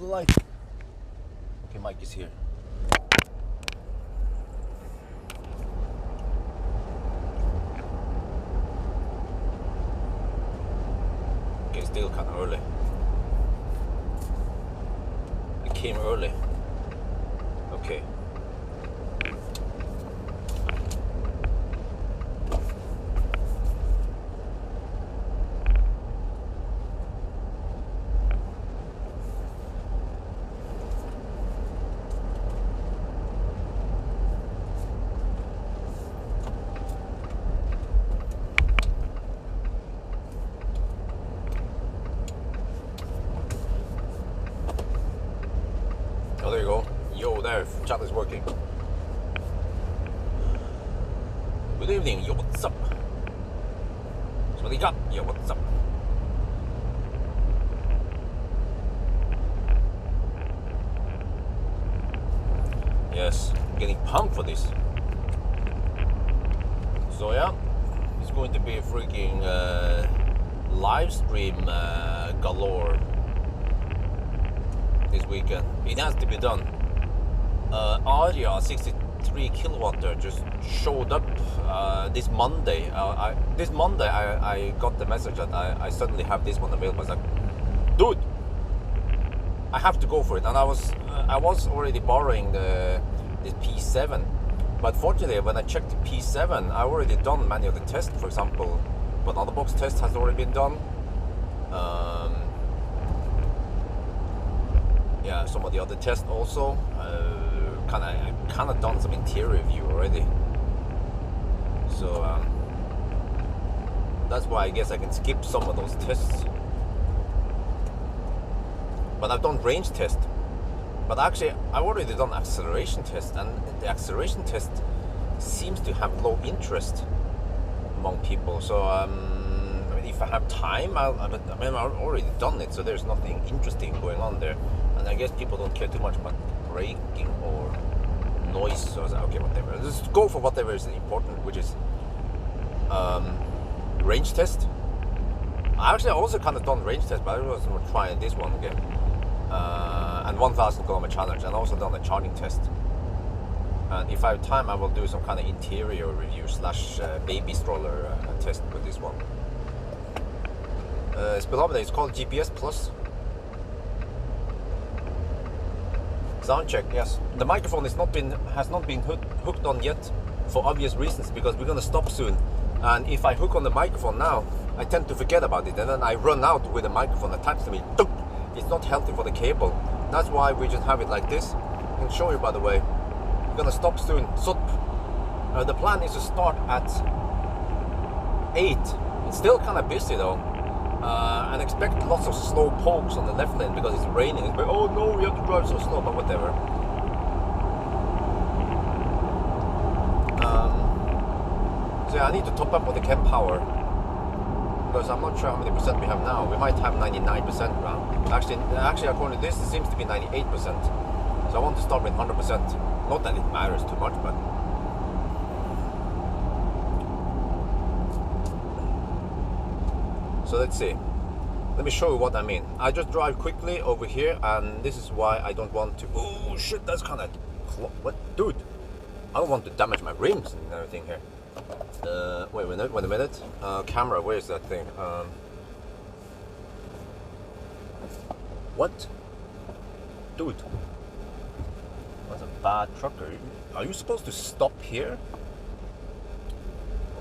light. Okay, Mike is here. Okay, still kind of early. It came early. Okay. Oh, there you go. Yo, there, chat is working. Good evening, yo, what's up? Swadika, yo, what's up? Yes, getting pumped for this. So yeah, it's going to be a freaking live stream galore this weekend. It has to be done. Aria 63 kilowatt just showed up this Monday. I got the message that I suddenly have this one available. I was like, dude, I have to go for it. And I was already borrowing this P7, but fortunately when I checked the P7, I already done many of the tests. For example, banana box test has already been done. Yeah, some of the other tests also. I've kind of done some interior view already. So that's why I guess I can skip some of those tests. But I've done range test. But actually, I've already done acceleration test, and the acceleration test seems to have low interest among people. So I mean, if I have time, I've already done it, so there's nothing interesting going on there. And I guess people don't care too much about braking or noise, so I was like, okay, whatever. Just go for whatever is important, which is range test. I also kind of done range test, but I was trying this one again. And 1,000 kilometer challenge, and also done a charging test. And if I have time, I will do some kind of interior review / baby stroller test with this one. Speedometer is called GPS Plus. Sound check, yes. The microphone has not been hooked on yet, for obvious reasons, because we're gonna stop soon. And if I hook on the microphone now, I tend to forget about it, and then I run out with the microphone attached to me. It's not healthy for the cable. That's why we just have it like this. I can show you, by the way. We're gonna stop soon. So the plan is to start at 8. It's still kind of busy though. And expect lots of slow pokes on the left lane because it's raining. It's like, oh no, we have to drive so slow, but whatever. So yeah, I need to top up on the chem power because I'm not sure how many percent we have now. We might have 99% now. Actually, according to this, it seems to be 98%. So I want to start with 100%. Not that it matters too much, but. So let's see. Let me show you what I mean. I just drive quickly over here, and this is why I don't want to. Oh shit, that's kind of. What, dude? I don't want to damage my rims and everything here. Wait a minute. Camera, where is that thing? What? Dude. That's a bad trucker. Are you supposed to stop here?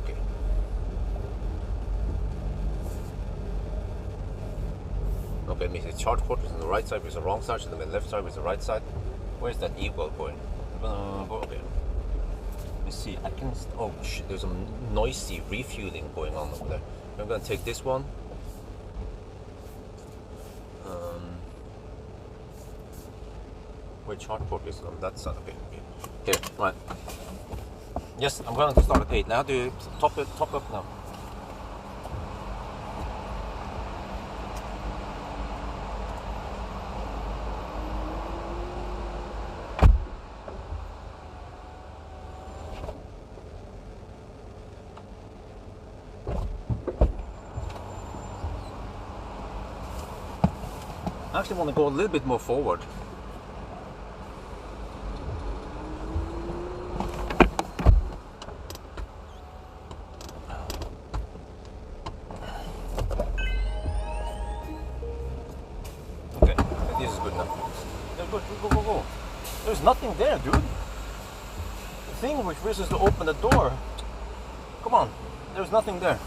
Okay. Okay, it means the charge port is on the right side, with the wrong side, and then the left side with the right side. Where's that eagle going? Okay. Let me see. I can. Oh shit! There's some noisy refueling going on over there. I'm gonna take this one. Where charge port is on that side. Okay. Here, right. Yes, I'm going to start at 8. Now do top up now. I actually want to go a little bit more forward. Okay, this is good enough. Yeah, go. There's nothing there, dude. The thing refuses to open the door. Come on, there's nothing there.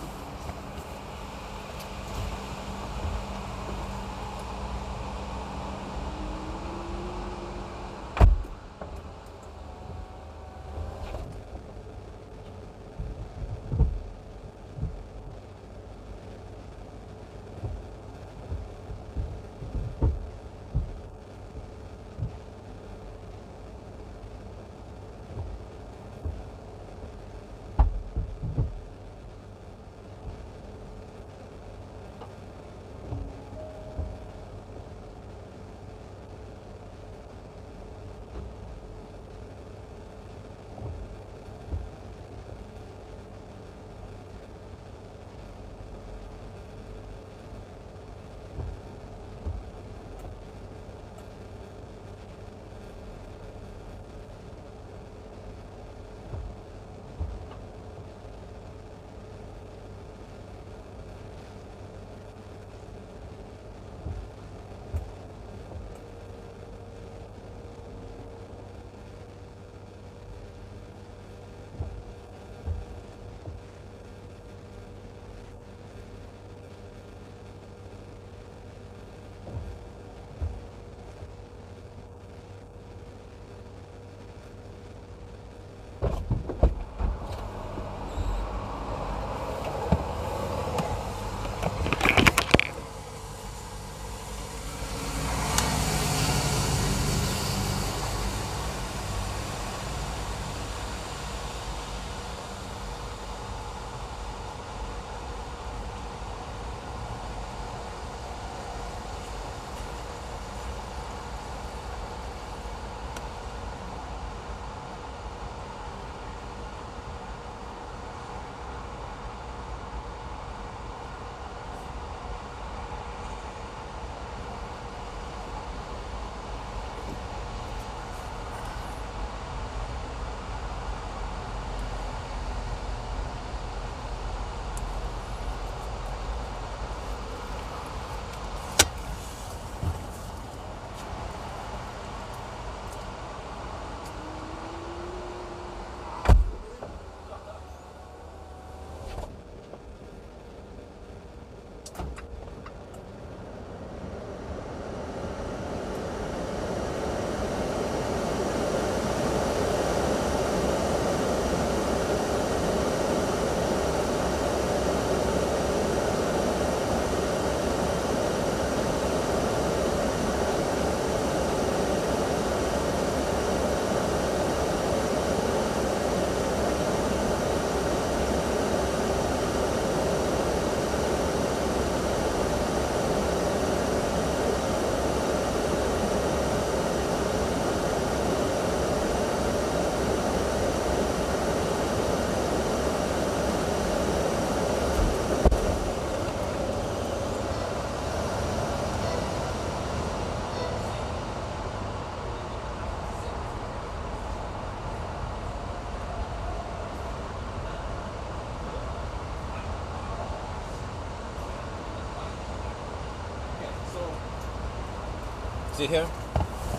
See here,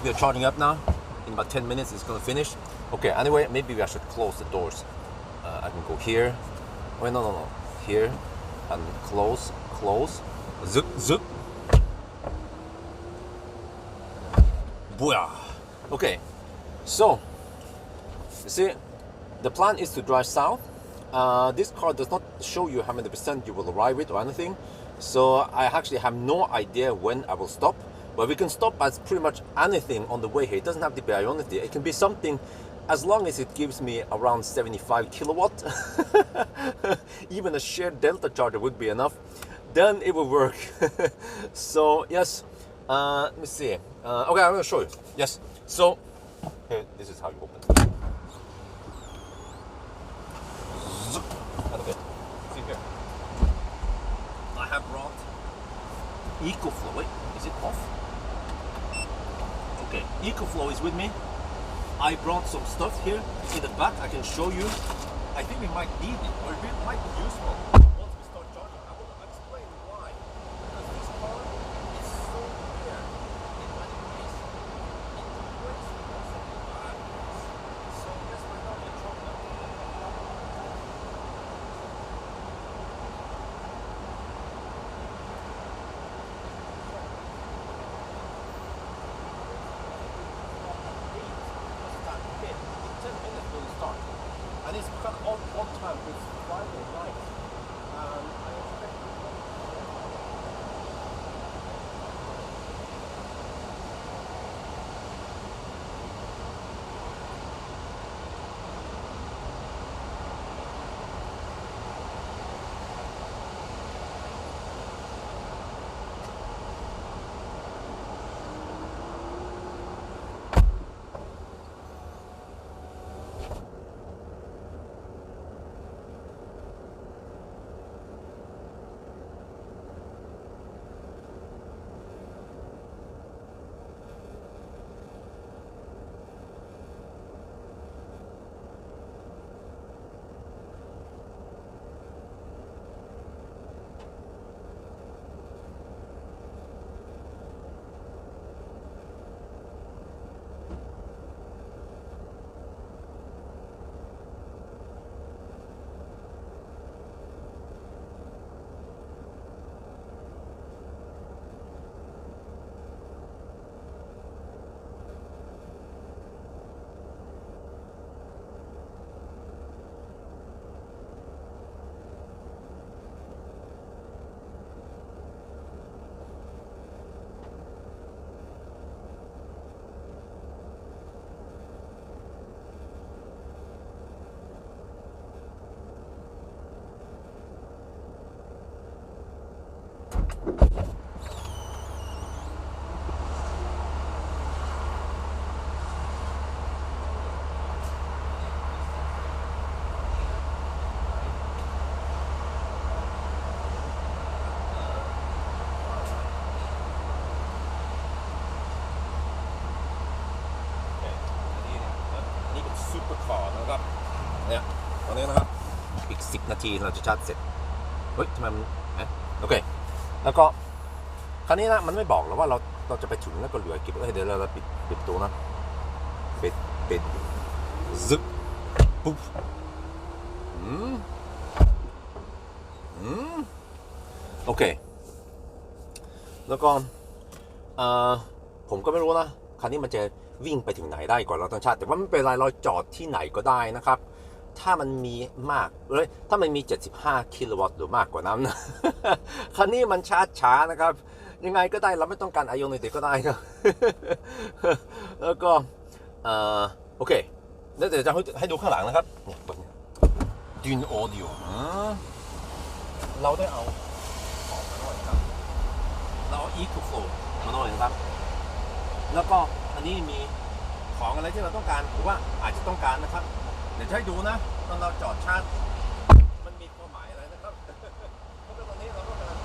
we are charging up now. In about 10 minutes it's going to finish. Okay, anyway, maybe I should close the doors. I can go here. Wait, no. Here and close. Zip. Booyah. Okay, so you see, the plan is to drive south. This car does not show you how many percent you will arrive with or anything. So I actually have no idea when I will stop. But we can stop at pretty much anything on the way here. It doesn't have to be Ionity. It can be something as long as it gives me around 75 kilowatt. Even a shared Delta charger would be enough. Then it will work. So yes, let me see. Okay, I'm going to show you. Yes. So here, this is how you open. Okay. See here. I have brought EcoFlow. Wait, is it off? Okay, EcoFlow is with me. I brought some stuff here in the back. I can show you. I think we might need it, or it might be useful once we start charging. I will explain why. Because this car is so weird in many ways. It breaks because of the batteries. So this might not be a problem. And it's kind of odd time, it's Friday night. I expectเนี่ยตอนนี้นะครับอีก10 นาทีเราจะชาร์จเสร็จเฮ้ยทำไมมันโอเคแล้วก็คราวนี้นะมันไม่บอกหรอกว่าเราจะไปถึงแล้วก็เหลือกี่เดี๋ยวเราปิดตัวนะปิดซึบปุ๊บโอเคแล้วก็ผมก็ไม่รู้นะคันนี้มันจะวิ่งไปถึงไหนได้ก่อนเราต้องชาร์จแต่ว่าไม่เป็นไรเราจอดที่ไหนก็ได้นะครับถ้ามันมีมากเลยถ้ามันมี75 กิโลวัตต์หรือมากกว่านั้นนะ คันนี้มันชาร์จช้านะครับยังไงก็ได้เราไม่ต้องการไอโอนิติก็ได้ครับ แล้วก็โอเคเดี๋ยวจะให้ดูข้างหลังนะครับดินออดิโอเราได้เอาของมาหน่อยครับเราเอา EcoFlow มาหน่อยนะครับแล้วก็อันนี้มีของอะไรที่เราต้องการหรือว่าอาจจะต้องการนะครับเดี๋ยวให้ดูนะตอนเราจอดชาร์จมันมีความหมายอะไรนะครับเพราะตอนนี้เราก็กำลัง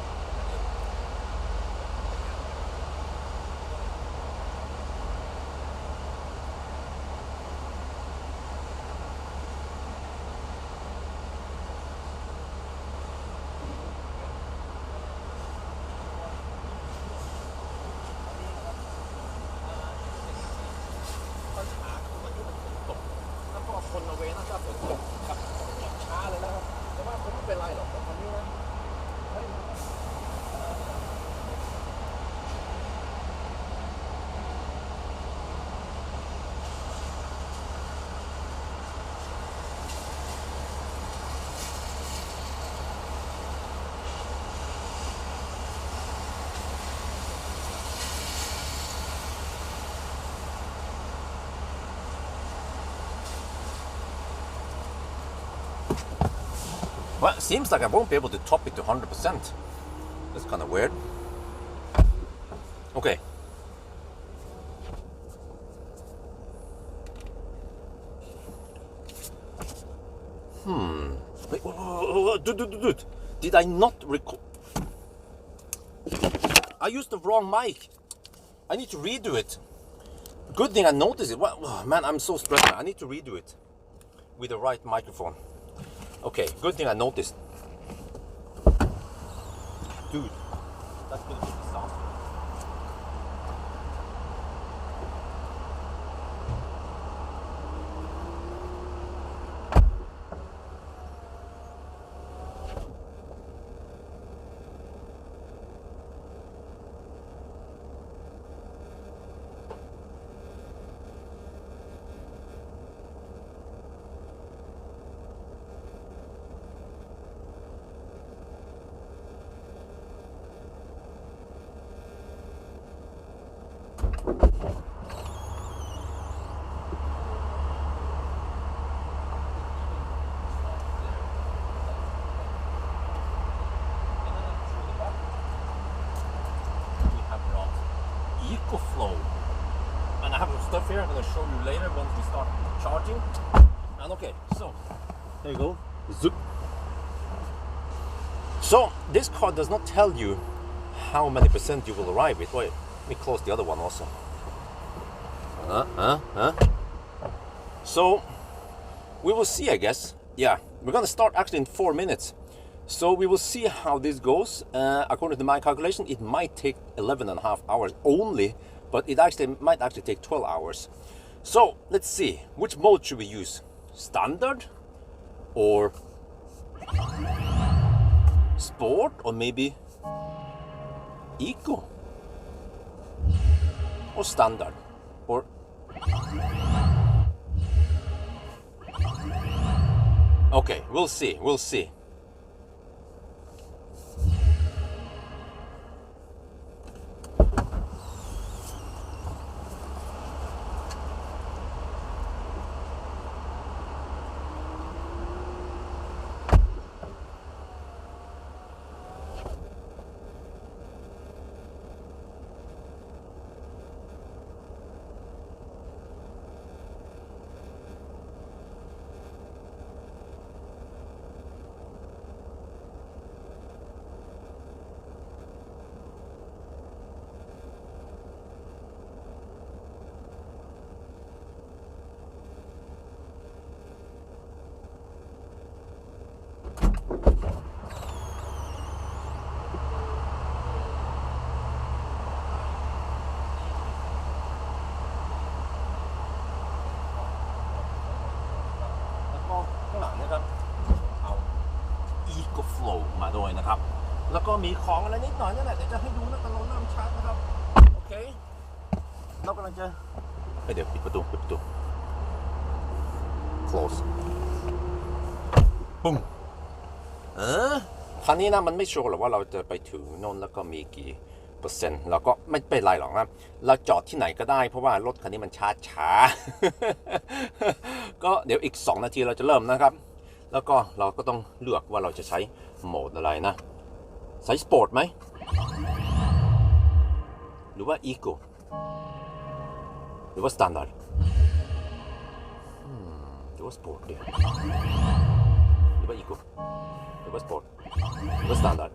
คนเอาเวน่าจะฝนตกครับช้าเลยนะครับแต่ว่าคงไม่เป็นไรหรอกตอนนี้นะWell, it seems like I won't be able to top it to 100%. That's kind of weird. Okay. Wait, dude. Did I not record? I used the wrong mic. I need to redo it. Good thing I noticed it. Well, oh, man, I'm so stressed. I need to redo it with the right microphone. Okay, good thing I noticed. Dude, that's gonna be the sound. And I have some stuff here I'm going to show you later once we start charging. And okay, so there you go. Zoop. So this car does not tell you how many percent you will arrive with. Wait, let me close the other one also. So we will see, I guess. Yeah, we're going to start actually in 4 minutes. So we will see how this goes. According to my calculation, it might take 11.5 hours only, but it might actually take 12 hours. So let's see, which mode should we use? Standard or sport, or maybe eco or standard or okay, we'll see. Flow มาด้วยนะครับแล้วก็มีของอะไรนิดหน่อยนั่นแหละเดี๋ยวจะให้ดูนะตอนเราเริ่มชาร์จนะครับโอเคเรากำลังจะเดี๋ยวปิดประตู close ปุ้งคันนี้นะมันไม่ชัวร์หรอกว่าเราจะไปถึงโน่นแล้วก็มีกี่เปอร์เซ็นต์เราก็ไม่เป็นไรหรอกนะเราจอดที่ไหนก็ได้เพราะว่ารถคันนี้มันช้า ก็เดี๋ยวอีก2 นาทีเราจะเริ่มนะครับแล้วก็เราก็ต้องเลือกว่าเราจะใช้โหมดอะไรนะใช้สปอร์ตไหมหรือว่าอีโก้หรือว่าสแตนดาร์ดหรือว่าสปอร์ตดีหรือว่าอีโก้หรือว่าสปอร์ตหรือว่าสแตนดาร์ด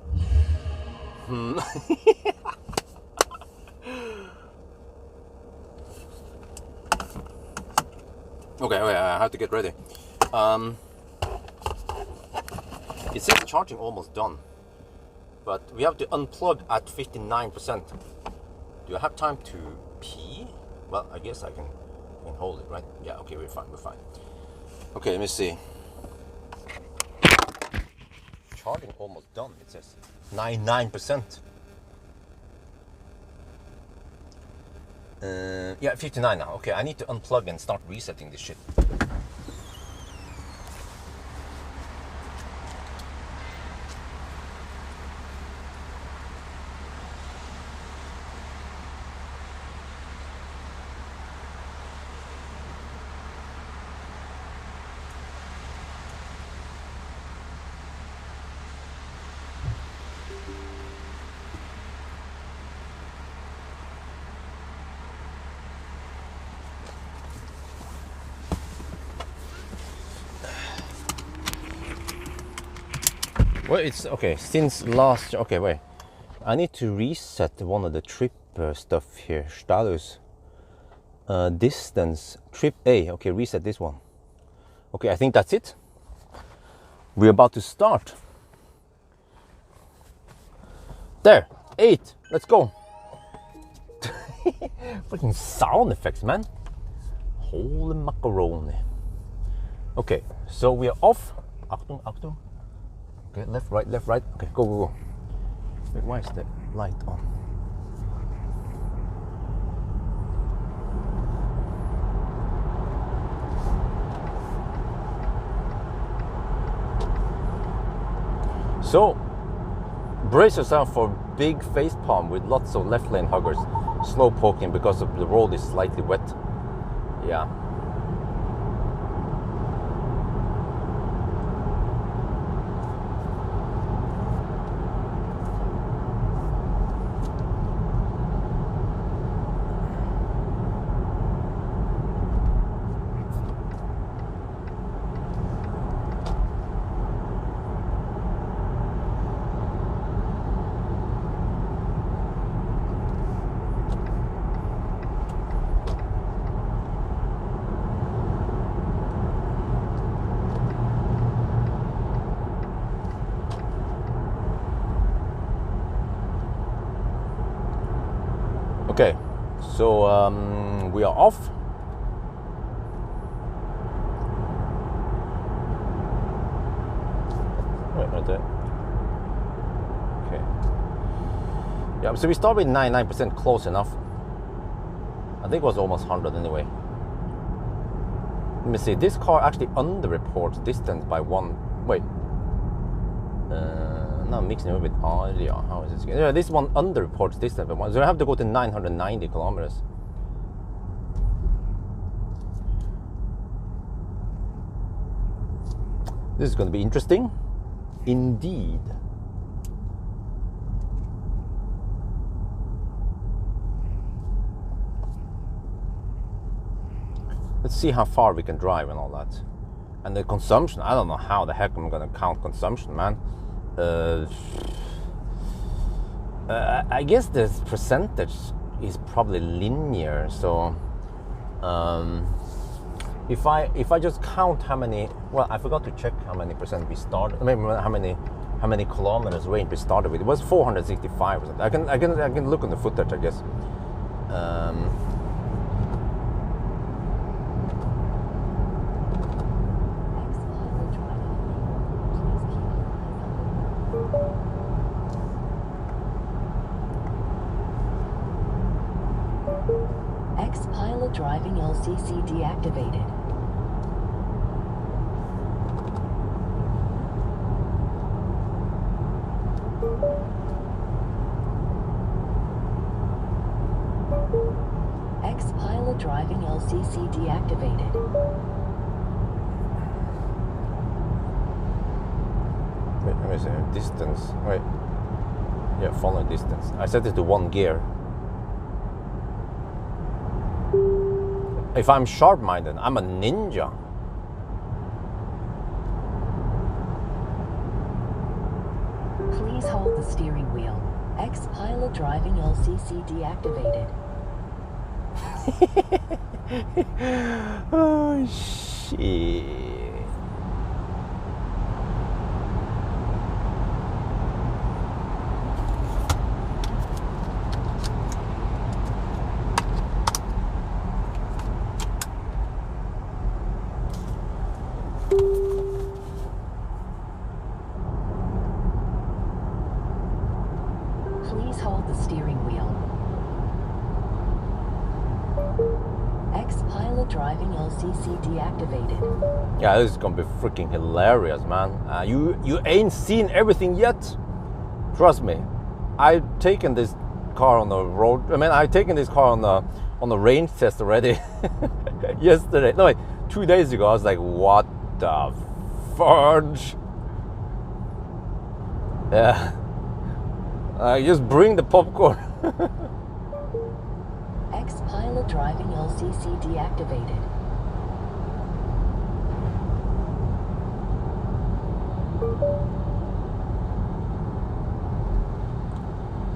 Okay, I have to get ready. It says charging almost done, but we have to unplug at 59%. Do I have time to pee? Well, I guess I can hold it, right? Yeah, okay, we're fine. Okay, let me see. Charging almost done, it says. 99%. Yeah, 59 now. Okay, I need to unplug and start resetting this shit. Well, it's okay since last. Okay, wait. I need to reset one of the trip stuff here. Status. Distance, trip A. Okay, reset this one. Okay, I think that's it. We're about to start. There, 8. Let's go. Freaking sound effects, man. Holy macaroni. Okay, so we are off. Achtung, Achtung. Okay, left, right, left, right. Okay, go, go, go. Wait, why is the light on? So, brace yourself for big face palm with lots of left lane huggers. Slow poking because of the road is slightly wet. Yeah. Okay, so we are off. Right there. Okay. Yeah, so we start with 99%, close enough. I think it was almost 100 anyway. Let me see, this car actually underreports distance by 1. Wait. Now I'm mixing it with Aria. How is this? Yeah, this one underreports distance by 1. So I have to go to 990 kilometers. This is going to be interesting. Indeed. Let's see how far we can drive and all that. And the consumption, I don't know how the heck I'm going to count consumption, man. I guess this percentage is probably linear. So if I just count how many, well, I forgot to check how many percent we started. I mean, how many kilometers range we started with. It was 465%. I can look on the footage, I guess. Xpeng driving LCC deactivated. Xpeng driving LCC deactivated. Wait, let me see. Distance. Wait. Yeah, following distance. I set it to 1 gear. If I'm sharp-minded, I'm a ninja. Please hold the steering wheel. Xpeng driving LCC deactivated. Oh, shit. Please hold the steering wheel. Xpeng driving LCC deactivated. Yeah, this is gonna be freaking hilarious, man. You ain't seen everything yet. Trust me. I've taken this car on the road. I mean, I've taken this car on the range test already. Yesterday, no, wait, 2 days ago. I was like, what the fudge? Yeah. Just bring the popcorn. Xpeng driving LCC deactivated.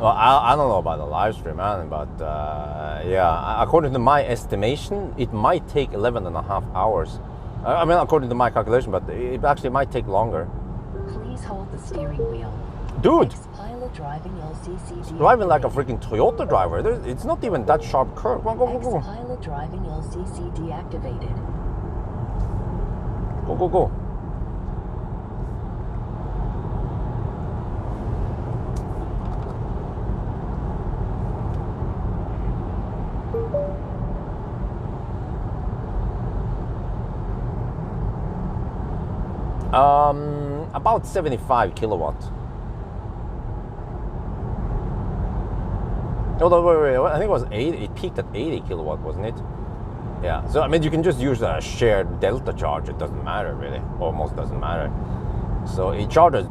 Well, I don't know about the live stream, man, but yeah, according to my estimation, it might take 11.5 hours. I mean, according to my calculation, but it actually might take longer. Please hold the steering wheel. Dude, Xpilot driving LCC driving like a deactivated. freaking Toyota driver. It's not even that sharp curve. Go, go, go, go. Xpilot driving LCC deactivated. Go, go, go. About 75 kilowatt. Oh, wait, I think it was 80. It peaked at 80 kilowatt, wasn't it? Yeah. So I mean, you can just use a shared delta charge. It doesn't matter really. Almost doesn't matter. So it charges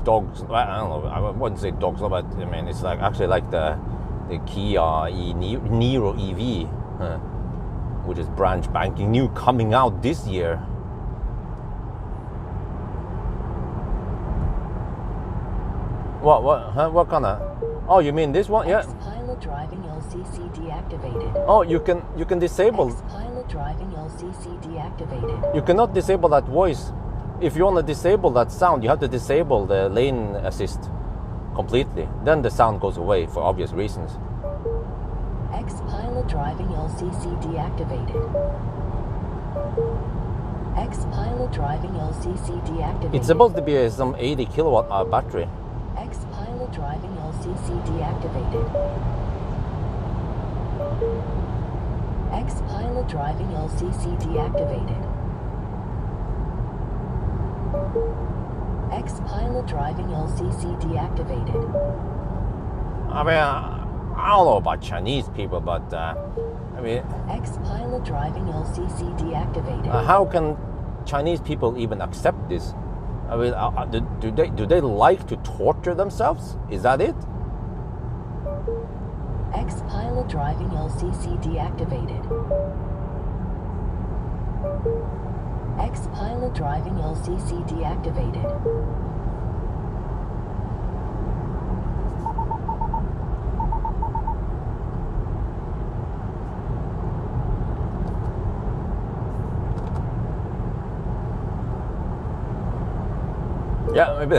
dogs. I don't know. I wouldn't say dogs, but I mean, it's like actually like the Kia Niro EV, which is brand spanking new, coming out this year. What kind of? Oh, you mean this one? Yeah. Xpilot driving LCC deactivated. Oh, you can disable. Xpilot driving LCC deactivated. You cannot disable that voice. If you want to disable that sound, you have to disable the lane assist completely. Then the sound goes away for obvious reasons. Xpilot driving LCC deactivated. Xpilot driving LCC deactivated. It's supposed to be some 80 kilowatt battery. Xpilot driving LCC deactivated. Xpilot driving LCC deactivated. Xpilot driving LCC deactivated. I mean, I don't know about Chinese people, but I mean, Xpilot driving LCC deactivated. how can Chinese people even accept this? I mean, do they like to torture themselves? Is that it? Xpilot driving LCC deactivated. Xpilot driving LCC deactivated. Yeah, maybe.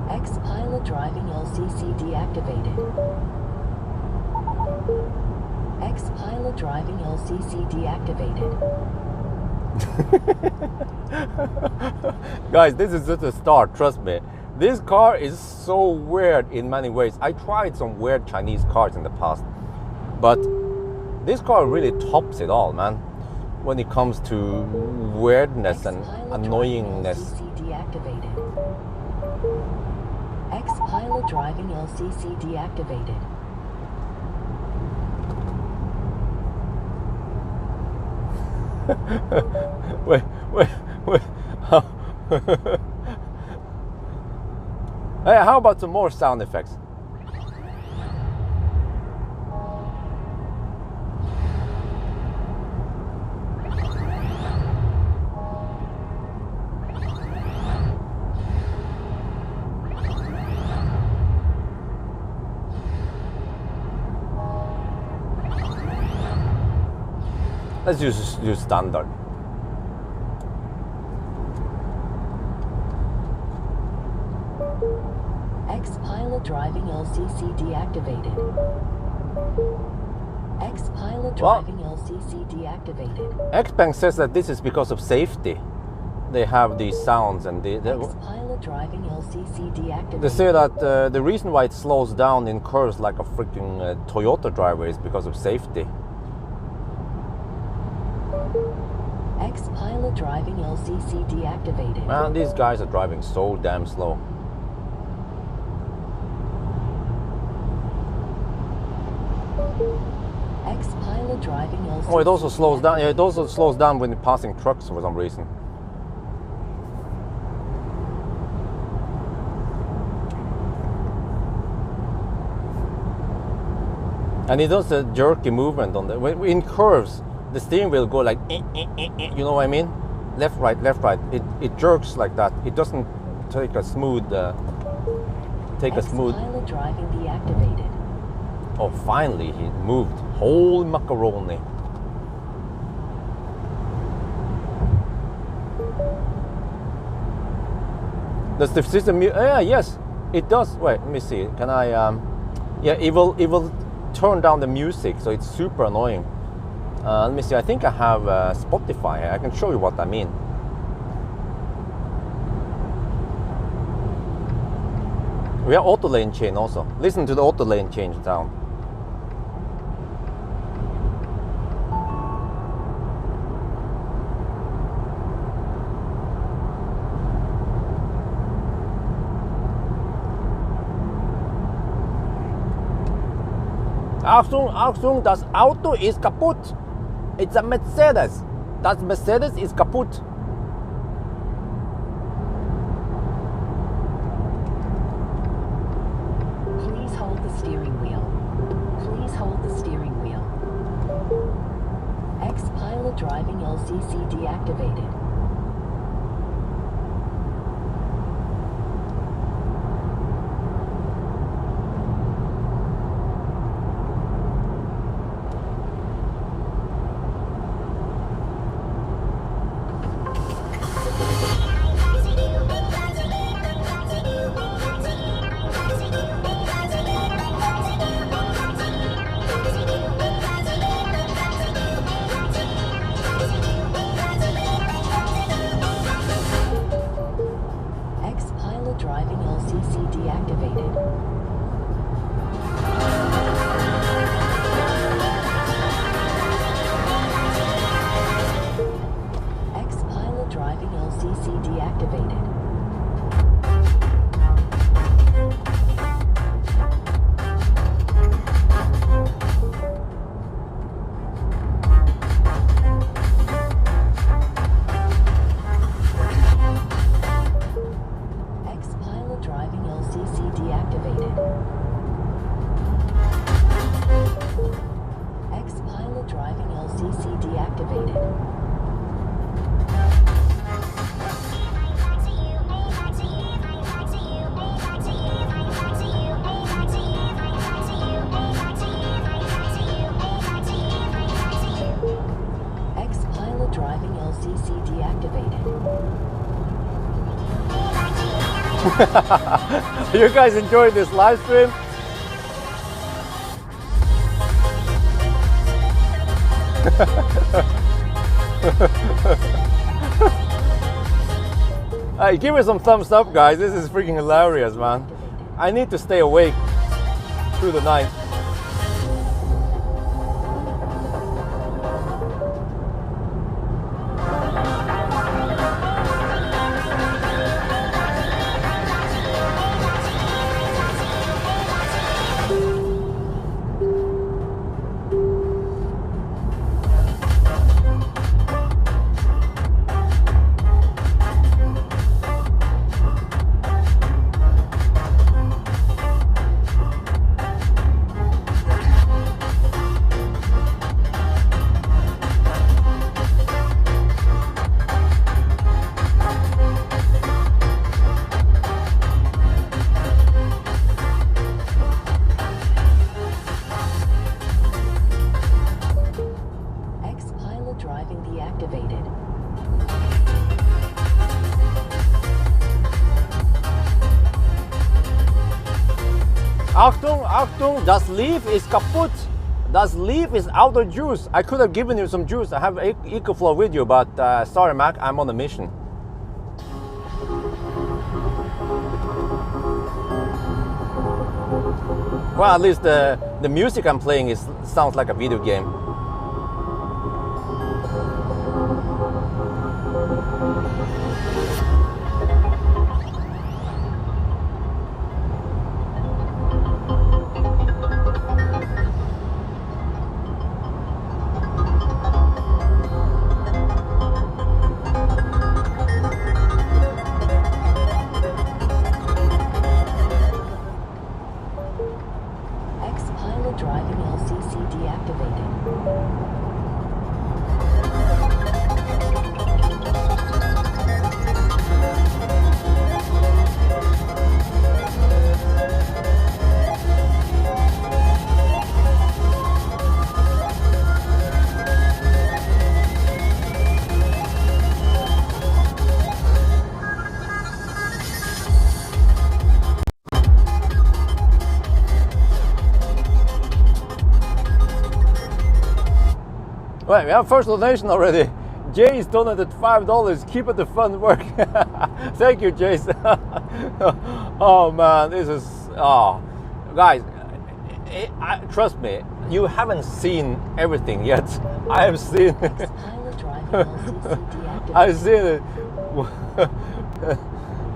Xpilot driving LCC deactivated. Xpilot driving LCC deactivated. Guys, this is just a start, trust me. This car is so weird in many ways. I tried some weird Chinese cars in the past, but this car really tops it all, man. When it comes to weirdness and annoyingness. Deactivated. Xpilot driving LCC deactivated. wait. Hey, how about some more sound effects? Let's use standard. Xpilot driving LCC deactivated. Xpilot driving LCC deactivated. Xpeng says that this is because of safety. They have these sounds and Xpilot driving LCC deactivated. they say that the reason why it slows down in curves like a freaking Toyota driver is because of safety. Xpilot driving LCC deactivated. Man, these guys are driving so damn slow. Xpilot driving LCC. Oh, it also slows down. Yeah, it also slows down when you're passing trucks for some reason. And it does a jerky movement on the in curves. The steering wheel go like, you know what I mean? Left, right, left, right. It jerks like that. It doesn't take a smooth take a smooth. Xpilot driving deactivated. Oh, finally he moved. Holy macaroni. Does the system? Yeah, yes, it does. Wait, let me see. Can I? Yeah, it will turn down the music, so it's super annoying. Let me see. I think I have Spotify. I can show you what I mean. We have auto lane change also. Listen to the auto lane change sound. Achtung, Achtung, das Auto ist kaputt. It's a Mercedes. Das Mercedes ist kaputt. Please hold the steering wheel. Please hold the steering wheel. Xpilot driving LCC deactivated. Xpilot driving LCC deactivated. Xpilot driving LCC deactivated. Xpilot driving LCC deactivated. Xpilot driving LCC deactivated. Xpilot driving LCC deactivated. You guys enjoyed this live stream? Hey, give me some thumbs up, guys. This is freaking hilarious, man. I need to stay awake through the night. Xpilot driving deactivated. Achtung, Achtung, das Leaf ist kaputt. Das Leaf is out of juice. I could have given you some juice. I have EcoFlow with you, but sorry, Mac, I'm on a mission. Well, at least the music I'm playing sounds like a video game. Xpilot driving LCC deactivated. Right, we have first donation already. Jace donated $5. Keep it the fun work. Thank you, Jace. Oh man, this is guys. Trust me, you haven't seen everything yet. I have seen. Pilot driving LCC deactivated. I've seen it.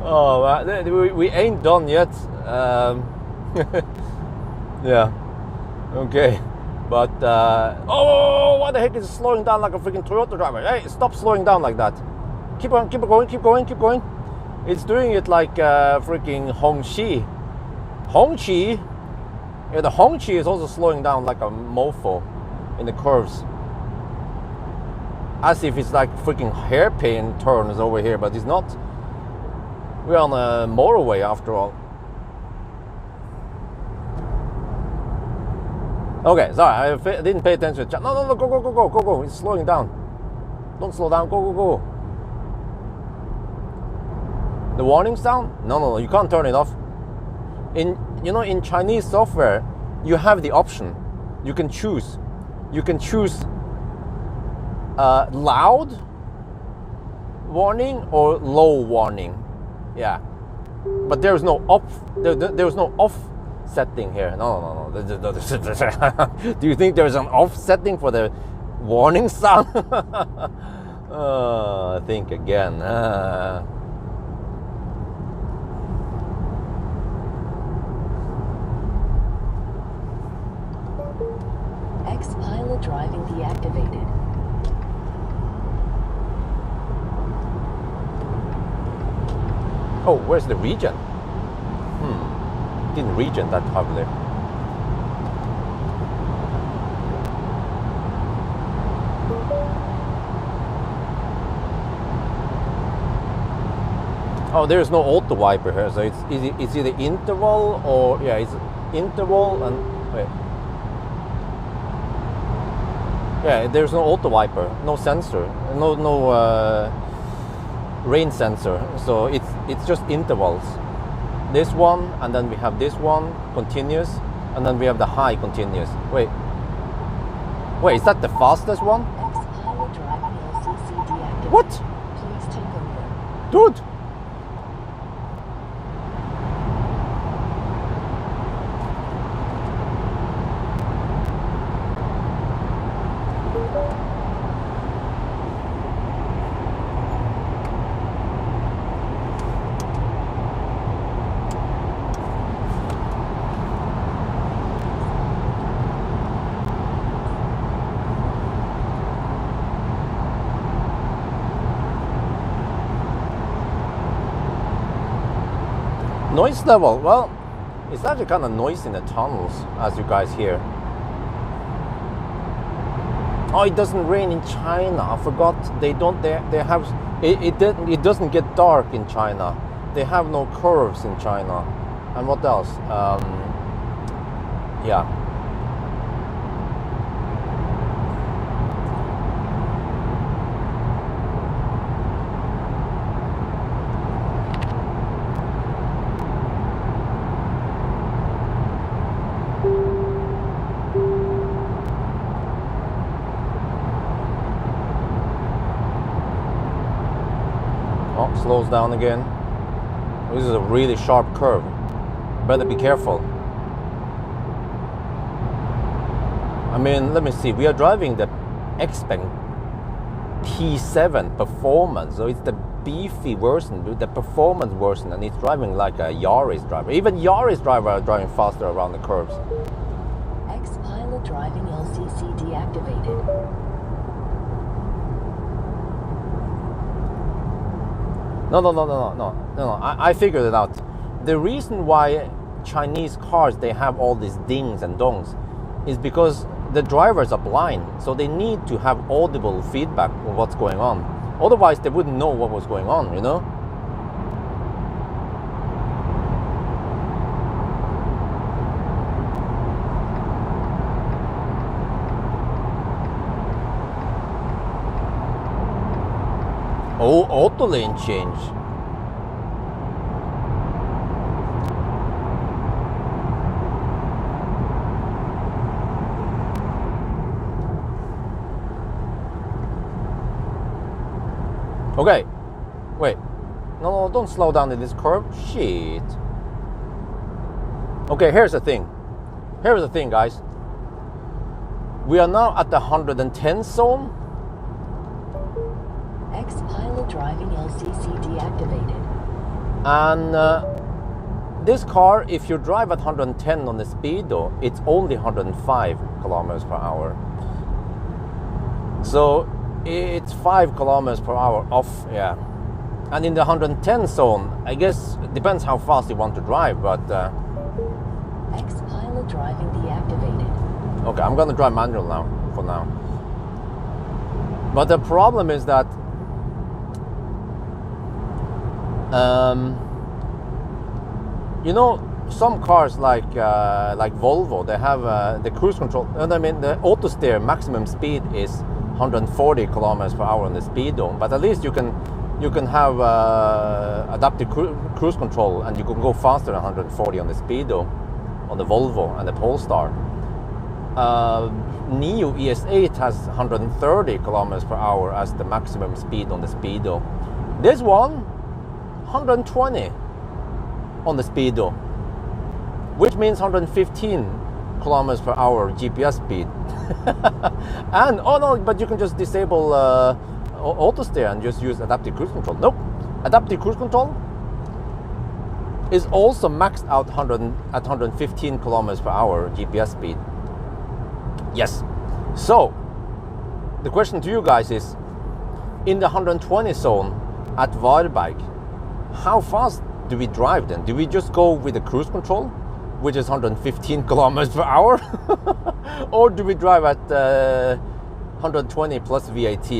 Oh man, we ain't done yet. Yeah. Okay. But oh, what the heck is slowing down like a freaking Toyota driver? Hey, stop slowing down like that. Keep on, keep going, keep going, keep going. It's doing it like freaking Hongqi. Hongqi. Yeah, the Hongqi is also slowing down like a mofo in the curves. As if it's like freaking hairpin turns over here, but it's not. We're on a motorway after all. Okay, sorry, I didn't pay attention. No, go. It's slowing down. Don't slow down, go. The warning sound? No, you can't turn it off. In Chinese software, you have the option. You can choose. You can choose loud warning or low warning. Yeah, but there's no off. There's no off setting here. No. Do you think there's an off setting for the warning sound? Think again. Xpilot driving deactivated. Oh, where's the region? Didn't region that heavily. Oh, there's no auto wiper here, so it's either interval or it's interval and wait. Yeah, there's no auto wiper, no sensor, no rain sensor, so it's just intervals. This one, and then we have this one continuous, and then we have the high continuous. Wait, is that the fastest one? Xpilot driving LCC deactivated. What? Please take over. Dude! Noise level, well, it's actually kind of noisy in the tunnels, as you guys hear. Oh, it doesn't rain in China. I forgot. They have it doesn't get dark in China. They have no curves in China. And what else? Yeah. Oh, slows down again. This is a really sharp curve. Better be careful. I mean, let me see. We are driving the Xpeng P7 Performance, so it's the beefy version, the performance version, and it's driving like a Yaris driver. Even Yaris driver are driving faster around the curves. Xpilot driving LCC deactivated. No. I figured it out. The reason why Chinese cars, they have all these dings and dongs is because the drivers are blind, so they need to have audible feedback on what's going on. Otherwise, they wouldn't know what was going on, you know? Oh, auto lane change. Okay, wait. No, don't slow down in this curve. Shit. Okay, here's the thing. Here's the thing, guys. We are now at the 110 zone. Xpeng driving LCC deactivated. And this car, if you drive at 110 on the speedo, it's only 105 kilometers per hour. So it's 5 kilometers per hour off, yeah. And in the 110 zone, I guess it depends how fast you want to drive, but Xpeng driving deactivated. okay, I'm gonna drive manual now, for now. But the problem is that you know, some cars like Volvo, they have the cruise control. I mean, the auto steer maximum speed is 140 kilometers per hour on the speedo. But at least you can have adaptive cruise control, and you can go faster than 140 on the speedo on the Volvo and the Polestar. Neo ES8 has 130 kilometers per hour as the maximum speed on the speedo. This one, 120 on the speedo, which means 115 kilometers per hour GPS speed. And oh no, but you can just disable auto steer and just use adaptive cruise control. Nope, adaptive cruise control is also maxed out at 115 kilometers per hour GPS speed. Yes. So the question to you guys is, in the 120 zone at Varberg, how fast do we drive then? Do we just go with the cruise control, which is 115 kilometers per hour? Or do we drive at 120 plus VAT?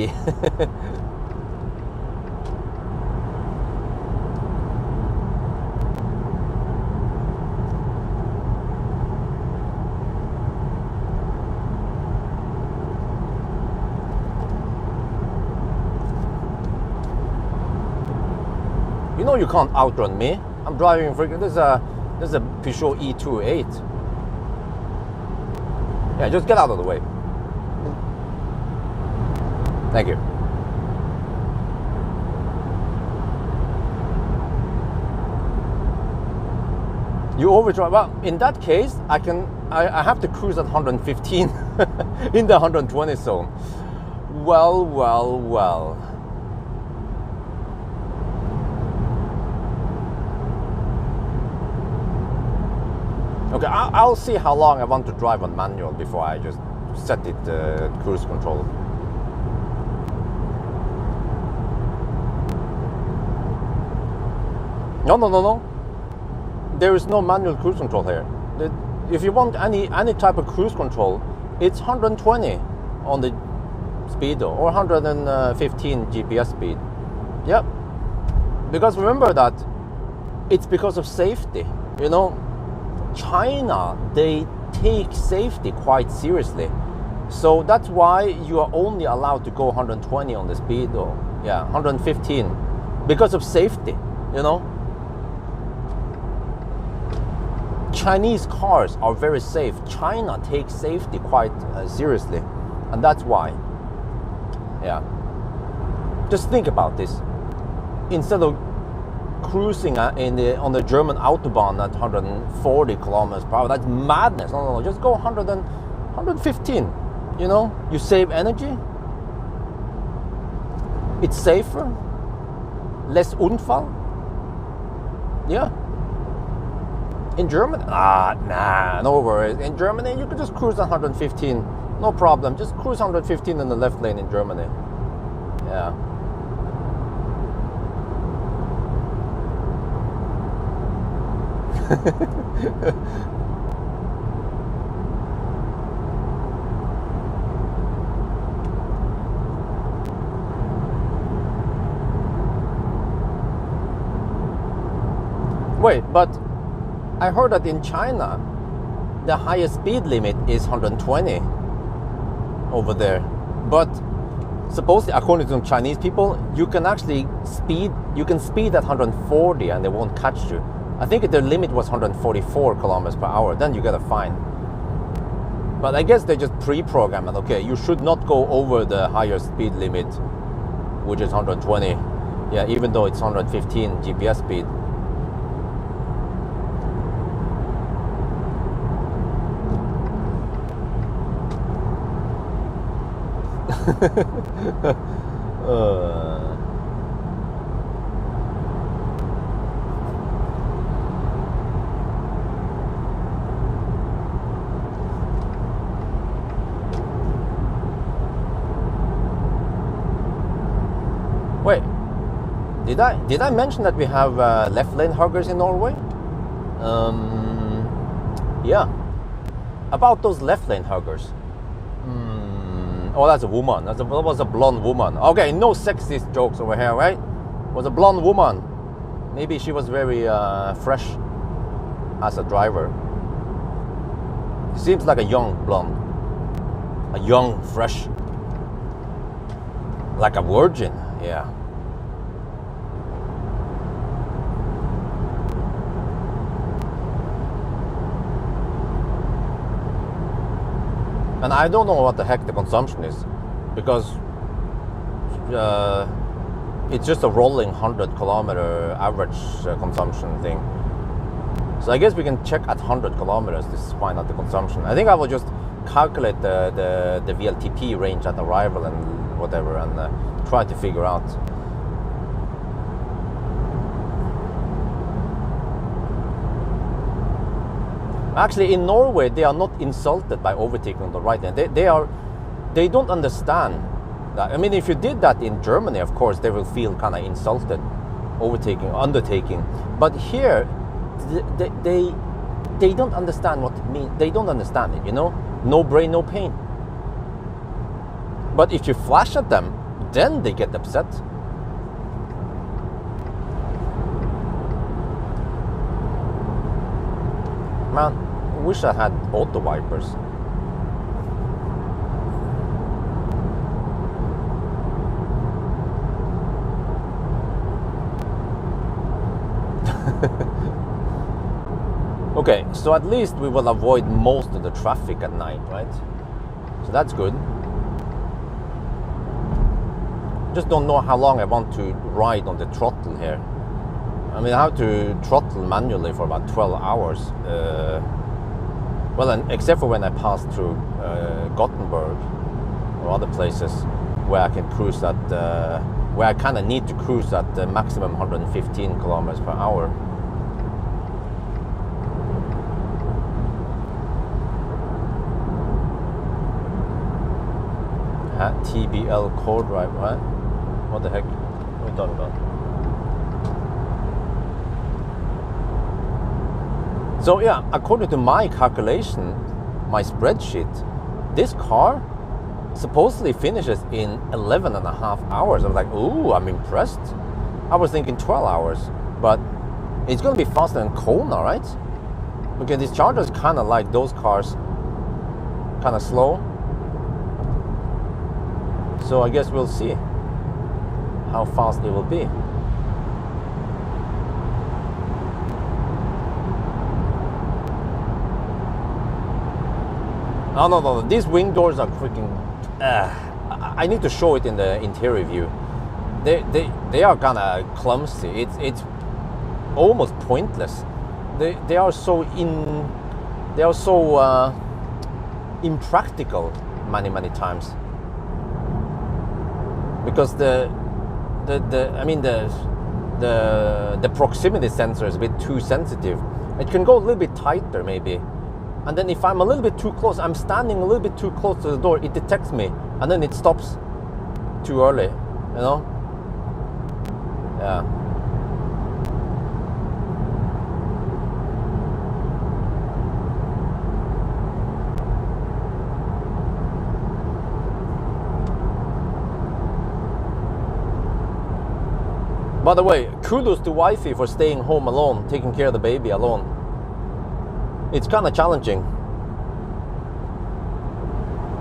You know you can't outrun me. I'm driving freaking. There's a Peugeot E28. Yeah, just get out of the way. Thank you. You overdrive. Well, in that case, I have to cruise at 115 in the 120 zone. Well. Okay, I'll see how long I want to drive on manual before I just set it cruise control. No. There is no manual cruise control here. If you want any type of cruise control, it's 120 on the speedo or 115 GPS speed. Yep. Because remember that it's because of safety. You know, China, they take safety quite seriously. So that's why you are only allowed to go 120 on the speedo. Yeah, 115 because of safety, you know. Chinese cars are very safe. China takes safety quite seriously, and that's why. Yeah. Just think about this. Instead of cruising on the German Autobahn at 140 kilometers per hour, that's madness. No. Just go 115. You know, you save energy. It's safer. Less Unfall. Yeah. In Germany, no worries. In Germany, you can just cruise 115, no problem. Just cruise 115 in the left lane in Germany. Yeah. Wait, but I heard that in China, the highest speed limit is 120 over there. But supposedly, according to some Chinese people, you can actually speed at 140 and they won't catch you. I think the limit was 144 kilometers per hour. Then you get a fine. But I guess they just pre-program it. Okay, you should not go over the higher speed limit which is 120. Yeah, even though it's 115 GPS speed. Wait, did I mention that we have left lane huggers in Norway? Yeah. About those left lane huggers. Oh, that's a woman. That was a blonde woman. Okay, no sexist jokes over here, right? It was a blonde woman. Maybe she was very fresh as a driver. Seems like a young blonde. A young, fresh. Like a virgin, yeah. And I don't know what the heck the consumption is, because it's just a rolling 100 kilometer average consumption thing. So I guess we can check at 100 kilometers to find out the consumption. I think I will just calculate the VLTP range at arrival and whatever, and try to figure out. Actually, in Norway, they are not insulted by overtaking on the right lane. They don't understand that. I mean, if you did that in Germany, of course, they will feel kind of insulted, undertaking. But here, they don't understand what it means. They don't understand it, you know? No brain, no pain. But if you flash at them, then they get upset. Man, I wish I had auto wipers. Okay, so at least we will avoid most of the traffic at night, right? So that's good. Just don't know how long I want to ride on the throttle here. I mean, I have to throttle manually for about 12 hours. Well, and except for when I pass through Gothenburg or other places where I can cruise at, where I kind of need to cruise at the maximum 115 kilometers per hour. TBL core drive, right? What the heck are we talking about? So yeah, according to my calculation, my spreadsheet, this car supposedly finishes in 11 and a half hours. I was like, ooh, I'm impressed. I was thinking 12 hours, but it's going to be faster than Kona, right? Because this Charger is kind of like those cars, kind of slow. So I guess we'll see how fast it will be. No, these wing doors are freaking... I need to show it in the interior view. They are kind of clumsy. It's almost pointless. They are so impractical many times. Because the proximity sensor is a bit too sensitive. It can go a little bit tighter maybe. And then if I'm a little bit too close, I'm standing a little bit too close to the door, it detects me and then it stops too early, you know? Yeah. By the way, kudos to wifey for staying home alone, taking care of the baby alone. It's kind of challenging.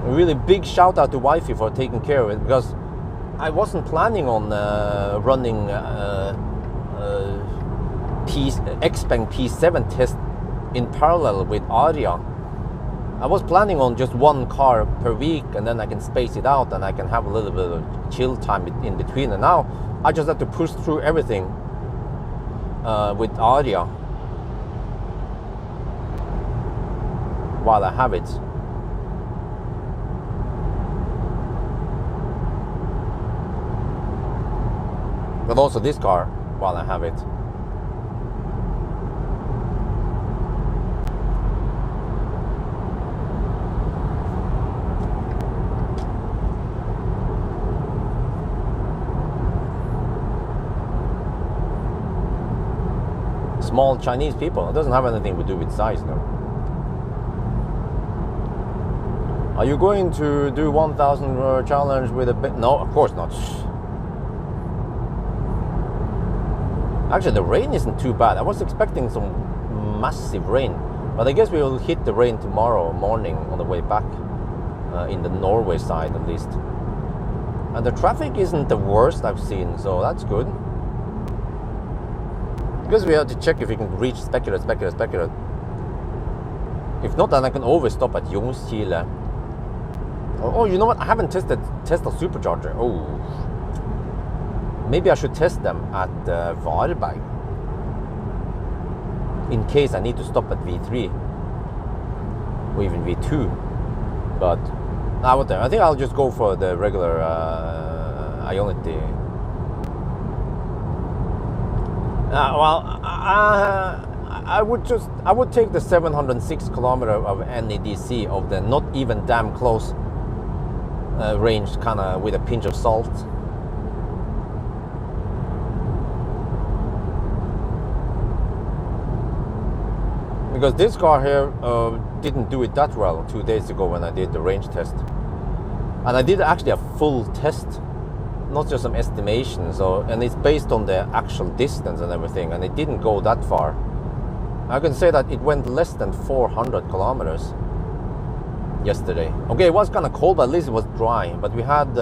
A really big shout out to wifey for taking care of it, because I wasn't planning on running Xpeng P7 test in parallel with Aria. I was planning on just one car per week, and then I can space it out and I can have a little bit of chill time in between. And now I just have to push through everything with Aria while I have it. But also this car while I have it. Small Chinese people. It doesn't have anything to do with size, though. Are you going to do 1,000 challenge with a bit? No, of course not. Actually, the rain isn't too bad. I was expecting some massive rain, but I guess we will hit the rain tomorrow morning on the way back, in the Norway side at least. And the traffic isn't the worst I've seen, so that's good. Because we have to check if we can reach Specular. If not, then I can always stop at Ljungskile. Oh, you know what? I haven't tested Tesla supercharger. Oh, maybe I should test them at Varberg in case I need to stop at V3 or even V2. But I think I'll just go for the regular Ionity. I would take the 706 kilometer of NEDC of the not even damn close range, kind of with a pinch of salt. Because this car here didn't do it that well 2 days ago when I did the range test, and I did actually a full test. Not just some estimation, and it's based on the actual distance and everything, and it didn't go that far. I can say that it went less than 400 kilometers yesterday. Okay, it was kind of cold, but at least it was dry. But we had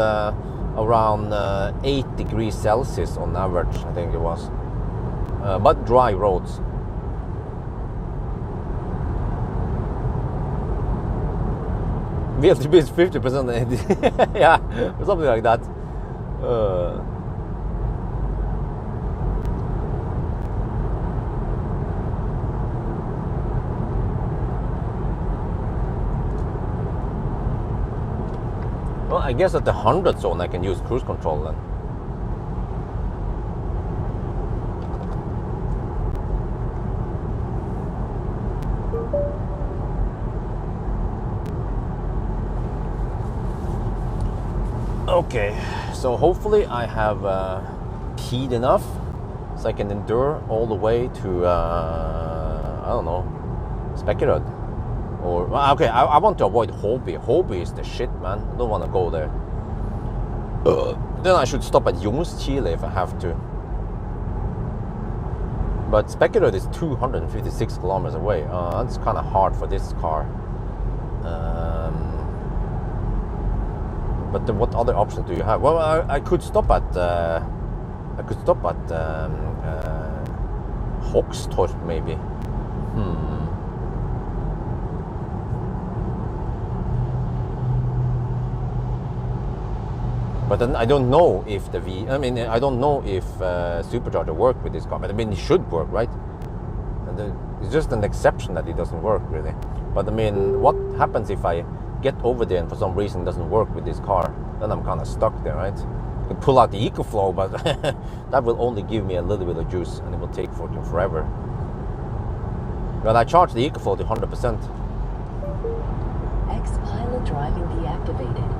around 8 degrees Celsius on average, I think it was. But dry roads. VLTP is 50%. Yeah, something like that. Well, I guess at the 100 zone I can use cruise control then. Okay, so hopefully I have peed enough so I can endure all the way to I don't know, Spekerød. Or okay, I want to avoid Håby. Håby is the shit, man. I don't want to go there. Then I should stop at Ljungskile if I have to. But Spekerød is 256 kilometers away. That's kind of hard for this car. But then what other options do you have? Well, I could stop at Hogstorp maybe. But then I don't know if I don't know if supercharger worked with this car. But I mean, it should work, right? And it's just an exception that it doesn't work really. But I mean, what happens if I get over there and for some reason it doesn't work with this car? Then I'm kind of stuck there, right? I can pull out the EcoFlow, but that will only give me a little bit of juice, and it will take forever. But I charge the EcoFlow to 100%. Xpilot driving deactivated.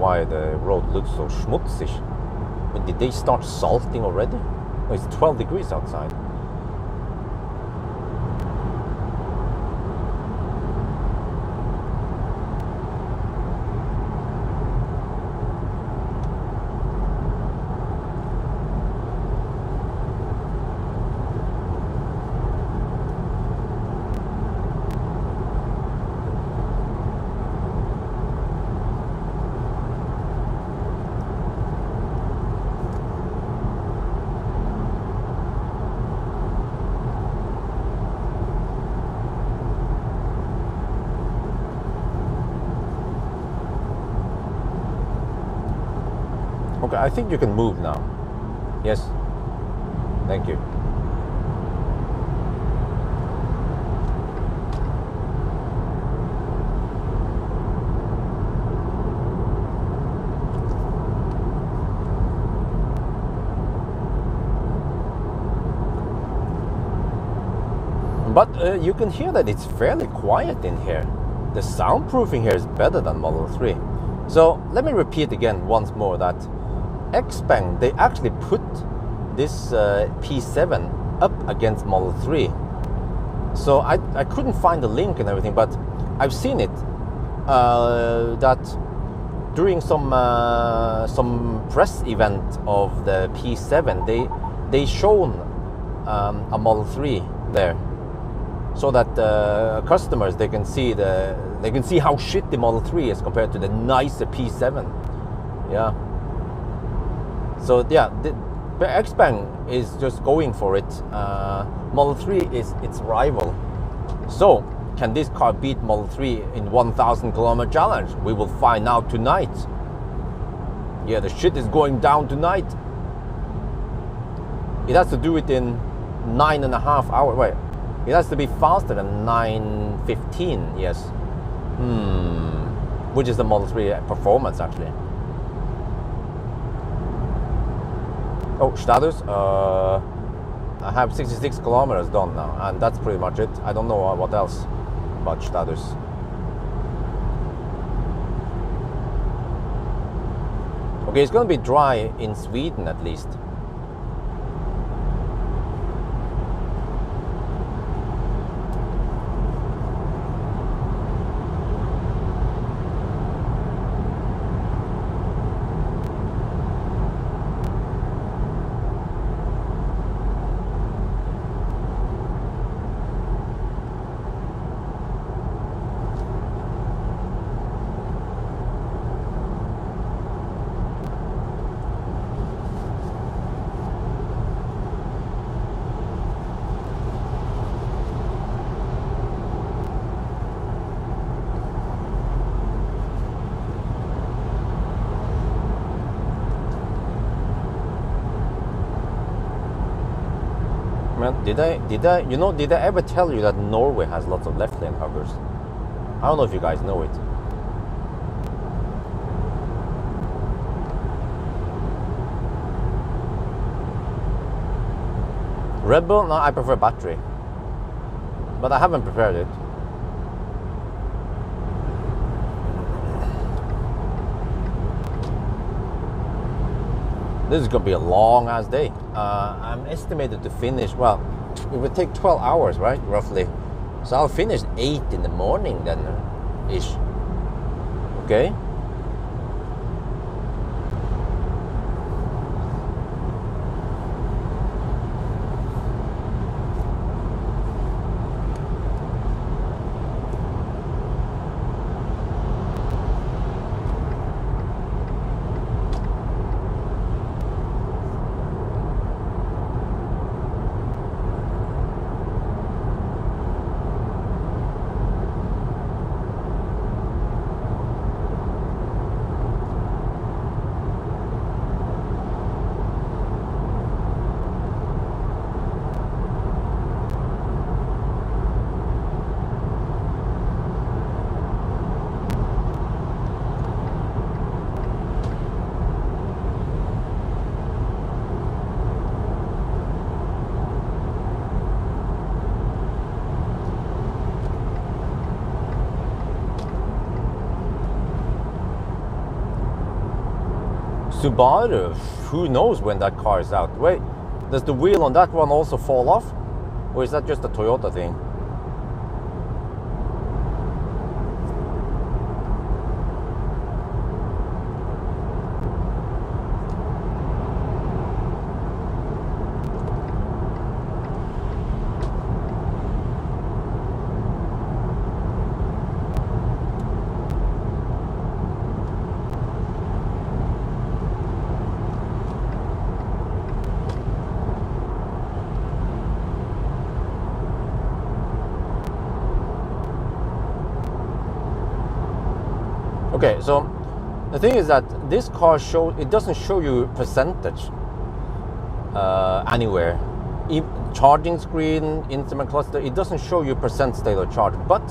Why the road looks so schmutzig. But did they start salting already? Oh, it's 12 degrees outside. Okay, I think you can move now. Yes. Thank you. But you can hear that it's fairly quiet in here. The soundproofing here is better than Model 3. So let me repeat again once more that Xpeng, they actually put this P7 up against Model 3. So I couldn't find the link and everything, but I've seen it that during some press event of the P7, they shown a Model 3 there, so that customers they can see how shit the Model 3 is compared to the nicer P7. Yeah. So yeah, the Xpeng is just going for it. Model 3 is its rival. So can this car beat Model 3 in 1,000 kilometer challenge? We will find out tonight. Yeah, the shit is going down tonight. It has to do it in 9.5 hours. Wait. It has to be faster than 9:15, yes. Which is the Model 3 performance, actually. Oh, status. I have 66 kilometers done now, and that's pretty much it. I don't know what else about status. Okay, it's gonna be dry in Sweden at least. Did I ever tell you that Norway has lots of left lane huggers? I don't know if you guys know it. Red Bull? No, I prefer battery. But I haven't prepared it. This is gonna be a long ass day. I'm estimated to finish, well, it would take 12 hours, right? Roughly. So I'll finish 8 in the morning then, ish. Okay? Subaru, who knows when that car is out? Wait, does the wheel on that one also fall off? Or is that just a Toyota thing? Okay, so The thing is that this car it doesn't show you percentage anywhere. Charging screen, instrument cluster, it doesn't show you percent state of charge. But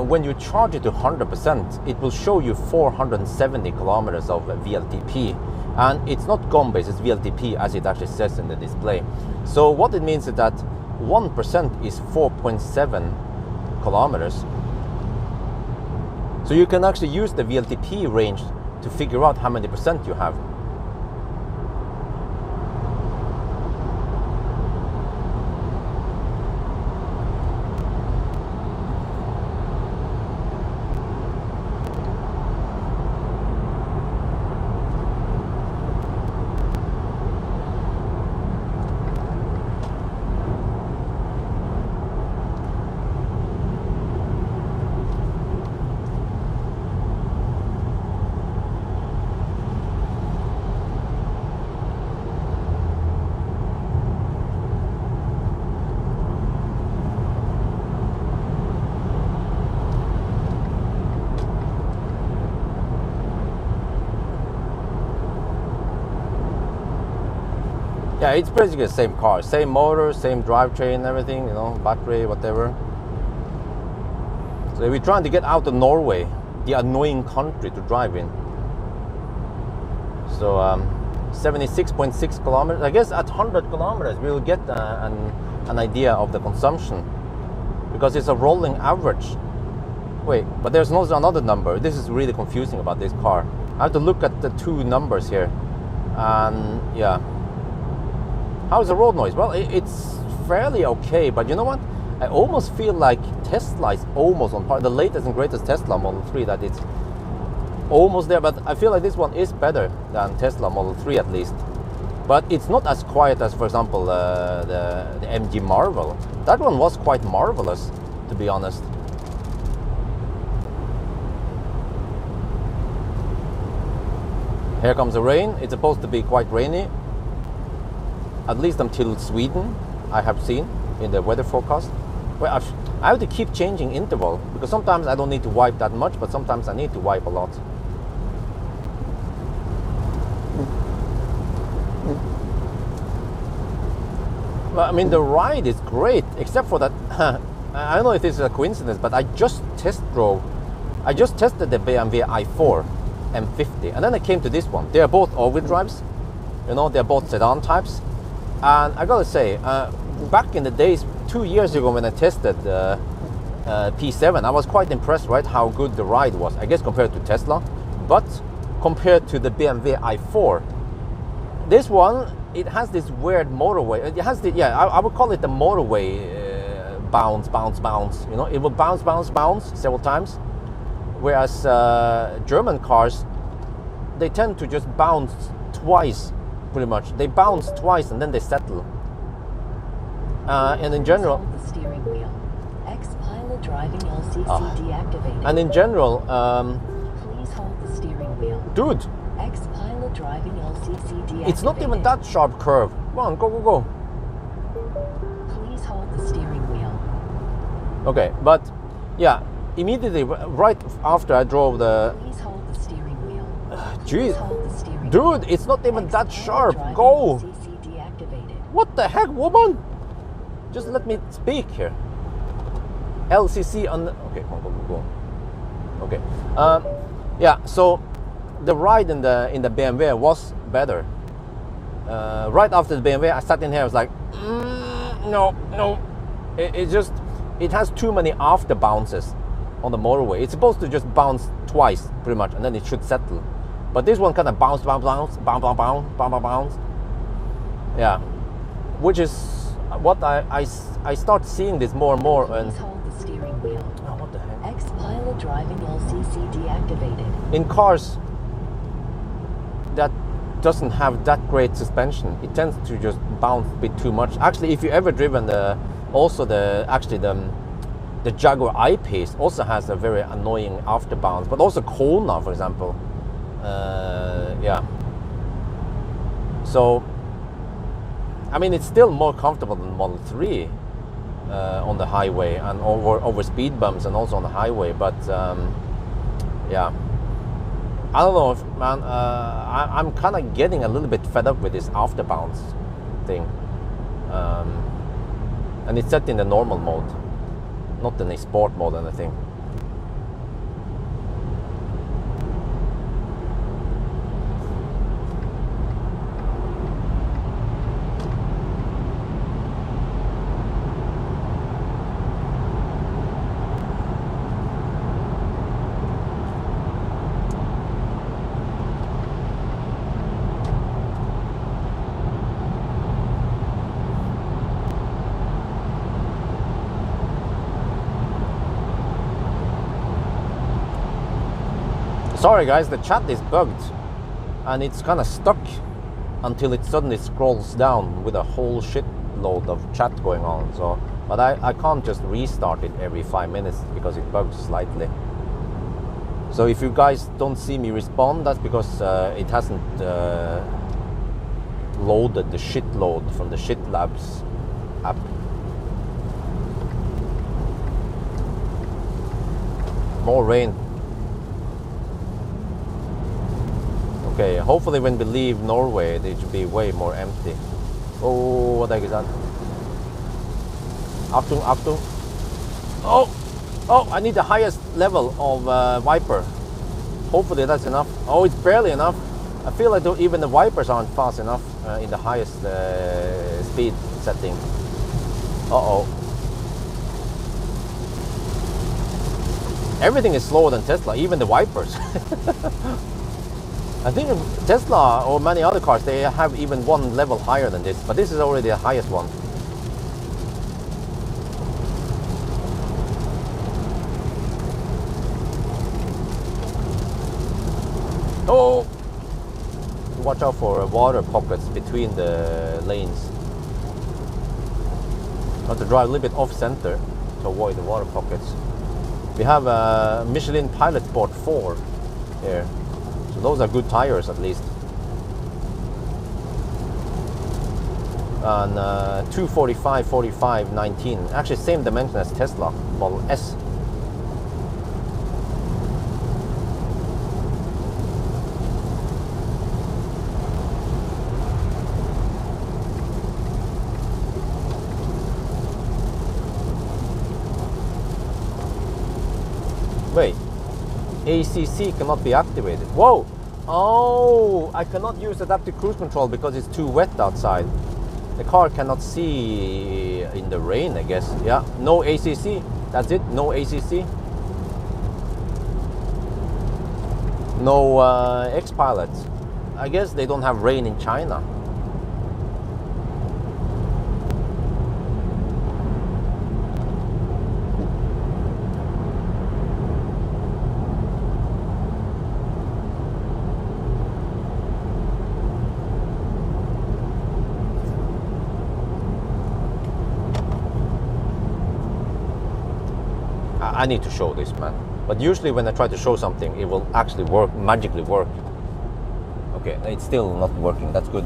when you charge it to 100%, it will show you 470 kilometers of VLTP. And it's not GOM based, it's VLTP as it actually says in the display. So what it means is that 1% is 4.7 kilometers. So you can actually use the VLTP range to figure out how many percent you have. Yeah, it's basically the same car, same motor, same drivetrain, everything, you know, battery, whatever. So we're trying to get out of Norway, the annoying country to drive in. So 76.6 kilometers. I guess at 100 kilometers we'll get an idea of the consumption, because it's a rolling average. Wait, but there's also another number. This is really confusing about this car. I have to look at the two numbers here, and yeah. How's the road noise? Well, it's fairly okay, but you know what? I almost feel like Tesla is almost on par. The latest and greatest Tesla Model 3, that it's almost there, but I feel like this one is better than Tesla Model 3 at least. But it's not as quiet as, for example, the MG Marvel. That one was quite marvelous, to be honest. Here comes the rain. It's supposed to be quite rainy, at least until Sweden, I have seen in the weather forecast. Well, I have to keep changing interval, because sometimes I don't need to wipe that much, but sometimes I need to wipe a lot. Well, I mean, the ride is great, except for that, I don't know if this is a coincidence, but I just tested the BMW i4 M50, and then I came to this one. They are both all-wheel drives, you know, they're both sedan types. And I gotta say, back in the days, 2 years ago when I tested P7, I was quite impressed, right, how good the ride was, I guess, compared to Tesla. But compared to the BMW i4, this one, it has this weird motorway. It has the, yeah, I would call it the motorway bounce, you know, it will bounce several times. Whereas German cars, they tend to just bounce twice. Pretty much, they bounce twice and then they settle. And in general, Hold the steering wheel. Xpilot driving LCC deactivated. And in general, Please hold the steering wheel. dude, Xpilot driving LCC deactivated. it's not even that sharp curve. Come on, go. Please hold the steering wheel. Okay, but yeah, immediately right after I drove the. Please hold the steering wheel. Jeez, Please hold the steering wheel. dude, it's not even that Xpilot sharp. driving Go. LCC deactivated. What the heck, woman? Just let me speak here. LCC on. Okay, go. Okay. Yeah. So the ride in the BMW was better. Right after the BMW, I sat in here. I was like, no. It has too many after bounces on the motorway. It's supposed to just bounce twice, pretty much, and then it should settle. But this one kind of bounce. Yeah, which is what I start seeing this more and more. And Please hold the steering wheel. oh, what the heck? Xpilot driving LCC deactivated. In cars that doesn't have that great suspension, it tends to just bounce a bit too much. Actually, if you ever driven the Jaguar I-Pace also has a very annoying after bounce, but also Kona, for example. Yeah. So, I mean, it's still more comfortable than Model 3 on the highway and over speed bumps and also on the highway. But yeah, I don't know, man. I'm kind of getting a little bit fed up with this afterbounds thing, and it's set in the normal mode, not in the sport mode or anything. Sorry guys, the chat is bugged and it's kind of stuck until it suddenly scrolls down with a whole shitload of chat going on. So, but I can't just restart it every 5 minutes because it bugs slightly. So if you guys don't see me respond, that's because it hasn't loaded the shitload from the Shitlabs app. More rain. Okay, hopefully when we leave Norway, it should be way more empty. Oh, what the heck is that? Achtung, Achtung. Oh, I need the highest level of wiper. Hopefully that's enough. Oh, it's barely enough. I feel like even the wipers aren't fast enough in the highest speed setting. Uh-oh. Everything is slower than Tesla, even the wipers. I think Tesla or many other cars, they have even one level higher than this, but this is already the highest one. Oh! Watch out for water pockets between the lanes. Have to drive a little bit off center to avoid the water pockets. We have a Michelin Pilot Sport 4 here. So those are good tires at least. And 245, 45, 19. Actually same dimension as Tesla Model S. Wait. ACC cannot be activated. Whoa! Oh, I cannot use adaptive cruise control because it's too wet outside. The car cannot see in the rain, I guess. Yeah, no ACC. That's it. No ACC. No Xpilot. I guess they don't have rain in China. I need to show this, man. But usually when I try to show something, it will actually work, magically work. Okay, it's still not working. That's good.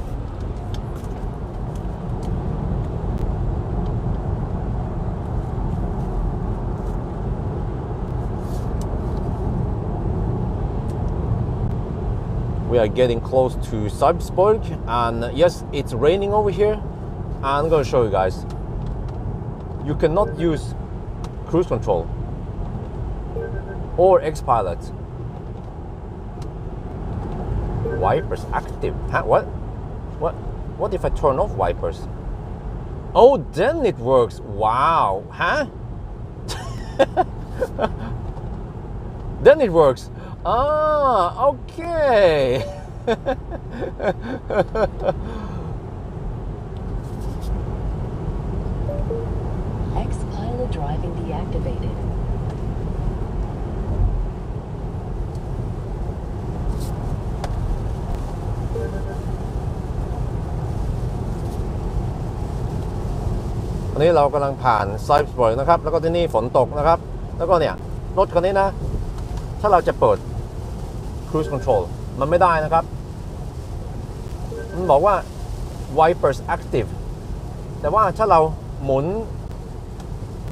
We are getting close to Sarpsborg, and yes, it's raining over here. I'm going to show you guys. You cannot use cruise control or Xpilot. Wipers active. Huh? What if I turn off wipers? Oh, then it works. Wow. Huh? Then it works. Ah, okay. Xpilot driving deactivated.วันนี้เรากำลังผ่านไซป์สปอร์ตนะครับแล้วก็ที่นี่ฝนตกนะครับแล้วก็เนี่ยรถคันนี้นะถ้าเราจะเปิด cruise control มันไม่ได้นะครับมันบอกว่า wipers active แต่ว่าถ้าเราหมุน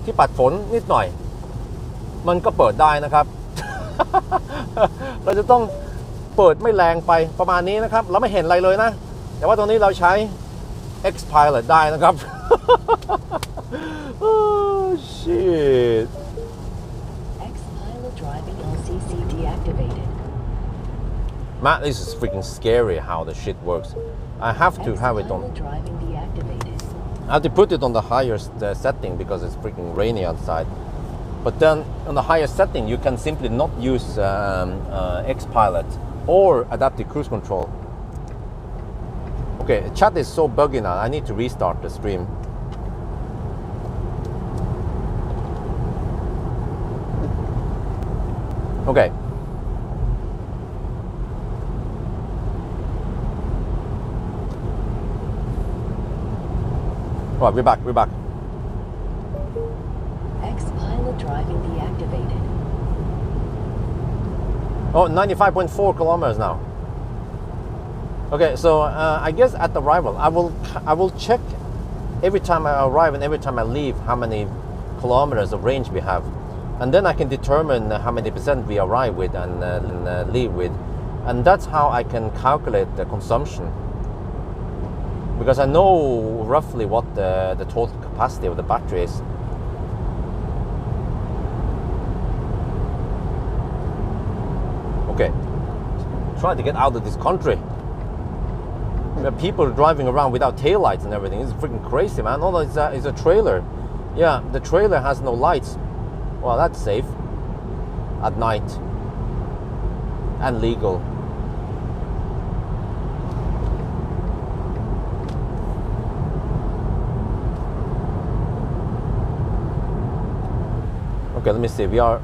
ที่ปัดฝนนิดหน่อยมันก็เปิดได้นะครับ เราจะต้อง เปิดไม่แรงไปประมาณนี้นะครับเราไม่เห็นอะไรเลยนะแต่ว่าตรงนี้เราใช้ Xpilot ได้นะครับ oh shit Xpilot driving LCC deactivated. Man, this is freaking scary how the shit works. I have to have it on. Xpilot driving deactivated. I have to put it on the highest setting because it's freaking rainy outside. But then on the highest setting, you can simply not use Xpilot or adaptive cruise control. Okay, chat is so buggy now. I need to restart the stream. Okay. Well, we're back. Xpilot driving deactivated. Oh, 95.4 kilometers now. Okay, so I guess at arrival, I will check every time I arrive and every time I leave how many kilometers of range we have, and then I can determine how many percent we arrive with and leave with, and that's how I can calculate the consumption. Because I know roughly what the total capacity of the battery is. Okay, trying to get out of this country. There are people driving around without taillights and everything. It's freaking crazy, man. Oh no, it's a trailer. Yeah, the trailer has no lights. Well, that's safe. At night. And legal. Okay, let me see. We are...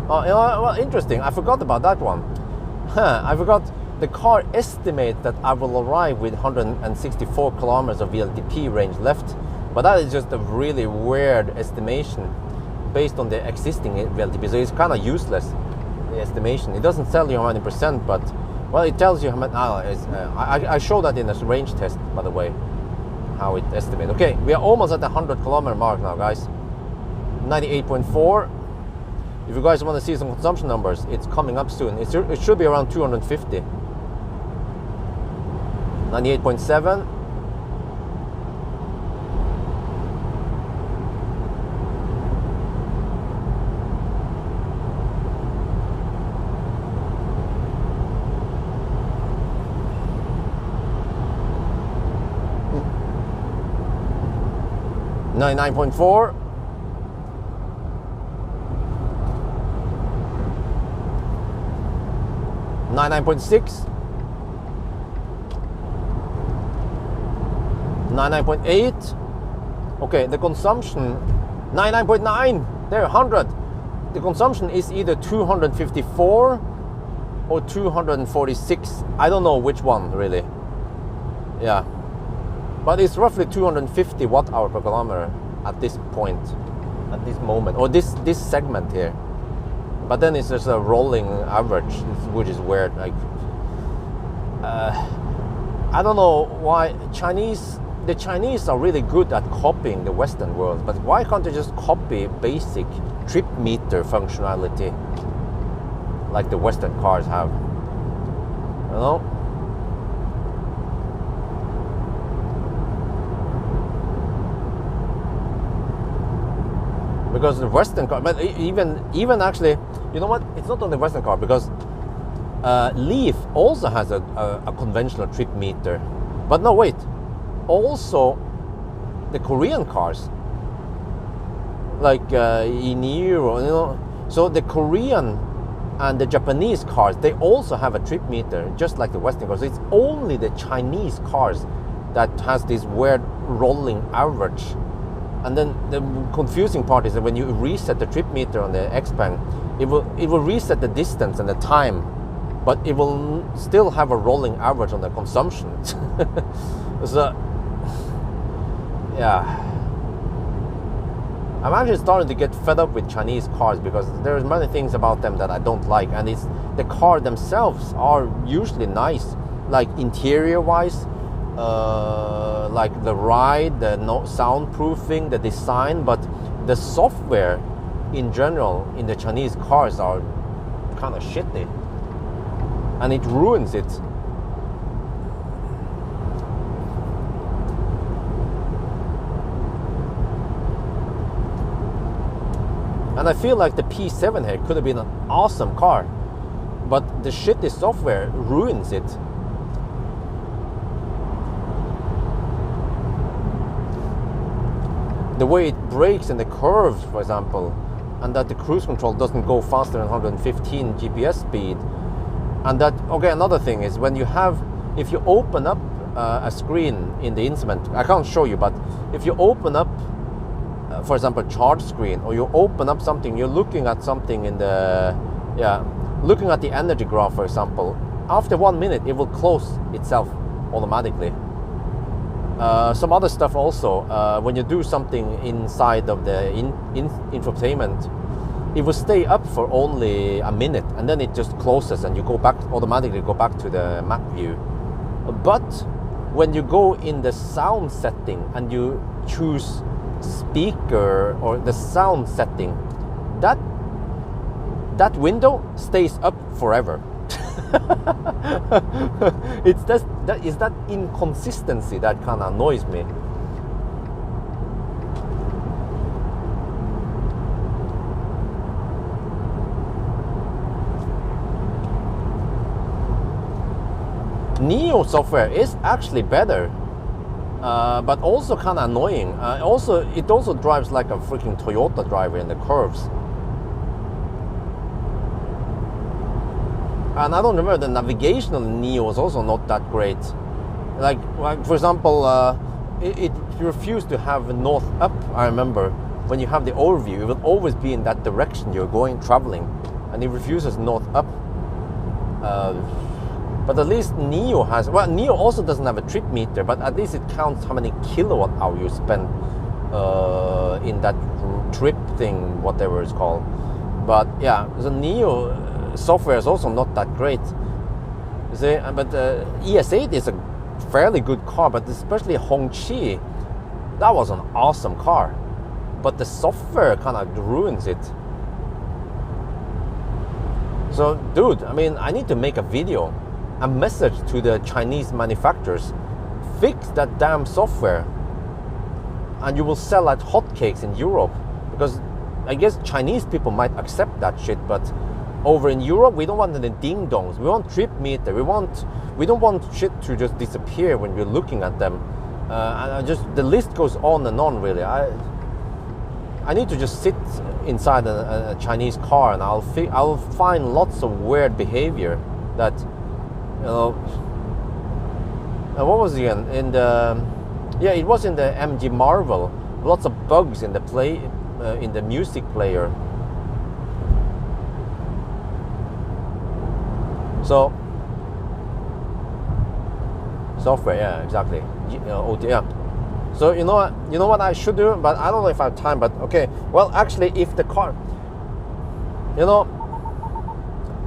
Oh, you know, well, interesting. I forgot about that one. I forgot. The car estimates that I will arrive with 164 kilometers of VLTP range left. But that is just a really weird estimation based on the existing VLTP. So it's kind of useless, the estimation. It doesn't tell you how many percent, but... Well, it tells you how many... I showed that in a range test, by the way, how it estimates. Okay, we are almost at the 100 kilometer mark now, guys. 98.4. If you guys want to see some consumption numbers, it's coming up soon. It should be around 250. 98.7. $99.4. 99.6. 99.8. Okay, the consumption 99.9. There, 100. The consumption is either 254 or 246. I don't know which one really. Yeah, but it's roughly 250 watt-hour per kilometer at this point, at this moment, or this segment here. But then it's just a rolling average, which is weird. Like, I don't know why the Chinese are really good at copying the Western world, but why can't they just copy basic trip meter functionality like the Western cars have? You know? Because the Western car, but even actually, you know what? It's not on the Western car, because Leaf also has a conventional trip meter. But no, wait. Also, the Korean cars, like Iniro, you know. So the Korean and the Japanese cars, they also have a trip meter, just like the Western cars. It's only the Chinese cars that has this weird rolling average. And then the confusing part is that when you reset the trip meter on the Xpeng, it will reset the distance and the time, but it will still have a rolling average on the consumption. So, yeah, I'm actually starting to get fed up with Chinese cars, because there's many things about them that I don't like, and it's the car themselves are usually nice, like interior wise. Like the ride, the soundproofing, the design, but the software in general in the Chinese cars are kind of shitty. and it ruins it. And I feel like the P7 here could have been an awesome car, but the shitty software ruins it. The way it brakes in the curves, for example, and that the cruise control doesn't go faster than 115 GPS speed. And that, okay, another thing is when you have, if you open up a screen in the instrument, I can't show you, but if you open up, for example, charge screen, or you open up something, you're looking at something in the, looking at the energy graph, for example, after 1 minute, it will close itself automatically. Some other stuff also, when you do something inside of the infotainment, it will stay up for only a minute and then it just closes and you go back, automatically go back to the map view. But when you go in the sound setting and you choose speaker or the sound setting, that window stays up forever. It's that inconsistency that kind of annoys me. Neo software is actually better, but also kind of annoying. It also drives like a freaking Toyota driver in the curves. And I don't remember, the navigation on Neo is also not that great. Like for example, it refused to have north up. I remember when you have the overview, it will always be in that direction you're going, traveling, and it refuses north up. But at least Neo has, well, Neo also doesn't have a trip meter, but at least it counts how many kilowatt hour you spend in that trip thing, whatever it's called. But yeah, the Neo software is also not that great. See, but ES8 is a fairly good car, but especially Hongqi, that was an awesome car. But the software kind of ruins it. So, dude, I mean, I need to make a video, a message to the Chinese manufacturers: fix that damn software, and you will sell like hotcakes in Europe. Because I guess Chinese people might accept that shit, but over in Europe, we don't want any ding-dongs. We want trip meter. We don't want shit to just disappear when we're looking at them. And the list goes on and on. Really, I need to just sit inside a Chinese car, and I'll find lots of weird behavior that, you know. And what was it again? It was in the MG Marvel. Lots of bugs in the in the music player. So, software, yeah, exactly. Yeah. So you know what I should do, but I don't know if I have time. But okay, well, actually, if the car,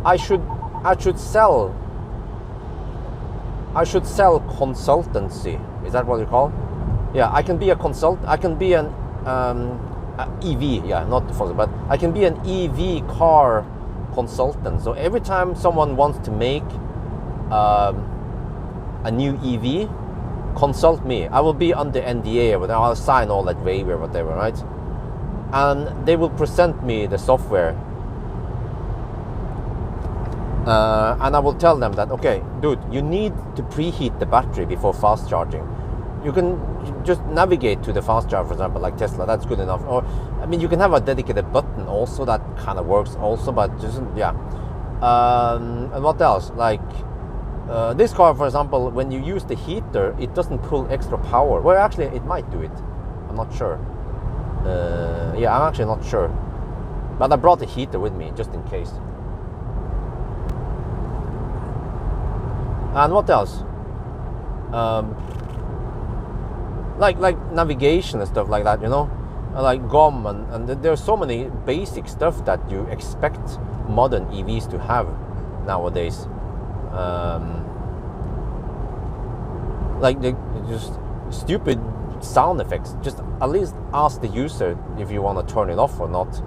I should sell consultancy. Is that what you call? Yeah, I can be a I can be an EV. Yeah, not the fossil, but I can be an EV car consultant. So every time someone wants to make a new EV, consult me. I will be under NDA, but I'll sign all that waiver, whatever, right? And they will present me the software, and I will tell them that, okay, dude, you need to preheat the battery before fast charging. You can just navigate to the fast charger, for example, like Tesla. That's good enough. Or, I mean, you can have a dedicated button also. That kind of works also, but just, yeah. And what else? Like this car, for example, when you use the heater, it doesn't pull extra power. Well, actually, it might do it. I'm not sure. Yeah, I'm actually not sure. But I brought the heater with me just in case. And what else? Like navigation and stuff like that, like GOM, and there's so many basic stuff that you expect modern EVs to have nowadays. Like just stupid sound effects. Just at least ask the user if you want to turn it off or not.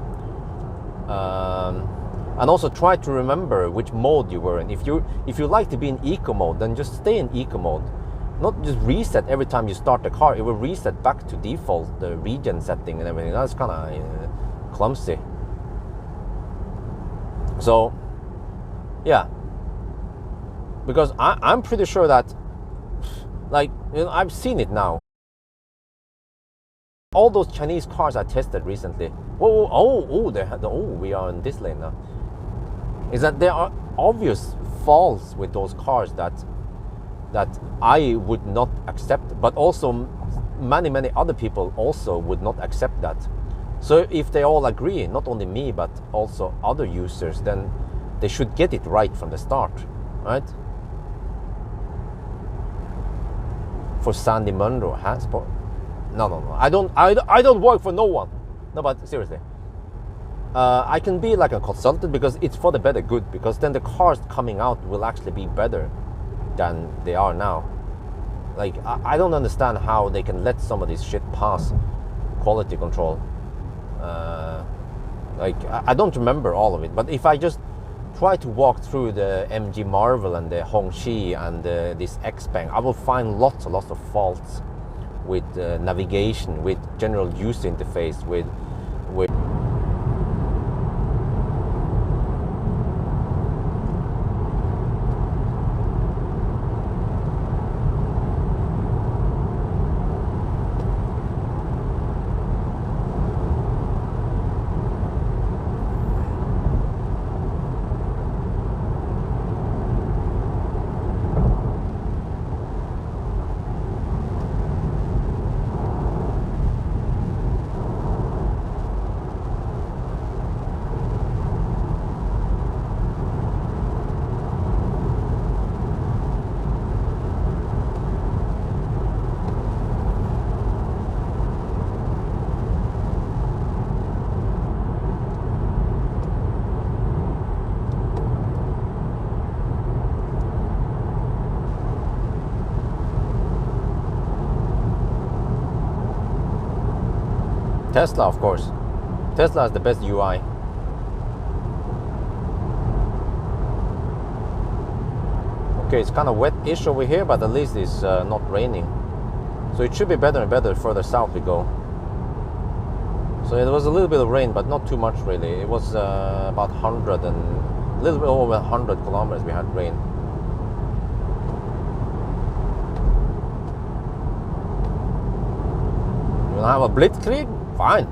And also try to remember which mode you were in. If you like to be in eco mode, then just stay in eco mode. Not just reset every time you start the car. It will reset back to default, the regen setting and everything. That's kind of clumsy. So, yeah. Because I'm pretty sure that, like, you know, I've seen it now. All those Chinese cars I tested recently. We are in this lane now. Is that there are obvious faults with those cars that I would not accept, but also many other people also would not accept that. So if they all agree, not only me but also other users, then they should get it right from the start, right? For Sandy Munro has no. I don't work for no one. No, but seriously. I can be like a consultant because it's for the better good, because then the cars coming out will actually be better than they are now. Like, I don't understand how they can let some of this shit pass quality control. Like, I don't remember all of it, but if I just try to walk through the MG Marvel and the Hongqi and this Xpeng, I will find lots of faults with navigation, with general user interface, with Tesla, of course. Tesla has the best UI. Okay, it's kind of wet-ish over here, but at least it's not raining. So it should be better and better further south we go. So it was a little bit of rain, but not too much really. It was about 100 and a little bit over 100 kilometers we had rain. You wanna have a blitzkrieg? Fine.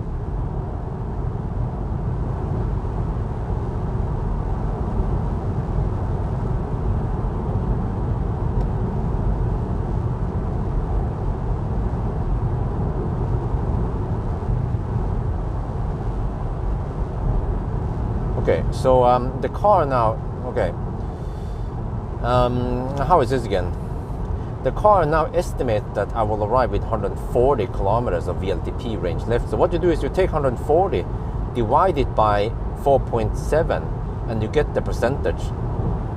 Okay, so the car now, okay. How is this again? The car now estimates that I will arrive with 140 kilometers of VLTP range left. So what you do is you take 140, divide it by 4.7, and you get the percentage.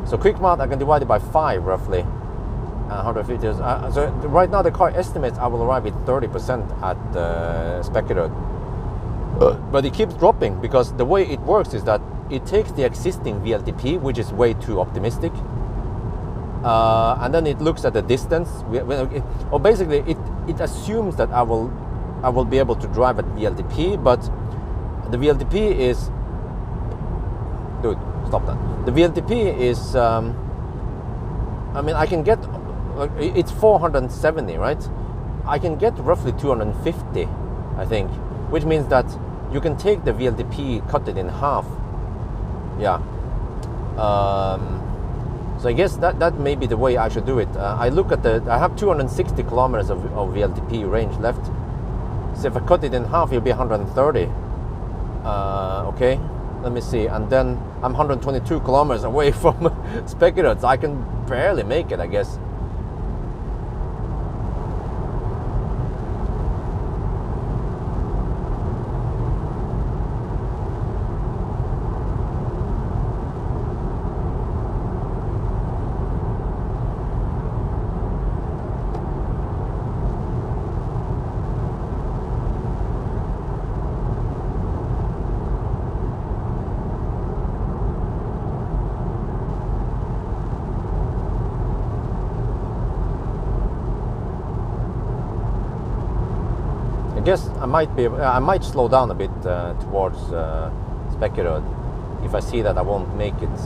So quick math, I can divide it by 5 roughly. 150. So right now the car estimates I will arrive with 30% at Speculator. But it keeps dropping because the way it works is that it takes the existing VLTP, which is way too optimistic. And then it looks at the distance. Or basically, it assumes that I will be able to drive at VLTP, but the VLTP is, dude, stop that. The VLTP is, I mean, I can get, it's 470, right? I can get roughly 250, I think, which means that you can take the VLTP, cut it in half. Yeah. So I guess that may be the way I should do it. I look at I have 260 kilometers of VLTP range left. So if I cut it in half, it'll be 130. Okay, let me see. And then I'm 122 kilometers away from Speculator, so I can barely make it, I guess. guess I might slow down a bit towards Spekkerød if I see that I won't make it.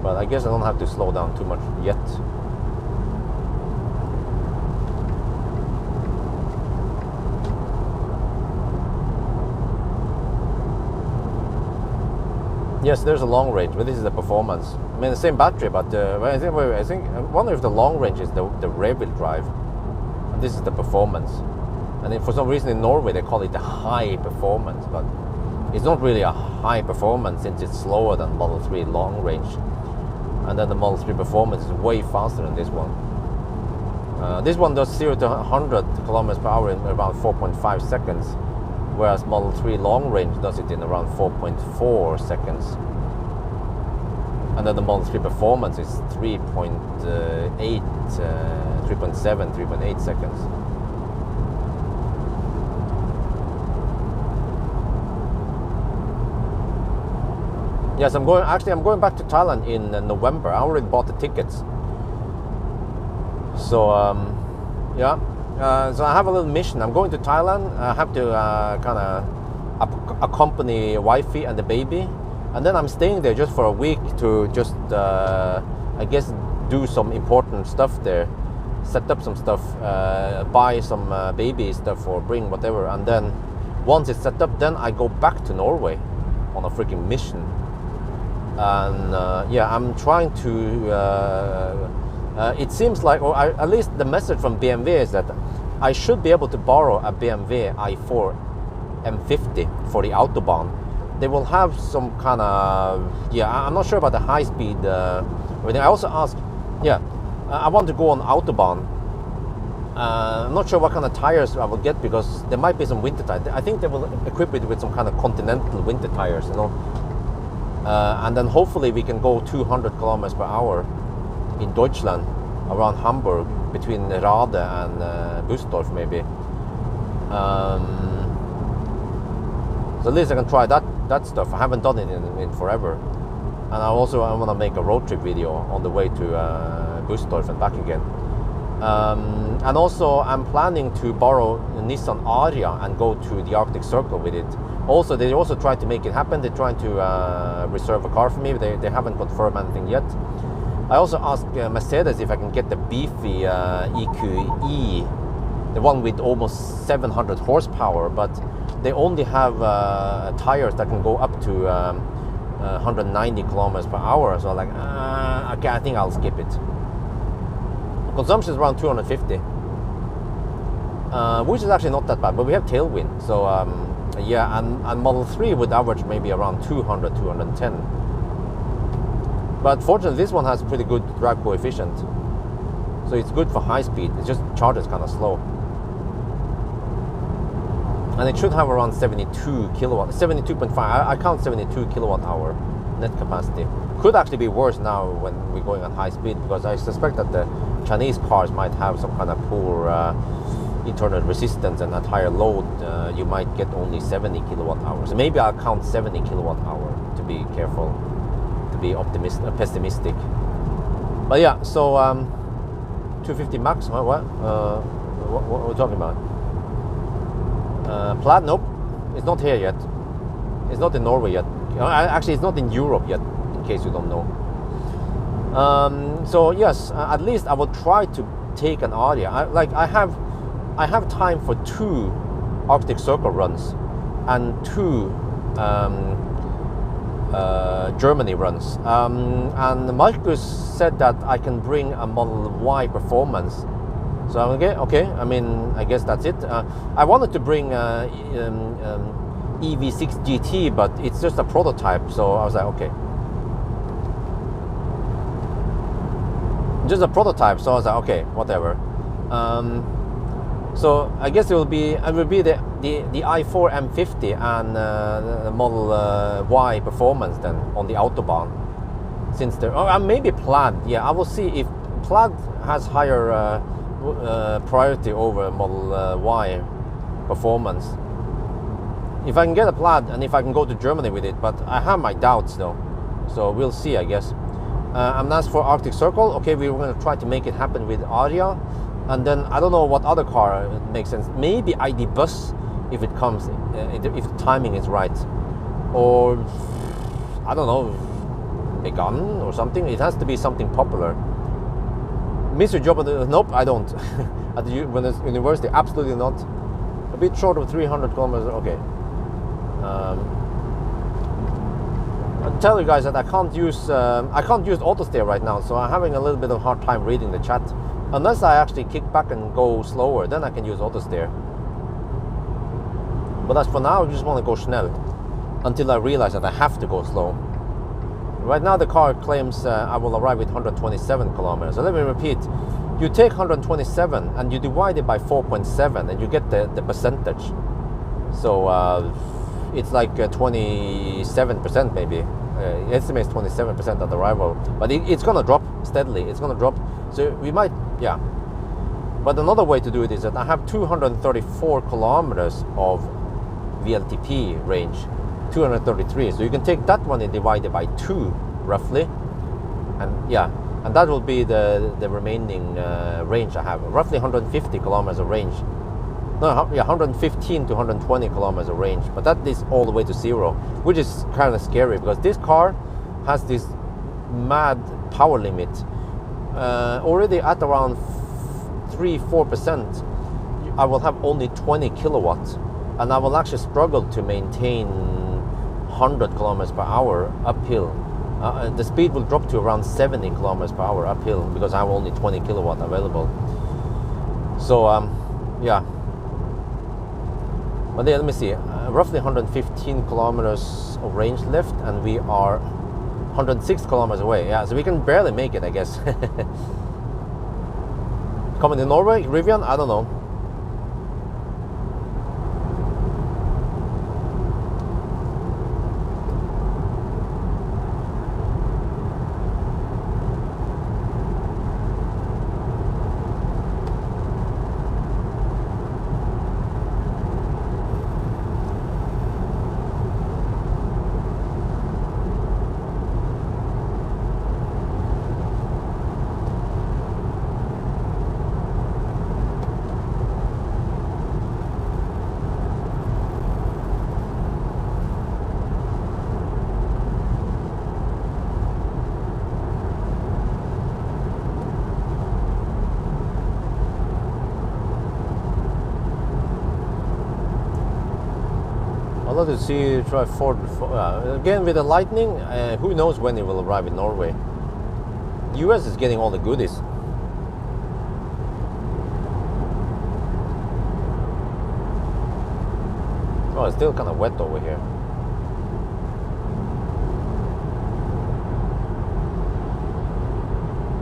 But I guess I don't have to slow down too much yet. Yes, there's a long range, but this is the performance. I mean, the same battery, but I wonder if the long range is the rear-wheel drive, and this is the performance. And for some reason in Norway they call it the high performance, but it's not really a high performance since it's slower than Model 3 long range. And then the Model 3 performance is way faster than this one. This one does 0 to 100 kilometers per hour in around 4.5 seconds. Whereas Model 3 long range does it in around 4.4 seconds. And then the Model 3 performance is 3.8, 3.7, 3.8 seconds. Yes, I'm going back to Thailand in November. I already bought the tickets. So, yeah. So I have a little mission. I'm going to Thailand. I have to kind of accompany wifey and the baby, and then I'm staying there just for a week to just, I guess, do some important stuff there, set up some stuff, buy some baby stuff or bring whatever, and then once it's set up, then I go back to Norway on a freaking mission. And yeah, I'm trying to. It seems like, or at least the message from BMW is that I should be able to borrow a BMW i4 M50 for the Autobahn. They will have some kind of, yeah, I'm not sure about the high speed. I also asked, yeah, I want to go on Autobahn. I'm not sure what kind of tires I will get because there might be some winter tires. I think they will equip it with some kind of continental winter tires, you know. And then hopefully we can go 200 kilometers per hour in Deutschland, around Hamburg, between Rade and Bustorf maybe. So at least I can try that stuff. I haven't done it in forever. And I want to make a road trip video on the way to Bustorf and back again. And also I'm planning to borrow a Nissan Ariya and go to the Arctic Circle with it. Also, they also tried to make it happen. They're trying to reserve a car for me. They haven't confirmed anything yet. I also asked Mercedes if I can get the beefy EQE, the one with almost 700 horsepower, but they only have tires that can go up to 190 kilometers per hour. So I'm like, okay, I think I'll skip it. Consumption is around 250, which is actually not that bad, but we have tailwind. So yeah, and Model 3 would average maybe around 200, 210. But fortunately, this one has pretty good drag coefficient. So it's good for high speed. It just charges kind of slow. And it should have around 72 kilowatt, 72.5. I count 72 kilowatt hour net capacity. Could actually be worse now when we're going at high speed, because I suspect that the Chinese cars might have some kind of poor internal resistance, and at higher load you might get only 70 kilowatt hours. So maybe I'll count 70 kilowatt hour to be careful, to be pessimistic. But yeah, so 250 max. What are we talking about? Plaid? Nope, it's not here yet. It's not in Norway yet. Actually, it's not in Europe yet, in case you don't know. So yes, at least I will try to take an Ariya. I have time for 2 Arctic Circle runs and 2 Germany runs. And Marcus said that I can bring a Model Y performance. So I'm okay. I mean, I guess that's it. I wanted to bring EV6 GT, but it's just a prototype. So I was like, okay, just a prototype. So I was like, okay, whatever. So I guess it will be the i4 M50 and the Model Y performance then on the Autobahn. Since there, maybe Plaid. Yeah, I will see if Plaid has higher priority over Model Y performance. If I can get a Plaid and if I can go to Germany with it, but I have my doubts though. So we'll see, I guess. And as for Arctic Circle, okay, we were going to try to make it happen with Ariya. And then I don't know what other car makes sense. Maybe ID Bus if it comes, if the timing is right, or I don't know, a gun or something. It has to be something popular. Miss your job at the, nope, I don't. At the university, absolutely not. A bit short of 300 kilometers, okay. I'll tell you guys that I can't use auto steer right now, so I'm having a little bit of a hard time reading the chat. Unless I actually kick back and go slower, then I can use auto steer. But as for now, I just want to go schnell until I realize that I have to go slow. Right now the car claims I will arrive with 127 kilometers. So let me repeat. You take 127 and you divide it by 4.7 and you get the percentage. So it's like 27% maybe. It estimates 27% at arrival. But it's going to drop steadily. It's going to drop. So we might, yeah. But another way to do it is that I have 234 kilometers of VLTP range. 233, so you can take that one and divide it by 2 roughly, and yeah, and that will be the remaining range I have, roughly 150 kilometers of range. No, yeah, 115 to 120 kilometers of range, but that is all the way to 0, which is kind of scary because this car has this mad power limit already at around 3-4%. I will have only 20 kilowatts, and I will actually struggle to maintain 100 kilometers per hour uphill. The speed will drop to around 70 kilometers per hour uphill because I have only 20 kilowatt available. So yeah, but yeah, let me see, roughly 115 kilometers of range left, and we are 106 kilometers away. Yeah, so we can barely make it, I guess. Coming to Norway, Rivian, I don't know. I'd love to see try Ford again with the Lightning. Who knows when it will arrive in Norway? The US is getting all the goodies. Oh, it's still kind of wet over here.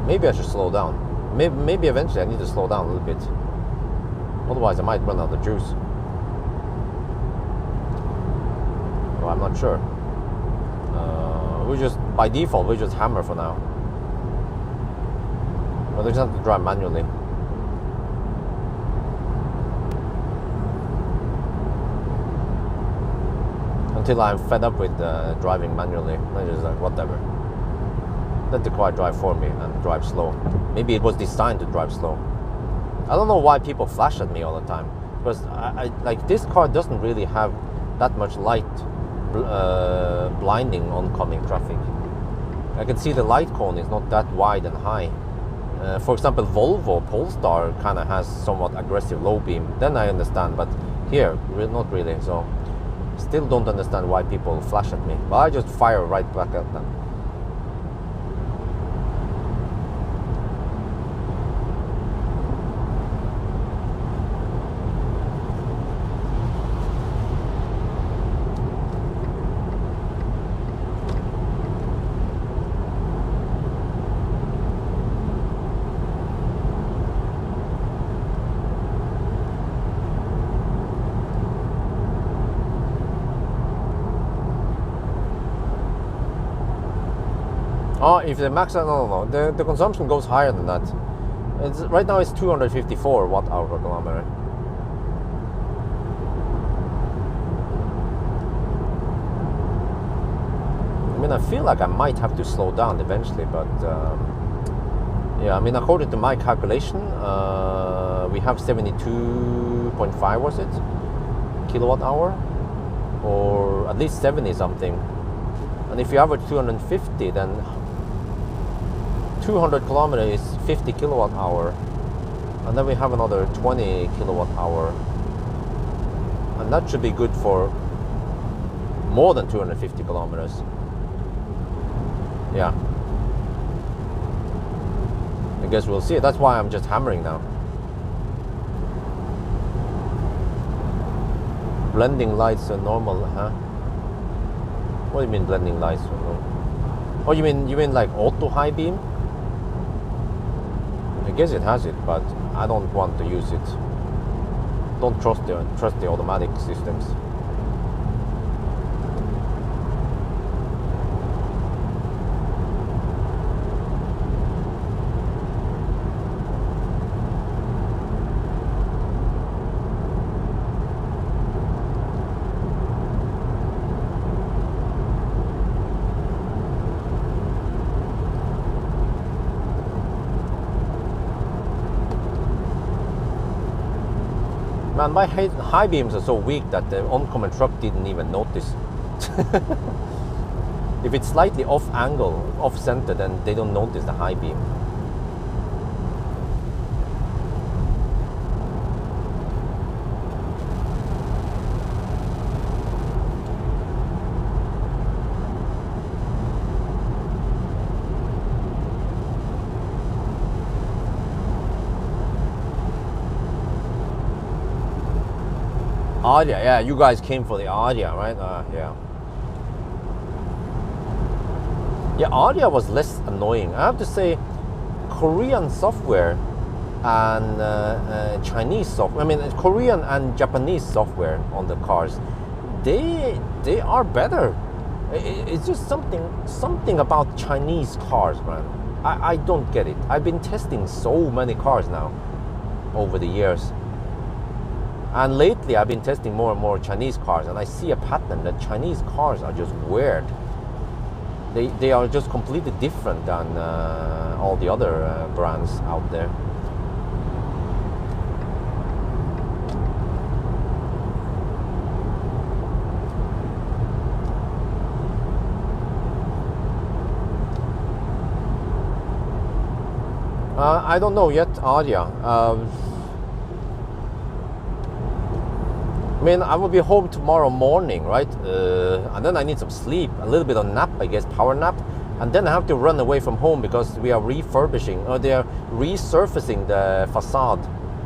Maybe I should slow down. Maybe eventually I need to slow down a little bit. Otherwise I might run out of juice. Well, I'm not sure. We just, by default, we just hammer for now. But we just have to drive manually. Until I'm fed up with driving manually. I'm just like, whatever. Let the car drive for me and drive slow. Maybe it was designed to drive slow. I don't know why people flash at me all the time. Because I like, this car doesn't really have that much light blinding oncoming traffic. I can see the light cone is not that wide and high. For example, Volvo Polestar kind of has somewhat aggressive low beam. Then I understand, but here, not really. So, still don't understand why people flash at me. But I just fire right back at them. Oh, if the max, no. The consumption goes higher than that. Right now it's 254 watt hour per kilometer. I mean, I feel like I might have to slow down eventually, but yeah, I mean, according to my calculation, we have 72.5, was it? kilowatt hour, or at least 70 something. And if you average 250, then 200 kilometers is 50 kilowatt hour. And then we have another 20 kilowatt hour. And that should be good for more than 250 kilometers. Yeah. I guess we'll see. That's why I'm just hammering now. Blending lights are normal, huh? What do you mean blending lights? Oh, you mean like auto high beam? I guess it has it, but I don't want to use it. Don't trust the automatic systems. Man, my high beams are so weak that the oncoming truck didn't even notice. If it's slightly off angle, off center, then they don't notice the high beam. Aria, yeah, you guys came for the Aria, right? Yeah. Yeah, Aria was less annoying. I have to say, Korean software and Chinese software, I mean, Korean and Japanese software on the cars, they are better. It's just something about Chinese cars, man. I don't get it. I've been testing so many cars now over the years. And lately I've been testing more and more Chinese cars, and I see a pattern that Chinese cars are just weird. They are just completely different than all the other brands out there. I don't know yet, Aria. I mean, I will be home tomorrow morning, right? And then I need some sleep, a little bit of nap, I guess, power nap. And then I have to run away from home because we are refurbishing, or they are resurfacing the facade,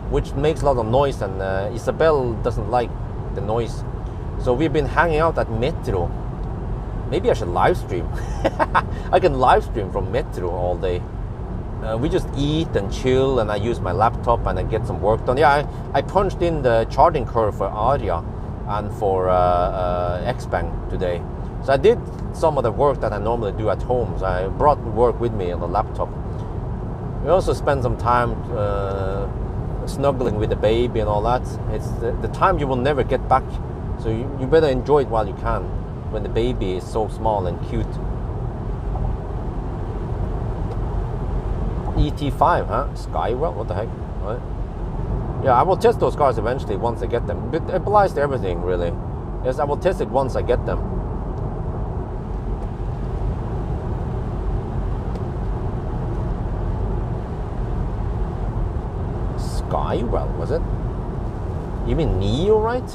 which makes a lot of noise, and Isabel doesn't like the noise. So we've been hanging out at Metro. Maybe I should live stream. I can live stream from Metro all day. We just eat and chill, and I use my laptop and I get some work done. Yeah, I punched in the charging curve for Aria and for Xpeng today. So I did some of the work that I normally do at home. So I brought work with me on the laptop. We also spent some time snuggling with the baby and all that. It's the time you will never get back. So you better enjoy it while you can, when the baby is so small and cute. ET5, huh? Skywell? What the heck? What? Yeah, I will test those cars eventually once I get them. But it applies to everything, really. Yes, I will test it once I get them. Skywell, was it? You mean Neo, right?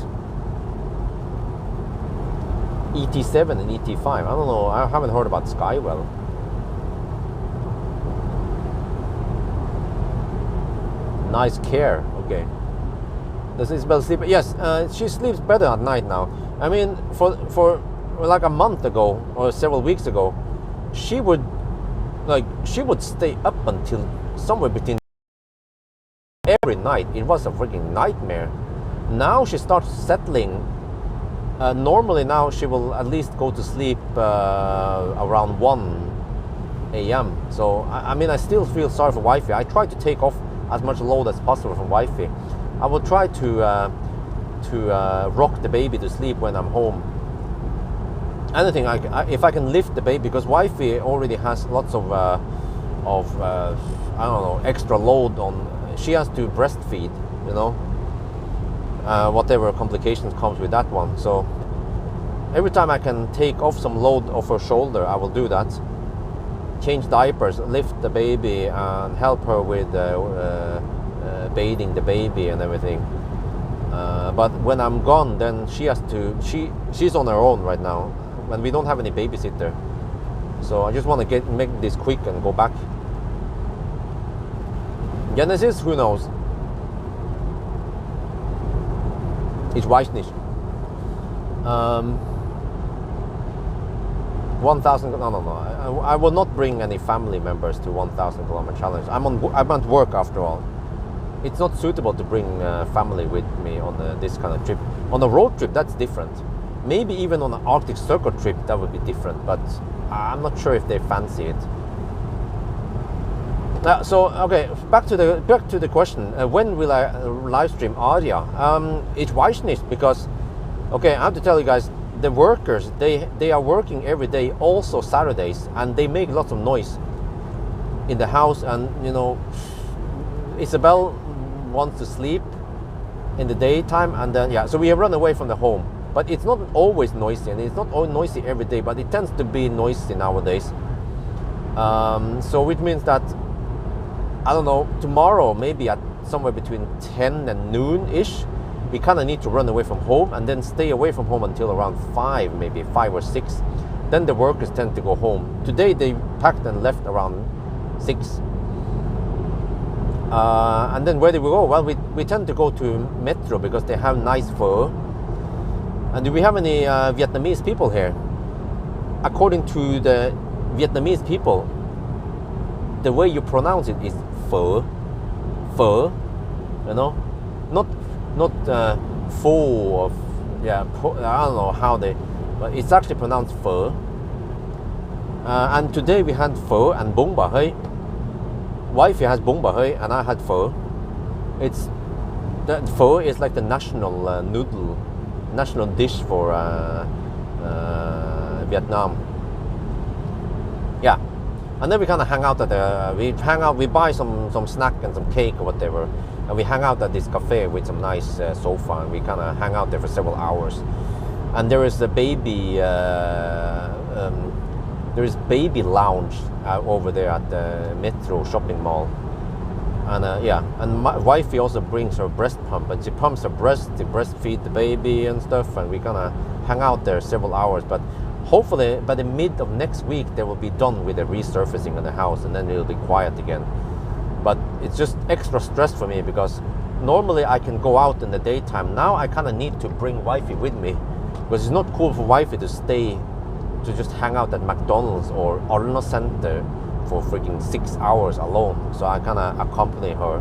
ET7 and ET5. I don't know. I haven't heard about Skywell. Nice care. Okay. Does Isabel sleep? Yes, she sleeps better at night now. I mean, for like a month ago or several weeks ago, she would stay up until somewhere between every night. It was a freaking nightmare. Now she starts settling. Normally now she will at least go to sleep around 1 a.m. So I mean, I still feel sorry for Wi-Fi. I try to take off as much load as possible from Wi-Fi. I will try to rock the baby to sleep when I'm home. Anything if I can lift the baby, because Wi-Fi already has lots of I don't know, extra load on. She has to breastfeed, you know. whatever complications comes with that one. So every time I can take off some load off her shoulder, I will do that. Change diapers, lift the baby, and help her with bathing the baby and everything. But when I'm gone, then she has to. She's on her own right now, and we don't have any babysitter. So I just want to make this quick and go back. Genesis, who knows? Ich weiß nicht. 1,000. No. I will not bring any family members to 1,000 kilometer challenge. I'm at work after all. It's not suitable to bring family with me on this kind of trip. On a road trip, that's different. Maybe even on an Arctic Circle trip, that would be different. But I'm not sure if they fancy it. So okay, back to the question. When will I live stream Aria? Ich weiß nicht, because okay, I have to tell you guys, the workers they are working every day, also Saturdays, and they make lots of noise in the house. And you know, Isabel wants to sleep in the daytime, and then yeah, so we have run away from the home. But it's not always noisy, and it's not all noisy every day, but it tends to be noisy nowadays. So which means that, I don't know, tomorrow maybe at somewhere between 10 and noon-ish, we kind of need to run away from home and then stay away from home until around 5, maybe 5 or 6. Then the workers tend to go home. Today they packed and left around 6. And then where do we go? Well, we tend to go to Metro because they have nice pho. And do we have any Vietnamese people here? According to the Vietnamese people, the way you pronounce it is pho, pho, you know, not pho of, yeah, I don't know how they, but it's actually pronounced pho. And today we had pho and bún bò Huế. Wifey has bún bò Huế and I had pho. It's the pho is like the national dish for Vietnam. Yeah, and then we kind of hang out at we buy some snack and some cake or whatever, and we hang out at this cafe with some nice sofa, and we kind of hang out there for several hours. And there is a baby baby lounge over there at the Metro shopping mall. And yeah, and my wifey also brings her breast pump, and she pumps her breast to breastfeed the baby and stuff, and we gonna hang out there several hours. But hopefully by the mid of next week they will be done with the resurfacing of the house, and then it'll be quiet again. But it's just extra stress for me because normally I can go out in the daytime. Now I kind of need to bring wifey with me because it's not cool for wifey to stay to just hang out at McDonald's or Arna Center for freaking 6 hours alone. So I kind of accompany her.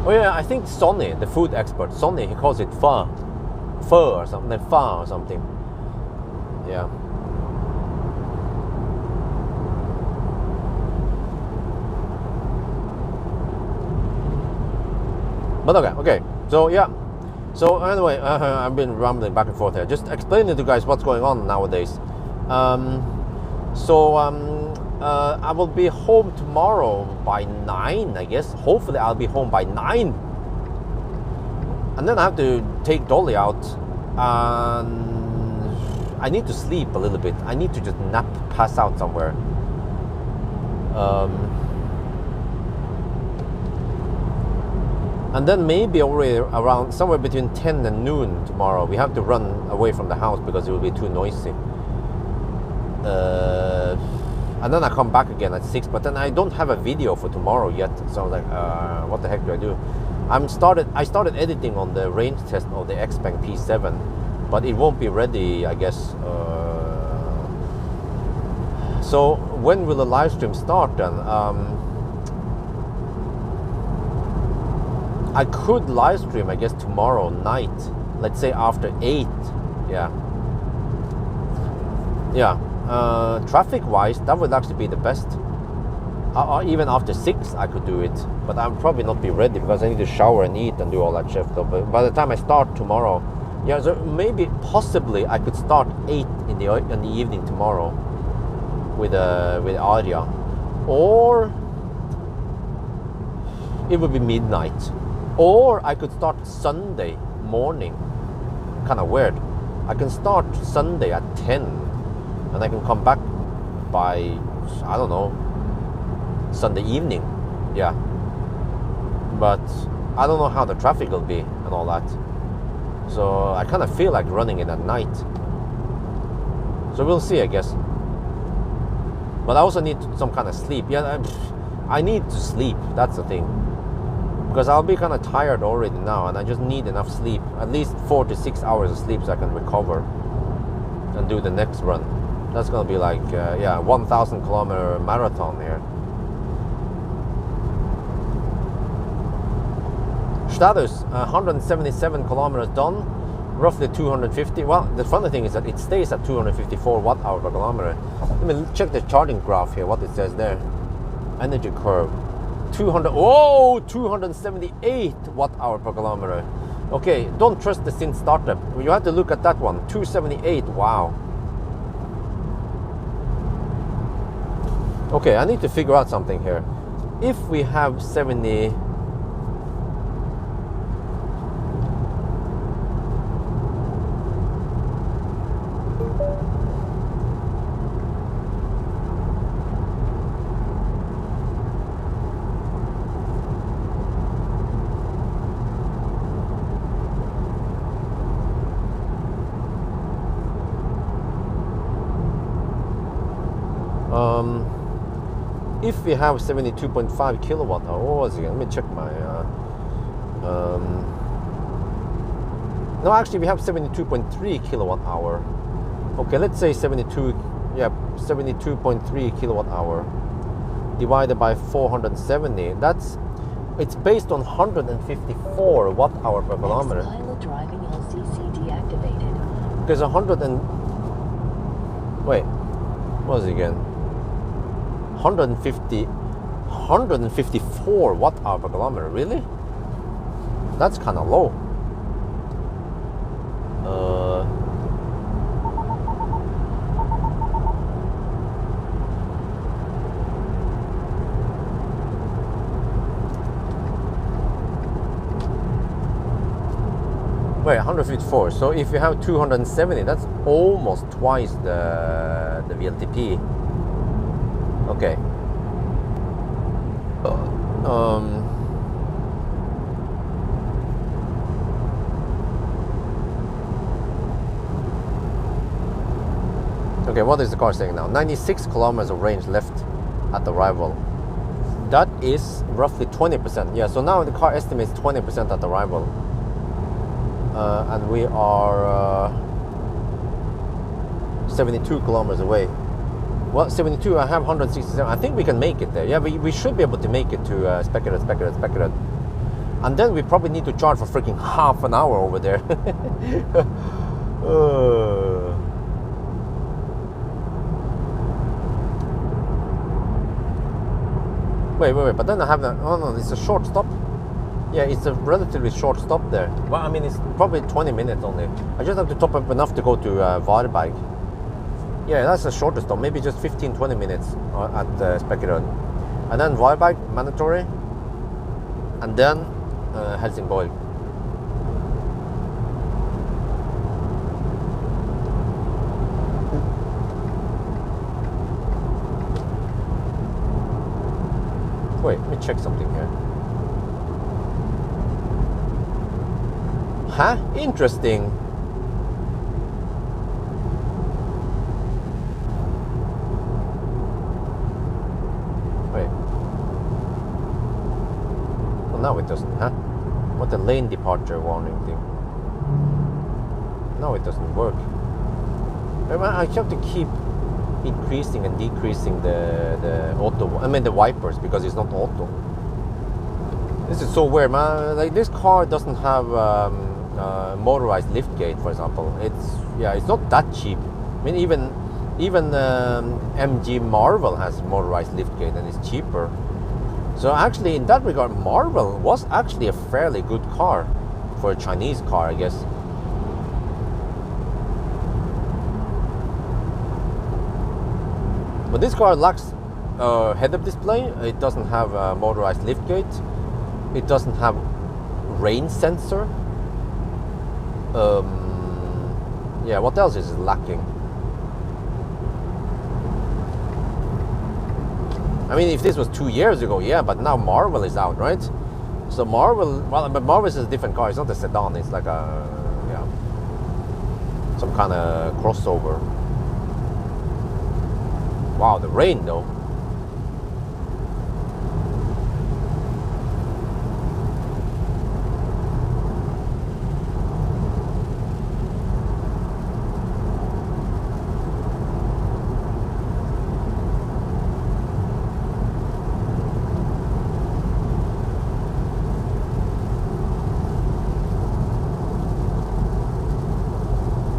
Oh yeah, I think Sonny, the food expert, Sonny, he calls it pho or something, pho or something. Yeah. But okay. So yeah. So anyway, I've been rambling back and forth here. Just explaining to you guys what's going on nowadays. I will be home tomorrow by 9, I guess. Hopefully I'll be home by 9. And then I have to take Dolly out. And I need to sleep a little bit. I need to just nap, pass out somewhere. And then maybe already around somewhere between 10 and noon tomorrow, we have to run away from the house because it will be too noisy. And then I come back again at 6, but then I don't have a video for tomorrow yet. So I'm like, what the heck do I do? I started editing on the range test of the Xpeng P7, but it won't be ready, I guess. So when will the live stream start then? I could live stream, I guess, tomorrow night. Let's say after 8. Yeah. Traffic-wise, that would actually be the best. Even after 6, I could do it. But I'll probably not be ready because I need to shower and eat and do all that shit. But by the time I start tomorrow, yeah, so maybe, possibly, I could start 8 in the evening tomorrow. with Aria, or it would be midnight, or I could start Sunday morning. Kind of weird. I can start Sunday at 10 and I can come back by, I don't know, Sunday evening. Yeah, but I don't know how the traffic will be and all that, so I kind of feel like running it at night. So we'll see, I guess. But I also need some kind of sleep. Yeah, I need to sleep. That's the thing. Because I'll be kind of tired already now, and I just need enough sleep. At least 4 to 6 hours of sleep so I can recover and do the next run. That's going to be like, 1,000 kilometer marathon here. Status, 177 kilometers done. Roughly 250. Well, the funny thing is that it stays at 254 watt hour per kilometer. Let me check the charging graph here, what it says there. Energy curve. 278 watt hour per kilometer. Okay, don't trust the synth startup. You have to look at that one. 278. Wow. Okay, I need to figure out something here. If we have 70. If we have 72.5 kilowatt hour, what was it again? Let me check my. No, actually, we have 72.3 kilowatt hour. Okay, let's say 72. Yeah, 72.3 kilowatt hour divided by 470. It's based on 154 watt hour per kilometer. Pilot driving LCC deactivated. Because 100 and wait, what was it again? 154 watt hour per kilometer. Really? That's kind of low. Wait, 154. So if you have 270, that's almost twice the VLTP. Okay. Okay, what is the car saying now? 96 kilometers of range left at arrival. That is roughly 20%. Yeah, so now the car estimates 20% at arrival. And we are 72 kilometers away. Well, 72, I have 167. I think we can make it there. Yeah, we should be able to make it to Speckered. And then we probably need to charge for freaking half an hour over there. Wait, but then I have that. Oh no, it's a short stop. Yeah, it's a relatively short stop there. Well, I mean, it's probably 20 minutes only. I just have to top up enough to go to Varberg. Yeah, that's the shortest stop. Maybe just 15-20 minutes at Speckered. And then Varberg, mandatory. And then Helsingborg. Wait, let me check something here. Huh? Interesting. Wait. Well, now it doesn't, huh? What the lane departure warning thing? No, it doesn't work. I have to keep increasing and decreasing the auto. I mean the wipers, because it's not auto. This is so weird, man. Like, this car doesn't have motorized liftgate, for example. It's not that cheap. I mean, even MG Marvel has motorized liftgate and it's cheaper. So actually, in that regard, Marvel was actually a fairly good car for a Chinese car, I guess. But this car lacks a head-up display. It doesn't have a motorized liftgate. It doesn't have rain sensor. Yeah, what else is it lacking? I mean, if this was 2 years ago, yeah, but now Marvel is out, right? So Marvel, well, but Marvel is a different car. It's not a sedan. It's like a, yeah, some kind of crossover. Wow, the rain though.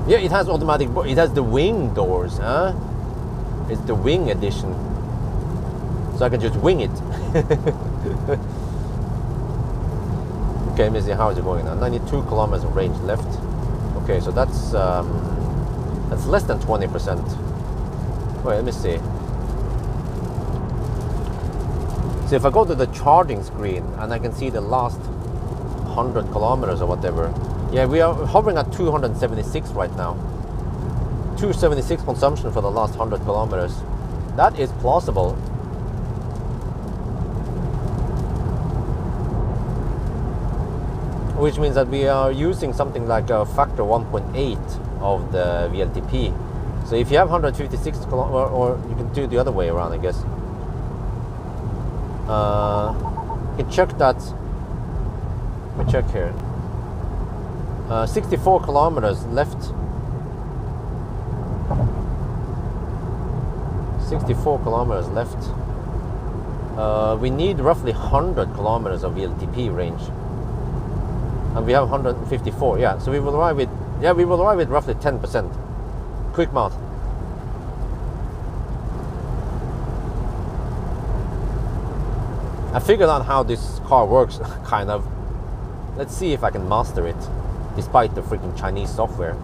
Yeah, it has automatic. It has the wing doors, huh? It's the wing edition, so I can just wing it. Okay, let me see how is it going now. 92 kilometers of range left. Okay, so that's less than 20%. Wait, let me see. So if I go to the charging screen and I can see the last 100 kilometers or whatever. Yeah, we are hovering at 276 right now. 276 consumption for the last 100 kilometers. That is plausible. Which means that we are using something like a factor 1.8 of the VLTP. So if you have 156 kilometers, or you can do it the other way around, I guess. You can check that. Let me check here. 64 kilometers left. 64 kilometers left. We need roughly 100 kilometers of VLTP range, and we have 154. Yeah, so we will arrive with roughly 10%. Quick math. I figured out how this car works, kind of. Let's see if I can master it, despite the freaking Chinese software.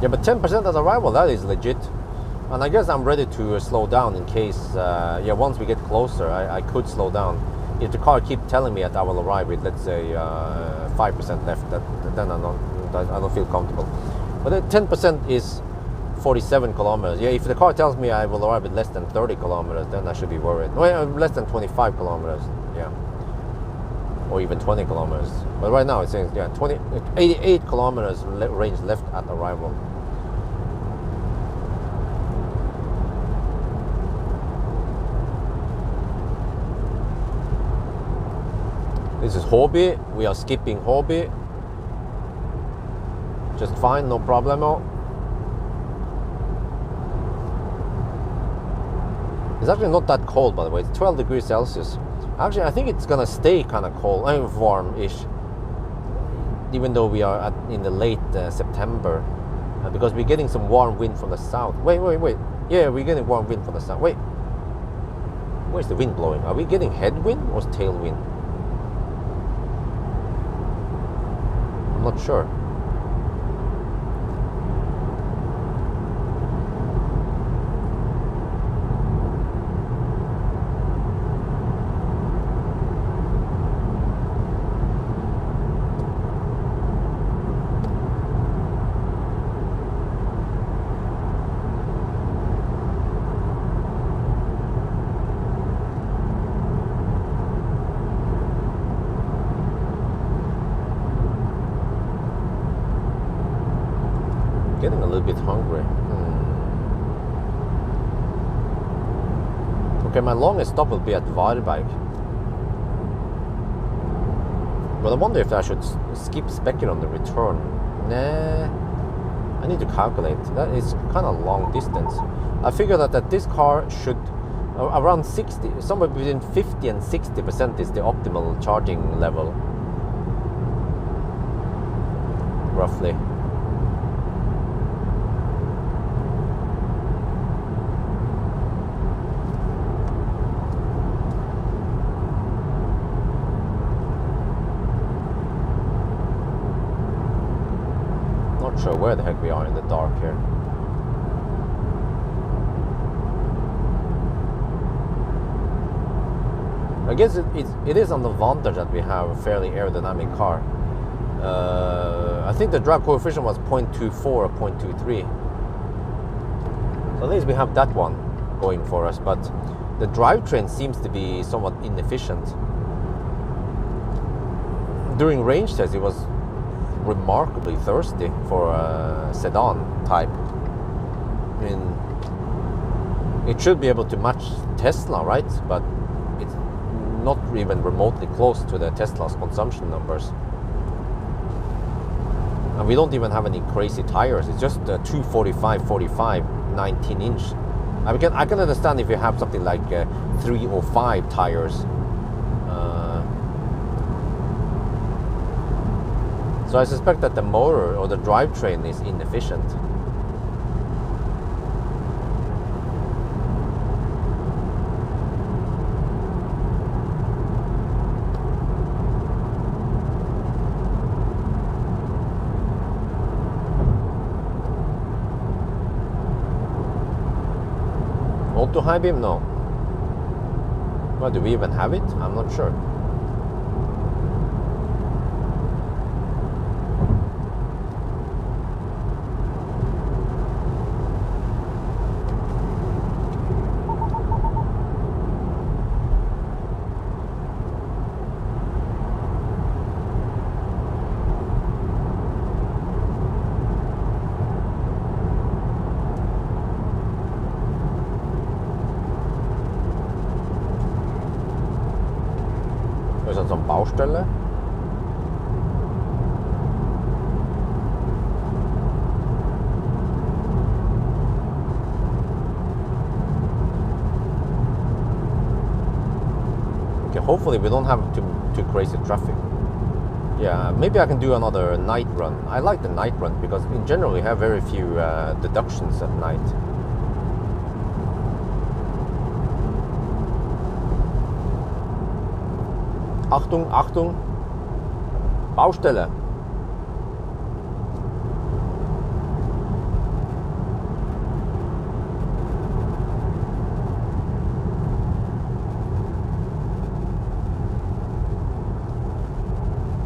Yeah, but 10% at arrival, that is legit. And I guess I'm ready to slow down in case, once we get closer, I could slow down. If the car keeps telling me that I will arrive with, let's say, 5% left, then I don't feel comfortable. But 10% is 47 kilometers. Yeah, if the car tells me I will arrive with less than 30 kilometers, then I should be worried. Well, less than 25 kilometers, yeah. Or even 20 kilometers. But right now it's saying, 88 kilometers range left at arrival. This is Hobby. We are skipping Hobby. Just fine, no problemo. It's actually not that cold, by the way. It's 12 degrees Celsius. Actually, I think it's gonna stay kind of cold, warm-ish, even though we are in the late September, because we're getting some warm wind from the south. Wait. Yeah, we're getting warm wind from the south. Wait, where's the wind blowing? Are we getting headwind or tailwind? I'm not sure. Getting a little bit hungry. Okay, my longest stop will be at Varberg. But I wonder if I should skip Specker on the return. Nah, I need to calculate. That is kind of long distance. I figured that this car should around 60, somewhere between 50 and 60% is the optimal charging level, roughly. not sure where the heck we are in the dark here. I guess it is an advantage that we have a fairly aerodynamic car. I think the drag coefficient was 0.24 or 0.23. So at least we have that one going for us, but the drivetrain seems to be somewhat inefficient. During range test, it was remarkably thirsty for a sedan type. I mean, it should be able to match Tesla, right? But it's not even remotely close to the Tesla's consumption numbers. And we don't even have any crazy tires. It's just 245/45 19-inch. I can understand if you have something like 305 tires. So I suspect that the motor or the drivetrain is inefficient. Auto high beam? No. Well, do we even have it? I'm not sure. Baustelle. Okay, hopefully we don't have too crazy traffic. Yeah, maybe I can do another night run. I like the night run because in general we have very few deductions at night. Achtung, Achtung, Baustelle.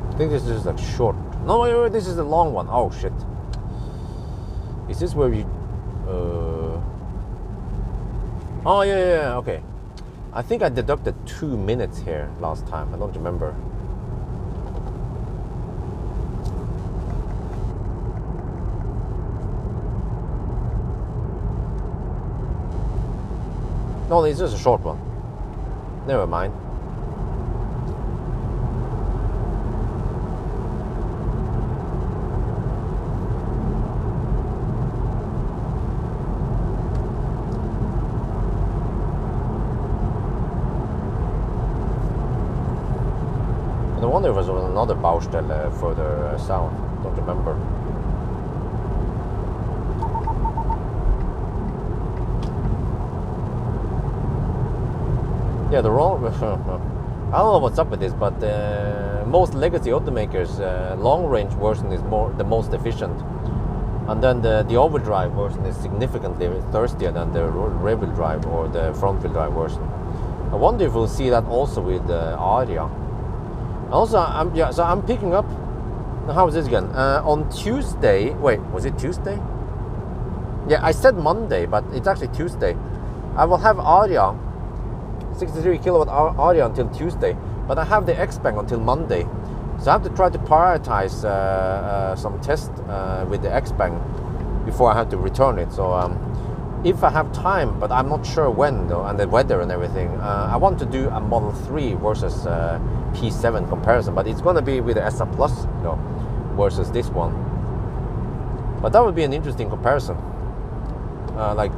I think this is like short. No, wait, this is the long one. Oh shit. Is this where you... Oh yeah, okay. I think I deducted 2 minutes here last time. I don't remember. No, it's just a short one. Never mind. I wonder if there was another Baustelle further south. Don't remember. Yeah, the wrong. I don't know what's up with this, but most legacy automakers, long-range version is the most efficient, and then the overdrive version is significantly thirstier than the rear-wheel drive or the front-wheel drive version. I wonder if we'll see that also with Aria. Also, I'm picking up. How is this again? On Tuesday. Wait, was it Tuesday? Yeah, I said Monday, but it's actually Tuesday. I will have Aria, 63 kilowatt Aria until Tuesday, but I have the Xpeng until Monday. So I have to try to prioritize some tests with the Xpeng before I have to return it. So if I have time, but I'm not sure when though, and the weather and everything, I want to do a Model 3 versus P7 comparison, but it's going to be with the SA Plus, you know, versus this one. But that would be an interesting comparison, like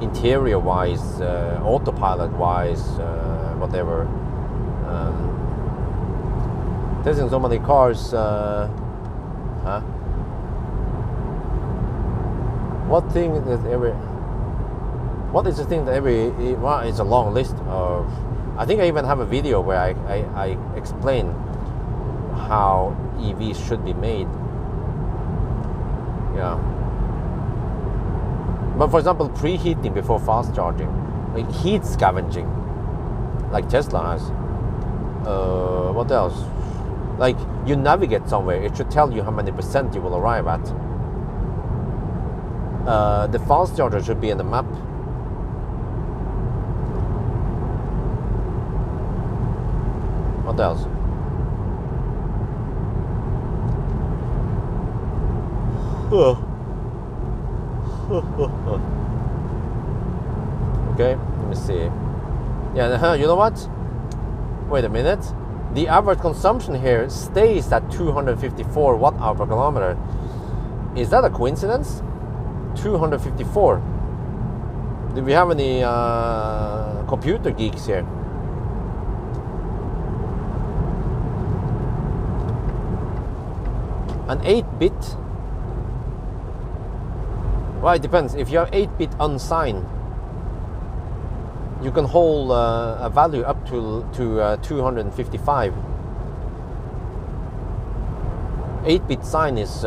interior-wise, autopilot-wise, whatever. Testing so many cars. What is the thing that well, it's a long list of. I think I even have a video where I explain how EVs should be made. Yeah. But for example, preheating before fast charging, like heat scavenging, like Tesla has. What else? Like you navigate somewhere, it should tell you how many percent you will arrive at. The fast charger should be in the map. What else? Okay, let me see. Yeah, you know what? Wait a minute. The average consumption here stays at 254 watt-hour per kilometer. Is that a coincidence? 254. Do we have any computer geeks here? An 8-bit? Well, it depends. If you have 8-bit unsigned, you can hold a value up to 255. 8-bit sign is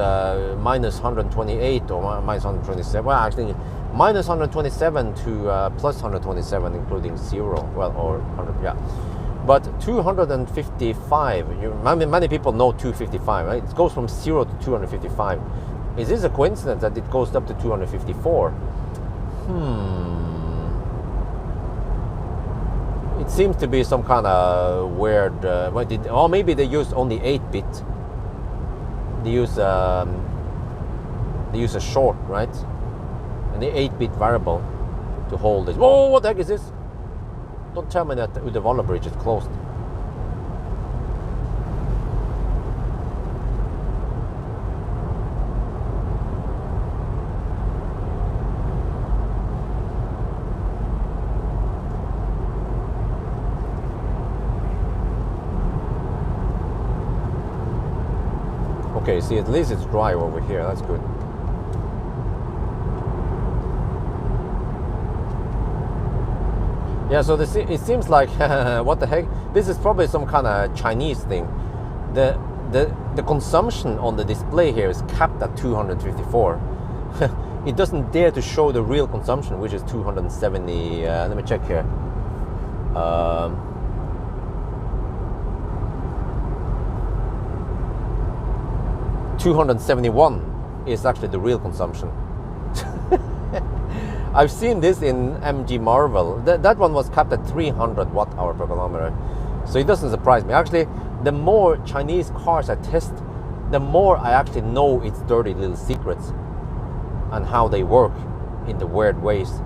minus 128 or minus 127. Well, actually, minus 127 to plus 127, including 0. Well, or 100, yeah. But 255, many people know 255, right? It goes from 0 to 255. Is this a coincidence that it goes up to 254? It seems to be some kind of weird, or maybe they use only 8-bit. They use a short, right? And the 8-bit variable to hold this. Whoa, what the heck is this? Don't tell me that the Uddevalla bridge is closed. Okay, see, at least it's dry over here. That's good. Yeah, so it seems like what the heck? This is probably some kind of Chinese thing. The consumption on the display here is capped at 254. It doesn't dare to show the real consumption, which is 270. Let me check here. 271 is actually the real consumption. I've seen this in MG Marvel. That one was capped at 300 watt-hour per kilometer. So it doesn't surprise me. Actually, the more Chinese cars I test, the more I actually know its dirty little secrets and how they work in the weird ways.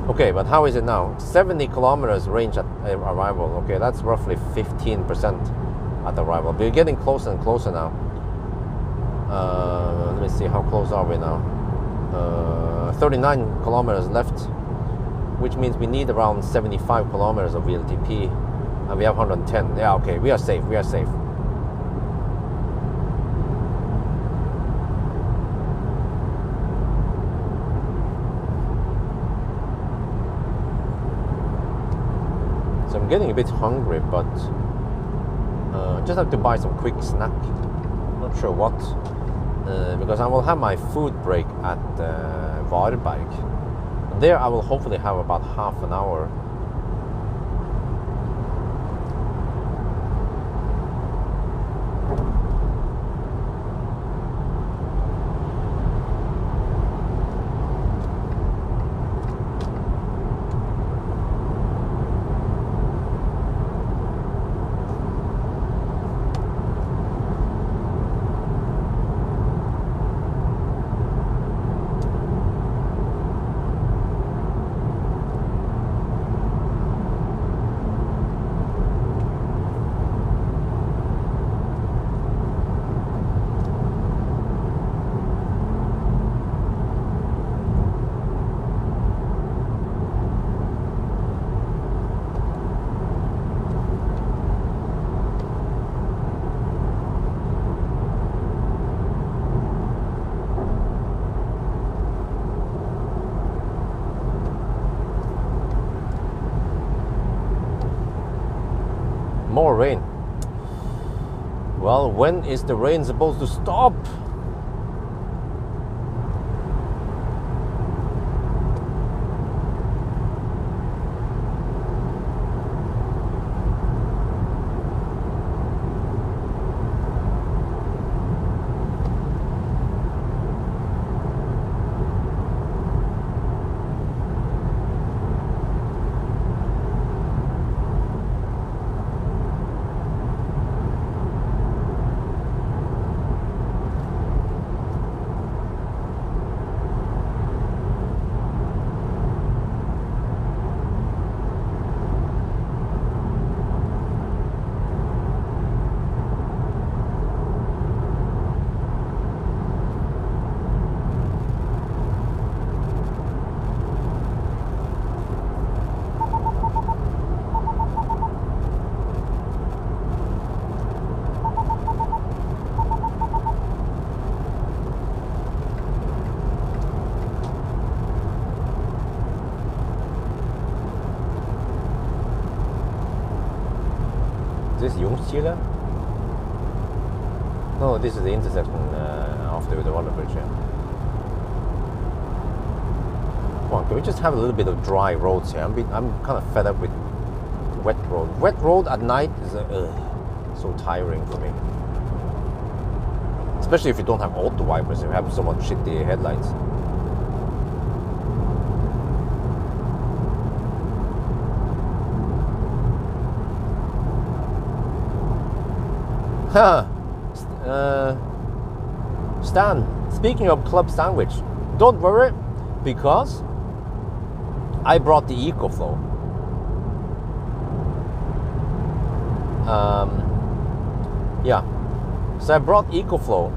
Okay, but how is it now? 70 kilometers range at arrival. Okay, that's roughly 15% at arrival. We're getting closer and closer now. Let me see, how close are we now? 39 kilometers left, which means we need around 75 kilometers of VLTP, and we have 110. Yeah, okay, we are safe. We are safe. So I'm getting a bit hungry, but just have to buy some quick snack. Not sure what, because I will have my food break at Varberg. There I will hopefully have about half an hour. More rain. Well, when is the rain supposed to stop? Is this Jungstile? No, this is the intersection after the water bridge. Yeah. Come on, can we just have a little bit of dry roads here? I'm kind of fed up with wet road. Wet road at night is so tiring for me. Especially if you don't have auto wipers, you have somewhat shitty headlights. Stan, speaking of club sandwich, don't worry, because I brought the EcoFlow. Yeah, so I brought EcoFlow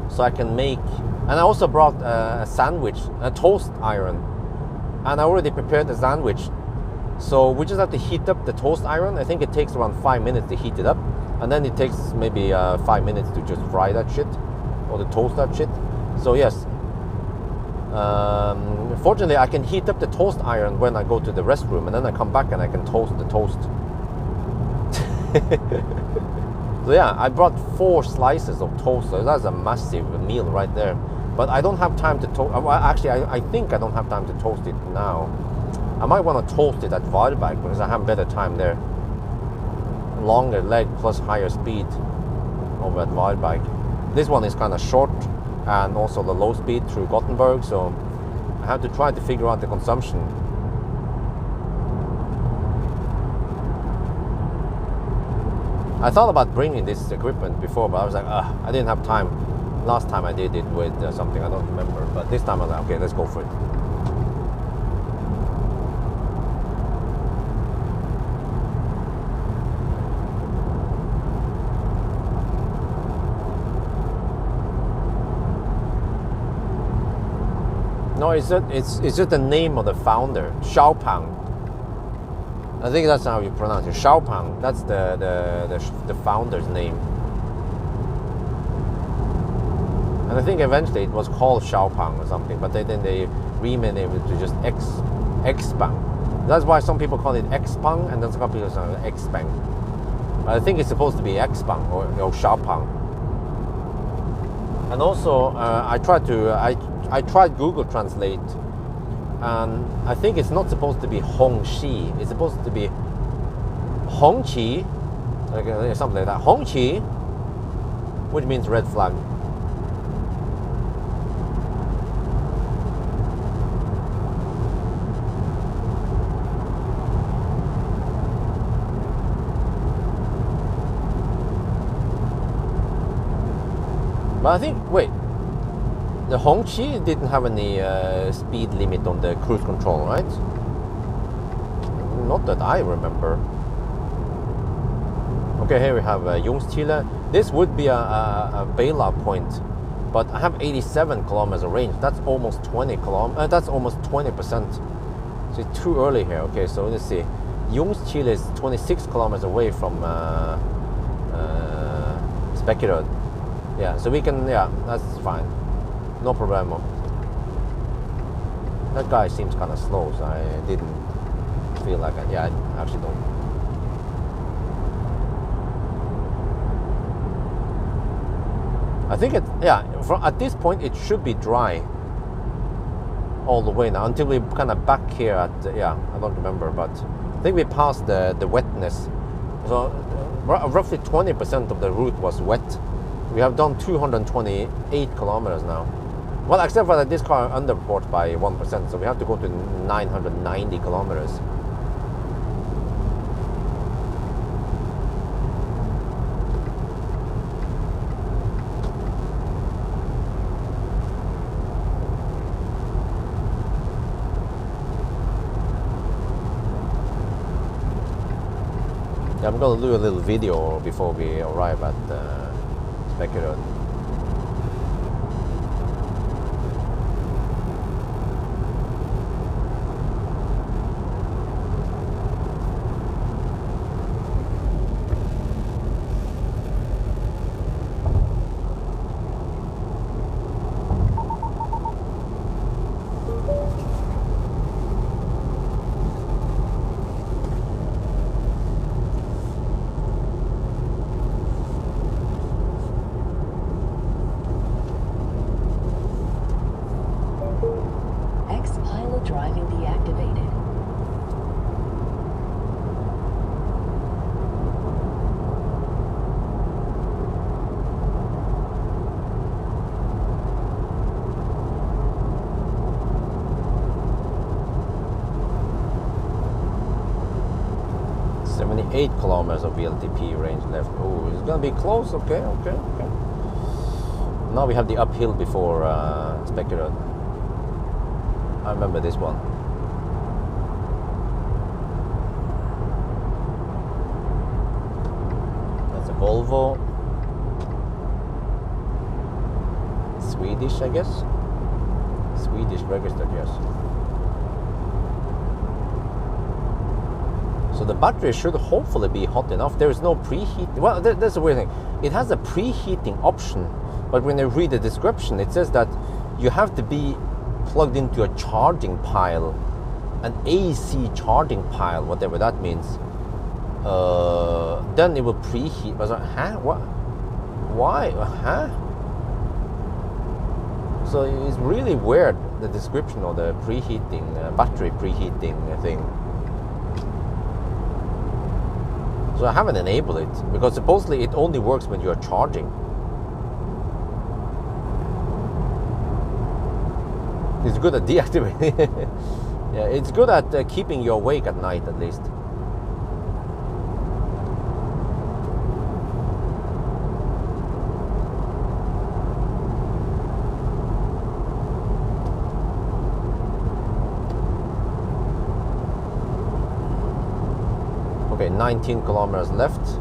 so I can make, and I also brought a sandwich, a toast iron, and I already prepared the sandwich. So we just have to heat up the toast iron. I think it takes around 5 minutes to heat it up. And then it takes maybe 5 minutes to just fry that shit or to toast that shit. So yes, fortunately I can heat up the toast iron when I go to the restroom, and then I come back and I can toast the toast. So yeah, I brought 4 slices of toast. So that's a massive meal right there. But I don't have time to toast. Well, actually, I think I don't have time to toast it now. I might want to toast it at Varberg because I have better time there. Longer leg plus higher speed over at Varberg. This one is kind of short and also the low speed through Gothenburg, so I have to try to figure out the consumption. I thought about bringing this equipment before, but I was like, I didn't have time. Last time I did it with something I don't remember, but this time I was like, okay, let's go for it. No, it's just the name of the founder, Xpeng. I think that's how you pronounce it, Xpeng. That's the founder's name. And I think eventually it was called Xpeng or something, but then they renamed it to just Xpeng. That's why some people call it Xpeng, and then some people call it Xpeng. But I think it's supposed to be Xpeng or Xpeng. And also, I tried Google Translate, and I think it's not supposed to be Hongqi. It's supposed to be Hongqi, like something like that. Hongqi, which means red flag. But I think, wait, the Hongqi didn't have any speed limit on the cruise control, right? Not that I remember. Okay, here we have Jungstile. This would be a bailout point, but I have 87 kilometers of range. That's almost 20 kilometers. That's almost 20%. So it's too early here. Okay, so let's see. Jungstile is 26 kilometers away from Spekerød. Yeah, so we can, yeah, that's fine. No problemo. That guy seems kind of slow, so I didn't feel like it. Yeah, I actually don't. think it, yeah, at this point it should be dry all the way now until we kind of back here at, yeah, I don't remember, but I think we passed the wetness. So roughly 20% of the route was wet. We have done 228 kilometers now. Well, except for that this car underreports by 1%, so we have to go to 990 kilometers. I'm going to do a little video before we arrive at Speckerød. Xpeng driving deactivated. Eight kilometers of VLTP range left. Oh, it's gonna be close. Okay. Now we have the uphill before Speckerød. I remember this one. That's a Volvo. Swedish, I guess. Swedish registered, yes. So the battery should hopefully be hot enough. There is no preheat. Well, that's a weird thing. It has a preheating option, but when you read the description, it says that you have to be plugged into a charging pile, an AC charging pile, whatever that means. Then it will preheat. I was like, huh? What? Why? Huh? So it's really weird, the description of the preheating, battery preheating thing. So I haven't enabled it, because supposedly it only works when you're charging. It's good at deactivating. Yeah, it's good at keeping you awake at night, at least. Okay, 19 kilometers left.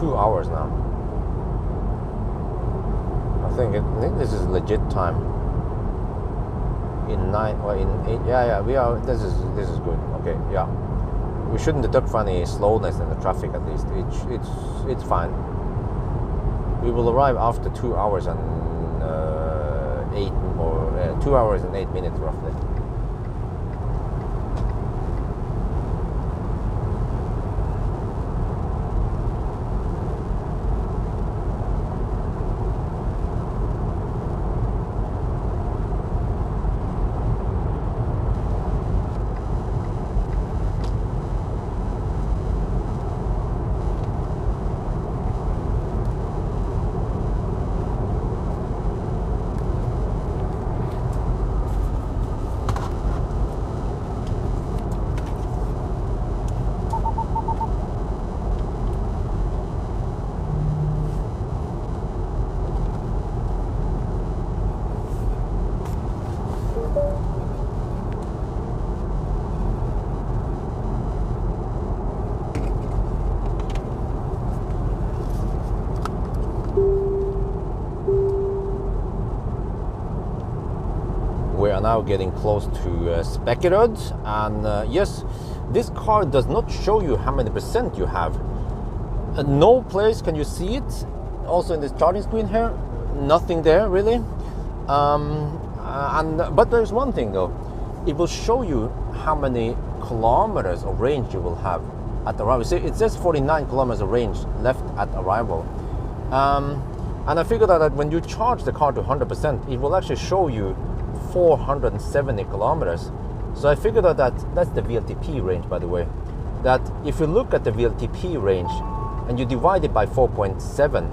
2 hours now. I think this is legit time. In 9 or in 8, yeah, we are. This is good. Okay, yeah. We shouldn't detect for any slowness in the traffic, at least. It's fine. We will arrive after 2 hours and 2 hours and 8 minutes roughly. now getting close to Spekkerød, and yes, this car does not show you how many percent you have. No place can you see it. Also in this charging screen here, nothing there really. But there's one thing though, it will show you how many kilometers of range you will have at arrival. See, it says 49 kilometers of range left at arrival. And I figured out that when you charge the car to 100%, it will actually show you 470 kilometers. So I figured out that that's the VLTP range, by the way. That if you look at the VLTP range and you divide it by 4.7,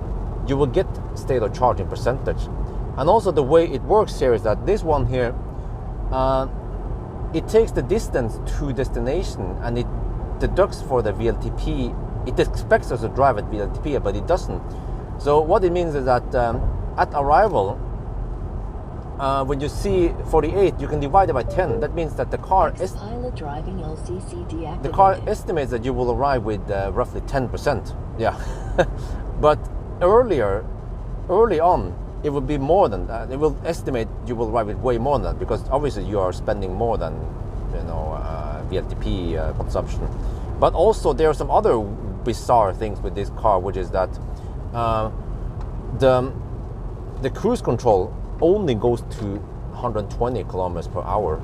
you will get state of charge in percentage. And also the way it works here is that this one here, it takes the distance to destination and it deducts for the VLTP. It expects us to drive at VLTP, but it doesn't. So what it means is that at arrival, when you see 48, you can divide it by 10. That means that the car estimates that you will arrive with roughly 10%. Yeah, but early on, it will be more than that. It will estimate you will arrive with way more than that, because obviously you are spending more than VLTP consumption. But also there are some other bizarre things with this car, which is that the cruise control only goes to 120 kilometers per hour.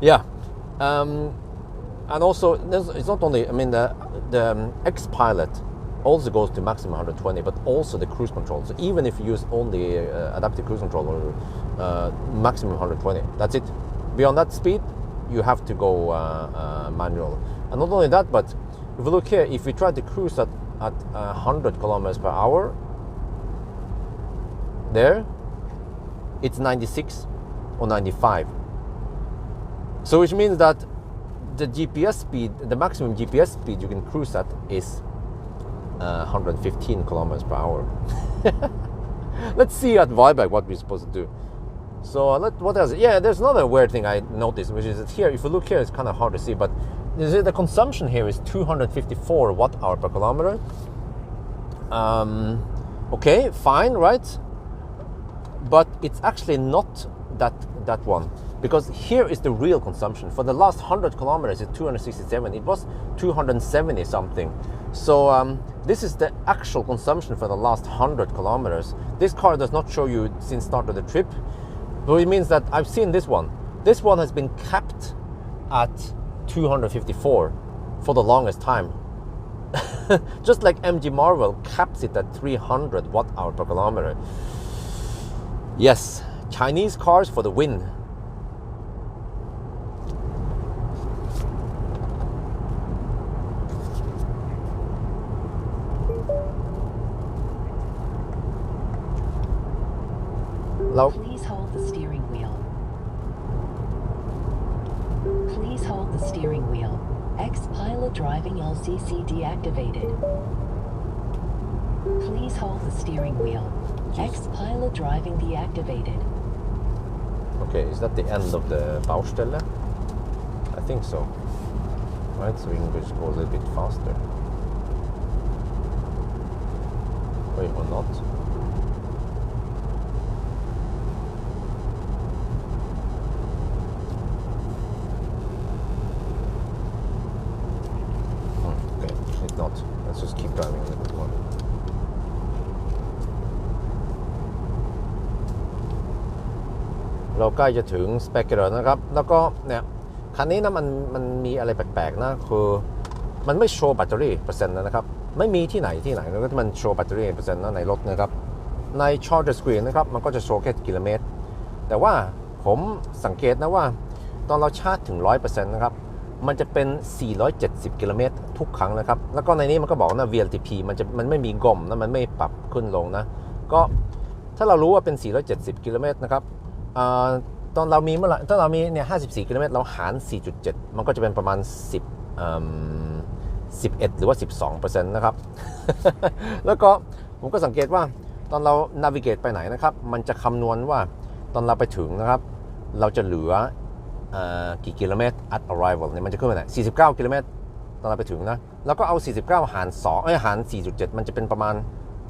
Yeah, and also it's not only. I mean, the Xpilot also goes to maximum 120, but also the cruise control. So even if you use only adaptive cruise control, or maximum 120, that's it. Beyond that speed, you have to go manual. And not only that, but if you look here, if we try to cruise at 100 kilometers per hour, there, it's 96 or 95. So which means that the GPS speed, the maximum GPS speed you can cruise at is 115 kilometers per hour. Let's see at Viberg what we're supposed to do. So what else? Yeah, there's another weird thing I noticed, which is that here, if you look here, it's kind of hard to see, but you see the consumption here is 254 watt-hour per kilometer. Okay, fine, right? But it's actually not that one, because here is the real consumption. For the last 100 kilometers, it's 267. It was 270 something. So this is the actual consumption for the last 100 kilometers. This car does not show you since start of the trip. So it means that I've seen this one. This one has been capped at 254 for the longest time. Just like MG Marvel caps it at 300 watt-hour per kilometer. Yes, Chinese cars for the win. Please hold the steering wheel. Please hold the steering wheel. Xpilot driving LCC deactivated. Please hold the steering wheel. Xpilot driving deactivated. Okay, is that the end of the Baustelle? I think so. Right, so we can just go a little bit faster. Wait, or not? Okay, it's not. Let's just keep driving a little bit more.เราใกล้จะถึงสเปกเกอร์นะครับแล้วก็เนี่ยคันนี้นะมันมีอะไรแปลกๆนะคือมันไม่โชว์แบตเตอรี่เปอร์เซ็นต์นะครับไม่มีที่ไหนแล้วก็มันโชว์แบตเตอรี่เปอร์เซ็นต์ในรถนะครับใน charger screen นะครับมันก็จะโชว์แค่กิโลเมตรแต่ว่าผมสังเกตนะว่าตอนเราชาร์จถึง 100% นะครับมันจะเป็น470กิโลเมตรทุกครั้งนะครับแล้วก็ในนี้มันก็บอกนะ VLTP มันไม่มีกลมนะมันไม่ปรับขึ้นลงนะก็ถ้าเรารู้ว่าเป็น470กิโลเมตรนะครับตอนเรามีถ้าเรามีเนี่ย54กิโลเมตรเราหาร 4.7 มันก็จะเป็นประมาณ11หรือว่า 12% นะครับ แล้วก็ผมก็สังเกตว่าตอนเรา navigate ไปไหนนะครับมันจะคำนวณว่าตอนเราไปถึงนะครับเราจะเหลือกี่กิโลเมตร at arrival เนี่ยมันจะขึ้นมาไหน49กิโลเมตรตอนเราไปถึงนะแล้วก็เอา49หารหาร 4.7 มันจะเป็นประมาณ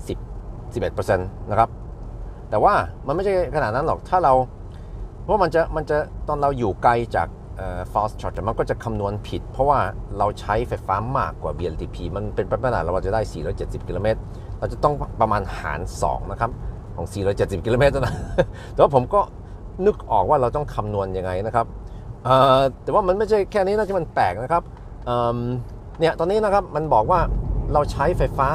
11% นะครับแต่ว่ามันไม่ใช่ขนาดนั้นหรอกถ้าเรา เพราะมันจะตอนเราอยู่ไกลจาก fast charger มันก็จะคำนวณผิดเพราะว่าเราใช้ไฟฟ้ามากกว่า VLTP มันเป็นไปไม่ได้เราจะได้470กิโลเมตรเราจะต้องประมาณหาร2นะครับของ470กิโลเมตรนะ แต่ว่าผมก็นึกออกว่าเราต้องคำนวณยังไงนะครับแต่ว่ามันไม่ใช่แค่นี้นะที่มันแปลกนะครับเนี่ยตอนนี้นะครับมันบอกว่าเราใช้ไฟฟ้า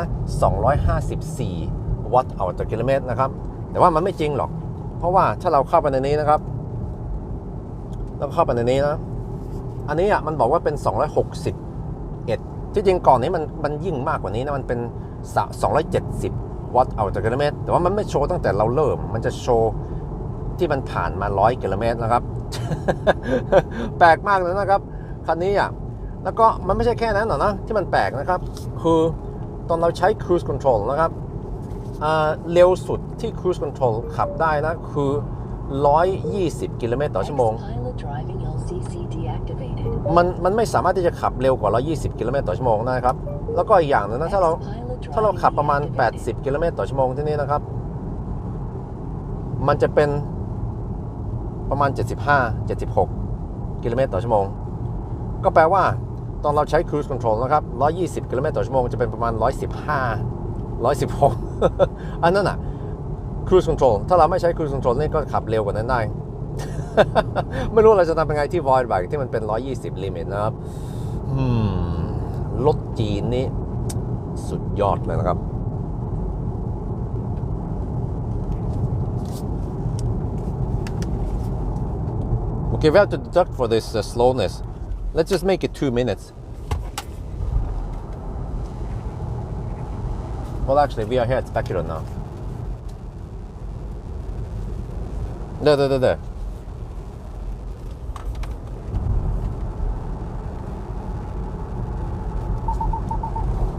254วัตต์ต่อกิโลเมตรนะครับแต่ว่ามันไม่จริงหรอกเพราะว่าถ้าเราเข้าไปในนี้นะครับเราเข้าไปในนี้นะอันนี้มันบอกว่าเป็น261ที่จริงก่อนนี้มันยิ่งมากกว่านี้นะมันเป็น270วัตต์ต่อกิโลเมตรแต่ว่ามันไม่โชว์ตั้งแต่เราเริ่มมันจะโชว์ที่มันผ่านมา100กิโลเมตรนะครับ แปลกมากเลยนะครับคันนี้แล้วก็มันไม่ใช่แค่นั้นหรอกนะที่มันแปลกนะครับคือตอนเราใช้ cruise control นะครับเร็วสุดที่ cruise control ขับได้นะคือ120กิโลเมตรต่อชั่วโมงมันไม่สามารถที่จะขับเร็วกว่า120กิโลเมตรต่อชั่วโมงนะครับแล้วก็อีกอย่างนึงนะถ้าเราขับประมาณ80กิโลเมตรต่อชั่วโมงที่นี่นะครับมันจะเป็นประมาณ76กิโลเมตรต่อชั่วโมงก็แปลว่าตอนเราใช้ cruise control นะครับ120กิโลเมตรต่อชั่วโมงจะเป็นประมาณ116 อันนั้นcruise control ถ้าเราไม่ใช้ cruise control นี่ก็ขับเร็วกว่านั้นได้ ไม่รู้เราจะทำยังไงที่ void bike ที่มันเป็น120 limit นะครับรถจีนนี่สุดยอดเลยนะครับOkay, we have to deduct for this slowness. Let's just make it 2 minutes. Well, actually, we are here at Speculator now. There.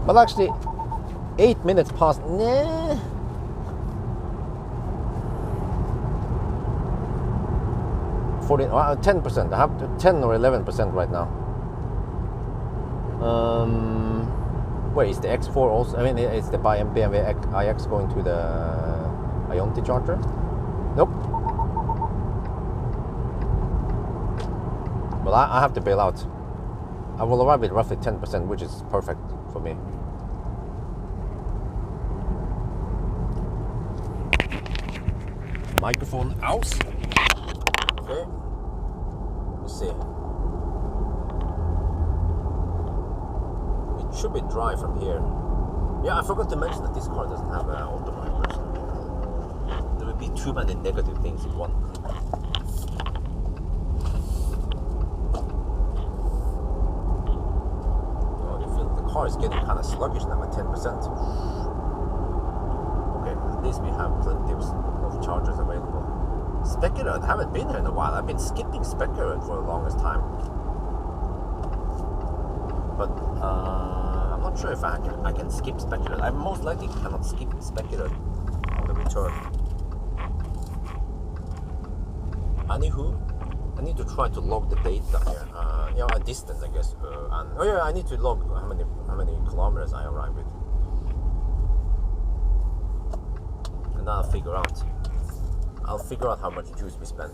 Well, actually, 8 minutes past. Nah. 10%. I have 10 or 11% right now. Wait, is the X4 also? I mean, is the BMW iX going to the Ionti charger? Nope. Well, I have to bail out. I will arrive at roughly 10%, which is perfect for me. Microphone out. Okay. Let's see. It should be dry from here. Yeah, I forgot to mention that this car doesn't have an Autopilot. There would be too many negative things in one. Oh, you feel the car is getting kind of sluggish now at 10%. Okay, at least we have plenty of chargers available. Speculator, I haven't been here in a while. I've been skipping Speculator for the longest time. But I'm not sure if I can skip Speculator. I most likely cannot skip Speculator on the return. Anywho, I need to try to log the data here. A distance, I guess. I need to log how many kilometers I arrive with. And then I'll figure out how much juice we spend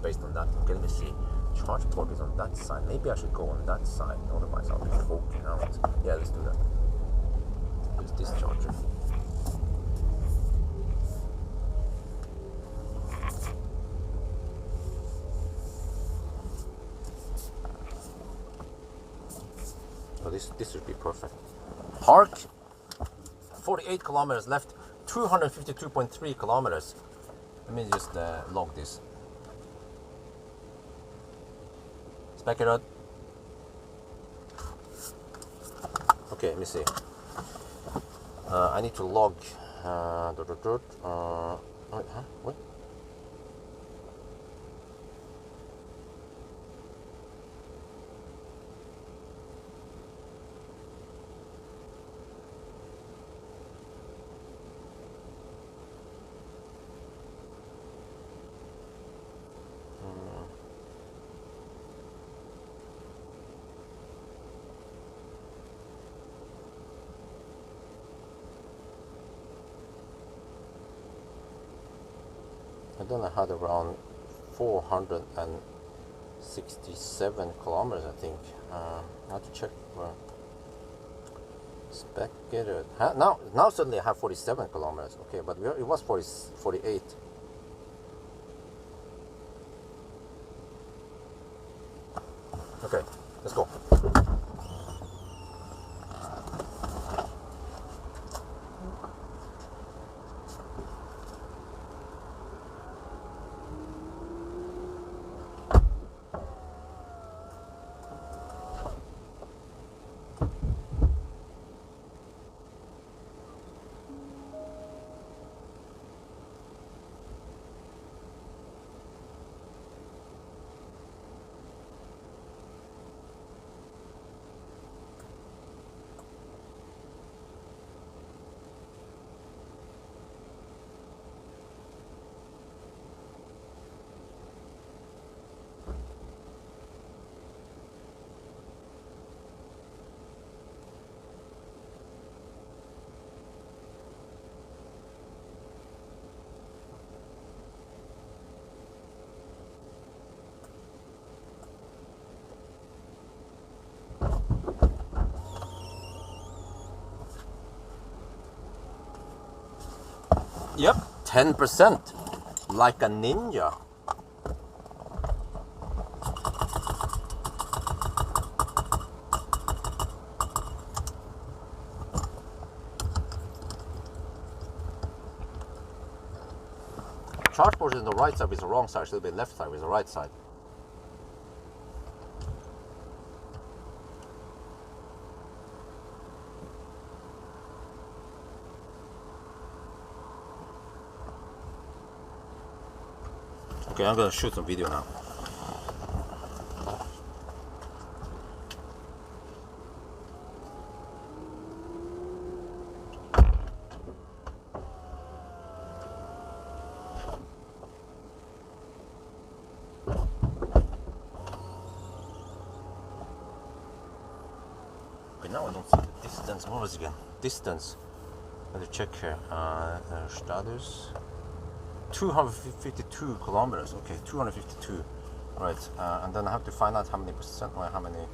based on that. Okay, let me see. Charge port is on that side. Maybe I should go on that side. Otherwise, I'll be poking out. Yeah, let's do that. Use this charger. Oh, this should be perfect. Park. 48 kilometers left. 252.3 kilometers. Let me just log this. Speculator. Okay, let me see. I need to log. What? I don't know how to run 467 kilometers, I think. I have to check. Spectator. Now suddenly I have 47 kilometers. Okay, but it was 48. Okay, let's go. Yep, 10%, like a ninja. Charge port is on the right side with the wrong side, should be left side with the right side. Okay, I'm gonna shoot some video now. Okay, now I don't see the distance. What was it again? Distance. Let me check here. Status. 252 kilometers. Okay, 252. Right, and then I have to find out how many percent, or how many.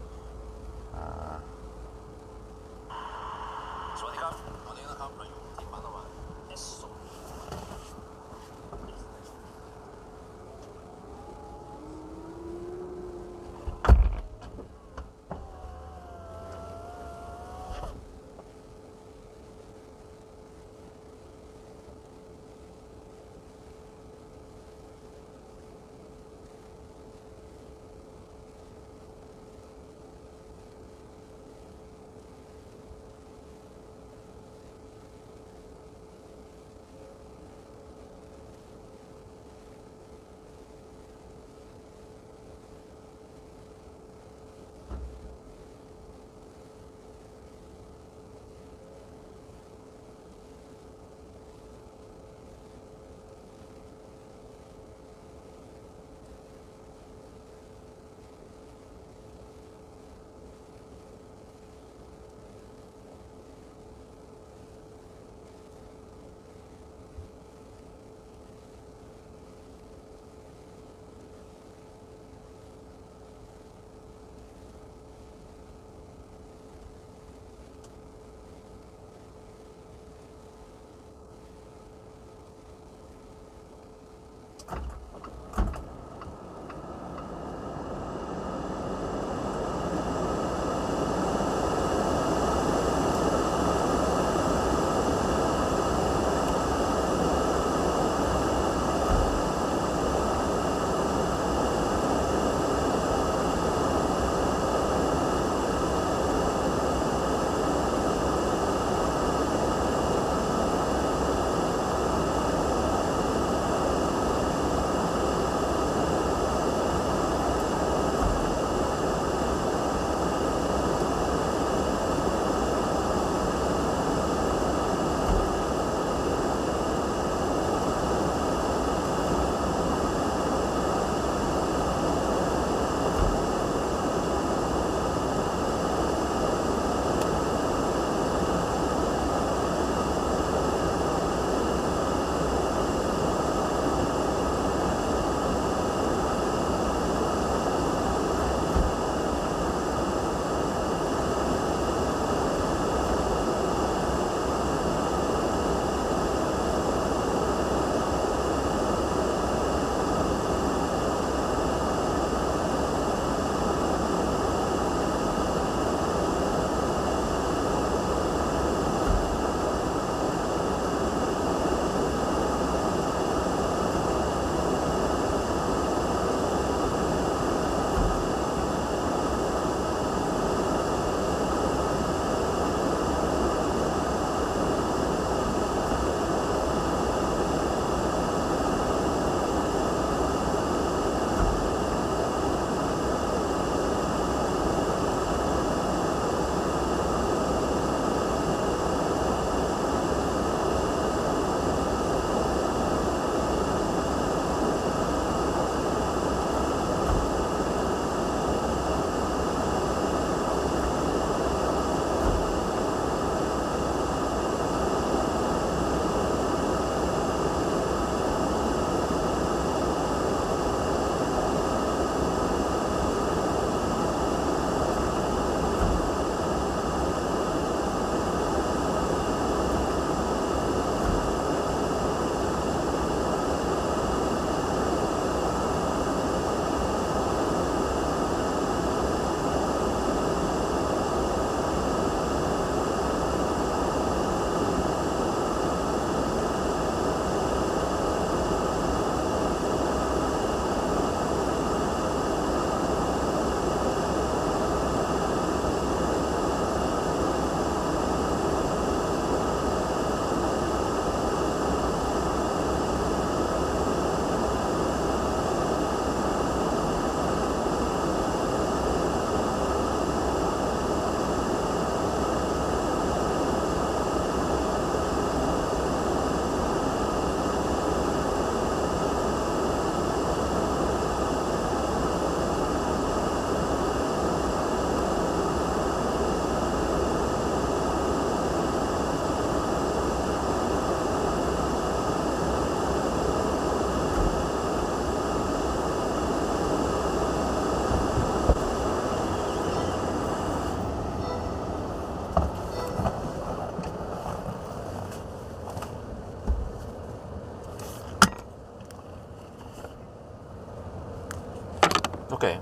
Okay,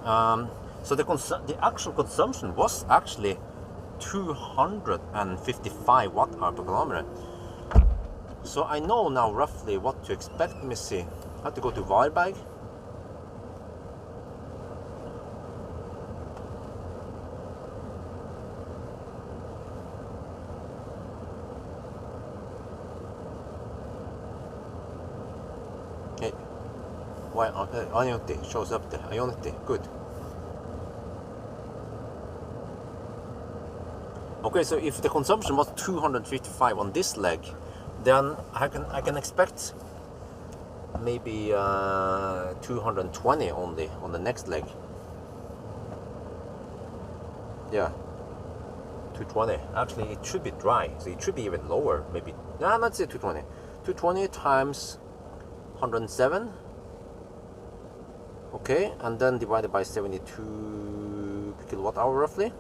so the actual consumption was actually 255 watt-hour per kilometer. So I know now roughly what to expect. Let me see. I have to go to Varberg. Okay. Why Ionity shows up there. Ionity, good. Okay, so if the consumption was 255 on this leg, then I can expect maybe 220 only on the next leg. Yeah, 220. Actually, it should be dry, so it should be even lower. Maybe let's say 220. 220 times 107. Okay, and then divided by 72 kilowatt hour roughly.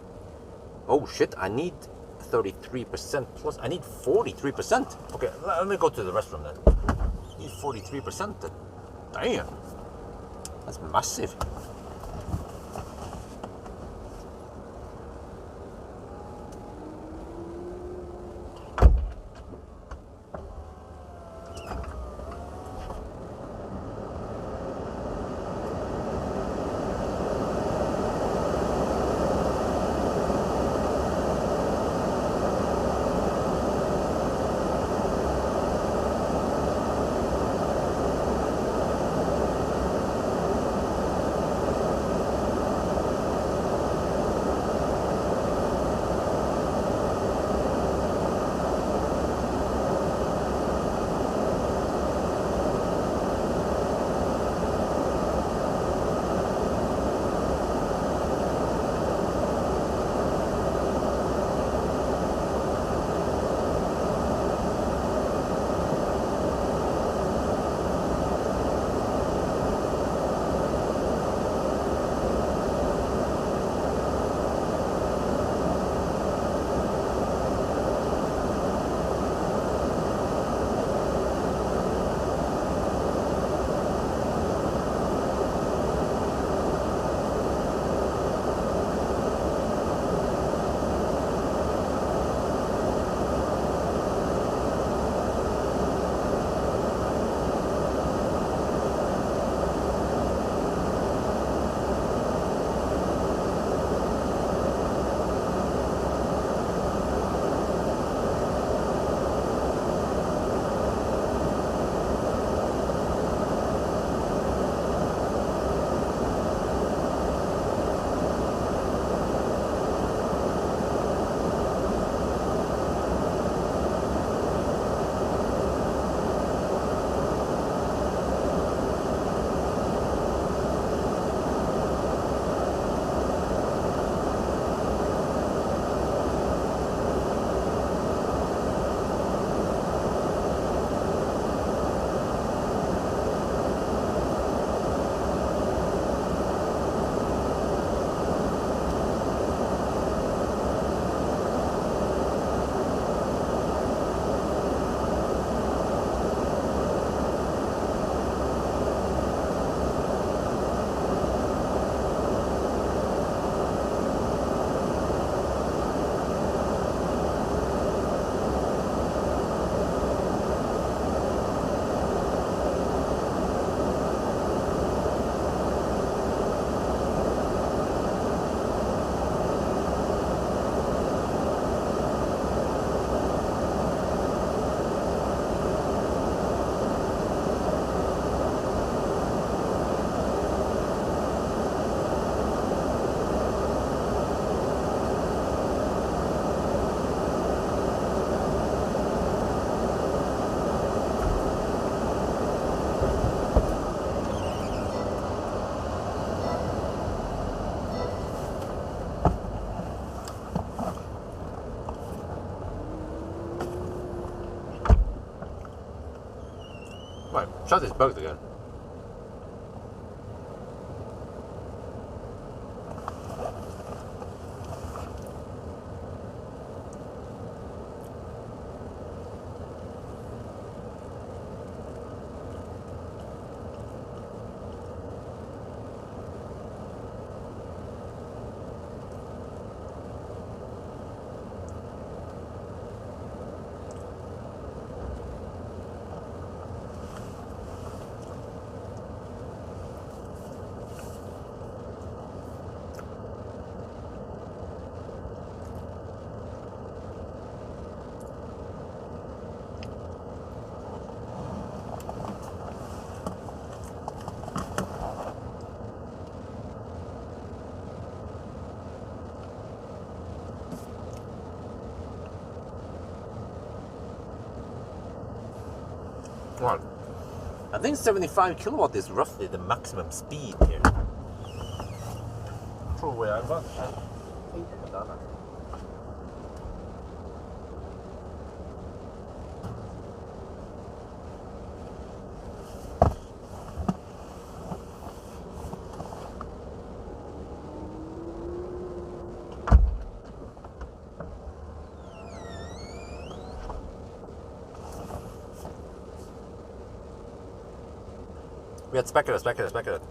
Oh shit, I need 33% plus. I need 43%. Okay, let me go to the restroom then. I need 43% then. Damn. That's massive. Right, shut this bugged again. Well, I think 75 kilowatt is roughly the maximum speed here. Tror jag var. We had speculated.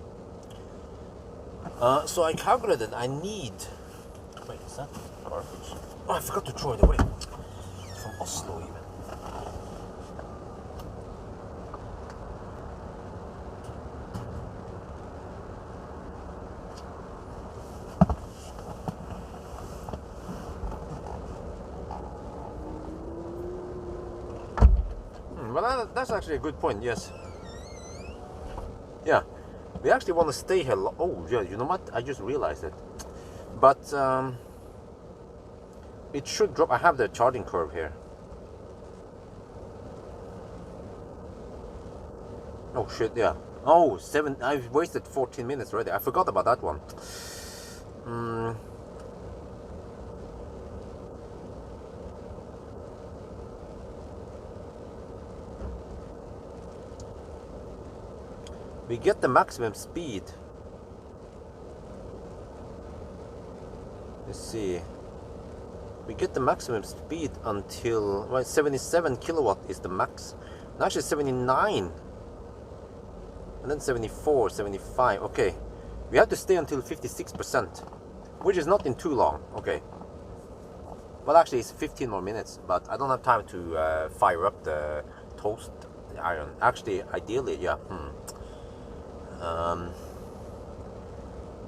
So I calculated I need... Wait, is that garbage? Oh, I forgot to throw it away. From Oslo even. Well, that's actually a good point, yes. Yeah, we actually want to stay here. Oh, yeah, you know what? I just realized it. But it should drop. I have the charging curve here. Oh, shit, yeah. Oh, 7. I've wasted 14 minutes already. I forgot about that one. We get the maximum speed. Let's see. We get the maximum speed until, well, 77 kilowatt is the max. And actually 79. And then 74, 75. Okay. We have to stay until 56%, which is not in too long. Okay. Well, actually it's 15 more minutes, but I don't have time to fire up the toast iron. Actually, ideally, yeah.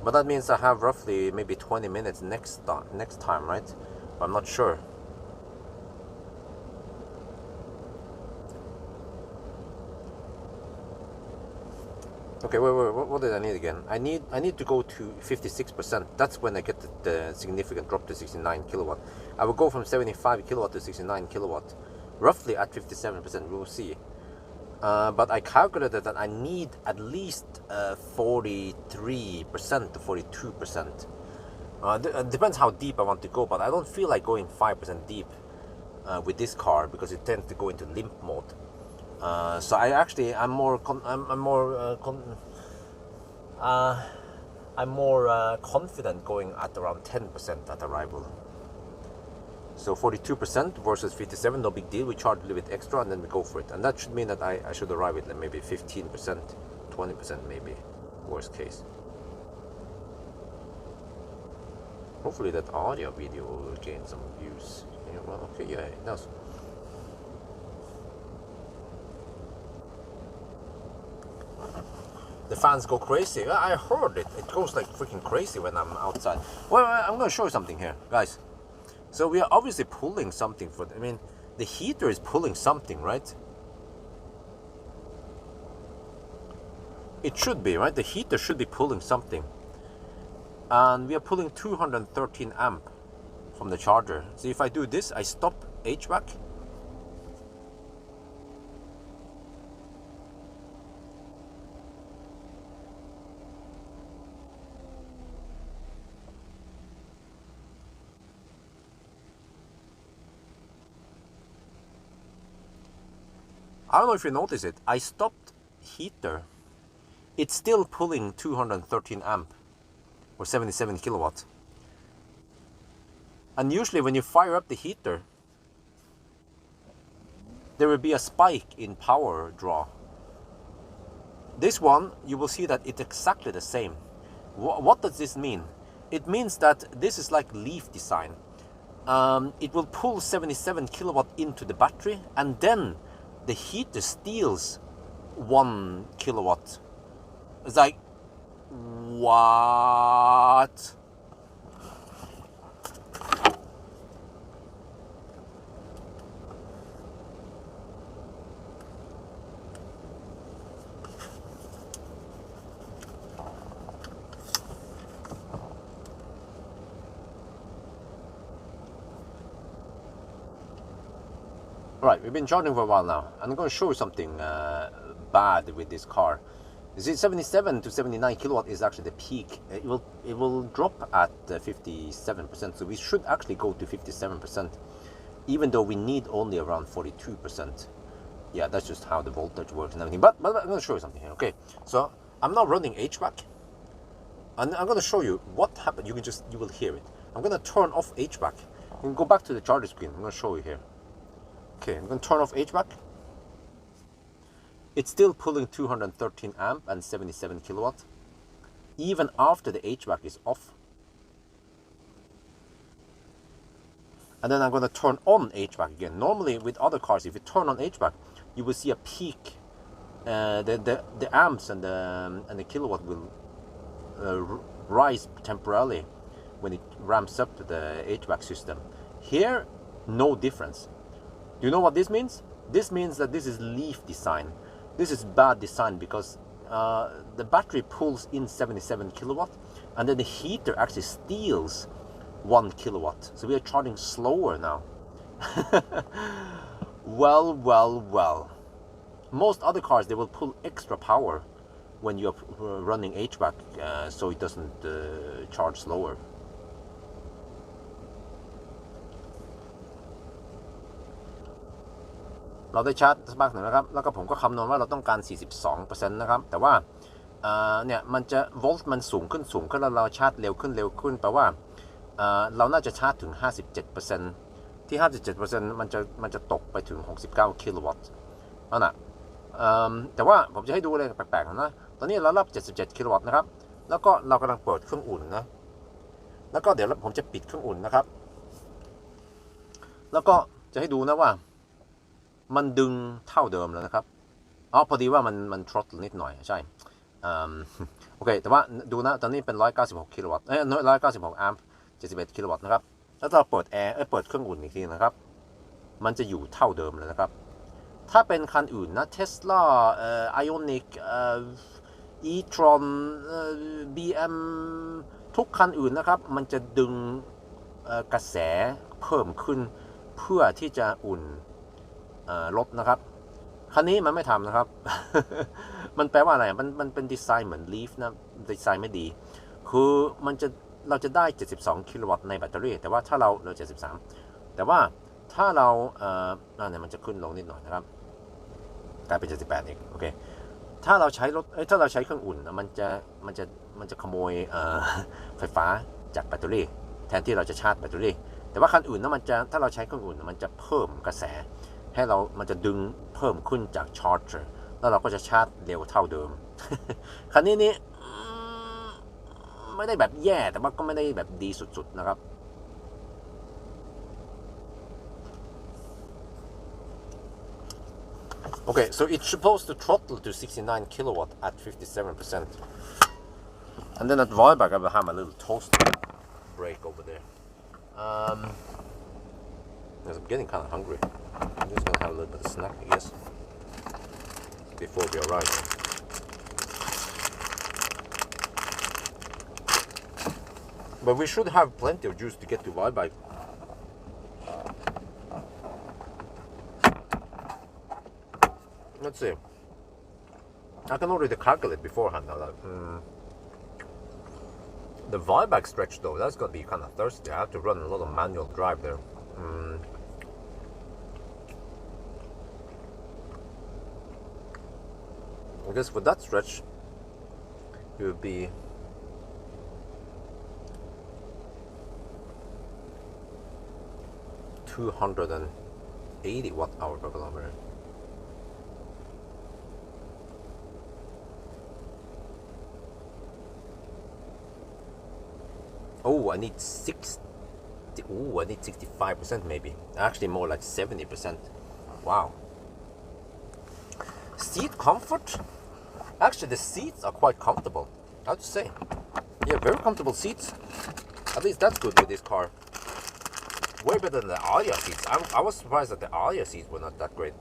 But that means I have roughly maybe 20 minutes next time, right? But I'm not sure. Okay, wait, what did I need again? I need to go to 56%. That's when I get the significant drop to 69 kilowatt. I will go from 75 kilowatt to 69 kilowatt, roughly at 57%. We will see. But I calculated that I need at least 43% to 42%. It depends how deep I want to go, but I don't feel like going 5% deep with this car because it tends to go into limp mode. So I'm more confident going at around 10% at arrival. So 42% versus 57, no big deal. We charge a little bit extra and then we go for it. And that should mean that I should arrive at maybe 15%, 20% maybe, worst case. Hopefully that audio video will gain some views. Yeah, well, okay, yeah, it does. The fans go crazy. I heard it. It goes like freaking crazy when I'm outside. Well, I'm going to show you something here, guys. So we are obviously pulling something for, I mean, the heater is pulling something, right? It should be, right? The heater should be pulling something. And we are pulling 213 amp from the charger. So if I do this, I stop HVAC. I don't know if you notice it. I stopped heater. It's still pulling 213 amp or 77 kilowatt. And usually when you fire up the heater, there will be a spike in power draw. This one, you will see that it's exactly the same. What does this mean? It means that this is like leaf design. It will pull 77 kilowatt into the battery, and then the heater steals 1 kilowatt. It's like, what? Right, we've been charging for a while now. I'm going to show you something bad with this car. You see, 77 to 79 kilowatt is actually the peak. It will drop at 57%, so we should actually go to 57%, even though we need only around 42%. Yeah, that's just how the voltage works and everything. But I'm going to show you something here. Okay, so I'm now running HVAC, and I'm going to show you what happened. You will hear it. I'm going to turn off HVAC. You can go back to the charger screen. I'm going to show you here. Okay, I'm going to turn off HVAC. It's still pulling 213 amp and 77 kilowatt, even after the HVAC is off. And then I'm going to turn on HVAC again. Normally with other cars, if you turn on HVAC, you will see a peak. The amps and the kilowatt will rise temporarily when it ramps up to the HVAC system. Here, no difference. Do you know what this means? This means that this is leaf design. This is bad design because the battery pulls in 77 kilowatt, and then the heater actually steals 1 kilowatt. So we are charging slower now. Well. Most other cars, they will pull extra power when you're running HVAC, so it doesn't charge slower.เราได้ชาร์จสักพักหนึ่งนะครับแล้วก็ผมก็คำนวณว่าเราต้องการ 42% นะครับแต่ว่าเนี่ยมันจะโวลต์มันสูงขึ้นแล้วเราชาร์จเร็วขึ้นแปลว่าเราน่าจะชาร์จถึง 57% ที่ 57% มันจะตกไปถึง69กิโลวัตต์นั่นน่ะแต่ว่าผมจะให้ดูอะไรแปลกๆนะตอนนี้เรารับ77กิโลวัตต์นะครับแล้วก็เรากำลังเปิดเครื่องอุ่นนะแล้วก็เดี๋ยวผมจะปิดเครื่องอุ่นนะครับแล้วก็จะให้ดูนะว่ามันดึงเท่าเดิมแล้วนะครับพอดีว่ามันทรอตเติลนิดหน่อยใช่โอเคแต่ว่าดูนะตอนนี้เป็น196กิโลวัตต์196แอมป์71กิโลวัตต์นะครับแล้วเราเปิดเปิดเครื่องอุ่นอีกทีนะครับมันจะอยู่เท่าเดิมเลยนะครับถ้าเป็นคันอื่นนะ Tesla Ioniq e-tron BM ทุกคันอื่นนะครับมันจะดึงกระแสเพิ่มขึ้นเพื่อที่จะอุ่นรถนะครับคันนี้มันไม่ทำนะครับ มันแปลว่าอะไรมันเป็นดีไซน์เหมือน Leaf นะดีไซน์ไม่ดีคือเราจะได้72กิโลวัตต์ในแบตเตอรี่แต่ว่าถ้าเรา73แต่ว่าถ้าเราเนี่ยมันจะขึ้นลงนิดหน่อยนะครับกลายเป็น78อีกโอเคถ้าเราใช้รถถ้าเราใช้เครื่องอุ่นมันจะขโมยไฟฟ้าจากแบตเตอรี่แทนที่เราจะชาร์จแบตเตอรี่แต่ว่าคันอื่นนะถ้าเราใช้เครื่องอุ่นมันจะเพิ่มกระแสให้มันจะดึงเพิ่มขึ้นจากชาร์จแล้วเราก็จะชาร์จเร็วเท่าเดิม คันนี้ไม่ได้แบบแย่แต่ว่าก็ไม่ได้แบบดีสุดๆนะครับ Okay, so it's supposed to throttle to 69 kilowatt at 57%. And then at Vibeck I will have a little toaster break over there. Because I'm getting kind of hungry. I'm just gonna have a little bit of snack, I guess, before we arrive. But we should have plenty of juice to get to Vibeck. Let's see. I can already calculate beforehand now that the Vibeck stretch though, that's gonna be kind of thirsty. I have to run a lot of manual drive there. I guess for that stretch it would be $280 watt-hour per kilometer. Oh, I need 60. Oh, I need 65% maybe. Actually, more like 70%. Wow. Seat comfort. Actually, the seats are quite comfortable, I have to say. Yeah, very comfortable seats. At least that's good with this car. Way better than the Aria seats. I was surprised that the Aria seats were not that great.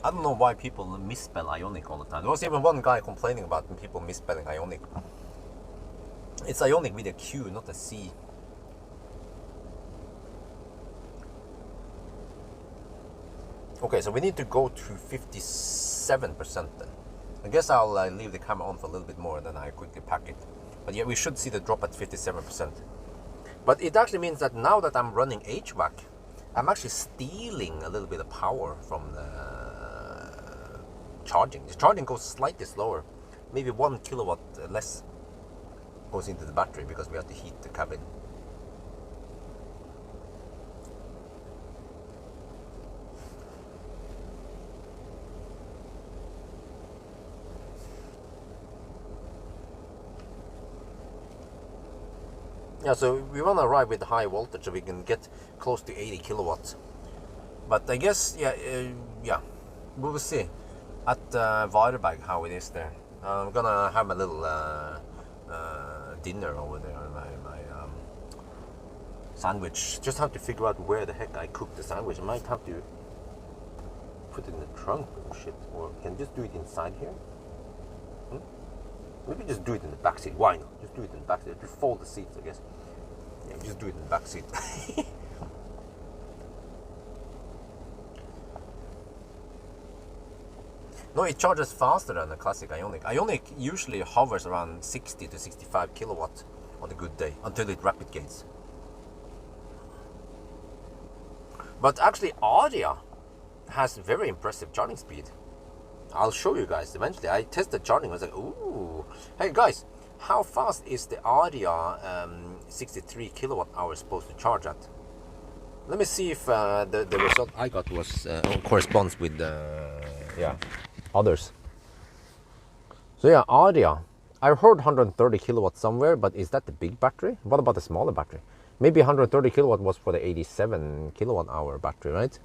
I don't know why people misspell Ionic all the time. There was even one guy complaining about people misspelling Ionic. It's Ionic with a Q, not a C. Okay, so we need to go to 57% then. I guess I'll leave the camera on for a little bit more, then I quickly pack it. But yeah, we should see the drop at 57%. But it actually means that now that I'm running HVAC, I'm actually stealing a little bit of power from the charging. The charging goes slightly slower, maybe 1 kilowatt less goes into the battery because we have to heat the cabin. Yeah, so we want to arrive with high voltage so we can get close to 80 kilowatts. But I guess, yeah, we will see at Varberg how it is there. I'm gonna have a little dinner over there, my sandwich. Just have to figure out where the heck I cook the sandwich. I might have to put it in the trunk or shit, or can just do it inside here. Maybe just do it in the back seat. Why not? Just do it in the back seat. You fold the seats, I guess. Yeah, just do it in the back seat. No, it charges faster than the classic Ionic. Ionic usually hovers around 60 to 65 kilowatts on a good day until it rapid gates. But actually, Aria has very impressive charging speed. I'll show you guys eventually. I tested charging. I was like, ooh. Hey guys, how fast is the Aria 63 kilowatt hours supposed to charge at? Let me see if the result I got was corresponds with others. So yeah, Aria. I heard 130 kilowatts somewhere, but is that the big battery? What about the smaller battery? Maybe 130 kilowatt was for the 87 kilowatt hour battery, right?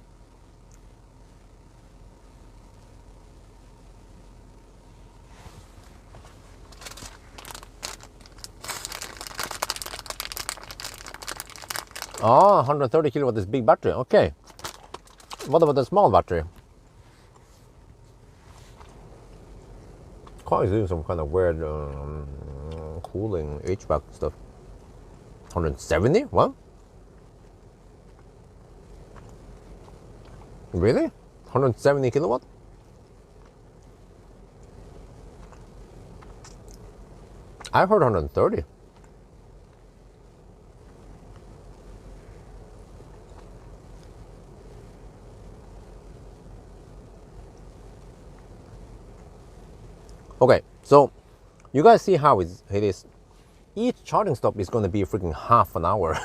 Ah, 130 kilowatt is big battery. Okay. What about the small battery? Car is doing some kind of weird cooling HVAC stuff. 170? What? Really? 170 kilowatt? I heard 130. Okay, so you guys see how it is. Each charging stop is going to be a freaking half an hour.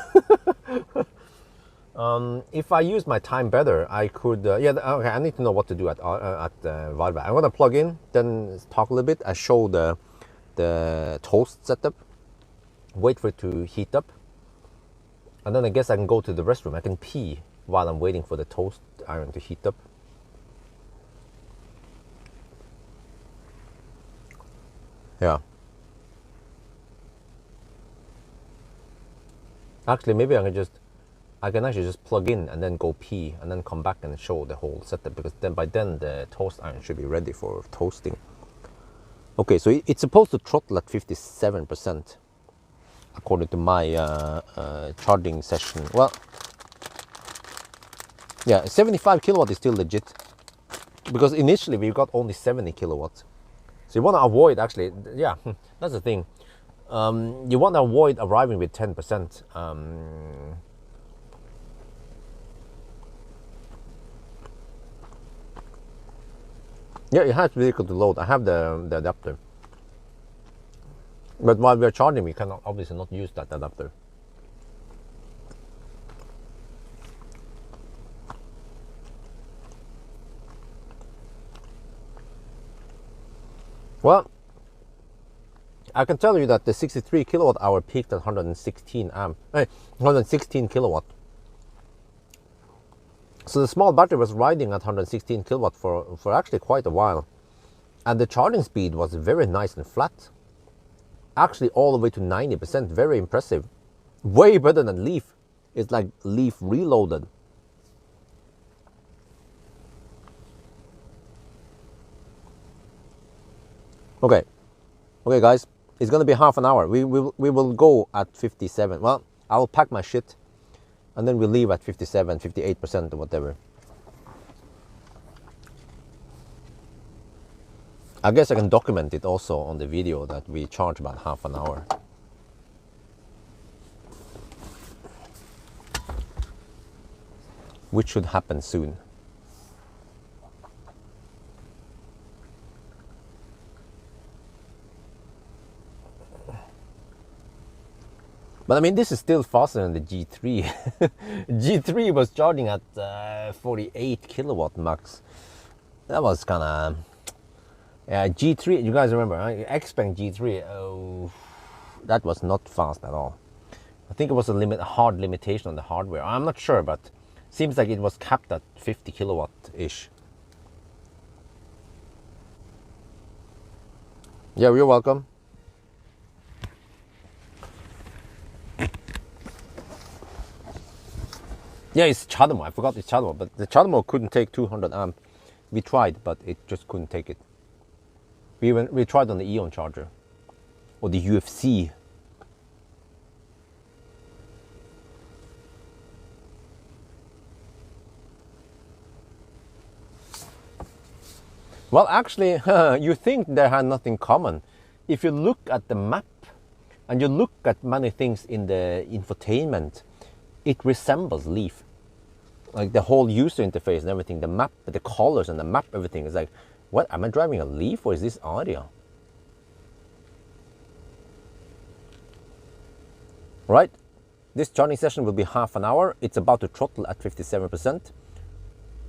If I use my time better, I could. Okay, I need to know what to do at Varberg. I'm going to plug in, then talk a little bit. I show the toast setup. Wait for it to heat up, and then I guess I can go to the restroom. I can pee while I'm waiting for the toast iron to heat up. Yeah. Actually, maybe I can actually just plug in and then go pee and then come back and show the whole setup, because then by then the toast iron should be ready for toasting. Okay, so it's supposed to throttle at 57% according to my charging session. Well, yeah, 75 kilowatt is still legit, because initially we got only 70 kilowatts. So you want to avoid, actually, yeah, that's the thing. You want to avoid arriving with 10%. Yeah, it has vehicle to load. I have the adapter. But while we're charging, we cannot obviously not use that adapter. Well, I can tell you that the 63 kilowatt hour peaked at 116 kilowatt. So the small battery was riding at 116 kilowatt for actually quite a while. And the charging speed was very nice and flat. Actually all the way to 90%, very impressive. Way better than Leaf. It's like Leaf reloaded. Okay, guys, it's gonna be half an hour. We will go at 57. Well, I'll pack my shit, and then we'll leave at 57, 58% or whatever. I guess I can document it also on the video that we charge about half an hour. Which should happen soon. But I mean, this is still faster than the G3. G3 was charging at 48 kilowatt max. That was kind of... G3, you guys remember, Xpeng G3, oh, that was not fast at all. I think it was a hard limitation on the hardware. I'm not sure, but seems like it was capped at 50 kilowatt-ish. Yeah, you're welcome. Yeah, it's CHAdeMO. I forgot it's CHAdeMO, but the CHAdeMO couldn't take 200 amp. We tried, but it just couldn't take it. We tried on the Eon charger, or the UFC. Well, actually, you think they had nothing common. If you look at the map, and you look at many things in the infotainment, it resembles Leaf. Like the whole user interface and everything, the map, the colors and the map, everything is like, what, am I driving a Leaf or is this Audio? Right, this charging session will be half an hour. It's about to throttle at 57%.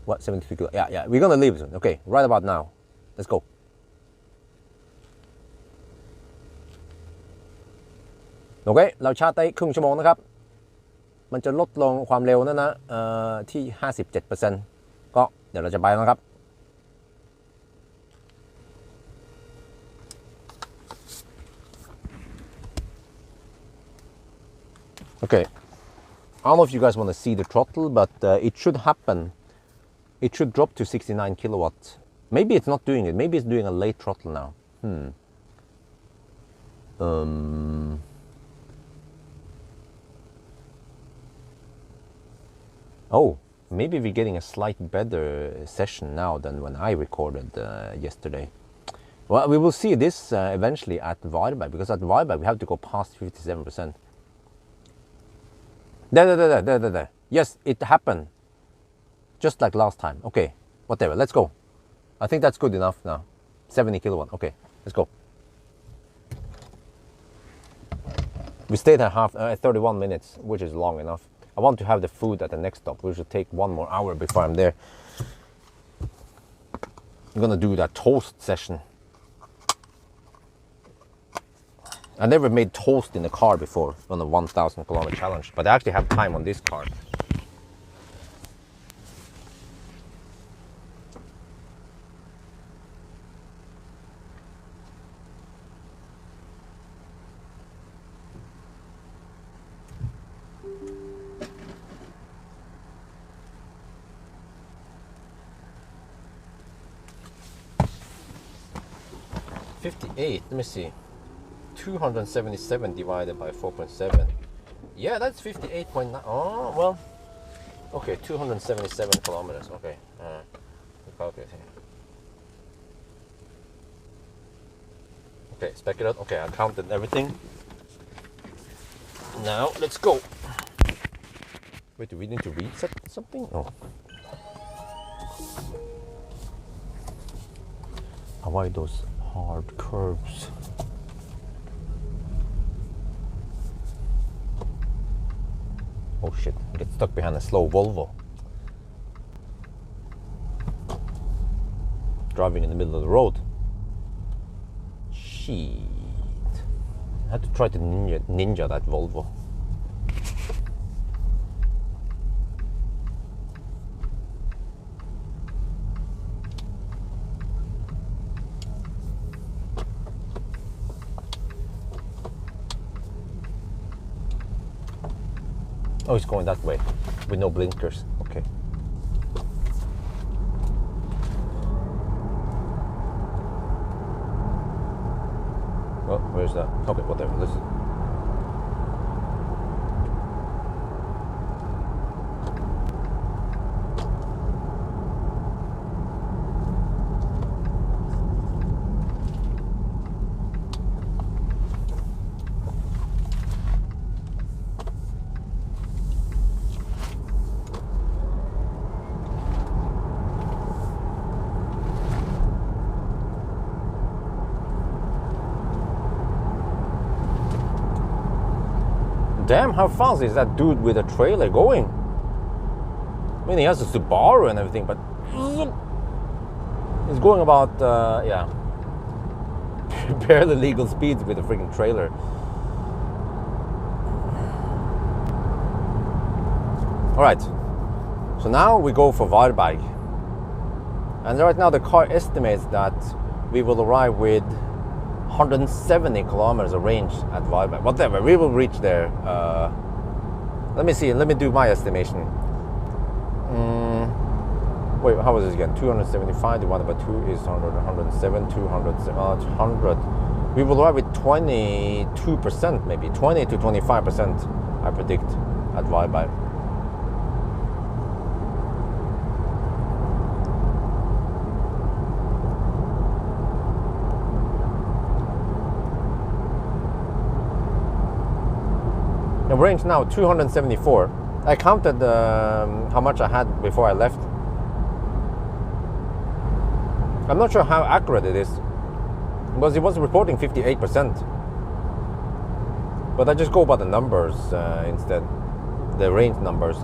What, 73 kilo? Yeah, we're gonna leave soon. Okay, right about now. Let's go. Okay, เราชาร์จได้ครึ่งชั่วโมงนะครับ มันจะลดลงความเร็วนั่นนะที่ 57% ก็เดี๋ยวเราจะไปนะครับ Okay, I don't know if you guys want to see the throttle, but it should happen. It should drop to 69 kilowatts. Maybe it's not doing it. Maybe it's doing a late throttle now. Oh, maybe we're getting a slight better session now than when I recorded yesterday. Well, we will see this eventually at Varberg, because at Varberg we have to go past 57%. There. Yes, it happened. Just like last time. Okay, whatever, let's go. I think that's good enough now. 70 kilowatt, okay, let's go. We stayed at 31 minutes, which is long enough. I want to have the food at the next stop. We should take 1 more hour before I'm there. I'm gonna do that toast session. I never made toast in a car before on a 1,000 kilometer challenge, but I actually have time on this car. $58, let me see. 277 divided by 4.7. Yeah, that's 58.9. Oh, well. Okay, 277 kilometers. Okay. Calculate here. Okay, spec it out. Okay, I counted everything. Now, let's go. Wait, do we need to reset something? Oh. Avoid those hard curves. Oh shit, get stuck behind a slow Volvo. Driving in the middle of the road. Shit. I had to try to ninja that Volvo. Oh, it's going that way with no blinkers. Okay. where's that? Okay, whatever. Let's. Damn, how fast is that dude with a trailer going? I mean, he has a Subaru and everything, but he's going about, yeah, barely legal speeds with a freaking trailer. All right, so now we go for Varberg. And right now the car estimates that we will arrive with 170 kilometers of range at Varberg. Whatever, we will reach there. Let me see, let me do my estimation. Wait, how was this again? 275 divided by 2 is 100, 107, 200, 100. We will arrive with 22%, maybe 20 to 25%, I predict, at Varberg. The range now 274. I counted how much I had before I left. I'm not sure how accurate it is, because it was reporting 58%. But I just go by the numbers instead, the range numbers.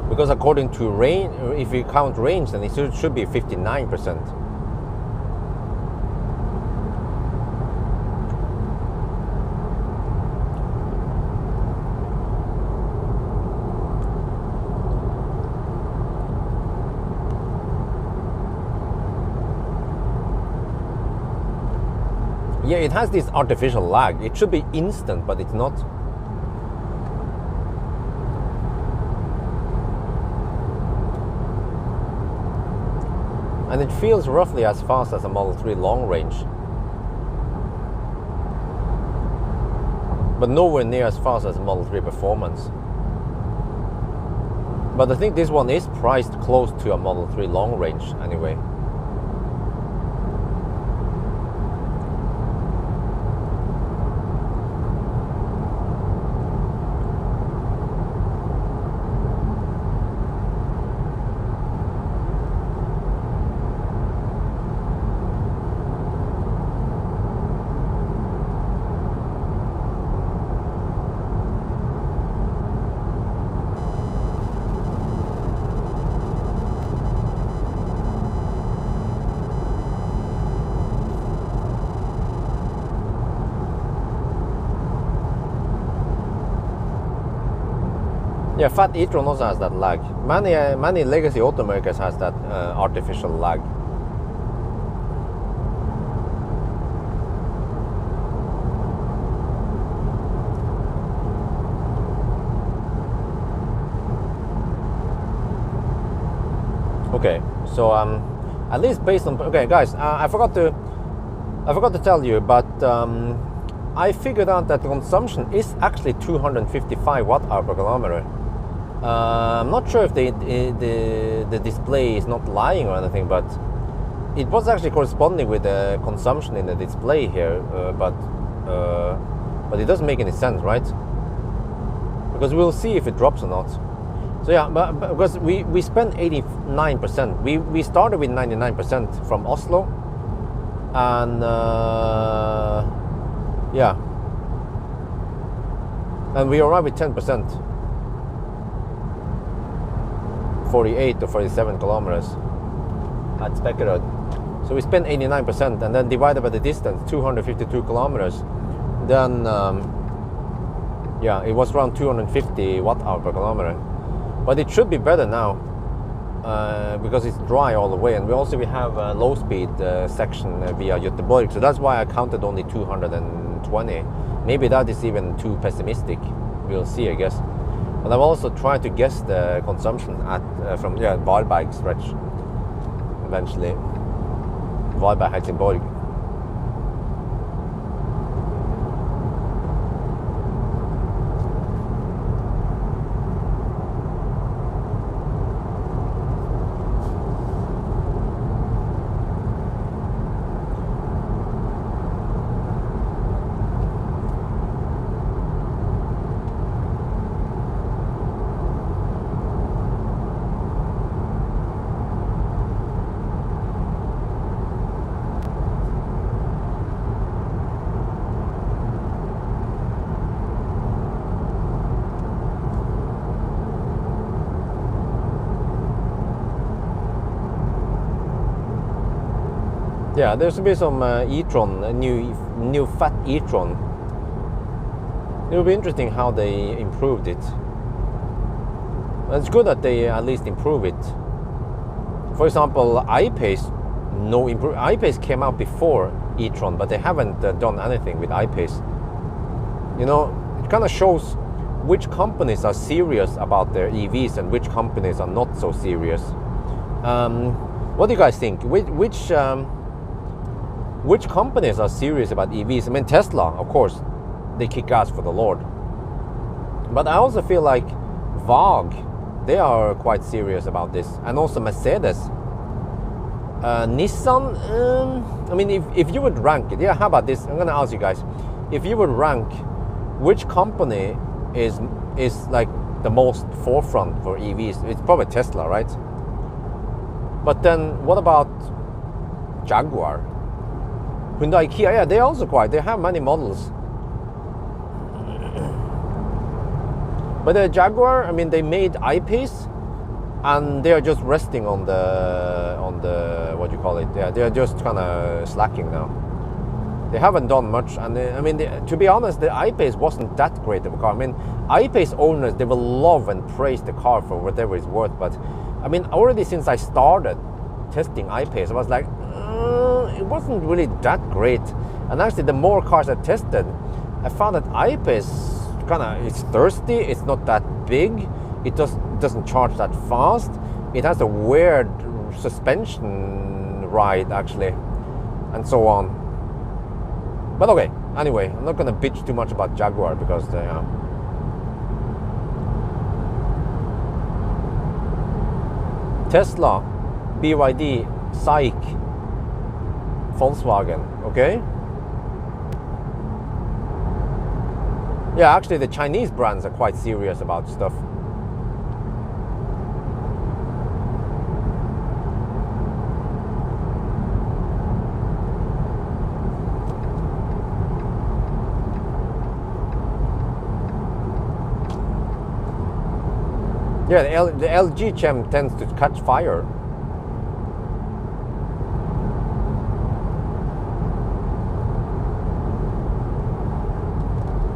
Because according to range, if you count range, then it should be 59%. Yeah, it has this artificial lag. It should be instant, but it's not. And it feels roughly as fast as a Model 3 long range, but nowhere near as fast as a Model 3 Performance. But I think this one is priced close to a Model 3 long range anyway. Yeah, Fat e-tron also has that lag. Many legacy automakers has that artificial lag. Okay, so at least based on, okay guys, I forgot to tell you, but I figured out that the consumption is actually 255 watt-hour per kilometer. I'm not sure if the display is not lying or anything, but it was actually corresponding with the consumption in the display here, but it doesn't make any sense, right? Because we'll see if it drops or not. So yeah, but because we spent 89%. We started with 99% from Oslo, and yeah, and we arrived with 10%. 48 to 47 kilometers at Spekkerud. So we spent 89%, and then divided by the distance, 252 kilometers. Then, yeah, it was around 250 watt-hour per kilometer. But it should be better now because it's dry all the way, and we have a low speed section via Göteborg, so that's why I counted only 220. Maybe that is even too pessimistic. We'll see, I guess. But I've also tried to guess the consumption from Varberg stretch eventually. Varberg, Helsingborg. Yeah, there should be some e-tron, new fat e-tron. It will be interesting how they improved it. It's good that they at least improve it. For example, I-Pace, I-Pace came out before e-tron, but they haven't done anything with I-Pace. You know, it kind of shows which companies are serious about their EVs and which companies are not so serious. What do you guys think? Which companies are serious about EVs? I mean, Tesla, of course, they kick ass for the Lord. But I also feel like VAG, they are quite serious about this. And also Mercedes. Nissan, I mean, if you would rank it, how about this? I'm going to ask you guys. If you would rank which company is like the most forefront for EVs, it's probably Tesla, right? But then what about Jaguar? Hyundai, Kia, yeah, they're also they have many models. But the Jaguar, I mean, they made I-Pace, and they are just resting on the what do you call it? Yeah, they are just kind of slacking now. They haven't done much, and I mean, to be honest, the I-Pace wasn't that great of a car. I mean, I-Pace owners, they will love and praise the car for whatever it's worth, but I mean, already since I started testing I-Pace, I was like, it wasn't really that great. And actually, the more cars I tested, I found that I-Pace it's thirsty, it's not that big, it doesn't charge that fast, it has a weird suspension ride actually, and so on. But okay, anyway, I'm not gonna bitch too much about Jaguar because Tesla, BYD, SAIC, Volkswagen, okay? Yeah, actually the Chinese brands are quite serious about stuff. Yeah, the LG Chem tends to catch fire.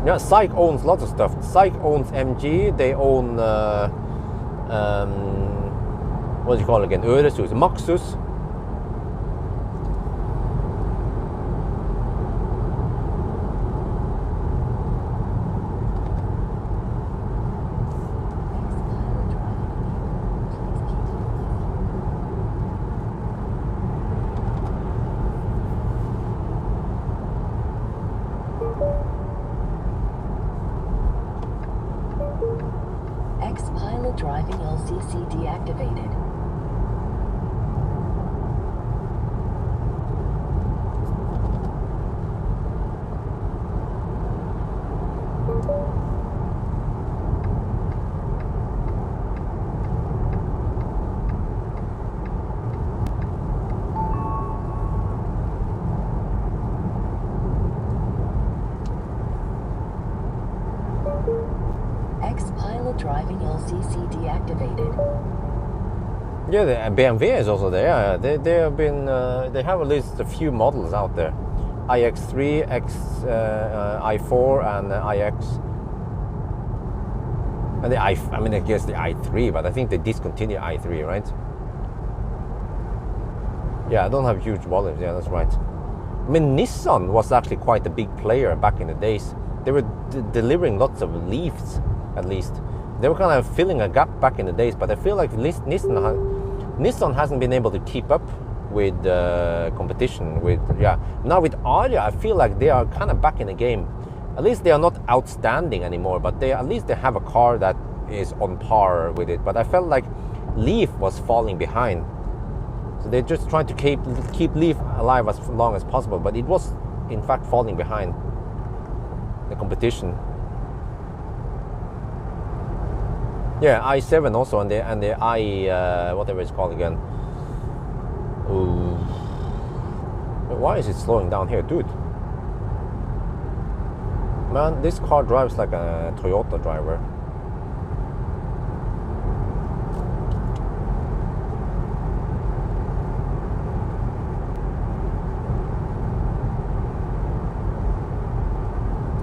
Yeah, SAIC owns lots of stuff. SAIC owns MG, they own, what do you call it again? Öresus, Maxus. Xpeng driving LCC deactivated. Xpeng driving LCC deactivated. Yeah, the BMW is also there. They have been they have at least a few models out there, iX3, i4, and iX. And I mean, I guess the i3, but I think they discontinued i3, right? Yeah, I don't have huge volumes. Yeah, that's right. I mean, Nissan was actually quite a big player back in the days. They were delivering lots of Leafs, at least. They were kind of filling a gap back in the days, but I feel like Nissan hasn't been able to keep up with competition. Now with Aria, I feel like they are kind of back in the game. At least they are not outstanding anymore, but at least they have a car that is on par with it. But I felt like Leaf was falling behind. So they're just trying to keep Leaf alive as long as possible, but it was in fact falling behind the competition. Yeah, i7 also, and the i whatever it's called again. Ooh. Why is it slowing down here, dude? Man, this car drives like a Toyota driver.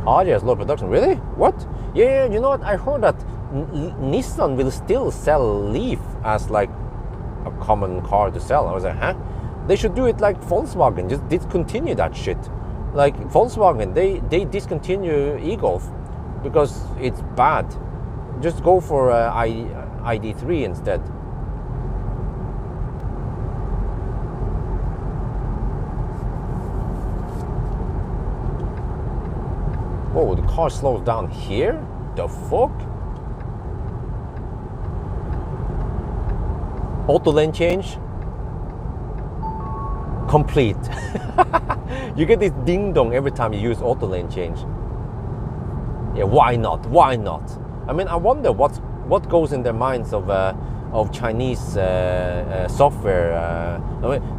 Aria's low production, really? What? Yeah, you know what? I heard that Nissan will still sell Leaf as like a common car to sell. I was like, huh? They should do it like Volkswagen, just discontinue that shit. Like Volkswagen, they discontinue e-Golf because it's bad. Just go for ID3 instead. Whoa, the car slows down here? The fuck? Auto lane change? Complete. You get this ding dong every time you use auto lane change. Yeah, why not? Why not? I mean, I wonder what goes in their minds of Chinese software,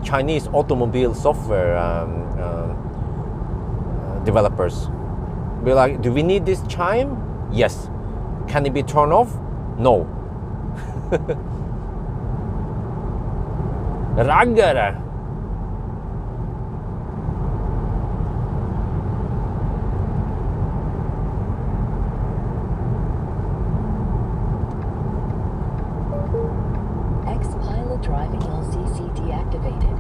Chinese automobile software developers. Be like, do we need this chime? Yes. Can it be turned off? No. Raggare. Xpeng driving LCC deactivated.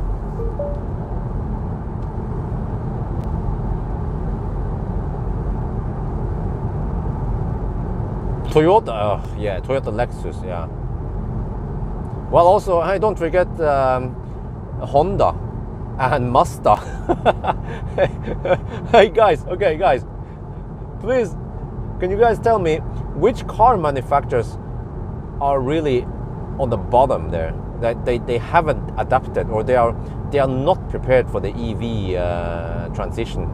Toyota, yeah, Toyota Lexus, yeah. Well, also, hey, don't forget Honda and Mazda. Hey guys, okay guys, please, can you guys tell me which car manufacturers are really on the bottom there, that they haven't adapted, or they are not prepared for the EV transition?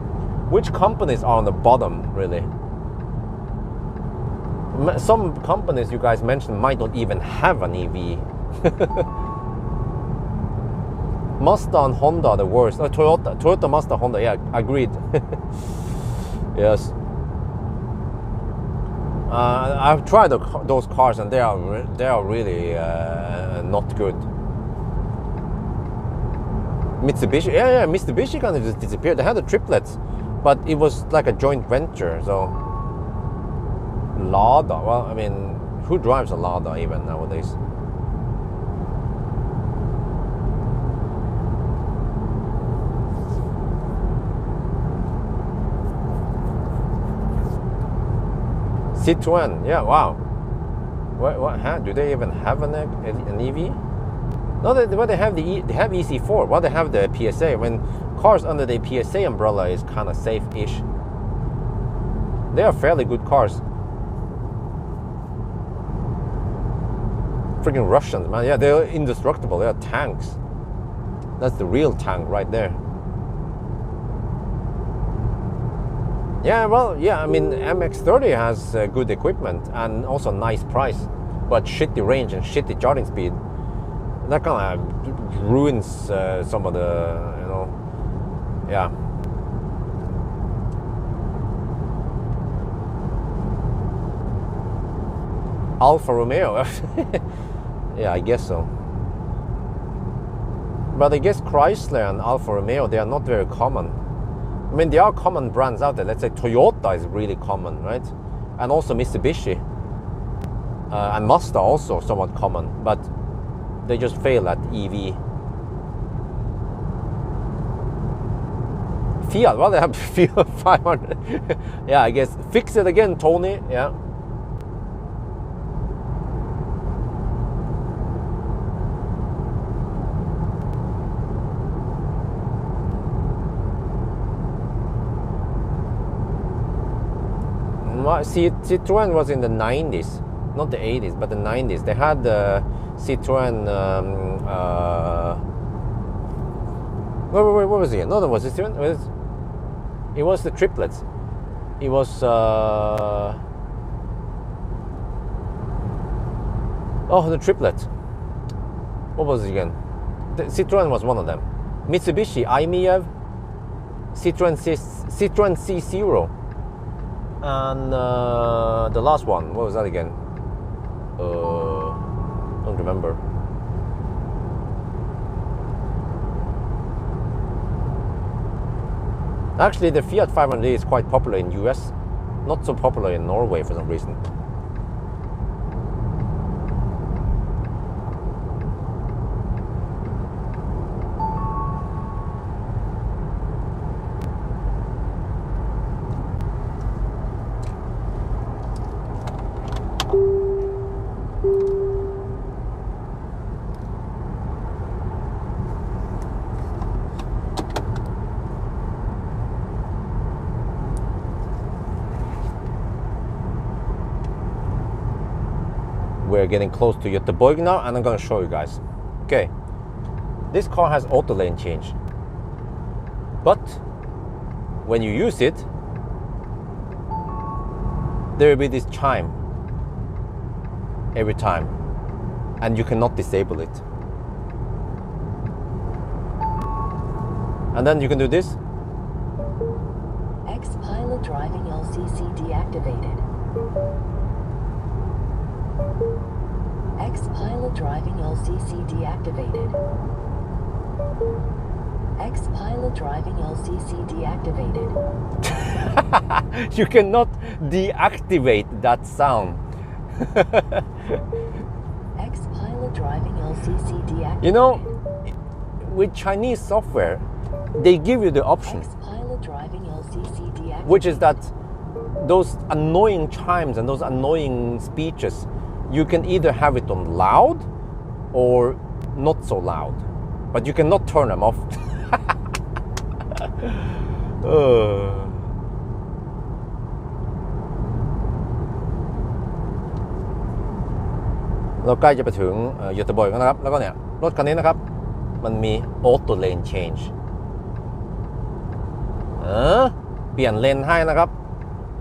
Which companies are on the bottom, really? Some companies you guys mentioned might not even have an EV. Mazda and Honda are the worst. Toyota, Mazda, Honda, yeah, agreed. Yes. I've tried those cars and they are really not good. Mitsubishi, yeah, Mitsubishi kind of just disappeared. They had the triplets, but it was like a joint venture, so. Lada, well, I mean, who drives a Lada even nowadays? Citroen, yeah, wow. What? Huh? Do they even have an EV? No, they have they have EC4. Well, they have the PSA. When cars under the PSA umbrella is kind of safe-ish. They are fairly good cars. Freaking Russians, man. Yeah, they're indestructible. They're tanks. That's the real tank right there. Yeah, well, yeah, I mean, MX-30 has good equipment and also nice price, but shitty range and shitty charging speed. That kind of ruins some of the, you know, yeah. Alfa Romeo. Yeah, I guess so. But I guess Chrysler and Alfa Romeo, they are not very common. I mean, there are common brands out there. Let's say Toyota is really common, right? And also Mitsubishi. and Mazda also somewhat common, but they just fail at EV. Fiat, well, they have Fiat 500. Yeah, I guess. Fix it again, Tony. Yeah. Citroën was in the 90s, not the 80s, but the 90s. They had the Citroën. What was it? No, that was Citroën. It was the triplets. It was. The triplet. What was it again? The Citroën was one of them. Mitsubishi, IMEV, Citroën C0. And the last one, what was that again? Don't remember. Actually, the Fiat 500 is quite popular in US, not so popular in Norway for some reason. We're getting close to Göteborg now, and I'm going to show you guys. Okay, this car has auto lane change, but when you use it, there will be this chime every time, and you cannot disable it. And then you can do this. Xpilot driving LCC deactivated. Xpilot driving LCC deactivated. Xpilot driving LCC deactivated. You cannot deactivate that sound. Xpilot driving LCC deactivated. You know, with Chinese software, they give you the option, Xpilot driving LCC deactivated. which is that those annoying chimes and those annoying speeches, you can either have it on loud or not so loud, but you cannot turn them off. เราใกล้จะไปถึงเยอร์ตบอยกันนะครับแล้วก็เนี่ยรถคันนี้นะครับมันมี auto lane change เปลี่ยนเลนให้นะครับ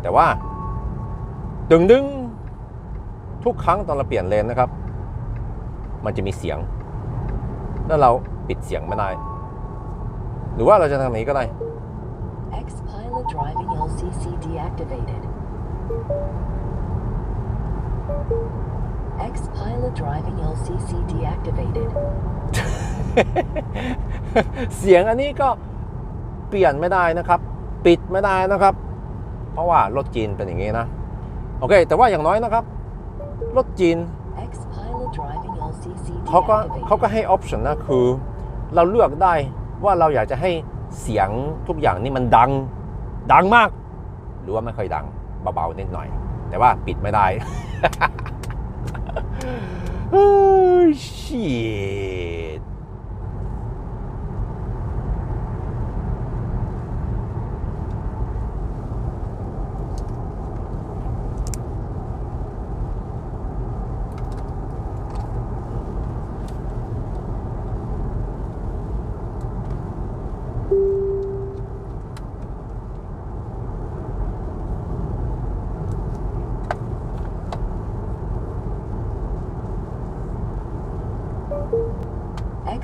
แต่ว่าดึงทุกครั้งตอนเราเปลี่ยนเลนนะครับมันจะมีเสียงแล้วเราปิดเสียงไม่ได้หรือว่าเราจะทำแบบนี้ก็ได้ Xpilot driving LCC deactivated. Xpilot driving LCC deactivated. เสียงอันนี้ก็เปลี่ยนไม่ได้นะครับปิดไม่ได้นะครับเพราะว่ารถจีนเป็นอย่างนี้นะโอเคแต่ว่าอย่างน้อยนะครับรถจีน Xpilot driving LCC เขาก็ให้ออปชันนะคือเราเลือกได้ว่าเราอยากจะให้เสียงทุกอย่างนี่มันดังมากหรือว่าไม่ค่อยดังเบาๆนิดหน่อยแต่ว่าปิดไม่ได้ shit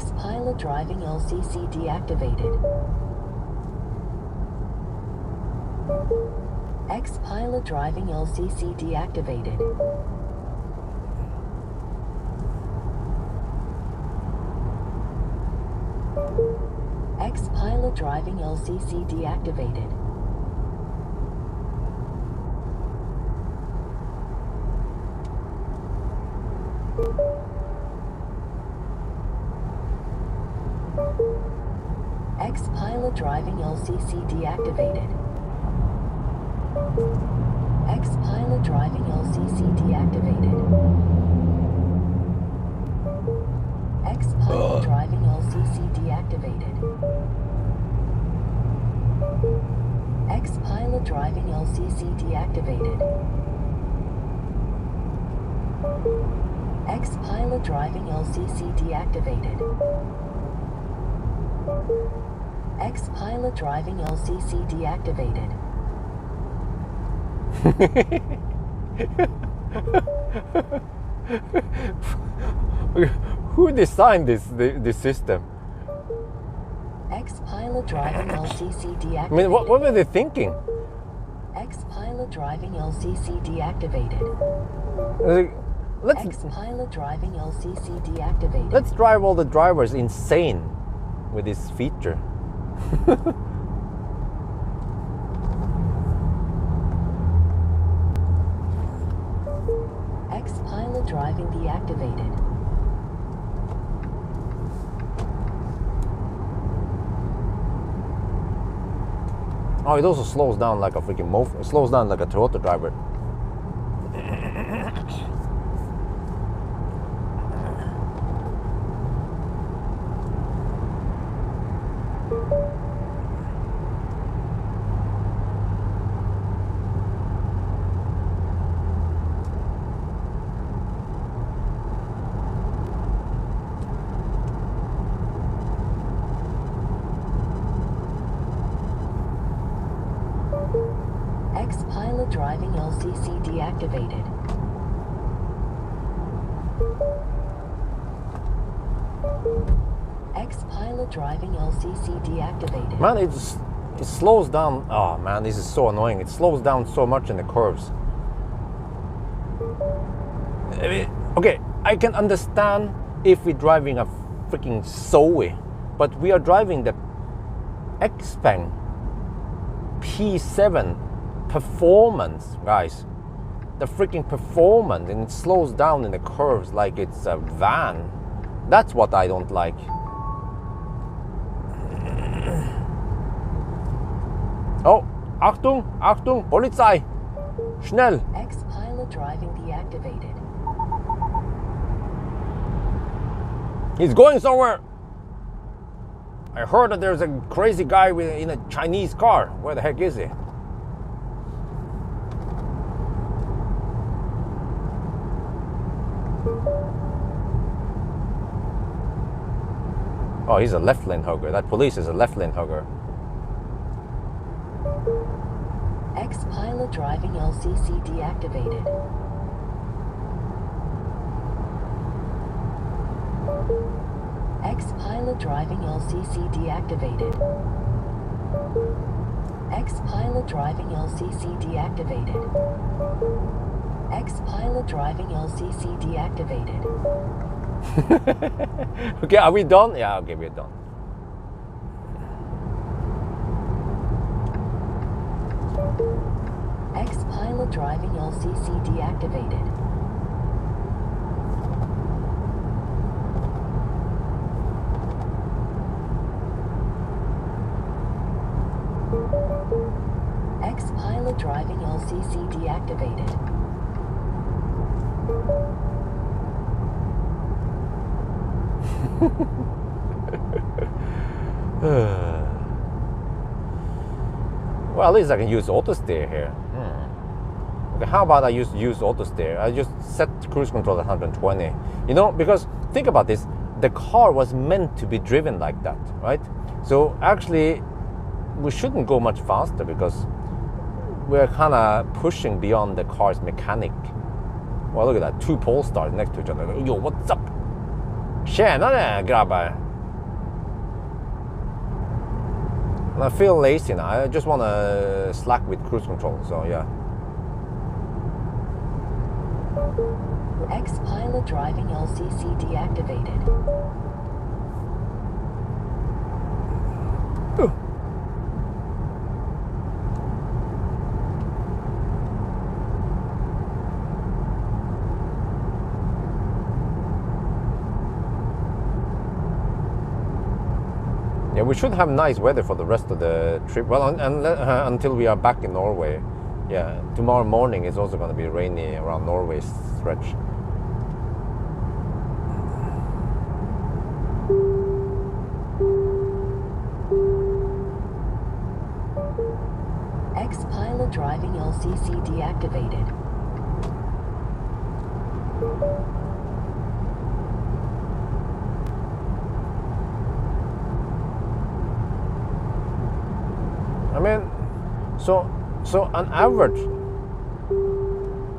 Xpilot driving LCC deactivated. Xpilot driving LCC deactivated. Xpilot driving LCC deactivated. X-Pilot driving LCC deactivated. X-Pilot driving LCC deactivated. X-Pilot driving LCC deactivated. X-Pilot driving LCC deactivated. X-Pilot driving LCC deactivated. X-Pilot driving LCC deactivated. Who designed this system? X-Pilot driving LCC deactivated. I mean, what were they thinking? X-Pilot driving LCC deactivated. X-Pilot driving LCC deactivated. Let's drive all the drivers insane with this feature. X-Pilot driving deactivated. Oh, it also slows down like a freaking it slows down like a Toyota driver. X-Pilot driving LCC deactivated. X-Pilot driving LCC deactivated. Man, it slows down. Oh man, this is so annoying. It slows down so much in the curves. I mean, okay, I can understand if we're driving a freaking Zoe, but we are driving the Xpeng P7 performance, guys. The freaking performance, and it slows down in the curves like it's a van. That's what I don't like. Oh, Achtung, Achtung, Polizei! Schnell! X-Pilot driving deactivated. He's going somewhere! I heard that there's a crazy guy in a Chinese car. Where the heck is he? Oh, he's a left lane hugger. That police is a left lane hugger. X-Pilot driving LCC deactivated. X-Pilot driving LCC deactivated. X-Pilot driving LCC deactivated. X-Pilot driving LCC deactivated. Okay, are we done? Yeah, okay, we're done. X-Pilot driving LCC deactivated. X-Pilot driving LCC deactivated. Well, at least I can use auto steer here. Okay, how about I use auto steer? I just set cruise control at 120. You know, because think about this, the car was meant to be driven like that, right? So actually, we shouldn't go much faster because we're kind of pushing beyond the car's mechanic. Well, look at that, 2 Polestars next to each other. Yo, what's up? Tjenare grabbar! And I feel lazy now. I just want to slack with cruise control, so yeah. X-Pilot driving LCC deactivated. Yeah, we should have nice weather for the rest of the trip. Well, until we are back in Norway. Yeah, tomorrow morning is also going to be rainy around Norway stretch. Xpilot driving LCC deactivated. I mean, so on average,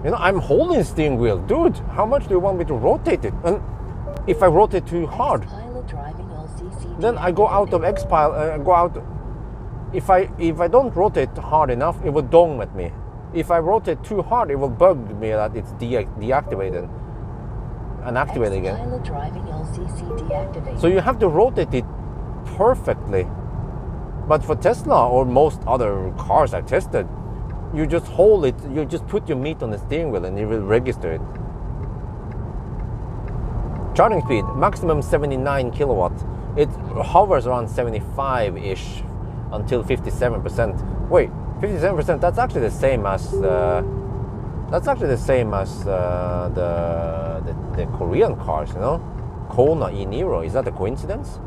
I'm holding the steering wheel, dude. How much do you want me to rotate it? And if I rotate too hard, then I go out of Xpilot. Go out. If I don't rotate hard enough, it will dong at me. If I rotate too hard, it will bug me that it's deactivated and activate again. Driving LCC deactivated. So you have to rotate it perfectly. But for Tesla or most other cars I tested, you just hold it, you just put your meat on the steering wheel and it will register it. Charging speed, maximum 79 kilowatt. It hovers around 75-ish until 57%. Wait, 57%, that's actually the same as the Korean cars, Kona e-Niro. Is that a coincidence?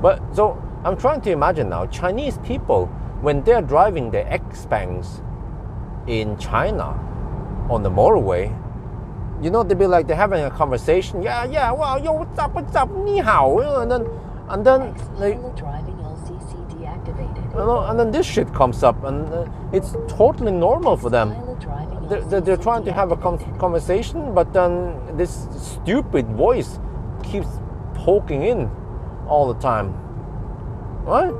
But so I'm trying to imagine now, Chinese people, when they're driving the Xpengs in China on the motorway, they'll be like, they're having a conversation. Yeah, well, yo, what's up, ni hao, and then like, driving LCC deactivated. And then this shit comes up, and it's totally normal for them. They're trying to have a conversation, but then this stupid voice keeps poking in all the time. What?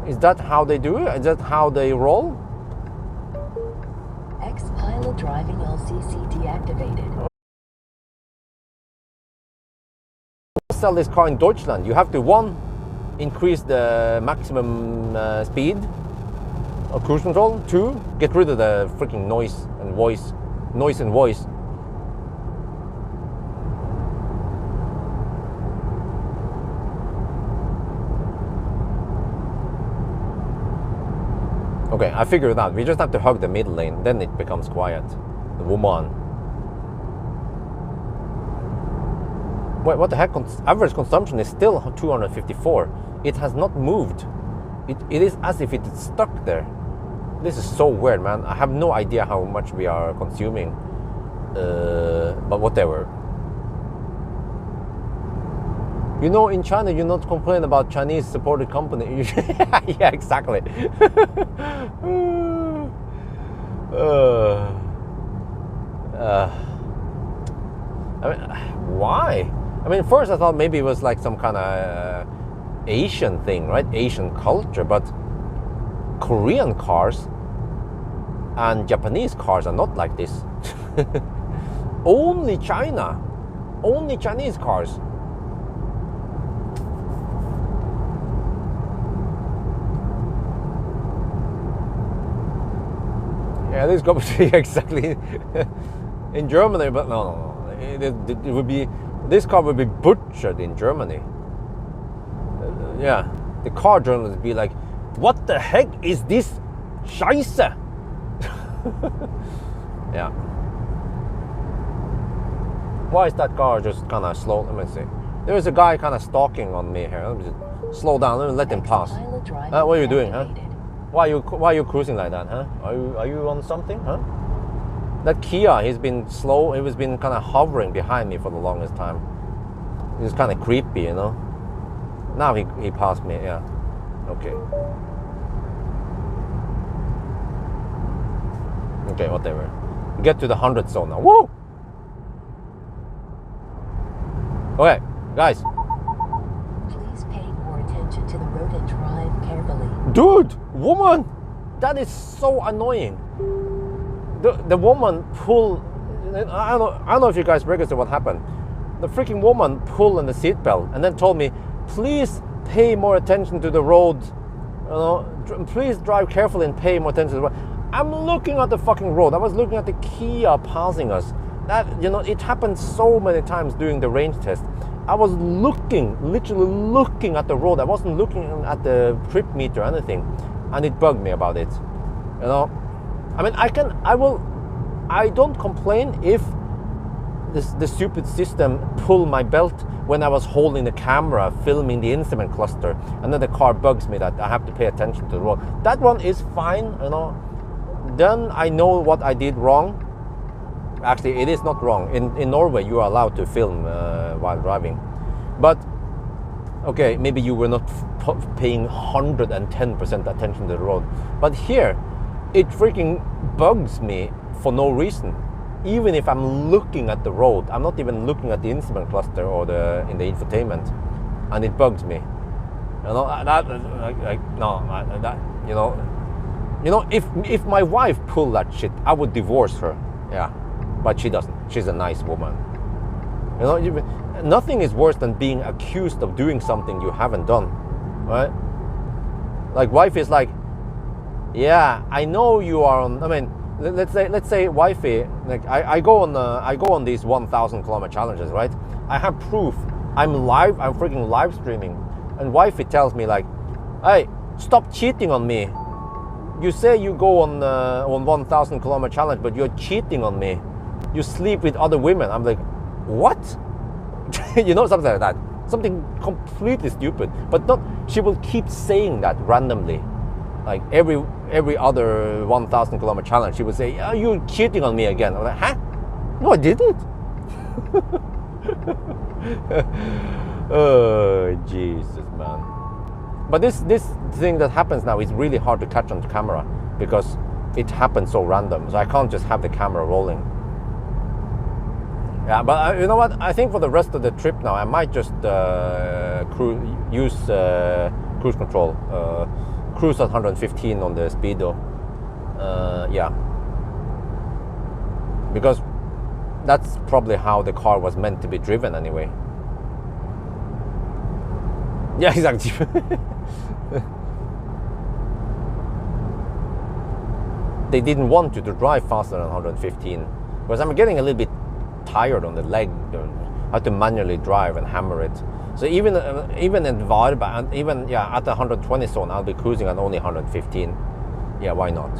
Is that how they do it? Is that how they roll? Xpilot driving LCC deactivated. Sell this car in Deutschland. You have to, 1, increase the maximum speed of cruise control. 2, get rid of the freaking noise and voice. Okay, I figured it out. We just have to hug the middle lane, then it becomes quiet. The woman. Wait, what the heck? Average consumption is still 254. It has not moved. It is as if it is stuck there. This is so weird, man. I have no idea how much we are consuming. But whatever. In China, you not complain about Chinese supported company. Yeah, exactly. I mean, why? I mean, first I thought maybe it was like some kind of Asian thing, right? Asian culture, but Korean cars and Japanese cars are not like this. Only China. Only Chinese cars. Yeah, this could be exactly in Germany, but no. It would be, this car would be butchered in Germany. Yeah, the car journalists would be like, what the heck is this Scheiße? Yeah. Why is that car just kind of slow? Let me see. There is a guy kind of stalking on me here. Let me just slow down. Let me let him pass. What are you doing, huh? Why are you cruising like that, huh? Are you on something, huh? That Kia, he's been slow. He's been kind of hovering behind me for the longest time. It's kind of creepy, Now he passed me. Yeah. Okay. Okay, whatever. Get to the 100 zone now. Woo! Okay, guys. Please pay more attention to the road and drive carefully. Dude, woman, that is so annoying. The woman pulled. I don't know if you guys registered what happened. The freaking woman pulled on the seatbelt and then told me, "Please pay more attention to the road. Please drive carefully and pay more attention to the road." I'm looking at the fucking road. I was looking at the Kia passing us. That it happened so many times during the range test. I was looking, literally looking at the road. I wasn't looking at the trip meter or anything, and it bugged me about it. You know, I mean, I don't complain if the stupid system pulled my belt when I was holding the camera, filming the instrument cluster, and then the car bugs me that I have to pay attention to the road. That one is fine, you know. Then I know what I did wrong. Actually, it is not wrong. In Norway, you are allowed to film while driving. But, okay, maybe you were not paying 110% attention to the road. But here, it freaking bugs me for no reason. Even if I'm looking at the road, I'm not even looking at the instrument cluster or in the infotainment, and it bugs me. You know, you know, if my wife pulled that shit, I would divorce her. Yeah. But she doesn't. She's a nice woman. You know, nothing is worse than being accused of doing something you haven't done, right? Like, wife is like, yeah, I know you are on. I mean, let's say wifey, like I go on these 1,000 kilometer challenges, right? I have proof. I'm freaking live streaming, and wifey tells me like, hey, stop cheating on me. You say you go on 1,000 kilometer challenge, but you're cheating on me. You sleep with other women. I'm like, what? You know, something like that. Something completely stupid. But not. She will keep saying that randomly. Like every other 1,000 kilometer challenge, she would say, "Oh, you're cheating on me again." I'm like, huh? No, I didn't. Oh, Jesus, man. But this thing that happens now is really hard to catch on camera because it happens so random. So I can't just have the camera rolling. Yeah, but you know what? I think for the rest of the trip now, I might just use cruise control, cruise at 115 on the speedo. Yeah, because that's probably how the car was meant to be driven anyway. Yeah, exactly. They didn't want you to drive faster than 115 because I'm getting a little bit tired on the leg. I have to manually drive and hammer it. So even in Varberg, and even at the 120 zone, I'll be cruising at only 115. Yeah, why not?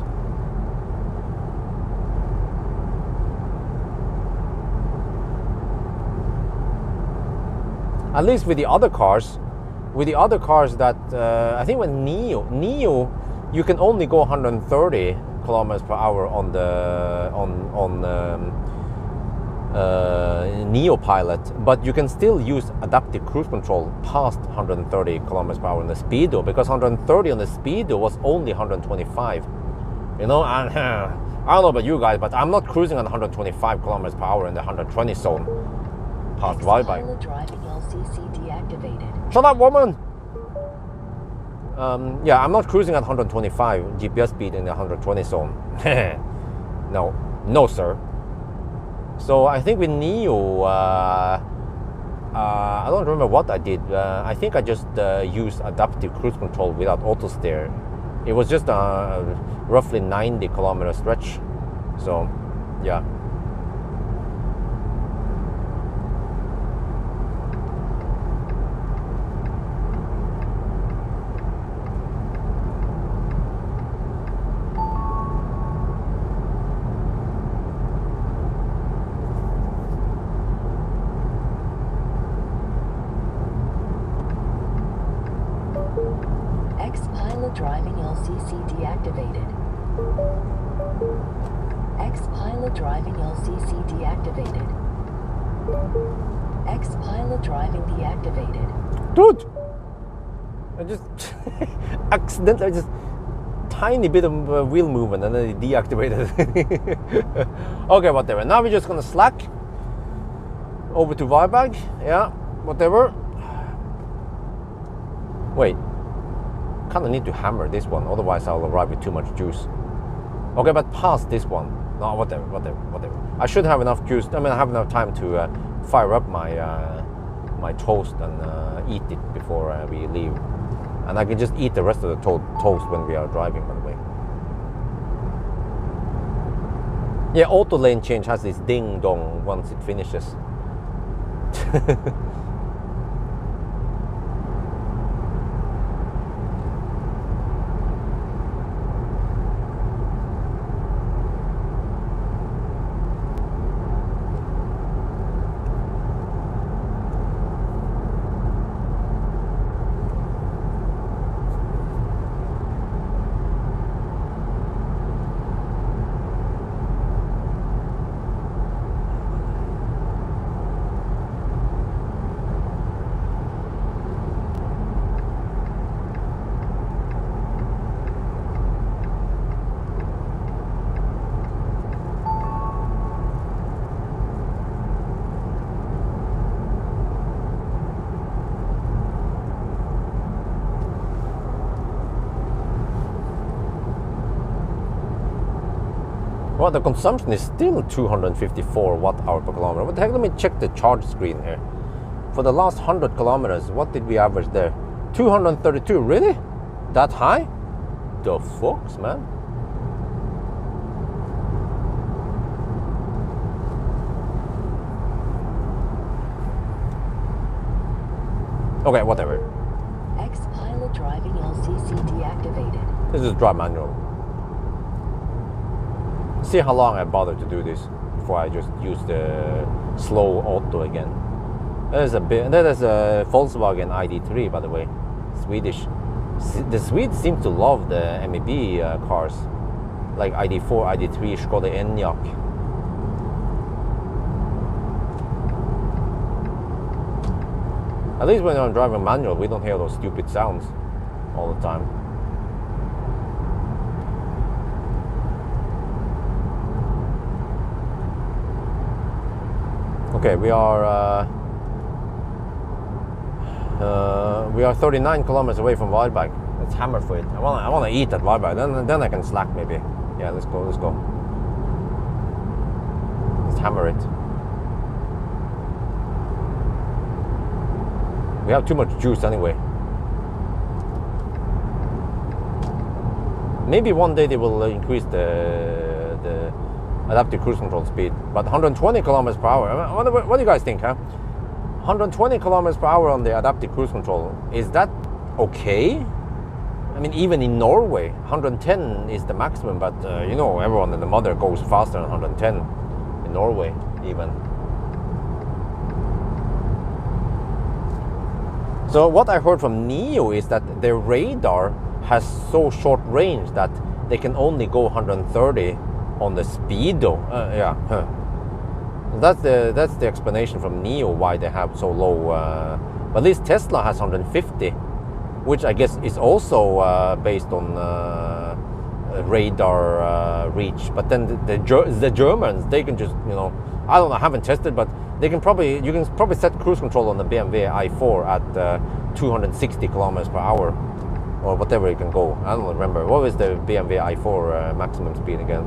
At least with the other cars that I think with Neo, you can only go 130 kilometers per hour on the Neo Pilot, but you can still use adaptive cruise control past 130 kilometers per hour on the speedo, because 130 on the speedo was only 125. You know, and I don't know about you guys, but I'm not cruising on 125 kilometers per hour in the 120 zone past Varberg. Driving LCC deactivated. Shut up, woman! Yeah, I'm not cruising at 125 GPS speed in the 120 zone. No, sir. So I think with Neo, I don't remember what I did. I think I just used adaptive cruise control without auto steer. It was just a roughly 90 kilometer stretch. So, yeah. Xpeng driving LCC deactivated. Xpeng driving LCC deactivated. Xpeng driving deactivated. Dude! I just accidentally, just tiny bit of wheel movement and then it deactivated. Okay, whatever. Now we're just gonna slack over to Varberg. Yeah, whatever. Wait. Kind of need to hammer this one, otherwise I'll arrive with too much juice. Okay, but past this one, no, whatever. I should have enough juice. I mean, I have enough time to fire up my toast and eat it before we leave, and I can just eat the rest of the toast when we are driving. By the way, yeah, auto lane change has this ding dong once it finishes. Well, the consumption is still 254 watt-hour per kilometer. What the heck? Let me check the charge screen here. For the last 100 kilometers, what did we average there? 232, really? That high? The fucks, man. Okay, whatever. Xpilot driving LCC deactivated. This is drive manual. See how long I bothered to do this before I just use the slow auto again. That is a Volkswagen ID3, by the way, Swedish. The Swedes seem to love the MEB cars, like ID4, ID3, Skoda Enyaq. At least when I'm driving manual, we don't hear those stupid sounds all the time. Okay, we are 39 kilometers away from Varberg. Let's hammer for it. I want to eat at Varberg. Then I can slack maybe. Yeah, let's go. Let's hammer it. We have too much juice anyway. Maybe one day they will increase the adaptive cruise control speed, but 120 kilometers per hour. What do you guys think, huh? 120 kilometers per hour on the adaptive cruise control, is that okay? I mean, even in Norway, 110 is the maximum, but you know, everyone and the mother goes faster than 110 in Norway, even. So what I heard from NIO is that their radar has so short range that they can only go 130 on the speedo. Yeah, huh. That's the explanation from NIO why they have so low. But at least Tesla has 150, which I guess is also based on radar reach. But then the Germans, they can just, you know, I don't know, I haven't tested, but you can probably set cruise control on the BMW i4 at 260 kilometers per hour, or whatever you can go. I don't remember. What was the BMW i4 maximum speed again?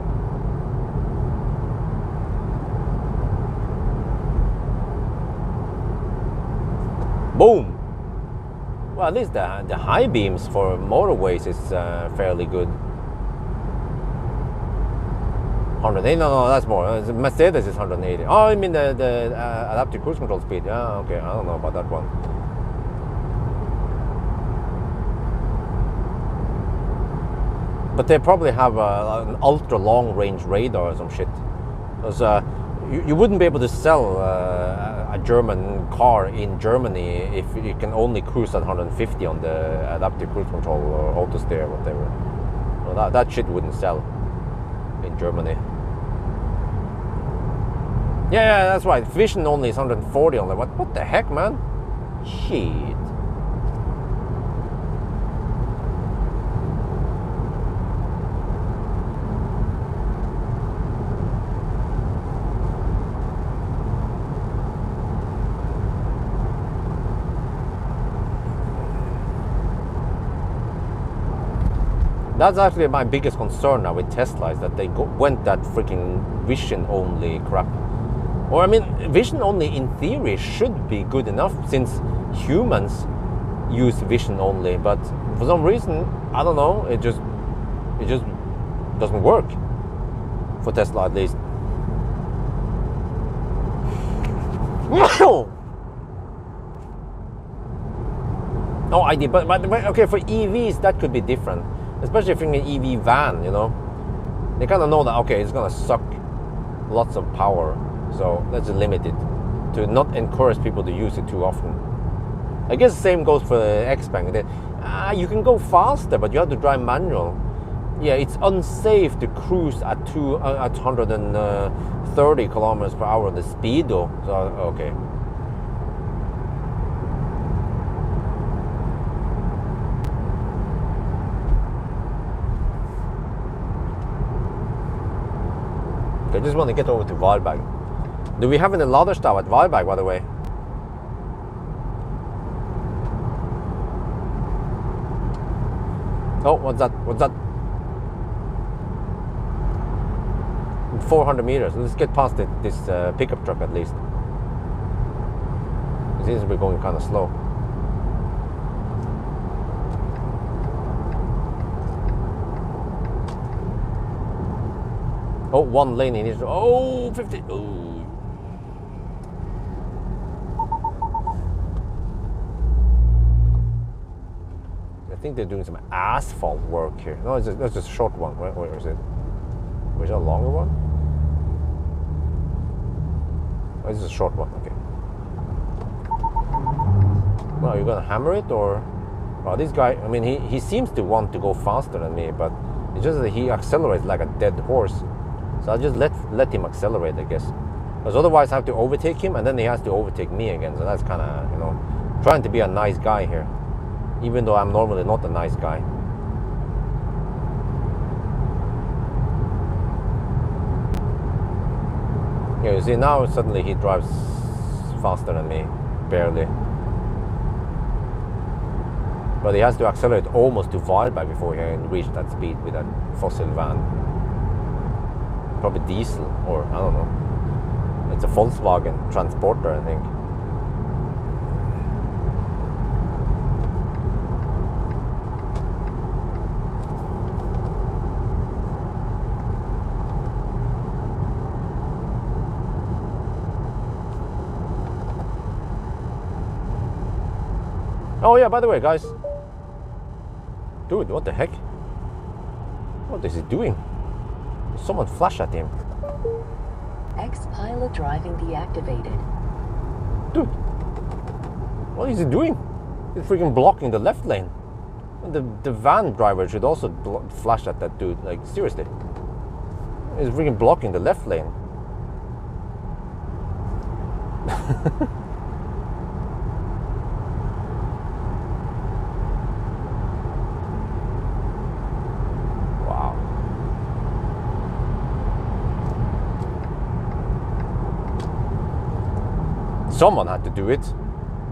Boom! Well, at least the high beams for motorways is fairly good. 180? No, that's more. Mercedes is 180. Oh, I mean the adaptive cruise control speed. Yeah, okay. I don't know about that one. But they probably have an ultra long range radar or some shit. Because you wouldn't be able to sell a German car in Germany if you can only cruise at 150 on the adaptive cruise control or auto steer or whatever. Well, that shit wouldn't sell in Germany. Yeah, that's right. Vision only is 140 on the what the heck, man? Shit. That's actually my biggest concern now with Tesla, is that they went that freaking vision only crap. Or I mean, vision only in theory should be good enough, since humans use vision only, but for some reason, I don't know, it just doesn't work for Tesla, at least. No idea, but okay, for EVs that could be different. Especially if you're in an EV van, you know, they kind of know that, okay, it's gonna suck lots of power, so let's limit it to not encourage people to use it too often. I guess the same goes for the Xpeng. You can go faster, but you have to drive manual. Yeah, it's unsafe to cruise at 130 kilometers per hour on the speedo. So okay. I just want to get over to Varberg. Do we have any Laderstad at Varberg, by the way? Oh, what's that? What's that? 400 meters. Let's get past this pickup truck at least. It seems to be going kind of slow. Oh, one lane in each. Oh, 50. Oh. I think they're doing some asphalt work here. No, that's just a short one. Where is it? Where's a longer one? Oh, this is a short one. Okay. Well, you're gonna hammer it, or? Well, this guy. I mean, he seems to want to go faster than me, but it's just that he accelerates like a dead horse. So I'll just let him accelerate, I guess. Because otherwise I have to overtake him, and then he has to overtake me again. So that's kind of, you know, trying to be a nice guy here, even though I'm normally not a nice guy. Yeah, you see, now suddenly he drives faster than me, barely. But he has to accelerate almost to Pawel before he can reach that speed with that fossil van. Probably diesel, or I don't know. It's a Volkswagen Transporter, I think. Oh yeah, by the way, guys. Dude, what the heck? What is he doing? Someone flash at him. Xpilot driving deactivated. Dude, what is he doing? He's freaking blocking the left lane. And the van driver should also flash at that dude. Like, seriously. He's freaking blocking the left lane. Someone had to do it.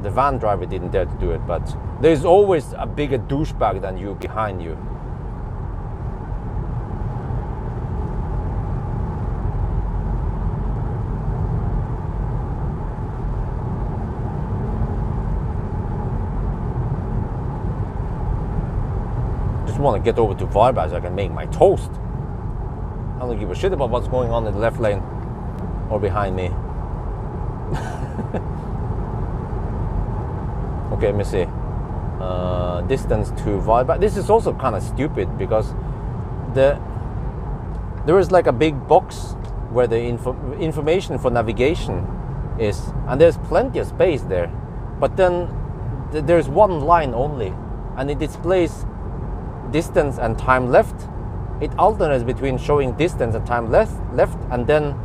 The van driver didn't dare to do it, but there's always a bigger douchebag than you behind you. Just want to get over to Pawel so I can make my toast. I don't give a shit about what's going on in the left lane or behind me. Okay, let me see. Distance to Pawel. This is also kind of stupid because there is like a big box where the information for navigation is, and there's plenty of space there. But then there's one line only, and it displays distance and time left. It alternates between showing distance and time left, and then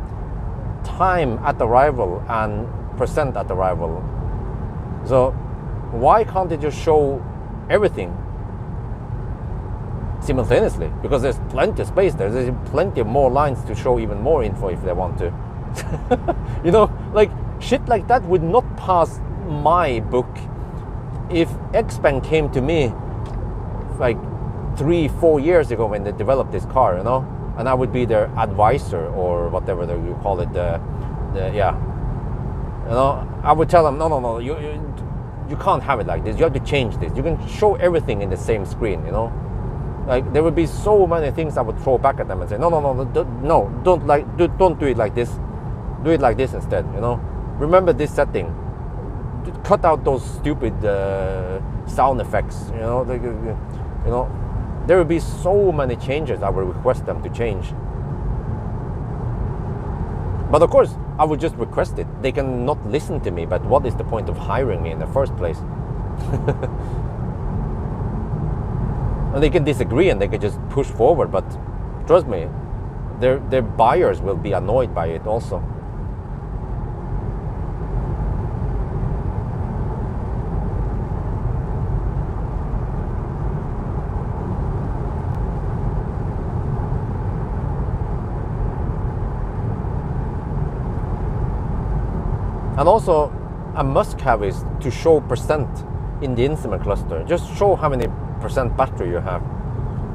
time at arrival and percent at arrival. So why can't it just show everything simultaneously? Because there's plenty of space there. There's plenty of more lines to show even more info if they want to. You know, like shit like that would not pass my book if Xpeng came to me like 3-4 years ago when they developed this car, you know, and I would be their advisor or whatever you call it. Yeah, you know, I would tell them, no, you can't have it like this. You have to change this. You can show everything in the same screen, you know. Like there would be so many things I would throw back at them and say, no, don't do it like this. Do it like this instead, you know. Remember this setting. Cut out those stupid sound effects, you know. You know, there will be so many changes I will request them to change. But of course, I would just request it. They can not listen to me, but what is the point of hiring me in the first place? And they can disagree and they can just push forward, but trust me, their buyers will be annoyed by it also. And also, a must-have is to show percent in the instrument cluster. Just show how many percent battery you have.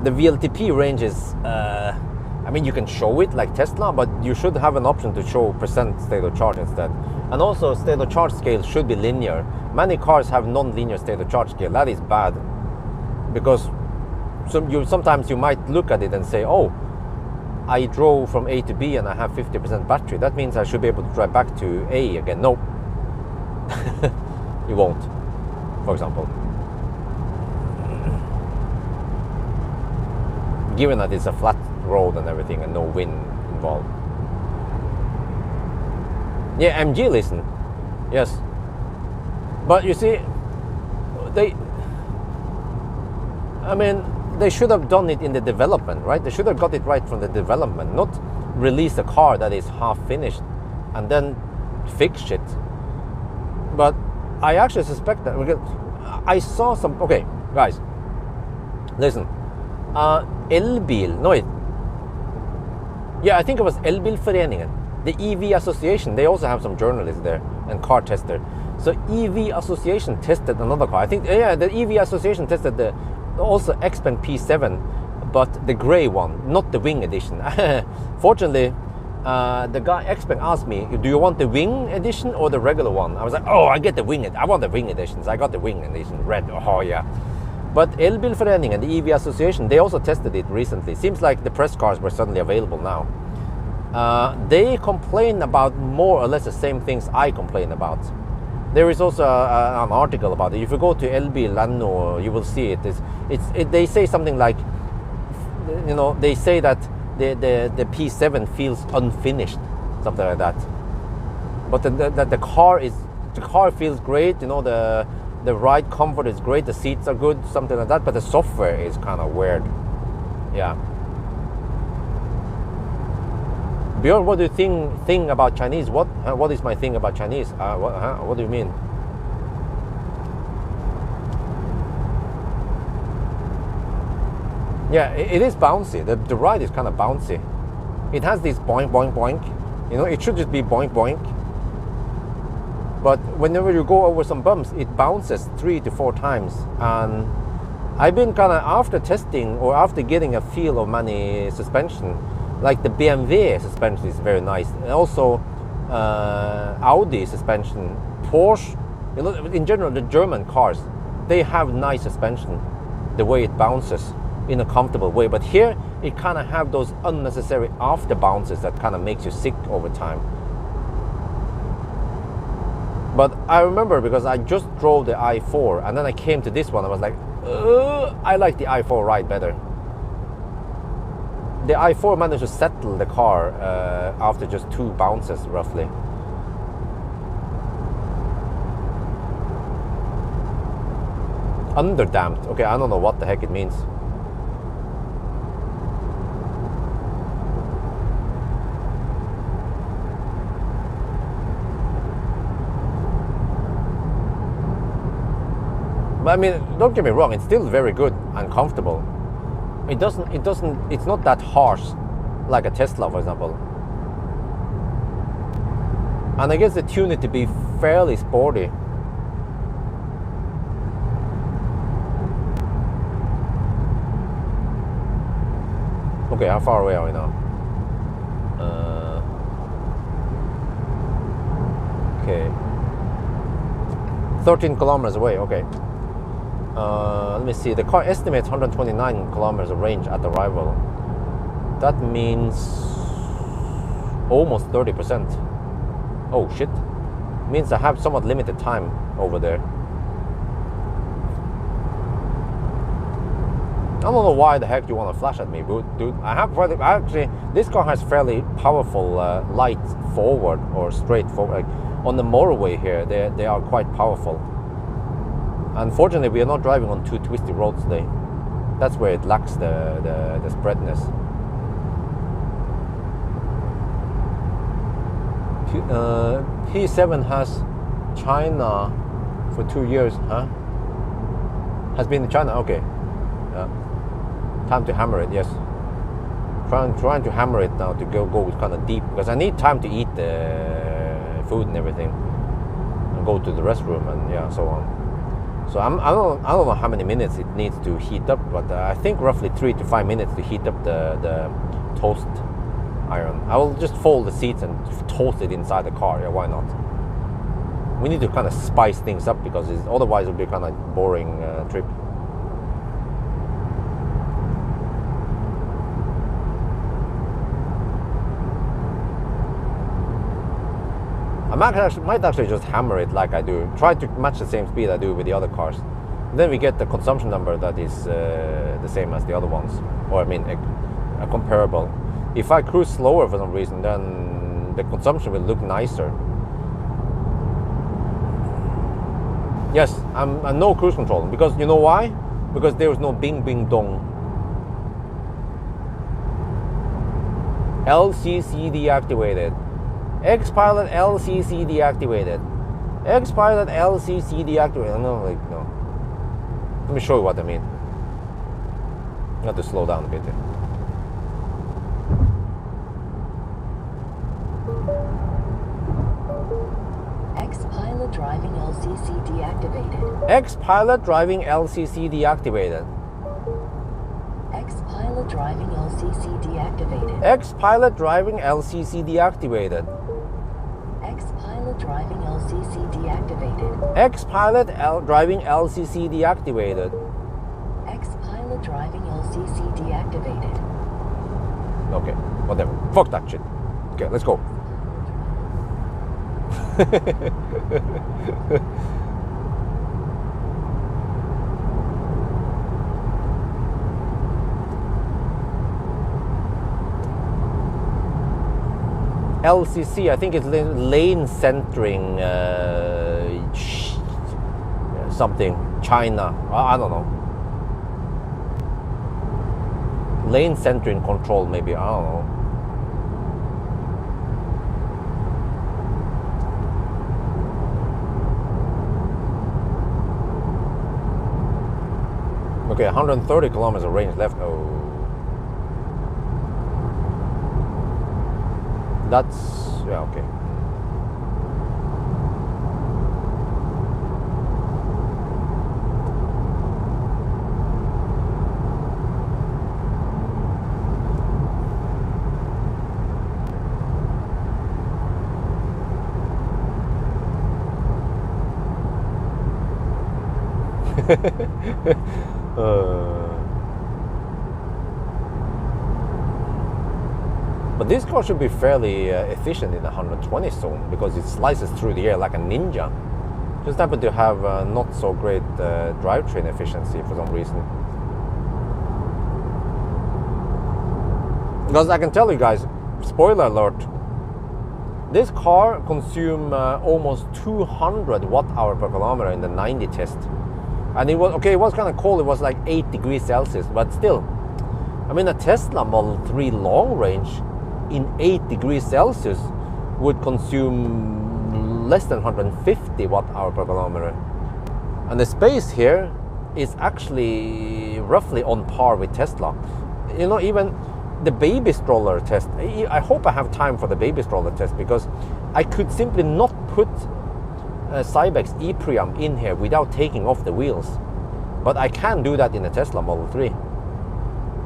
The VLTP range is I mean, you can show it like Tesla, but you should have an option to show percent state of charge instead. And also, state of charge scale should be linear. Many cars have non-linear state of charge scale. That is bad, because sometimes you might look at it and say, oh, I drove from A to B and I have 50% battery. That means I should be able to drive back to A again. No, you won't, for example. Given that it's a flat road and everything and no wind involved. Yeah, MG listen. Yes. But you see, they should have done it in the development, right? They should have got it right from the development, not release a car that is half finished and then fix it. But I actually suspect that, because I saw some, okay, guys, listen. Elbil, no wait. Yeah, I think it was Elbilforeningen. The EV Association, they also have some journalists there and car tester. So EV Association tested another car. I think, yeah, the EV Association tested the also Xpeng P7, but the gray one, not the wing edition. Fortunately, the guy Xpeng asked me, do you want the wing edition or the regular one? I was like, oh, I get the wing. I want the wing editions. I got the wing edition, red. Oh yeah. But Elbilforeningen, the EV Association, they also tested it recently. Seems like the press cars were suddenly available now. They complain about more or less the same things I complain about. There is also an article about it. If you go to Elbil, you will see it. They say something like, you know, they say that the P7 feels unfinished, something like that. But the car feels great. You know, the ride comfort is great. The seats are good, something like that. But the software is kind of weird. Yeah. Bjørn, what do you think about Chinese? What is my thing about Chinese? What do you mean? Yeah, it is bouncy. The ride is kind of bouncy. It has this boink, boink, boink. You know, it should just be boink, boink. But whenever you go over some bumps, it bounces 3 to 4 times. And I've been kind of, after testing or after getting a feel of many suspension, like the BMW suspension is very nice. And also Audi suspension, Porsche, you know, in general, the German cars, they have nice suspension, the way it bounces in a comfortable way. But here, it kind of have those unnecessary after bounces that kind of makes you sick over time. But I remember, because I just drove the i4 and then I came to this one, I was like, I like the i4 ride better. The i4 managed to settle the car after just 2 bounces, roughly. Underdamped. Okay, I don't know what the heck it means. But I mean, don't get me wrong, it's still very good and comfortable. It's not that harsh like a Tesla, for example. And I guess they tune it to be fairly sporty. Okay, how far away are we now? Okay. 13 kilometers away, okay. Let me see, the car estimates 129 kilometers of range at arrival. That means almost 30%. Oh shit. Means I have somewhat limited time over there. I don't know why the heck you want to flash at me, dude. Actually, this car has fairly powerful lights forward or straight forward. Like, on the motorway here, they are quite powerful. Unfortunately, we are not driving on 2 twisty roads today. That's where it lacks the spreadness. P7 has China for 2 years, huh? Has been in China, okay. Time to hammer it, yes. Trying to hammer it now to go kind of deep, because I need time to eat the food and everything, and go to the restroom and yeah, so on. So I don't know how many minutes it needs to heat up, but I think roughly 3 to 5 minutes to heat up the toast iron. I will just fold the seats and toast it inside the car. Yeah, why not? We need to kind of spice things up because otherwise it'll be kind of boring trip. I might actually just hammer it like I do. Try to match the same speed I do with the other cars. And then we get the consumption number that is the same as the other ones. Or I mean, a comparable. If I cruise slower for some reason, then the consumption will look nicer. Yes, I'm no cruise control. Because you know why? Because there is no bing bing dong. LCC deactivated. Xpilot LCC deactivated. Xpilot LCC deactivated. No, like, no. Let me show you what I mean. You have to slow down a bit here. Xpilot driving LCC deactivated. Xpilot driving LCC deactivated. Xpilot driving LCC deactivated. Xpilot driving LCC deactivated. Xpilot driving LCC deactivated. Xpilot driving LCC deactivated. Xpilot driving LCC deactivated. Okay, whatever. Fuck that shit. Okay, let's go. LCC, I think it's lane centering something, China, I don't know. Lane centering control maybe, I don't know. Okay, 130 kilometers of range left. Oh. That's, yeah, okay. But this car should be fairly efficient in the 120 zone because it slices through the air like a ninja. Just happen to have not so great drivetrain efficiency for some reason. Because I can tell you guys, spoiler alert, this car consumed almost 200 watt-hour per kilometer in the 90 test. And it was, okay, it was kind of cold, it was like 8 degrees Celsius, but still, I mean a Tesla Model 3 long range in 8 degrees Celsius would consume less than 150 watt-hour per kilometer. And the space here is actually roughly on par with Tesla. You know, even the baby stroller test, I hope I have time for the baby stroller test because I could simply not put Cybex ePriam in here without taking off the wheels. But I can do that in a Tesla Model 3.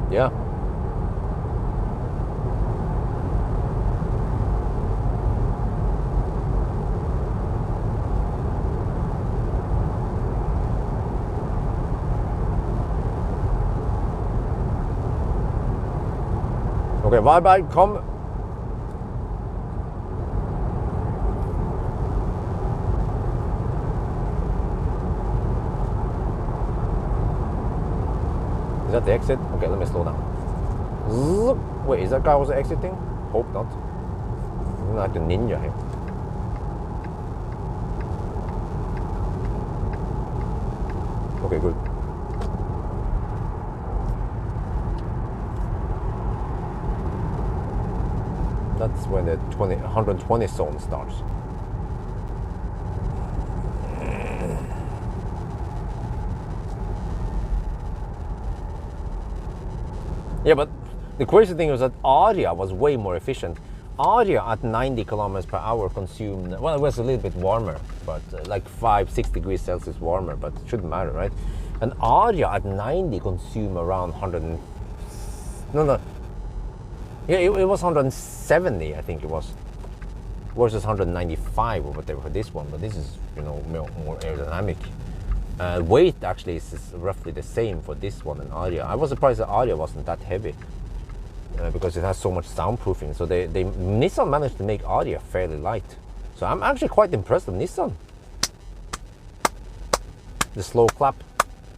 Yeah. Okay, bye-bye, come. Is that the exit? Okay, let me slow down. Wait, is that guy also exiting? Hope not. I'm like the ninja here. Okay, good. That's when the 120 zone starts. Yeah, but the crazy thing was that Aria was way more efficient. Aria at 90 kilometers per hour consumed, well, it was a little bit warmer, but like 5-6 degrees Celsius warmer, but it shouldn't matter, right? An Aria at 90 consumed around 100 and, no. Yeah, it was 170, I think it was, versus 195 or whatever for this one, but this is, you know, more aerodynamic. Weight actually is roughly the same for this one and Aria. I was surprised that Aria wasn't that heavy because it has so much soundproofing. So Nissan managed to make Aria fairly light. So I'm actually quite impressed with Nissan. The slow clap.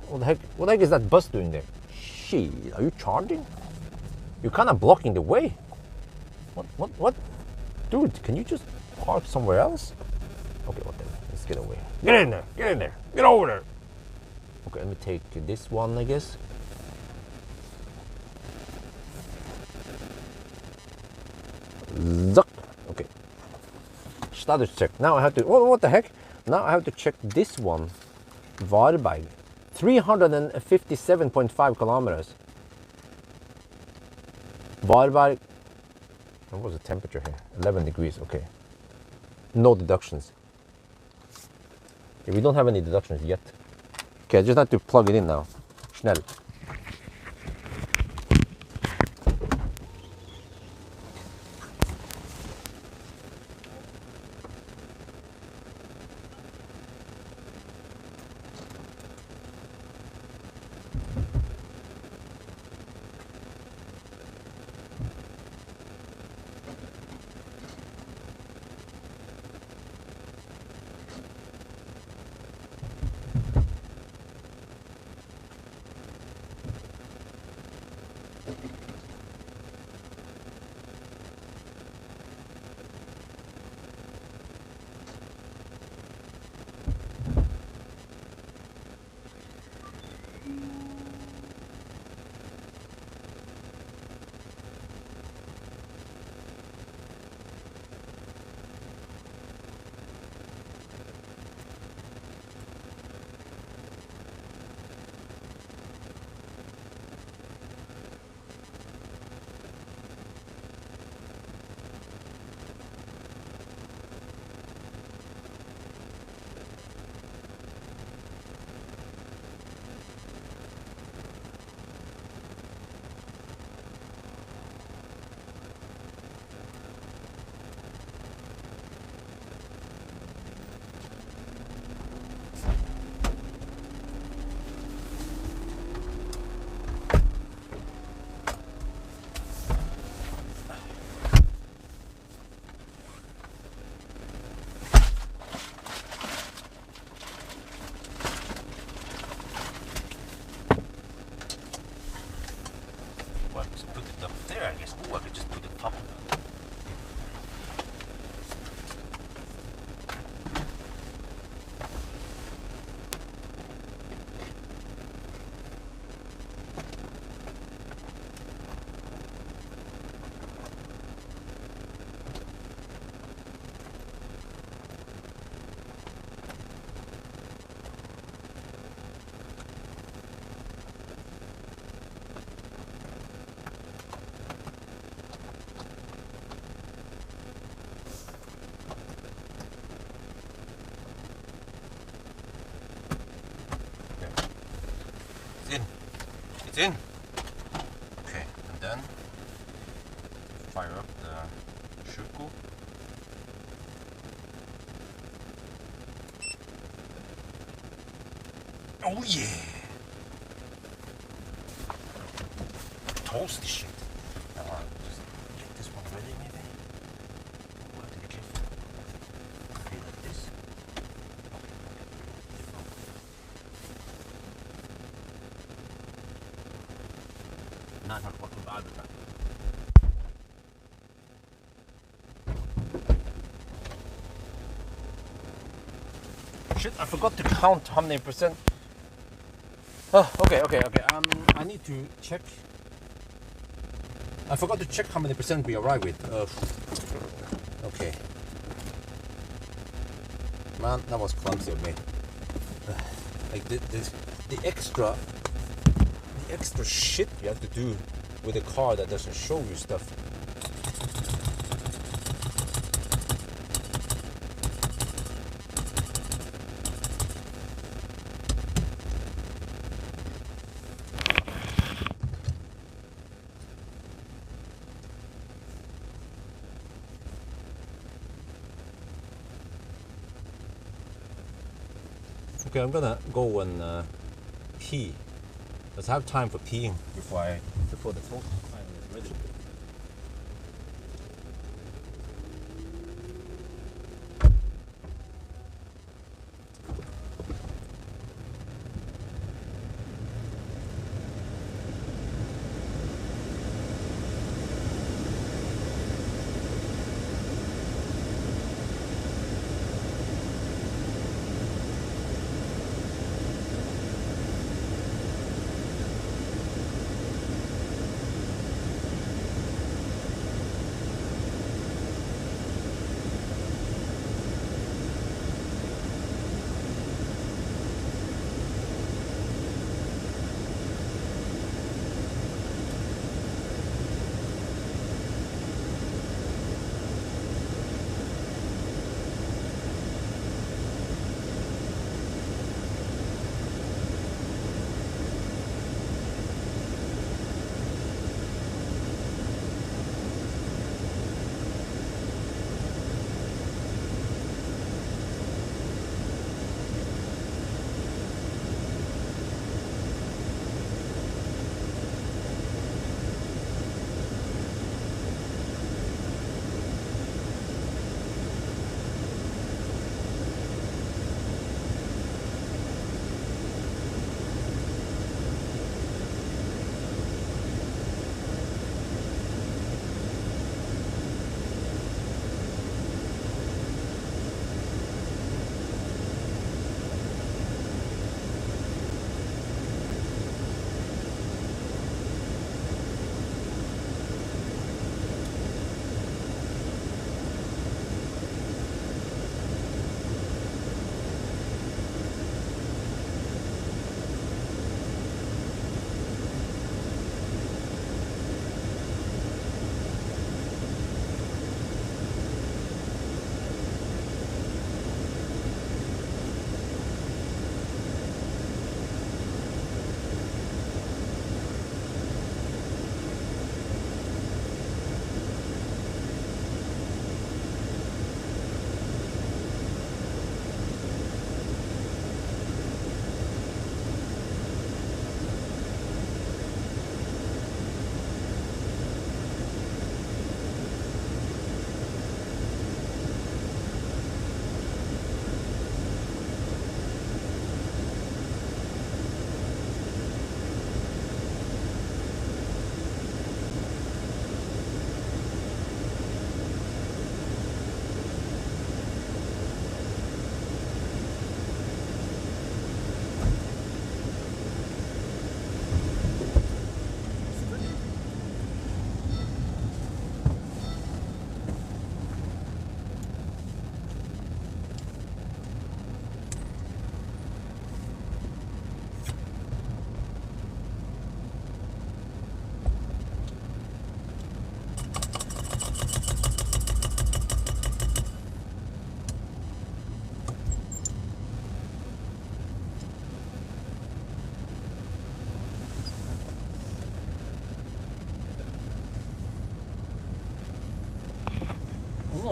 What the heck is that bus doing there? Shit, are you charging? You're kind of blocking the way. What? Dude, can you just park somewhere else? Okay, what then? Let's get away. Get in there, get over there. Okay, let me take this one, I guess. Zuck. Okay. Status check. Now I have to, what the heck? Now I have to check this one. Varberg. 357.5 kilometers. Varberg. What was the temperature here? 11 degrees, okay. No deductions. Yeah, we don't have any deductions yet. Okay, I just have to plug it in now. Schnell. It's in. Okay, and then fire up the Schuko. Oh yeah! Toasty shit. Now I'll just get this one ready maybe. What did you click? Feel like this. Not what about that. Shit, I forgot to count how many percent. Oh, okay. I need to check. I forgot to check how many percent we arrived with. Okay. Man, that was clumsy of me. Like the extra shit you have to do with a car that doesn't show you stuff. Okay, I'm gonna go and pee. Let's have time for peeing before the toast finally is ready.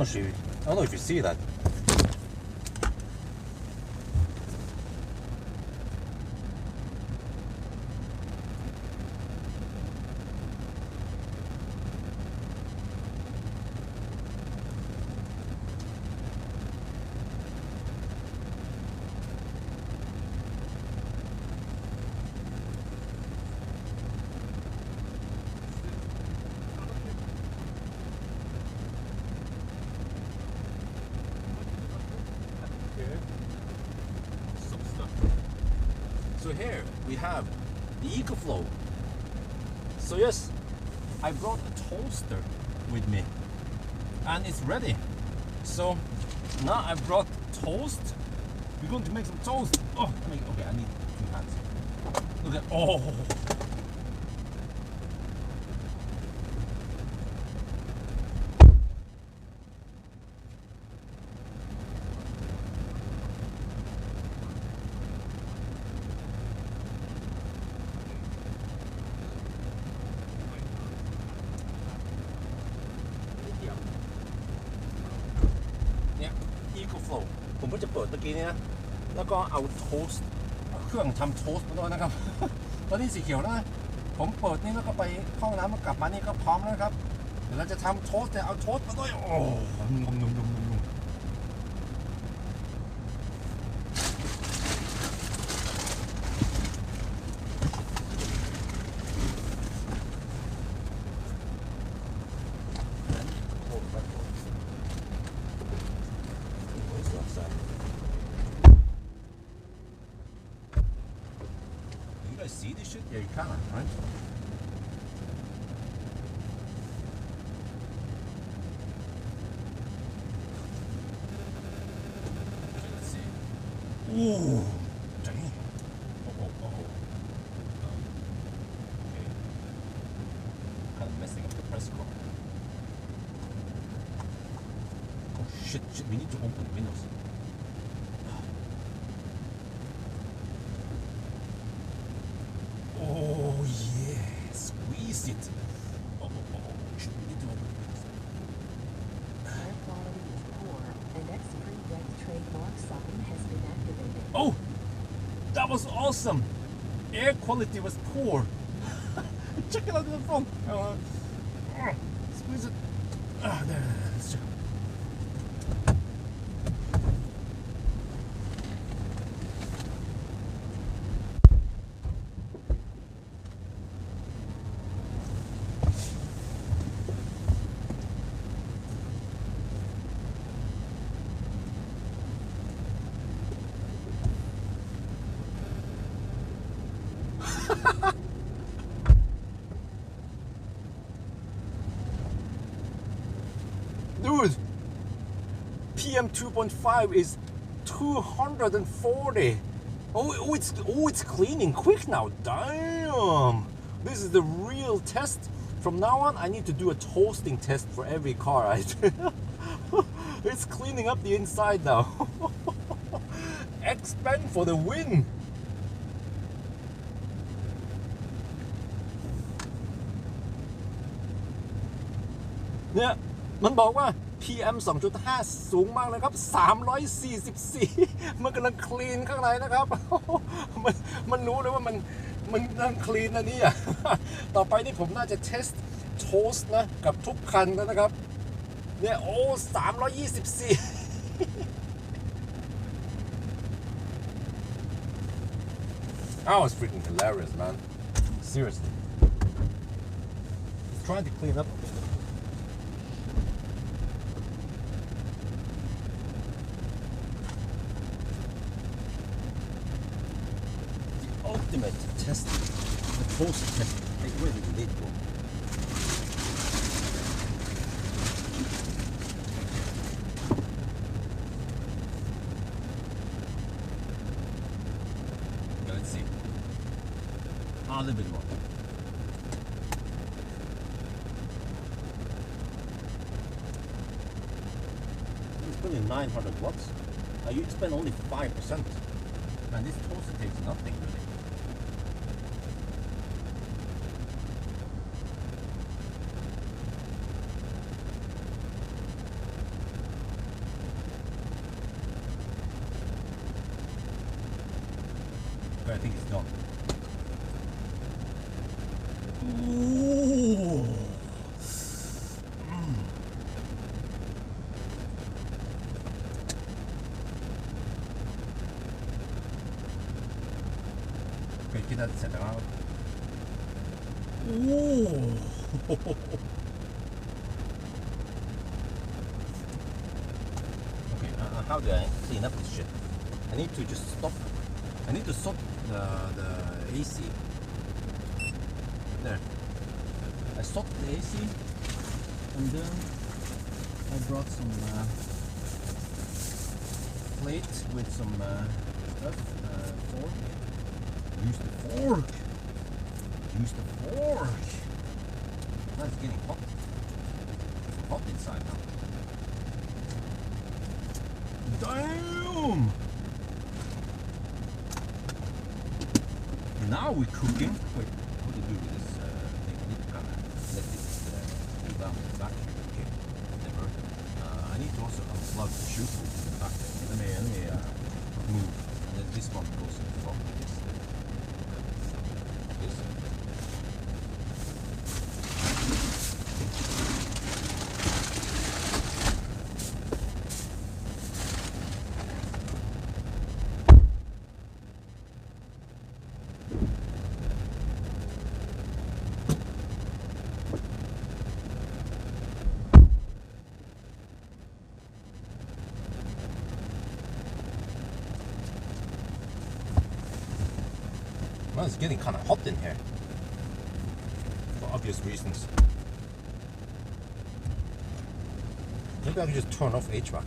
I don't know if you see that. So here we have the EcoFlow. So yes, I brought a toaster with me and it's ready. So now I've brought toast. We're going to make some toast. Oh, okay, I need 2 hands. Look at, oh. EcoFlow ผมเพิ่งจะเปิดเมื่อกี้นี้นะ แล้วก็เอาโทสต์เครื่องทำโทสต์มาด้วยนะครับ ตอนนี้สีเขียวแล้วนะผมเปิดนี่แล้วก็ไปเข้าน้ำมากลับมานี่ก็พร้อมแล้วครับเดี๋ยวเราจะทำโทสต์แต่เอาโทสต์มาด้วยโอ้นุ่มSee this shit? Yeah, you can, right? Let's see. Ooh, dang. Oh. Okay. Kind of messing up the press car. Oh shit, we need to open the windows. Oh yeah, squeeze it. Oh. We need to open the windows. Air quality is poor, and Xpeng trademark sign has been activated. Oh, that was awesome. Air quality was poor. Check it out on the phone. Squeeze it. There. Let's check. Dude, PM 2.5 is 240. Oh, it's cleaning quick now. Damn. This is the real test. From now on, I need to do a toasting test for every car. Right? It's cleaning up the inside now. Xpeng for the win. Yeah. มันบอกว่า PM 2.5 สูงมากนะครับ344มันกำลังคลีนข้างในนะครับ มันรู้เลยว่ามันกำลังคลีนนะเนี่ย ต่อไปนี่ผมน่าจะเทสโทสต์นะกับทุกคันนะครับเนี่ยโอ้324 That was freaking hilarious, man. Seriously. He's trying to clean up. Ultimate test, the toast test. Hey, where did the lid go? Okay, let's see. A little bit more. It's only 900 watts. You spend only 5%. And this toaster takes nothing really. Okay, I think it's done. Ooh. Okay, get that set out. Ooh. Okay, how do I clean up this shit? I need to just stop. I need to stop the AC. There. I stopped the AC, and then I brought some plate with some stuff. Fork. Use the fork. Use the fork. Now it's getting hot. It's hot inside now. Damn! Now we're cooking. Wait, what do you do with this thing? I need to kind of let this cool down in the back. Okay, whatever. I need to also unplug the shoe in the back. Let me move. This one goes in front of this. This. Well, it's getting kind of hot in here for obvious reasons. Maybe I can just turn off HVAC.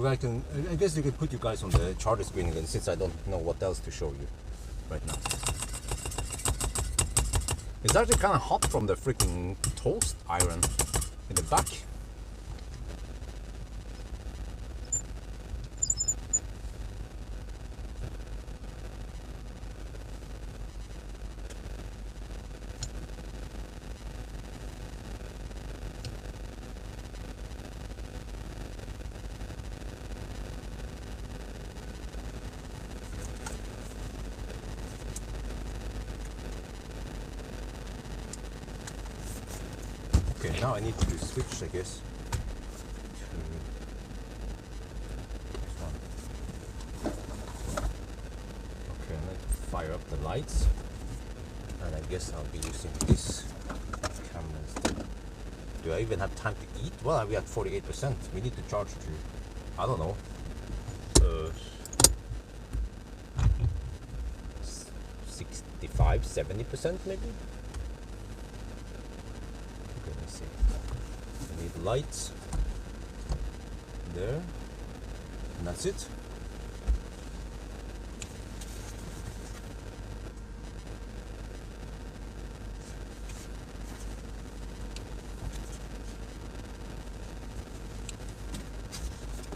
I guess you can put you guys on the charter screen again, since I don't know what else to show you right now. It's actually kind of hot from the freaking toast iron in the back. Okay, now I need to switch, I guess, to this one. Okay, I need to fire up the lights, and I guess I'll be using this camera instead. Do I even have time to eat? Well, we at 48%. We need to charge to, I don't know, 65, 70% maybe? I need lights there, and that's it.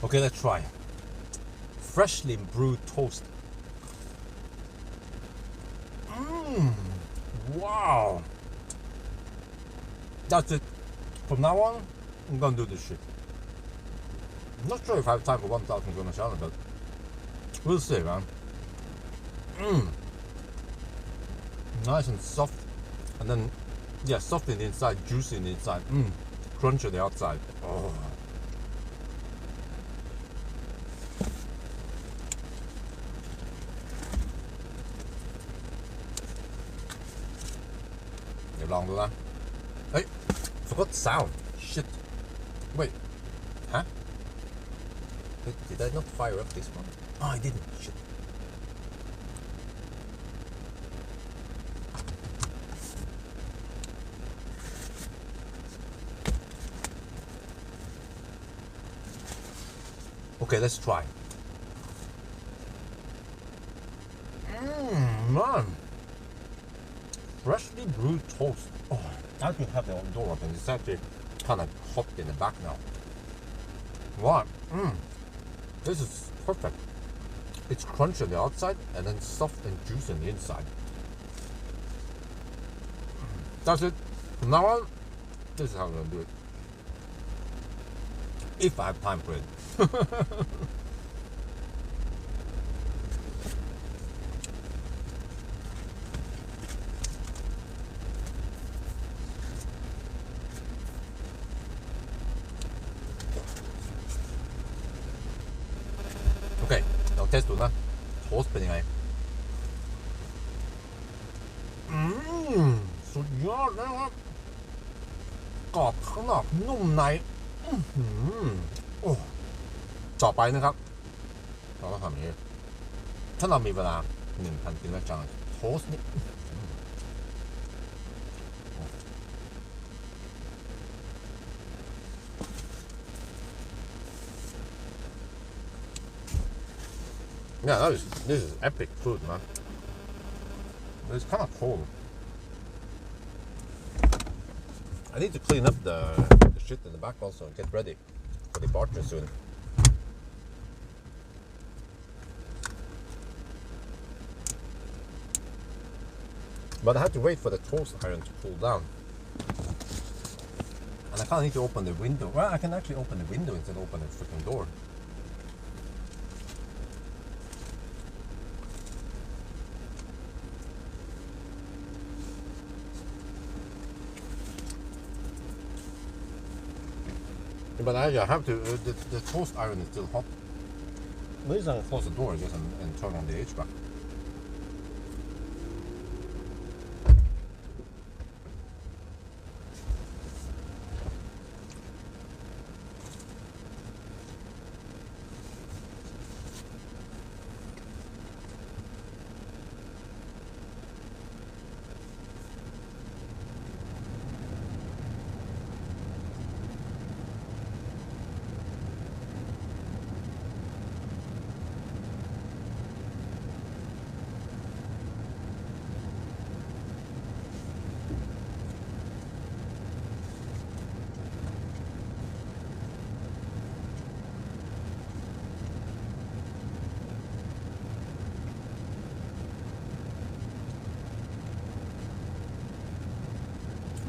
Okay, let's try freshly brewed toast. Wow, that's it. From now on, I'm gonna do this shit. I'm not sure if I have time for 1,000 grams challenge, but we'll see, man. Nice and soft, and then soft in the inside, juicy in the inside, crunch on the outside. Oh. Long do that. Hey, forgot the sound. Shit. Wait. Huh? Did I not fire up this one? Oh, I didn't. Shit. Okay, let's try. Man. Freshly brewed toast. Oh, I can have the door open. It's actually kind of hot in the back now. Wow. This is perfect. It's crunchy on the outside and then soft and juicy on the inside. That's it. From now on, this is how I'm going to do it. If I have time for it. OK， 又 test 到啦 ，toast เป็นยังไงสุดยอดนะครับกรอบข้างนอกนุ่มในโอ้ต่อไปนะครับเราต้องทำอย่างนี้ถ้าเรามีเวลา 1,000 กิโลจังโทสต์นี่Yeah, this is epic food, man. It's kind of cold. I need to clean up the shit in the back also and get ready for departure soon. But I had to wait for the toast iron to cool down. And And I kind of need to open the window. Well, I can actually open the window instead of open the freaking door. But I have to, the toast iron is still hot. At least I can close the door, I guess, and turn on the HVAC.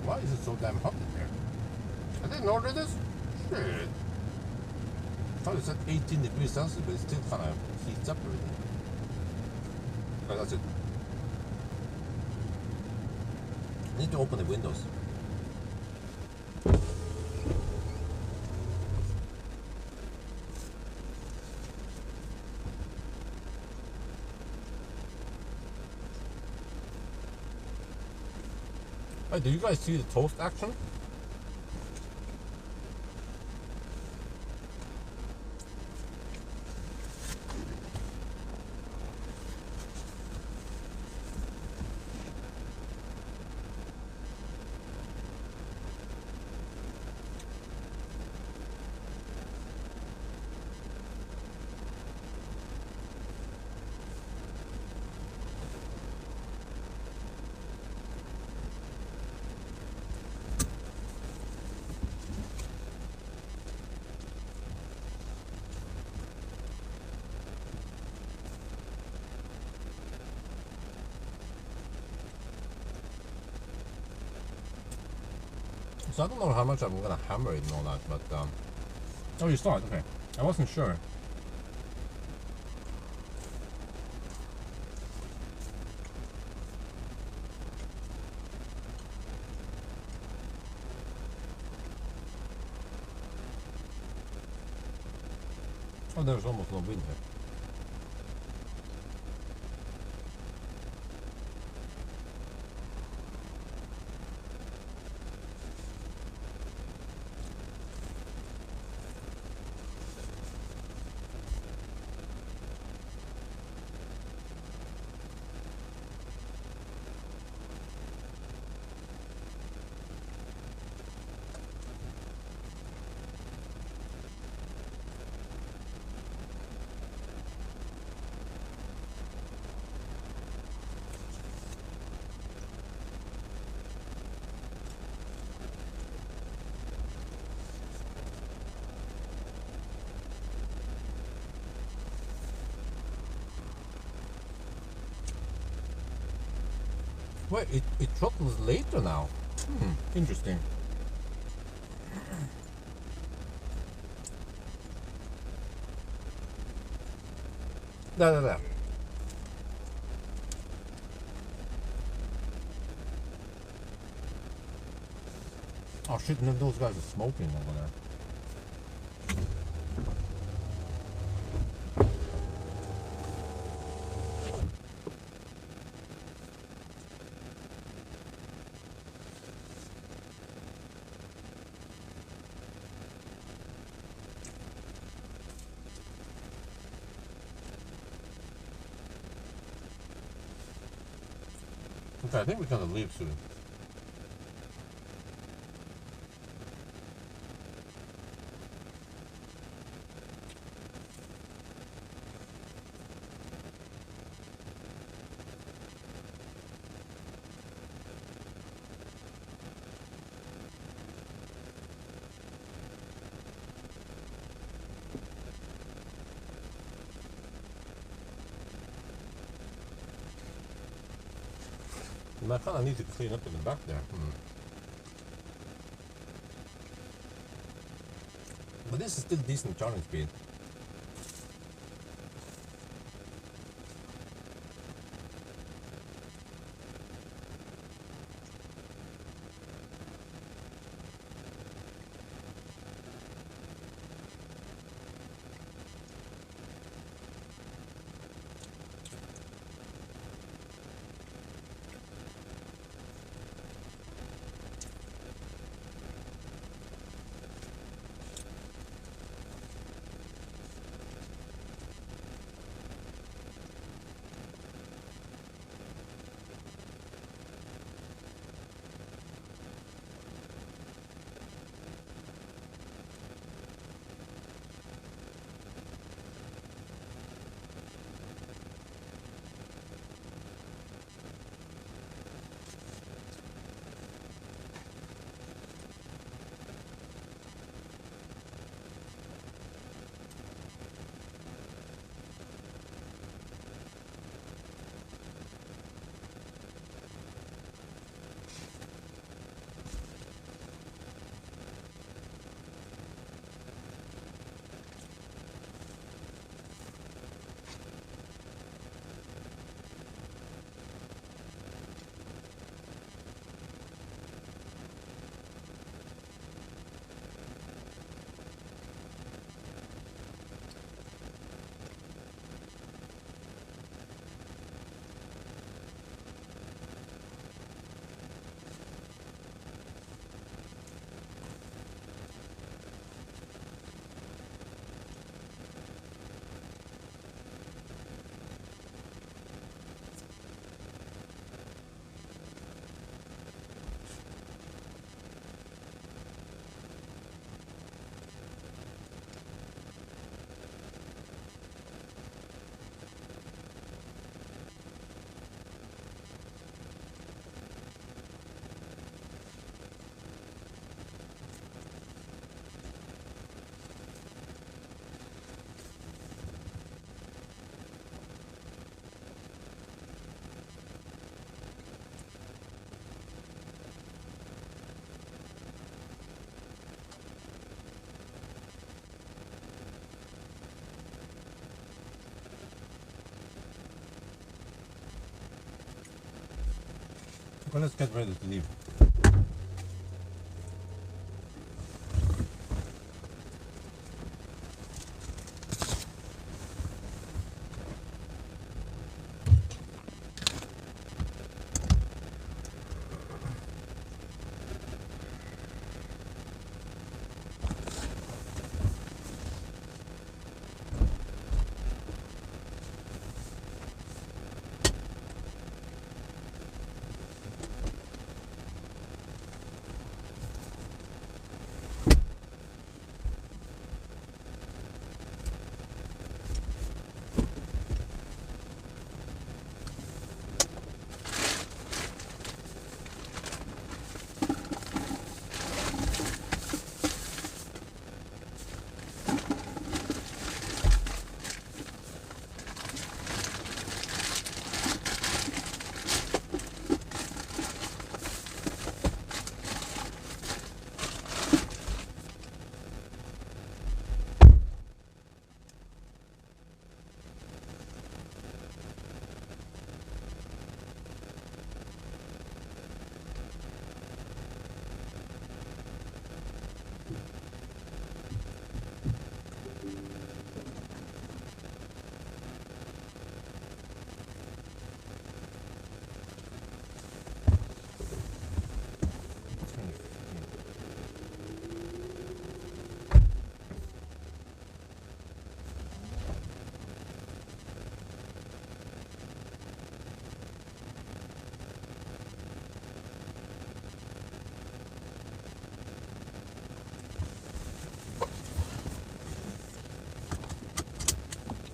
Why is it so damn hot in here? I didn't order this? Shit. I thought it said 18 degrees Celsius, but it still kind of heats up everything. Okay, that's it. I need to open the windows. Hey, do you guys see the toast action? So I don't know how much I'm gonna hammer it and all that, but oh, you saw it, okay. I wasn't sure. Oh, there's almost no wind here. Wait, it throttles later now. Interesting. There. Oh shit, no, those guys are smoking over there. Okay, I think we're gonna leave soon. I kind of need to clean up in the back there. this is still decent charging speed. Well, let's get ready to leave.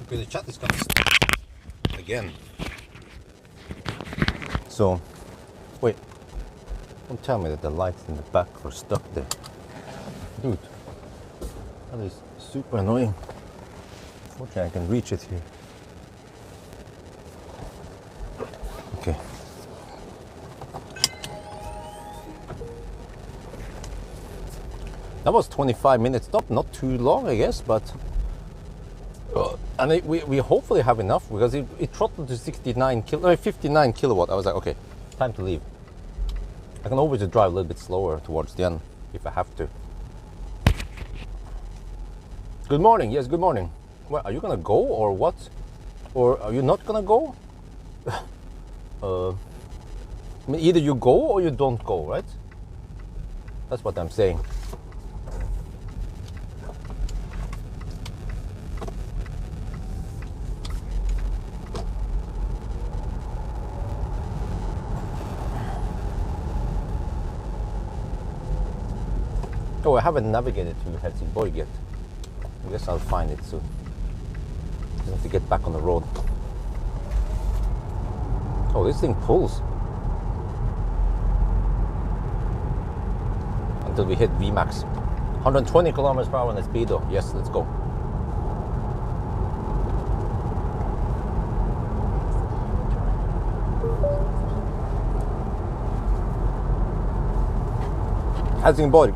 Okay, the chat is coming again. So, wait. Don't tell me that the lights in the back are stuck there. Dude, that is super annoying. Fortunately, I can reach it here. Okay. That was 25-minute stop, not too long, I guess, but and we hopefully have enough because it throttled to 59 59 kilowatt. I was like, okay, time to leave. I can always just drive a little bit slower towards the end if I have to. Good morning. Yes, good morning. Well, are you gonna go or what? Or are you not gonna go? I mean, either you go or you don't go, right? That's what I'm saying. Oh, I haven't navigated to Helsingborg yet. I guess I'll find it soon. Just have to get back on the road. Oh, this thing pulls. Until we hit VMAX. 120 kilometers per hour on the speedo. Yes, let's go. Helsingborg.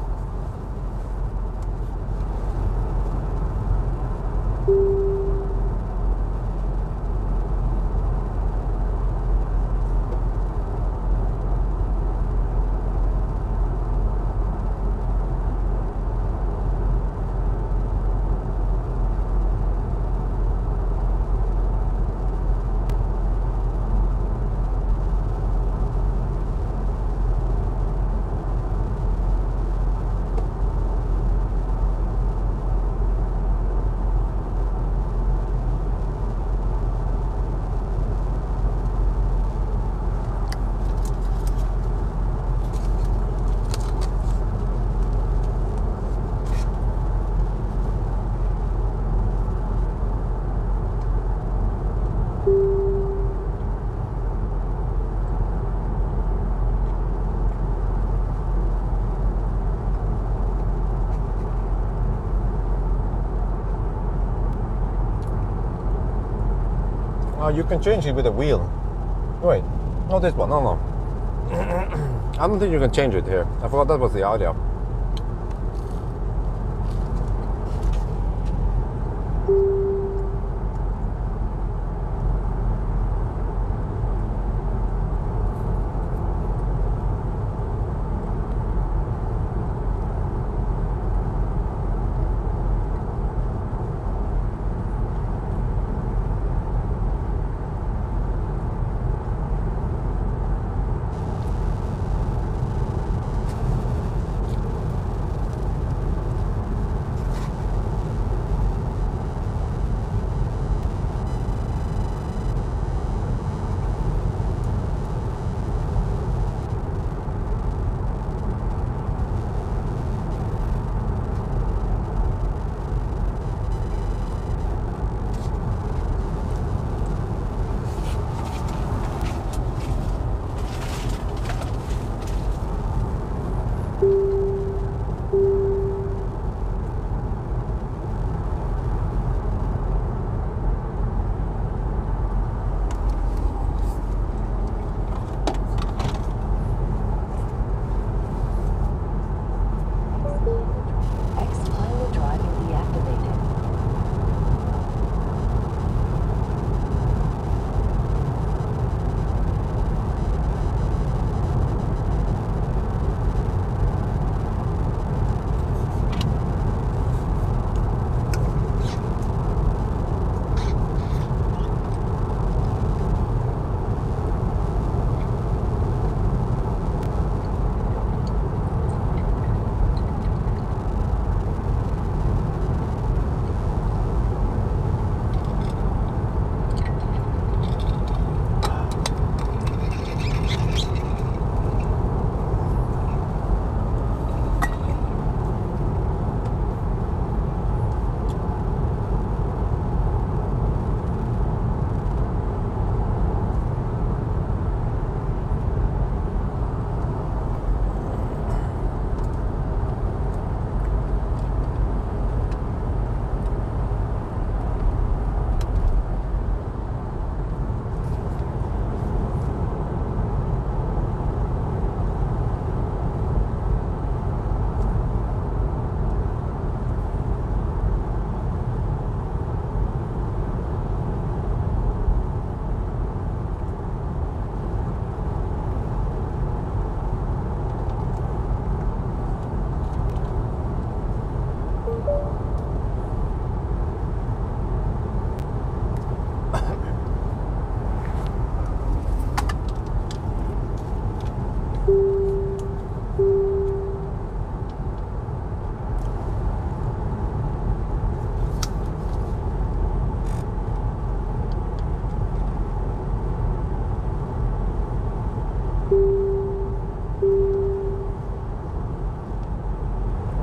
You can change it with a wheel. Wait, not this one. No. I don't think you can change it here. I forgot that was the idea.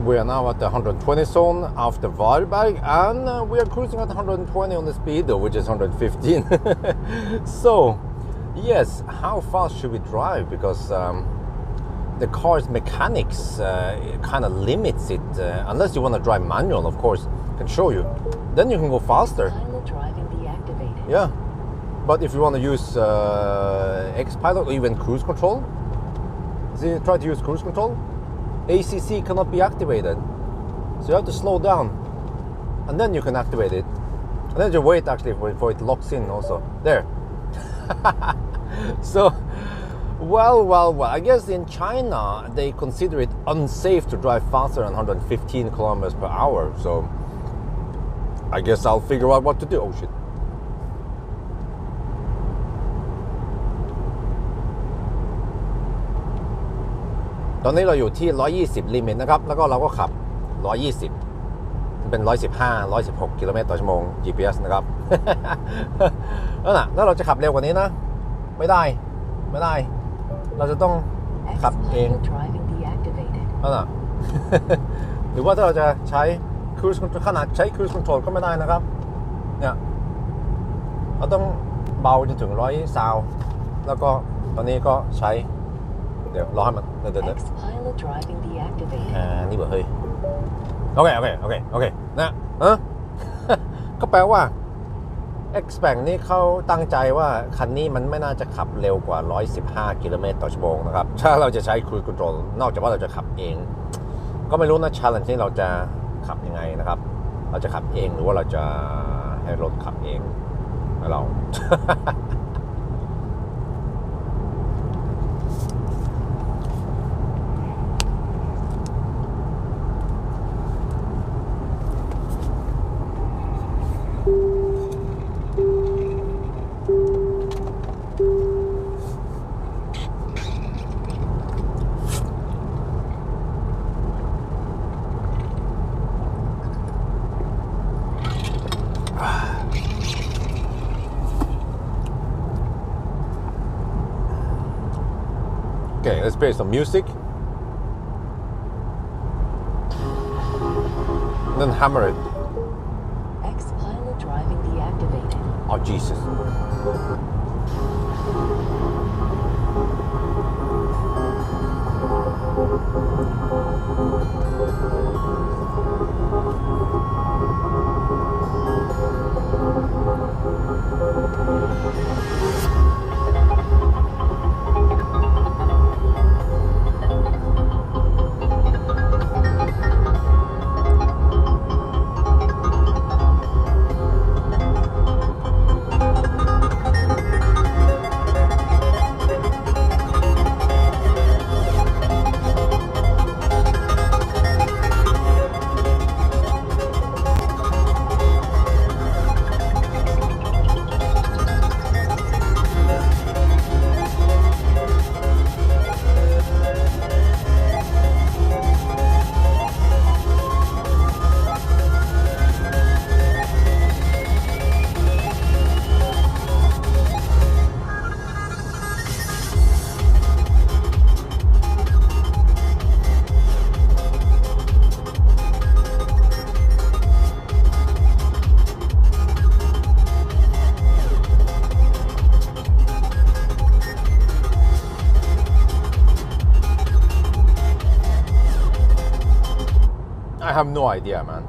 We are now at the 120 zone after Varberg, and we are cruising at 120 on the speedo, which is 115. So, yes, how fast should we drive? Because the car's mechanics kind of limits it. Unless you want to drive manual, of course, I can show you. Then you can go faster. Pilot driving deactivated. Yeah, but if you want to use Xpilot or even cruise control, see, try to use cruise control. ACC cannot be activated, so you have to slow down, and then you can activate it. And then you wait actually for it locks in also. There. So, well. I guess in China they consider it unsafe to drive faster than 115 kilometers per hour. So, I guess I'll figure out what to do. Oh shit.ตอนนี้เราอยู่ที่120ลิมิตนะครับแล้วก็เราก็ขับ120เป็น115 116กิโลเมตรต่อชั่วโมง GPS นะครับ แล้วเราจะขับเร็วกว่านี้นะไม่ได้เราจะต้องขับเองนั่นน่ะ หรือว่าถ้าเราจะใช้ cruise control ขนาดใช้ cruise control ก็ไม่ได้นะครับเนี่ยเราต้องเบาจนถึง100ซาวแล้วก็ตอนนี้ก็ใช้เดี๋ยวรอให้มันเดี๋ยวนี่เบอร์เฮ้ยโอเคนะก็แปลว่า Xpeng นี่เขาตั้งใจว่าคันนี้มันไม่น่าจะขับเร็วกว่า115กิโลเมตรต่อชั่วโมงนะครับถ้าเราจะใช้ cruise control นอกจากว่าเราจะขับเองก็ไม่รู้นะ challenge ที่เราจะขับยังไงนะครับเราจะขับเองหรือว่าเราจะให้รถขับเองให้เรา Okay, let's play some music. And then hammer it. Xpilot driving deactivated. Oh, Jesus. I have no idea, man.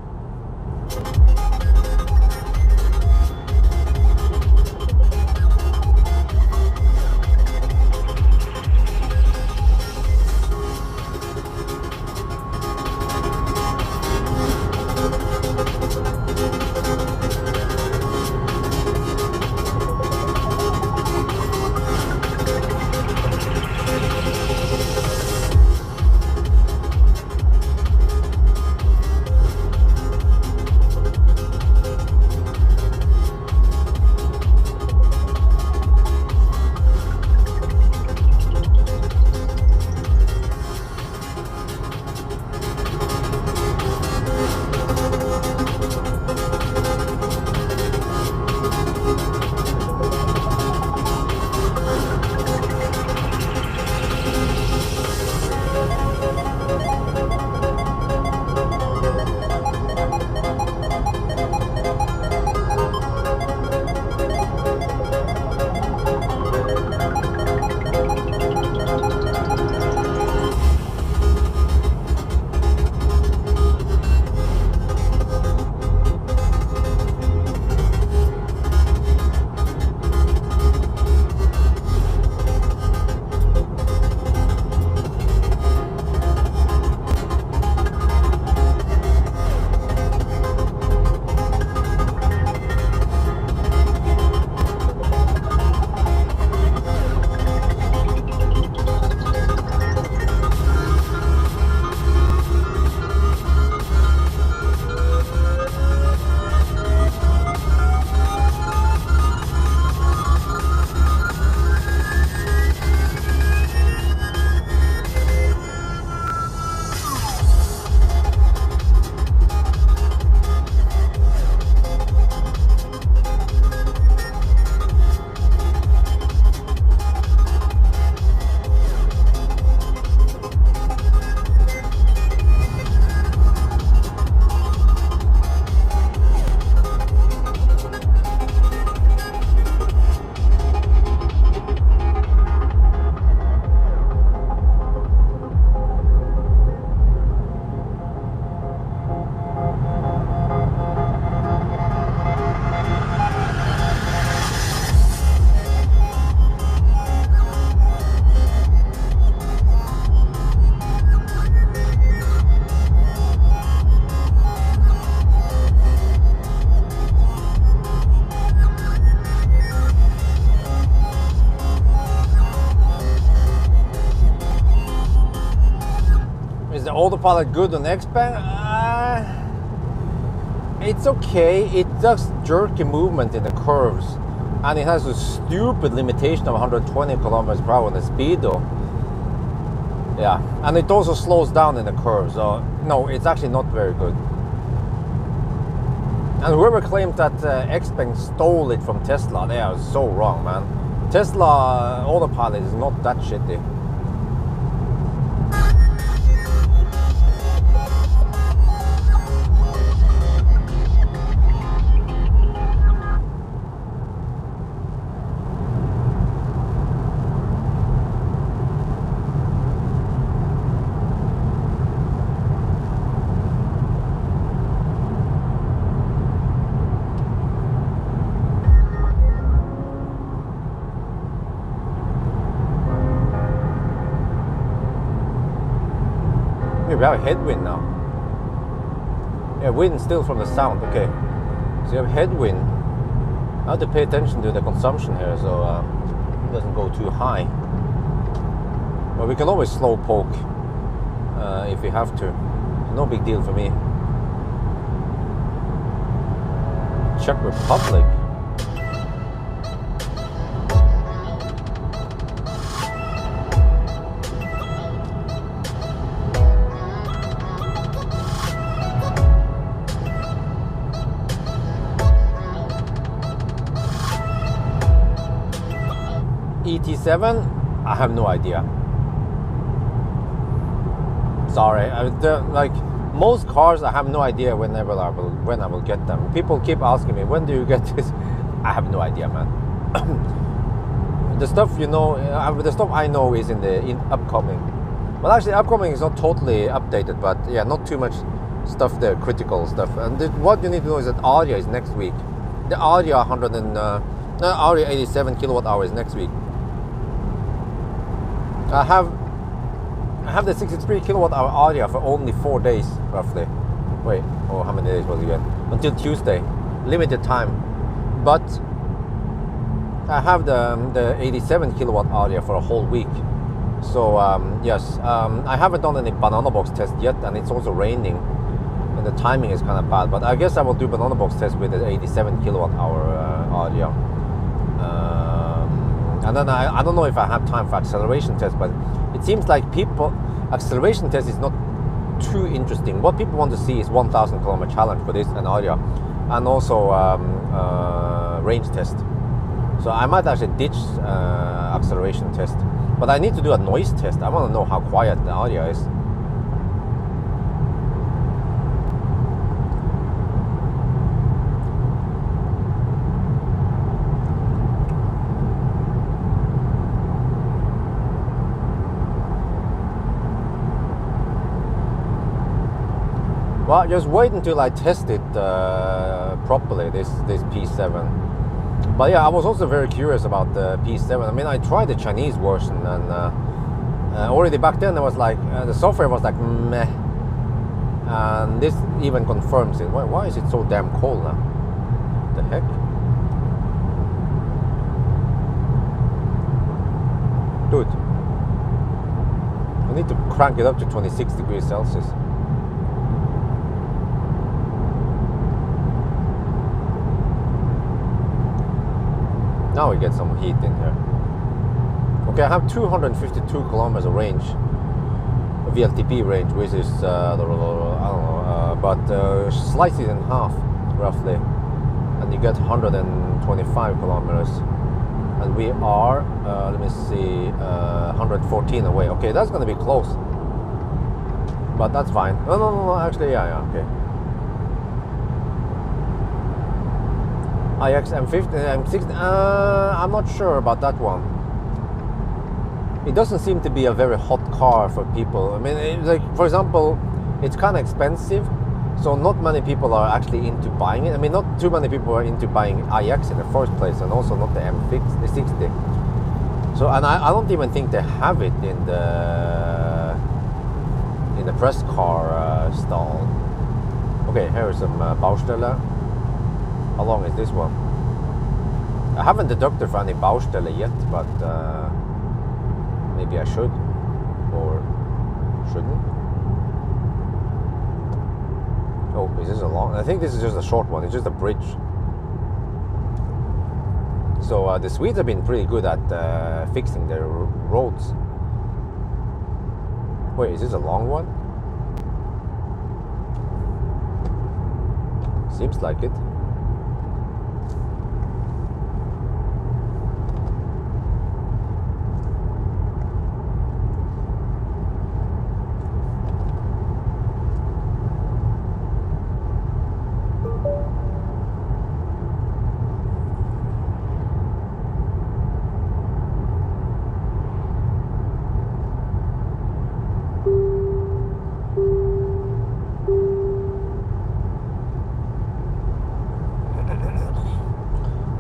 Autopilot good on Xpeng? It's okay. It does jerky movement in the curves, and it has a stupid limitation of 120 kilometers per hour on the speedo. Yeah, and it also slows down in the curves. So no, it's actually not very good. And whoever claimed that Xpeng stole it from Tesla, they are so wrong, man. Tesla Autopilot is not that shitty. We have a headwind now. Yeah, wind still from the sound. Okay, so you have headwind. I have to pay attention to the consumption here, so it doesn't go too high. But we can always slow poke if we have to. No big deal for me. Czech Republic. ET7, I have no idea. Sorry, like most cars, I have no idea when I will get them. People keep asking me, when do you get this? I have no idea, man. The stuff the stuff I know is in upcoming. Well, actually, upcoming is not totally updated, but yeah, not too much stuff there, critical stuff. And what you need to know is that Aria is next week. The Aria Aria 87 kilowatt hour is next week. I have the 63 kilowatt hour Aria for only 4 days, roughly. Wait, or how many days was it again? Until Tuesday, limited time. But I have the 87 kilowatt Aria for a whole week. So yes, I haven't done any banana box test yet, and it's also raining, and the timing is kind of bad. But I guess I will do banana box test with the 87 kilowatt hour Aria. And then I don't know if I have time for acceleration test, but it seems like acceleration test is not too interesting. What people want to see is 1,000 kilometer challenge for this and Aria, and also range test. So I might actually ditch acceleration test, but I need to do a noise test. I want to know how quiet the Aria is. Well, just wait until I test it properly, this P7. But yeah, I was also very curious about the P7. I mean, I tried the Chinese version, and already back then I was like, the software was like meh. And this even confirms it. Why is it so damn cold now? What the heck? Dude, I need to crank it up to 26 degrees Celsius. Now we get some heat in here. Okay, I have 252 kilometers of range, VLTP range, which is I don't know, but slightly in half, roughly, and you get 125 kilometers. And we are, let me see, 114 away. Okay, that's going to be close, but that's fine. No, actually, yeah, okay. iX M50, M60, I'm not sure about that one. It doesn't seem to be a very hot car for people. I mean, like, for example, it's kind of expensive, so not many people are actually into buying it. I mean, not too many people are into buying iX in the first place, and also not the M60. So, and I don't even think they have it in the press car stall. Okay, here is some Baustelle. How long is this one? I haven't deducted for any Baustelle yet, but maybe I should, or shouldn't. Oh, is this a long? I think this is just a short one. It's just a bridge. So the Swedes have been pretty good at fixing their roads. Wait, is this a long one? Seems like it.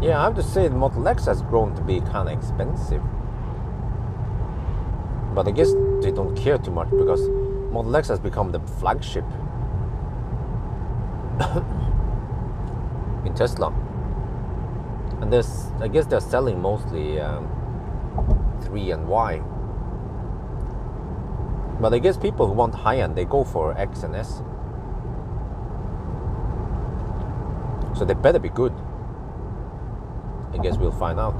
Yeah, I have to say the Model X has grown to be kind of expensive. But I guess they don't care too much because Model X has become the flagship in Tesla. And I guess they're selling mostly 3 and Y. But I guess people who want high-end, they go for X and S. So they better be good. I guess we'll find out.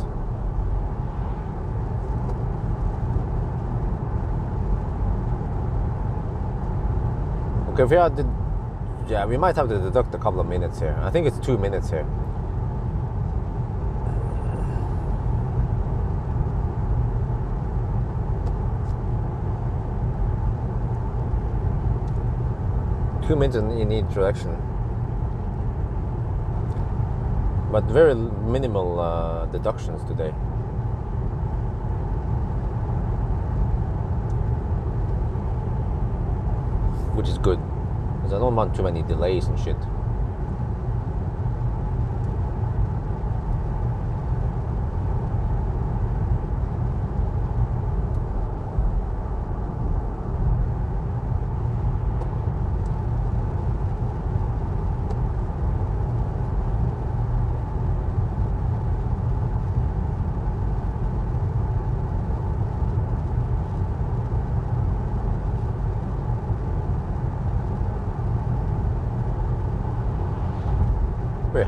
Okay, we might have to deduct a couple of minutes here. I think it's 2 minutes here. Two minutes in introduction. But very minimal deductions today. Which is good, because I don't want too many delays and shit.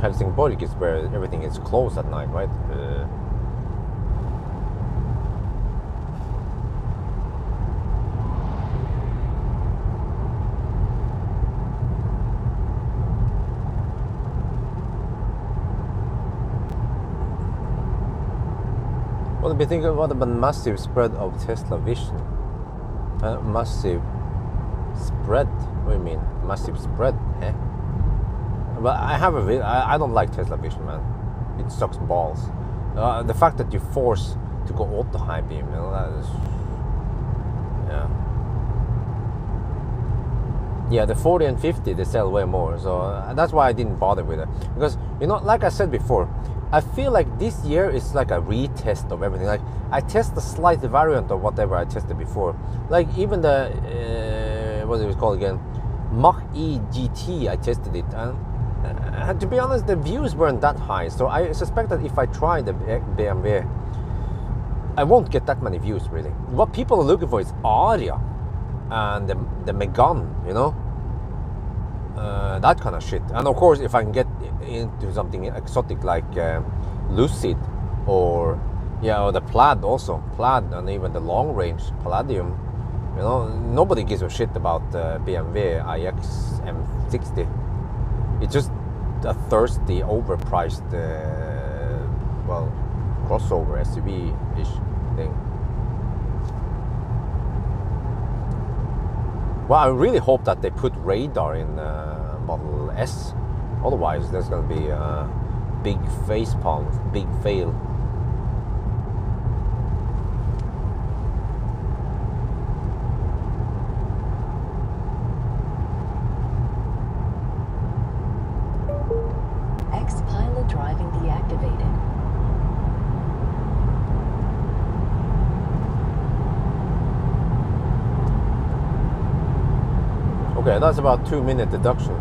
Helsingborg is where everything is closed at night, right? What do you think about the massive spread of Tesla Vision? Massive spread? What do you mean? Massive spread? Eh? But I don't like Tesla Vision, man. It sucks balls. The fact that you're forced to go auto high beam, you know, that is, yeah, the 40 and 50 they sell way more, so that's why I didn't bother with it. Because, you know, like I said before, I feel like this year is like a retest of everything. Like, I test a slight variant of whatever I tested before. Like even the what is it called again, Mach-E GT, I tested it, and to be honest, the views weren't that high. So I suspect that if I try the BMW, I won't get that many views really. What people are looking for is Aria and the Megane, you know, that kind of shit. And of course, if I can get into something exotic like Lucid or the Plaid also, and even the long range Palladium, you know, nobody gives a shit about BMW iX M60. It's just a thirsty, overpriced, crossover SUV-ish thing. Well, I really hope that they put radar in Model S. Otherwise, there's going to be a big facepalm, big fail. Xpilot driving deactivated. Okay, that's about 2 minute deduction.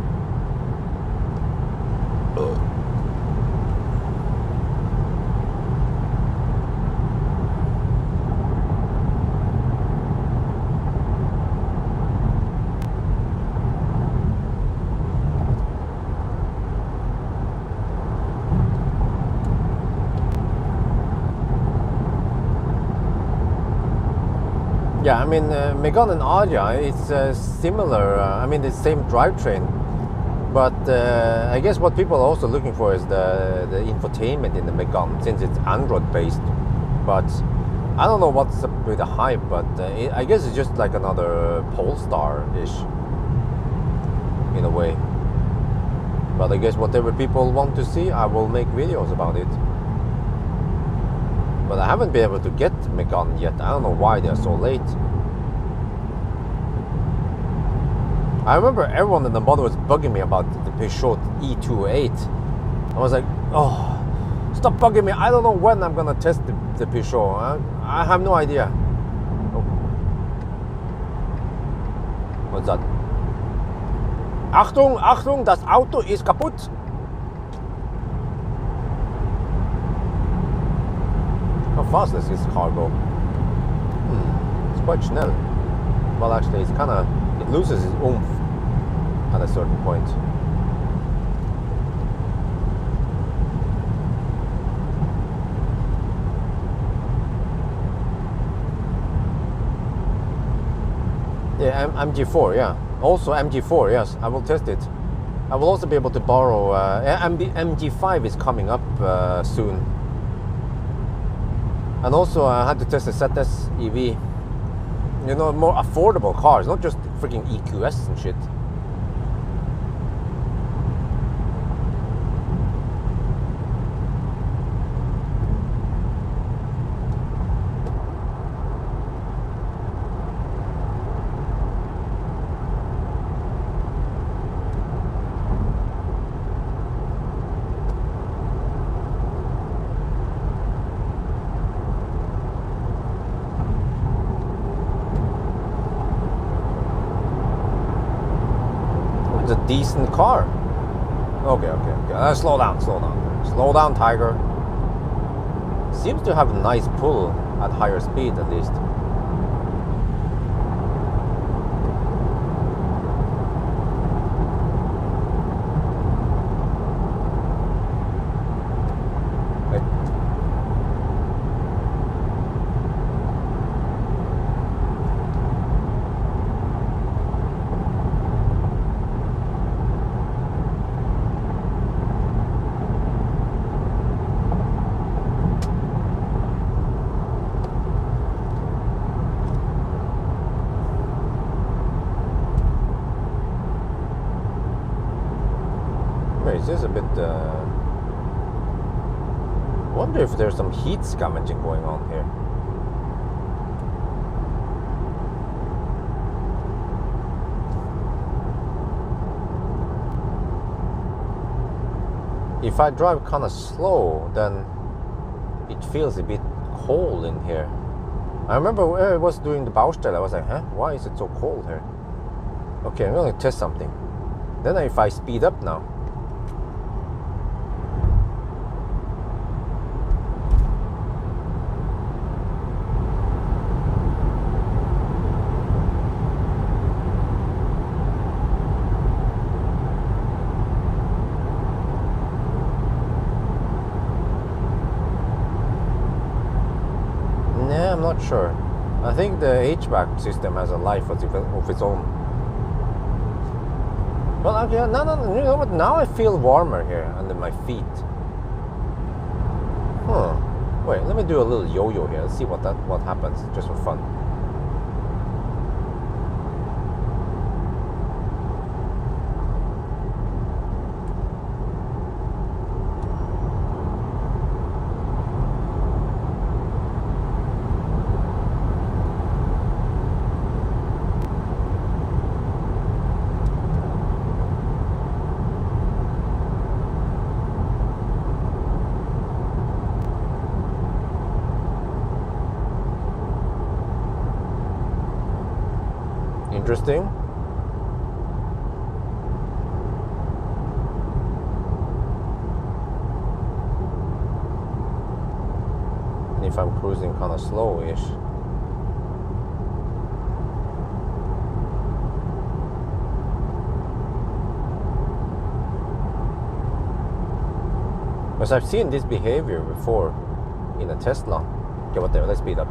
Yeah, I mean, Megane and Aria, it's similar. I mean, the same drivetrain, but I guess what people are also looking for is the infotainment in the Megane, since it's Android based. But I don't know what's up with the hype, but I guess it's just like another Polestar-ish in a way. But I guess whatever people want to see, I will make videos about it. But I haven't been able to get Megane yet. I don't know why they're so late. I remember everyone in the model was bugging me about the Peugeot E208. I was like, oh, stop bugging me. I don't know when I'm gonna test the Peugeot. I have no idea. Oh. What's that? Achtung, Achtung, das Auto ist kaputt. How fast does this car go? It's quite schnell. Well, actually, it's kind of, it loses its oomph at a certain point. Yeah, MG4, yeah. Also MG4, yes, I will test it. I will also be able to borrow, MG5 is coming up soon. And also I had to test the ZS EV. You know, more affordable cars, not just freaking EQS and shit. A decent car. Okay. Slow down, Tiger. Seems to have a nice pull at higher speed, at least. Is this a bit wonder if there's some heat scavenging going on here. If I drive kind of slow, then it feels a bit cold in here. I remember where I was doing the Baustelle, I was like, huh, why is it so cold here? Okay, I'm going to test something. Then if I speed up now, I'm not sure. I think the HVAC system has a life of its own. Well, okay, no, you know what? Now I feel warmer here under my feet. Wait, let me do a little yo-yo here. Let's see what happens, just for fun. Interesting. And if I'm cruising kind of slow-ish, because I've seen this behavior before in a Tesla. Okay, whatever, let's speed up.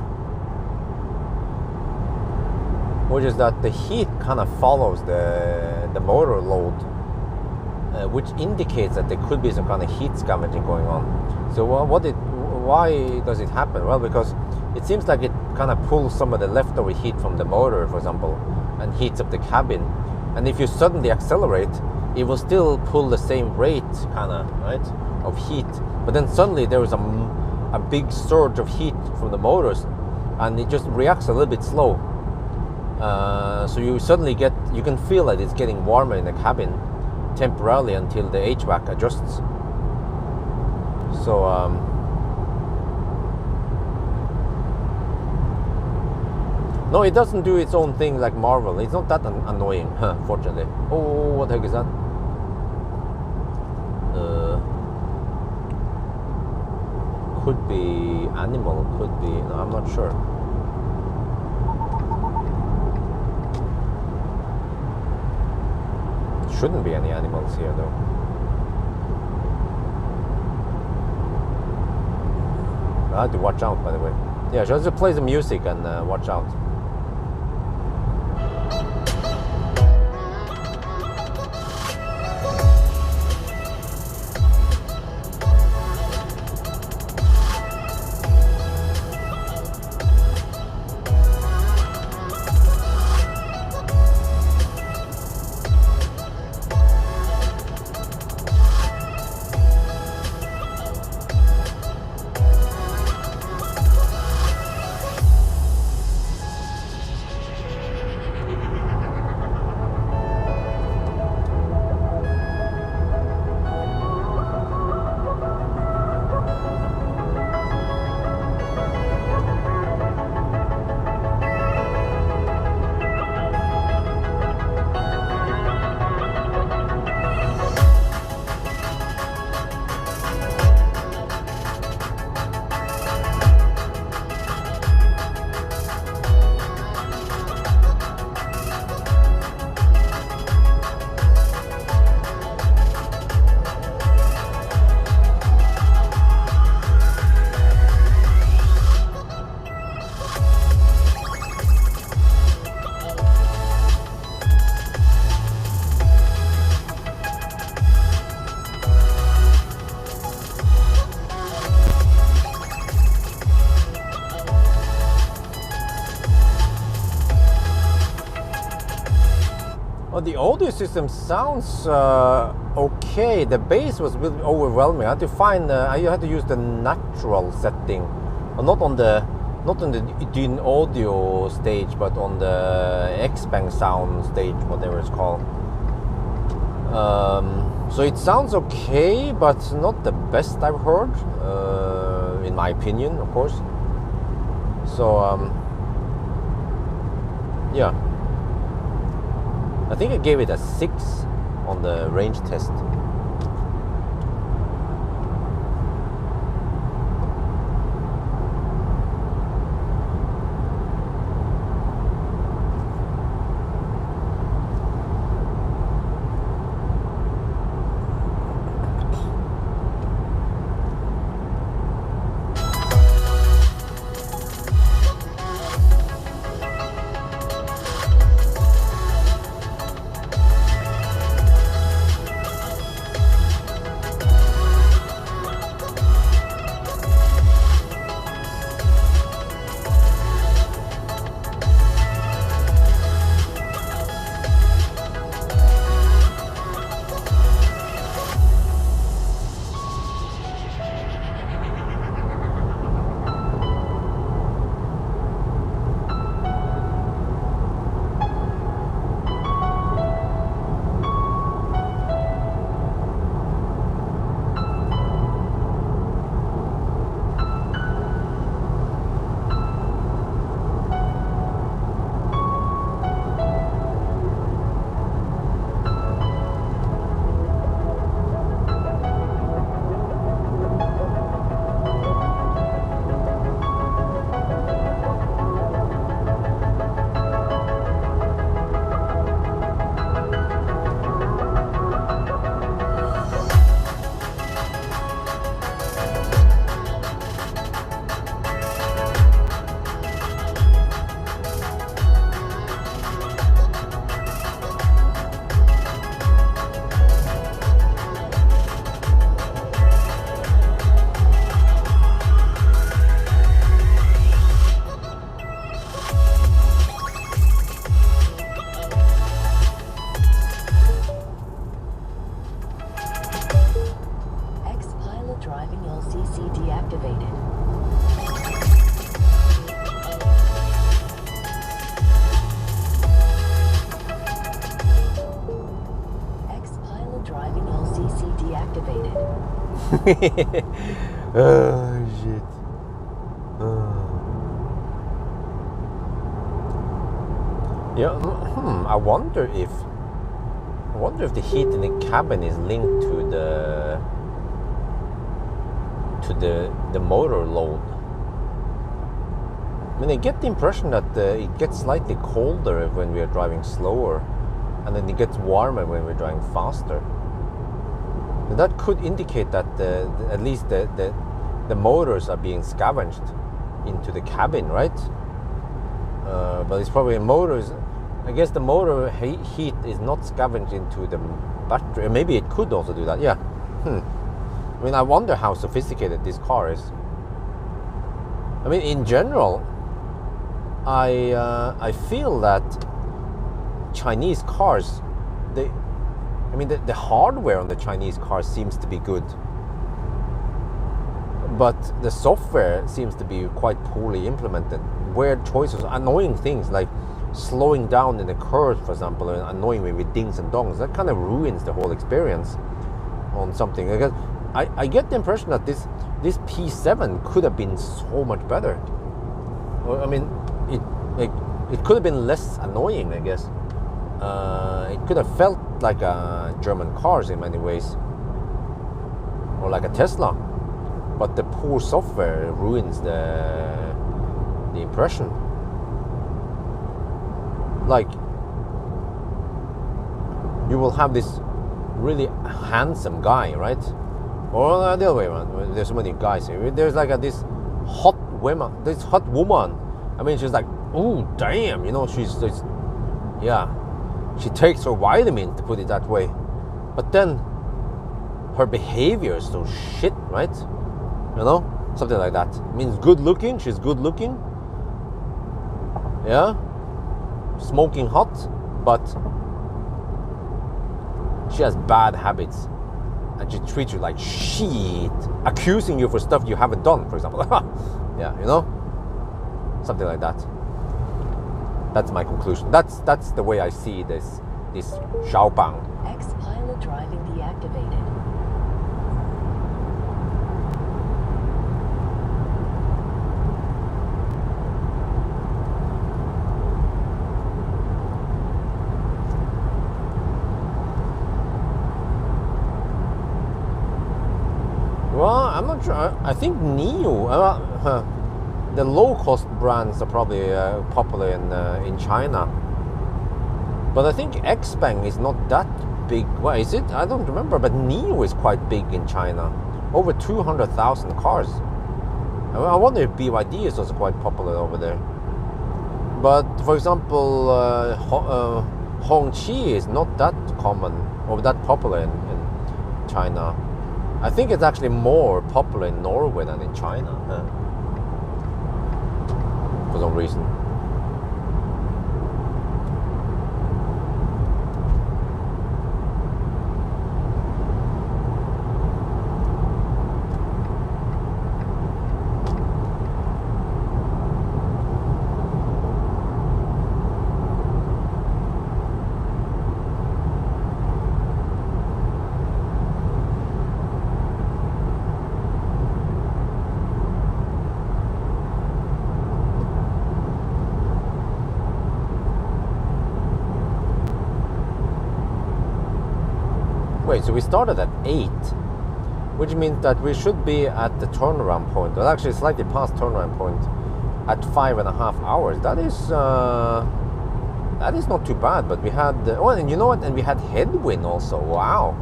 which is that the heat kind of follows the motor load, which indicates that there could be some kind of heat scavenging going on. So why does it happen? Well, because it seems like it kind of pulls some of the leftover heat from the motor, for example, and heats up the cabin. And if you suddenly accelerate, it will still pull the same rate, kind of, right, of heat. But then suddenly there is a big surge of heat from the motors, and it just reacts a little bit slow. So you suddenly you can feel that it's getting warmer in the cabin temporarily until the HVAC adjusts. So no, it doesn't do its own thing like Marvel. It's not that annoying, fortunately. Oh, what the heck is that? Could be animal, could be, no, I'm not sure. Shouldn't be any animals here though. I have to watch out, by the way. Yeah, just play the music and watch out. Well, the audio system sounds okay. The bass was a bit overwhelming. I had to find. I had to use the natural setting, not on the DIN audio stage, but on the Xpeng sound stage, whatever it's called. So it sounds okay, but not the best I've heard, in my opinion, of course. So yeah. I think I gave it a 6 on the range test. deactivated. Xpilot driving LCC deactivated. Oh shit. Yeah. I wonder if the heat in the cabin is linked to the motor load. I mean, I get the impression that it gets slightly colder when we are driving slower, and then it gets warmer when we're driving faster. And that could indicate that at least the motors are being scavenged into the cabin, right? But it's probably motors. I guess the motor heat is not scavenged into the battery. Maybe it could also do that. Yeah. I mean, I wonder how sophisticated this car is. I mean, in general, I feel that Chinese cars, the hardware on the Chinese cars seems to be good, but the software seems to be quite poorly implemented. Weird choices, annoying things like slowing down in the curves, for example, and annoying me with dings and dongs. That kind of ruins the whole experience on something. Because I get the impression that this P7 could have been so much better. Well, I mean, it could have been less annoying, I guess. It could have felt like a German cars in many ways, or like a Tesla. But the poor software ruins the impression. Like, you will have this really handsome guy, right? Or the other way around. There's so many guys here. There's like this hot woman. I mean, she's like, oh damn, she's yeah. She takes her vitamins, to put it that way. But then her behavior is so shit, right? Something like that. It means good looking. She's good looking. Yeah. Smoking hot, but she has bad habits, and she treats you like shit, accusing you for stuff you haven't done, for example. Yeah, something like that. That's my conclusion. That's the way I see this Xpeng. Xpilot driving deactivated. Well, I'm not sure. I think NIO, the low-cost brands are probably popular in China. But I think Xpeng is not that big. Well, is it? I don't remember. But NIO is quite big in China. Over 200,000 cars. I wonder if BYD is also quite popular over there. But for example, Hongqi is not that common or that popular in China. I think it's actually more popular in Norway than in China, for some reason. Wait, so we started at 8, which means that we should be at the turnaround point, well, actually slightly past turnaround point, at 5.5 hours. That is not too bad. But we had and you know what? And we had headwind also. Wow.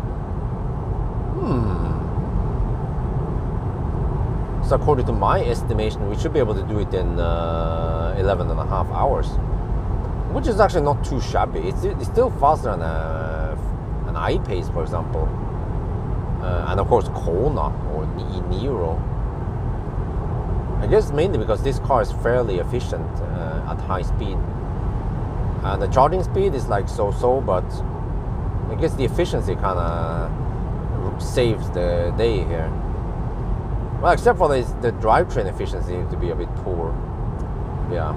So according to my estimation, we should be able to do it in 11.5 hours, which is actually not too shabby. It's still faster than an I-Pace, for example, and of course Kona or Niro. I guess mainly because this car is fairly efficient at high speed, and the charging speed is like so, but I guess the efficiency kind of saves the day here. Well, except for the drivetrain efficiency seems to be a bit poor. Yeah.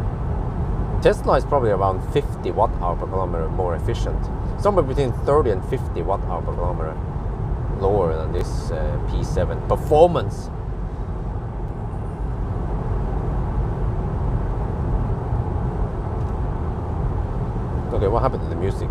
Tesla is probably around 50 watt-hour per kilometer more efficient. Somewhere between 30 and 50 watt-hour per kilometer lower than this P7 performance. Okay, what happened to the music?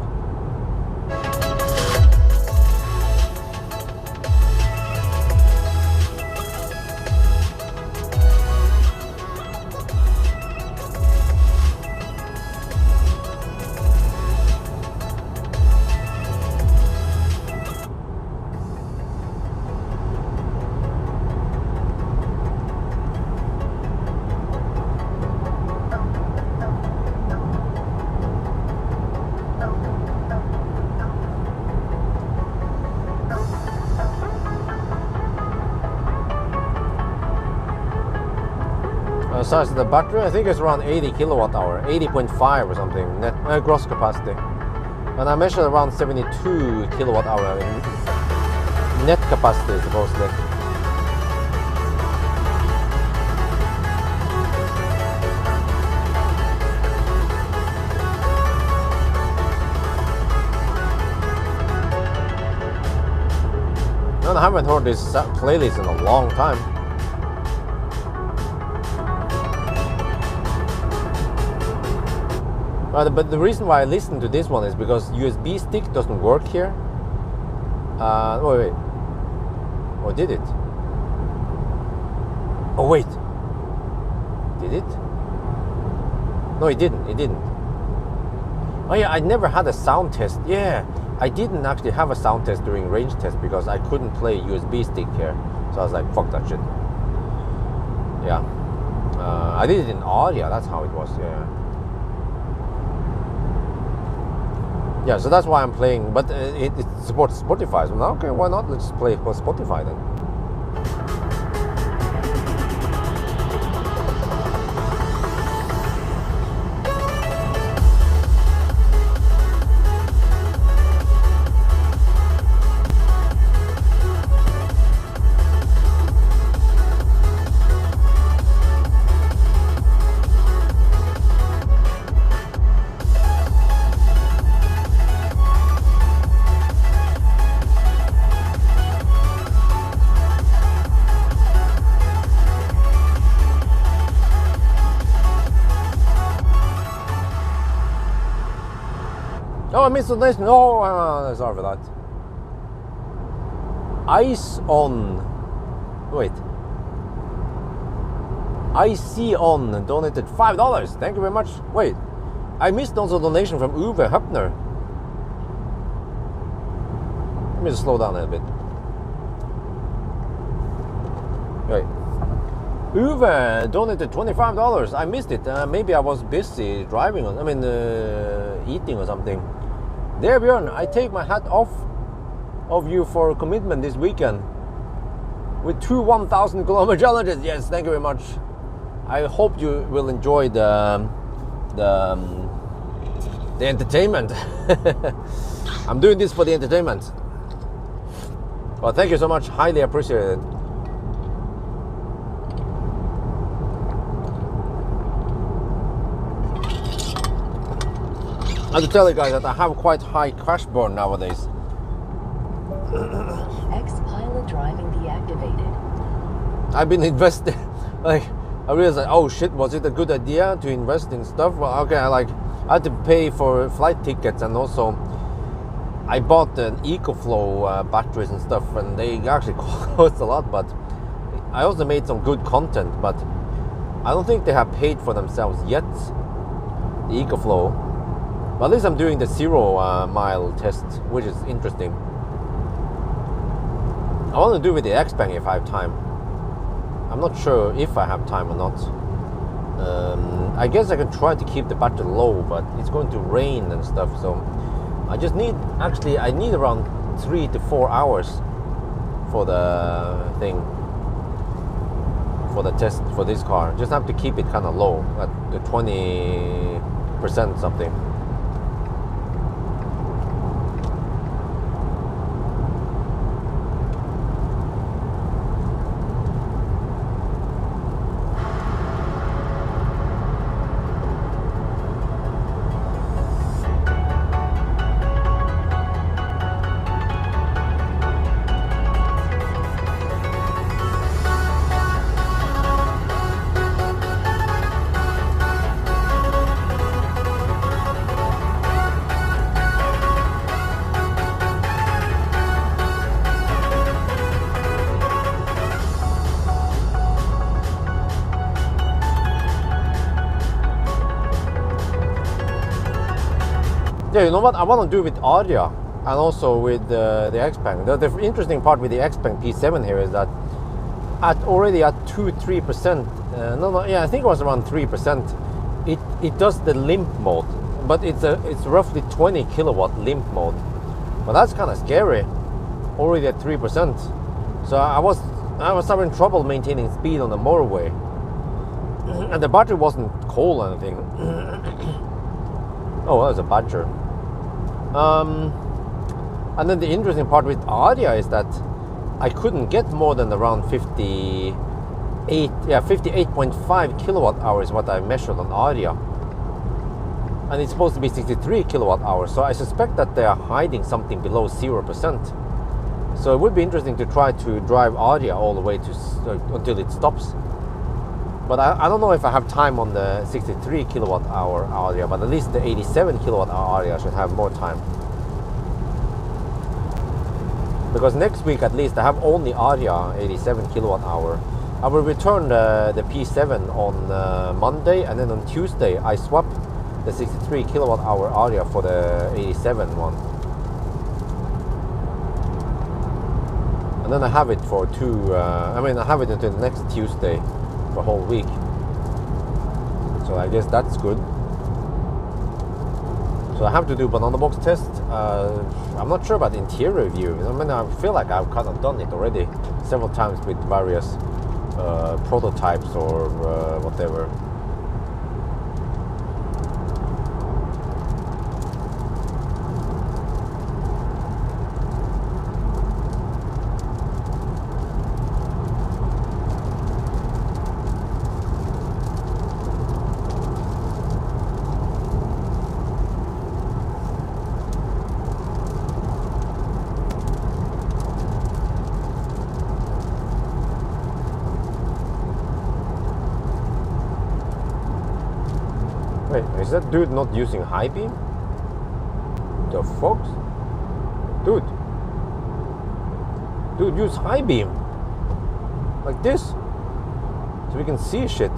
Size of the battery, I think it's around 80 kilowatt hour, 80.5 or something net gross capacity, and I measured around 72 kilowatt hour in net capacity supposedly. And I haven't heard this playlist in a long time. But the reason why I listened to this one is because USB stick doesn't work here. Wait. Oh, did it? Oh, wait. Did it? No, it didn't. It didn't. Oh, yeah, I never had a sound test. Yeah, I didn't actually have a sound test during range test because I couldn't play USB stick here. So I was like, fuck that shit. Yeah. I did it in audio. That's how it was. Yeah. Yeah, so that's why I'm playing, but it supports Spotify. So now, okay, why not? Let's play for Spotify then. Oh, I missed the nation. Oh, sorry for that. Ice on. Wait. IC on donated $5. Thank you very much. Wait. I missed also a donation from Uwe Höppner. Let me just slow down a little bit. Wait. Uwe donated $25. I missed it. Maybe I was busy driving. Eating or something. There, Bjørn, I take my hat off of you for commitment this weekend with 2 1,000 kilometer challenges. Yes, thank you very much. I hope you will enjoy the entertainment. I'm doing this for the entertainment. Well, thank you so much. Highly appreciated. I have to tell you guys that I have quite high crash burn nowadays. Xpilot driving deactivated. I've been investing, like, I realized, like, oh shit, was it a good idea to invest in stuff? Well, okay, I had to pay for flight tickets, and also I bought an EcoFlow batteries and stuff, and they actually cost a lot, but I also made some good content, but I don't think they have paid for themselves yet, the EcoFlow. But at least I'm doing the 0 mile test, which is interesting. I want to do with the Xpeng if I have time. I'm not sure if I have time or not. I guess I can try to keep the battery low, but it's going to rain and stuff, so I just need, actually I need around 3 to 4 hours for the thing, for the test for this car. Just have to keep it kind of low at the 20% something. Yeah, you know what? I want to do with Aria and also with the Xpeng. The interesting part with the Xpeng P7 here is that already at 2-3%, I think it was around 3%. It does the limp mode, but it's roughly 20 kilowatt limp mode. But that's kind of scary. Already at 3%. So I was having trouble maintaining speed on the motorway, and the battery wasn't cold or anything. Oh, that was a badger. And then the interesting part with Aria is that I couldn't get more than around 58.5 kilowatt hours what I measured on Aria. And it's supposed to be 63 kilowatt hours, so I suspect that they are hiding something below 0%. So it would be interesting to try to drive Aria all the way to until it stops. But I don't know if I have time on the 63 kilowatt hour Aria, but at least the 87 kilowatt hour Aria should have more time. Because next week at least I have only Aria 87 kilowatt hour. I will return the P7 on Monday, and then on Tuesday I swap the 63 kilowatt hour Aria for the 87 one. And then I have it for I have it until next Tuesday for a whole week. So I guess that's good. So I have to do banana box test. I'm not sure about the interior view. I mean, I feel like I've kind of done it already several times with various prototypes or whatever. Wait, is that dude not using high beam? The fuck? Dude, use high beam. Like this. So we can see shit.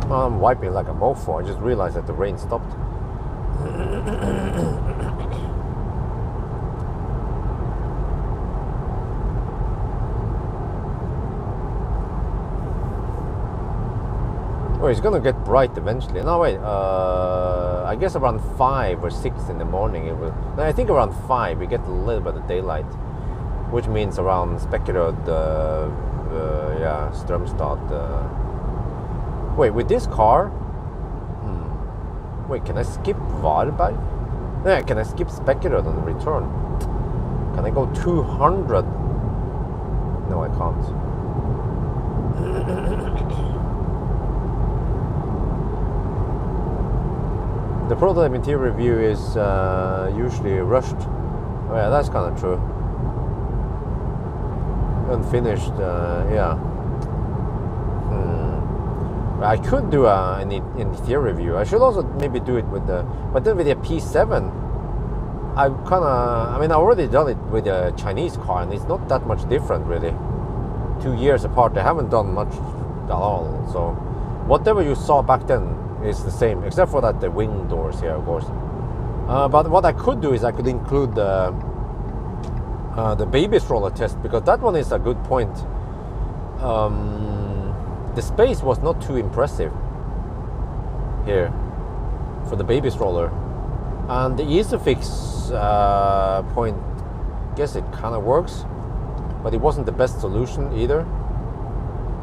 I'm wiping like a mofo. I just realized that the rain stopped. Oh, it's gonna get bright eventually. No, wait. I guess around 5 or 6 in the morning it will. No, I think around 5 we get a little bit of daylight, which means around Spekkerud, Strömstad. Wait, with this car? Wait, can I skip Varberg? Yeah, can I skip Spekkerud on the return? Can I go 200? No, I can't. The prototype interior review is usually rushed. Oh yeah, that's kind of true. Unfinished, yeah. I could do an interior review. I should also maybe do it with but then with the P7, I already done it with a Chinese car, and it's not that much different really. 2 years apart, they haven't done much at all. So whatever you saw back then is the same, except for that the wing doors here, of course. But what I could do is I could include the baby stroller test, because that one is a good point. The space was not too impressive here for the baby stroller, and the Isofix point, I guess it kind of works, but it wasn't the best solution either.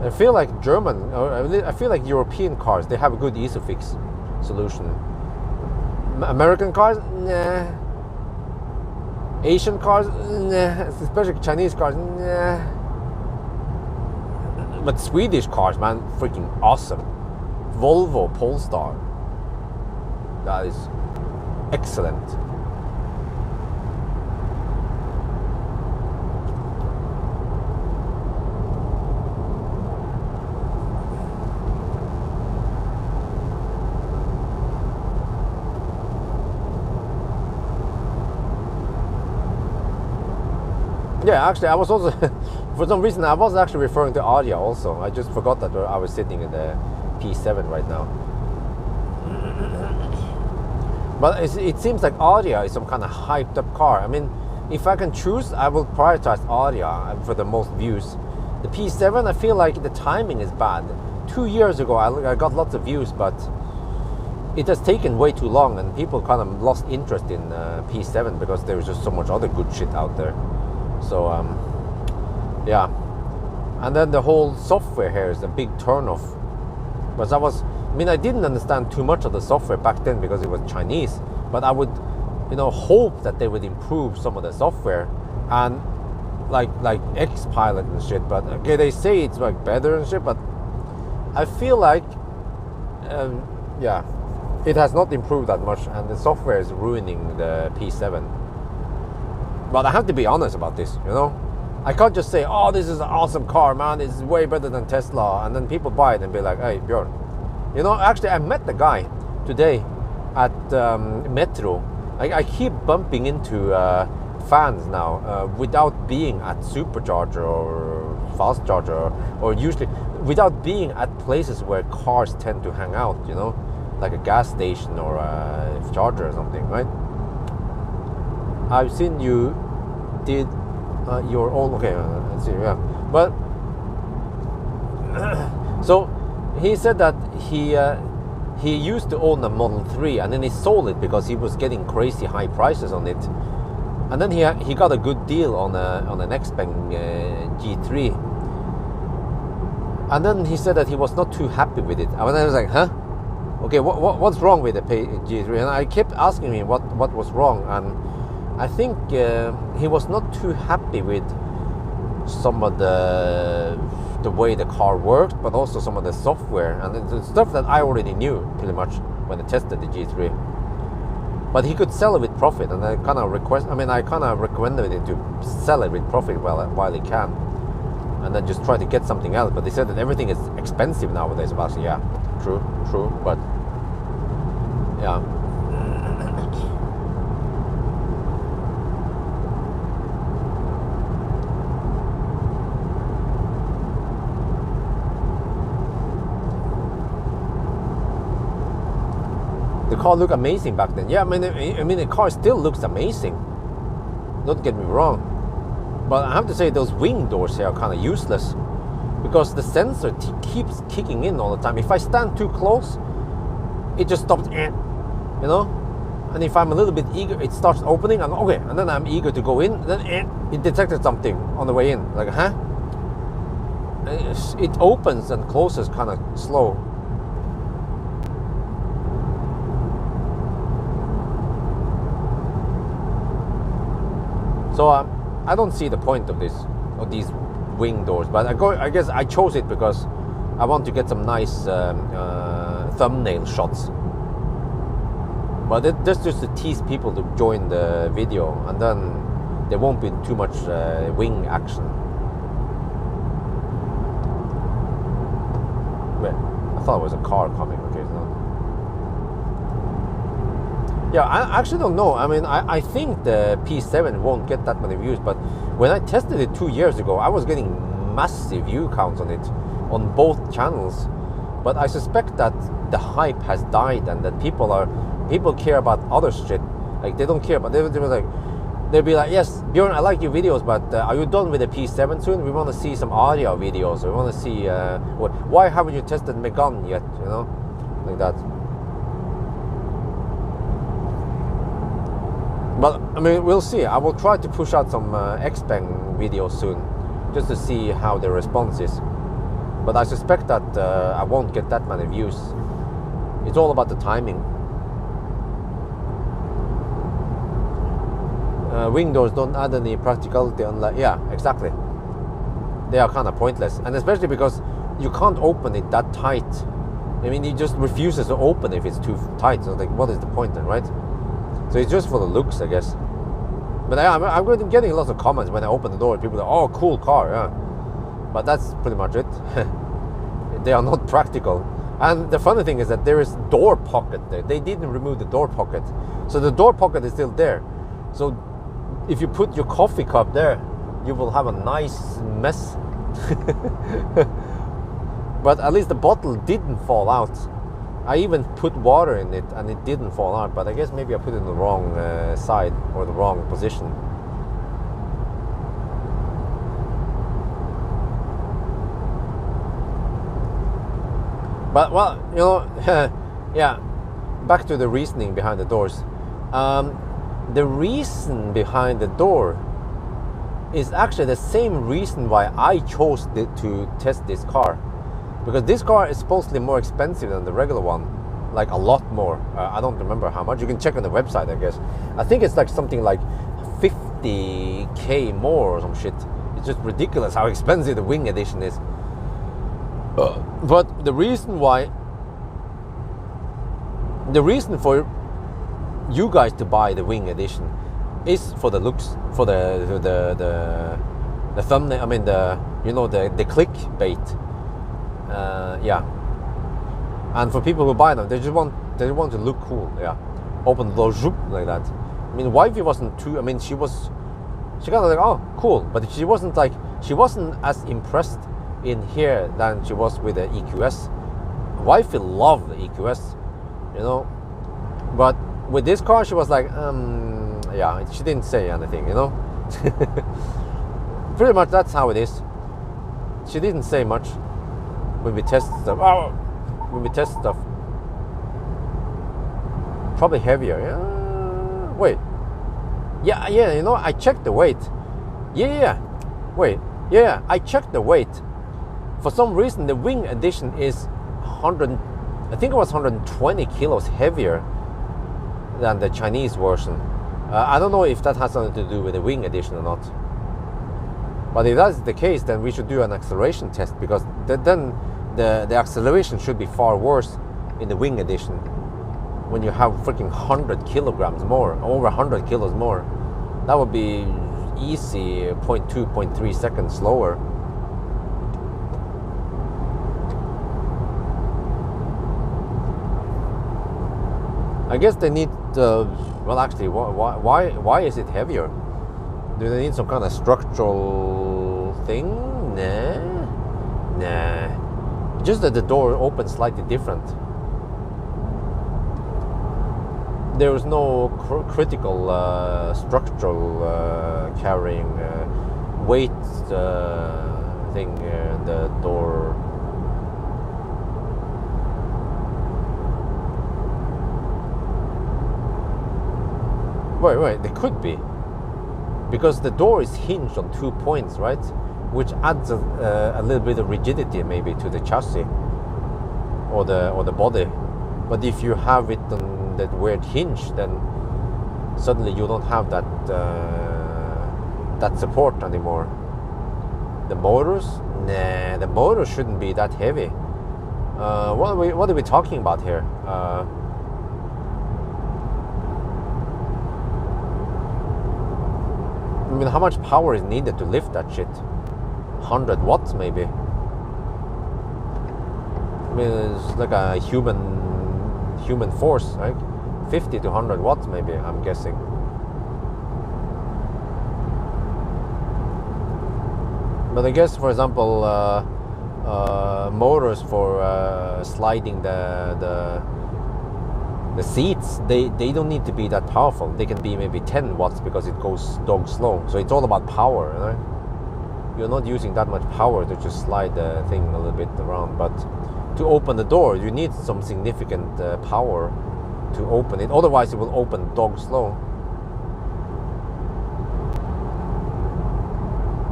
I feel like I feel like European cars, they have a good Isofix solution. American cars, nah. Asian cars, nah. Especially Chinese cars, nah. But Swedish cars, man, freaking awesome. Volvo Polestar, that is excellent. Yeah, actually, I was also, for some reason, I was actually referring to Aria also. I just forgot that I was sitting in the P7 right now. But it seems like Aria is some kind of hyped up car. I mean, if I can choose, I will prioritize Aria for the most views. The P7, I feel like the timing is bad. 2 years ago, I got lots of views, but it has taken way too long, and people kind of lost interest in P7 because there was just so much other good shit out there. So, yeah. And then the whole software here is a big turnoff. But I didn't understand too much of the software back then because it was Chinese. But I would, hope that they would improve some of the software and like Xpilot and shit. But okay, they say it's like better and shit. But I feel like, yeah, it has not improved that much, and the software is ruining the P7. But I have to be honest about this, I can't just say, oh, this is an awesome car, man, it's way better than Tesla, and then people buy it and be like, hey, Bjørn. Actually, I met the guy today at Metro. I keep bumping into fans now without being at supercharger or fast charger, or usually without being at places where cars tend to hang out, like a gas station or a charger or something, right? I've seen you did your own. Okay, let's see. Yeah, but so he said that he used to own a Model 3, and then he sold it because he was getting crazy high prices on it, and then he got a good deal on an Xpeng G3, and then he said that he was not too happy with it. And I was like, huh? Okay, what's wrong with the G3? And I kept asking him what was wrong, and I think he was not too happy with some of the way the car worked, but also some of the software and the stuff that I already knew pretty much when I tested the G3. But he could sell it with profit, and I kind of recommended him to sell it with profit while he can, and then just try to get something else. But they said that everything is expensive nowadays. But yeah, true, but yeah. The car looked amazing back then. Yeah, I mean, the car still looks amazing. Don't get me wrong, but I have to say those wing doors here are kind of useless because the sensor keeps kicking in all the time. If I stand too close, it just stops. And if I'm a little bit eager, it starts opening. And okay, and then I'm eager to go in. Then it detected something on the way in. Like, huh? It opens and closes kind of slow. So I don't see the point of these wing doors, but I guess I chose it because I want to get some nice thumbnail shots. But that's just to tease people to join the video, and then there won't be too much wing action. Wait, I thought it was a car coming. Okay, it's not. Yeah, I actually don't know. I mean, I think the P7 won't get that many views, but when I tested it 2 years ago, I was getting massive view counts on it on both channels. But I suspect that the hype has died, and that people care about other shit. Like, they don't care, but they'll be like, yes, Bjørn, I like your videos, but are you done with the P7 soon? We want to see some audio videos. We want to see why haven't you tested Megane yet? Like that. But I mean, we'll see. I will try to push out some Xpeng videos soon, just to see how the response is. But I suspect that I won't get that many views. It's all about the timing. Wing doors don't add any practicality, unlike, yeah, exactly. They are kind of pointless, and especially because you can't open it that tight. I mean, it just refuses to open if it's too tight. So like, what is the point then, right? So it's just for the looks, I guess. But I'm getting lots of comments when I open the door. People are like, oh, cool car, yeah. But that's pretty much it. They are not practical. And the funny thing is that there is door pocket there. They didn't remove the door pocket. So the door pocket is still there. So if you put your coffee cup there, you will have a nice mess. But at least the bottle didn't fall out. I even put water in it and it didn't fall out, but I guess maybe I put it in the wrong side or the wrong position. But, well, you know, yeah, back to the reasoning behind the doors. The reason behind the door is actually the same reason why I chose to test this car. Because this car is supposedly more expensive than the regular one. Like a lot more. I don't remember how much. You can check on the website, I guess. I think it's like something like 50k more or some shit. It's just ridiculous how expensive the Wing Edition is. But the reason for you guys to buy the Wing Edition is for the looks, for the thumbnail. I mean the clickbait. Yeah. And for people who buy them, they want to look cool. Yeah. Open the door, zoop, like that. I mean, wifey wasn't too. I mean, she kind of like, oh, cool, but she wasn't as impressed in here than she was with the EQS. Wifey loved the EQS, you know, but with this car she was like, yeah, she didn't say anything, you know. Pretty much that's how it is. She didn't say much when we test stuff. Probably heavier. Yeah. Wait. Yeah. You know, I checked the weight. Yeah. Wait. Yeah, I checked the weight. For some reason, the Wing Edition is 100. I think it was 120 kilos heavier than the Chinese version. I don't know if that has something to do with the Wing Edition or not. But if that's the case, then we should do an acceleration test, because then the acceleration should be far worse in the Wing Edition when you have freaking 100 kilograms more, over 100 kilos more. That would be easy 0.2, 0.3 seconds slower. I guess they need, well, actually, why is it heavier? Do they need some kind of structural thing? Nah. Just that the door opens slightly different. There is no critical structural carrying weight thing in the door. Wait, there could be. Because the door is hinged on 2 points, right? Which adds a little bit of rigidity maybe to the chassis or the body. But if you have it on that weird hinge, then suddenly you don't have that that support anymore. The motors? Nah, the motors shouldn't be that heavy. What are we talking about here? I mean, how much power is needed to lift that shit? 100 watts maybe. I mean, it's like a human force, right? 50 to 100 watts maybe, I'm guessing. But I guess, for example, motors for sliding the seats, they don't need to be that powerful. They can be maybe 10 watts because it goes dog slow. So it's all about power, right? You're not using that much power to just slide the thing a little bit around. But to open the door, you need some significant power to open it. Otherwise, it will open dog slow.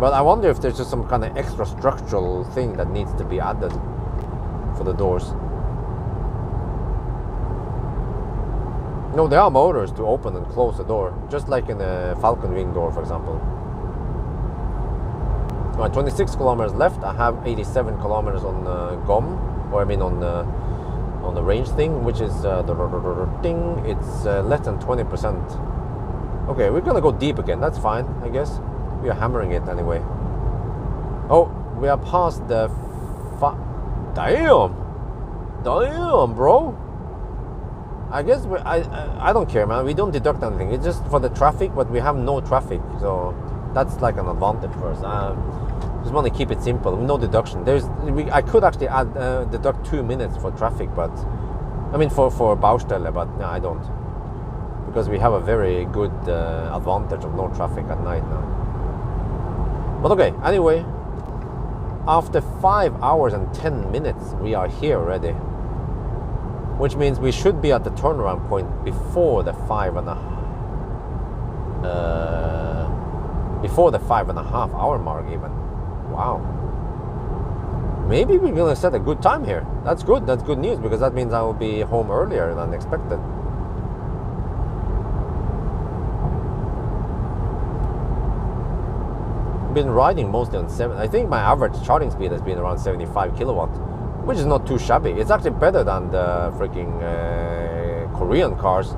But I wonder if there's just some kind of extra structural thing that needs to be added for the doors. No, there are motors to open and close the door, just like in a Falcon Wing door, for example. Right, 26 kilometers left. I have 87 kilometers on GOM, or I mean on the range thing, which is the thing. It's less than 20%. Okay, we're gonna go deep again. That's fine, I guess. We are hammering it anyway. Oh, we are past the. Damn, bro. I guess I don't care, man. We don't deduct anything. It's just for the traffic, but we have no traffic. So That's like an advantage for us. Just want to keep it simple, no deduction. I could actually add deduct 2 minutes for traffic, but I mean for Baustelle, but no, I don't, because we have a very good advantage of no traffic at night now. But okay, anyway, after 5 hours and 10 minutes, we are here already, which means we should be at the turnaround point before the 5.5 hour mark even. Wow. Maybe we're gonna set a good time here. That's good. That's good news, because that means I will be home earlier than expected. Been riding mostly on 7. I think my average charging speed has been around 75 kilowatt, which is not too shabby. It's actually better than the freaking Korean cars,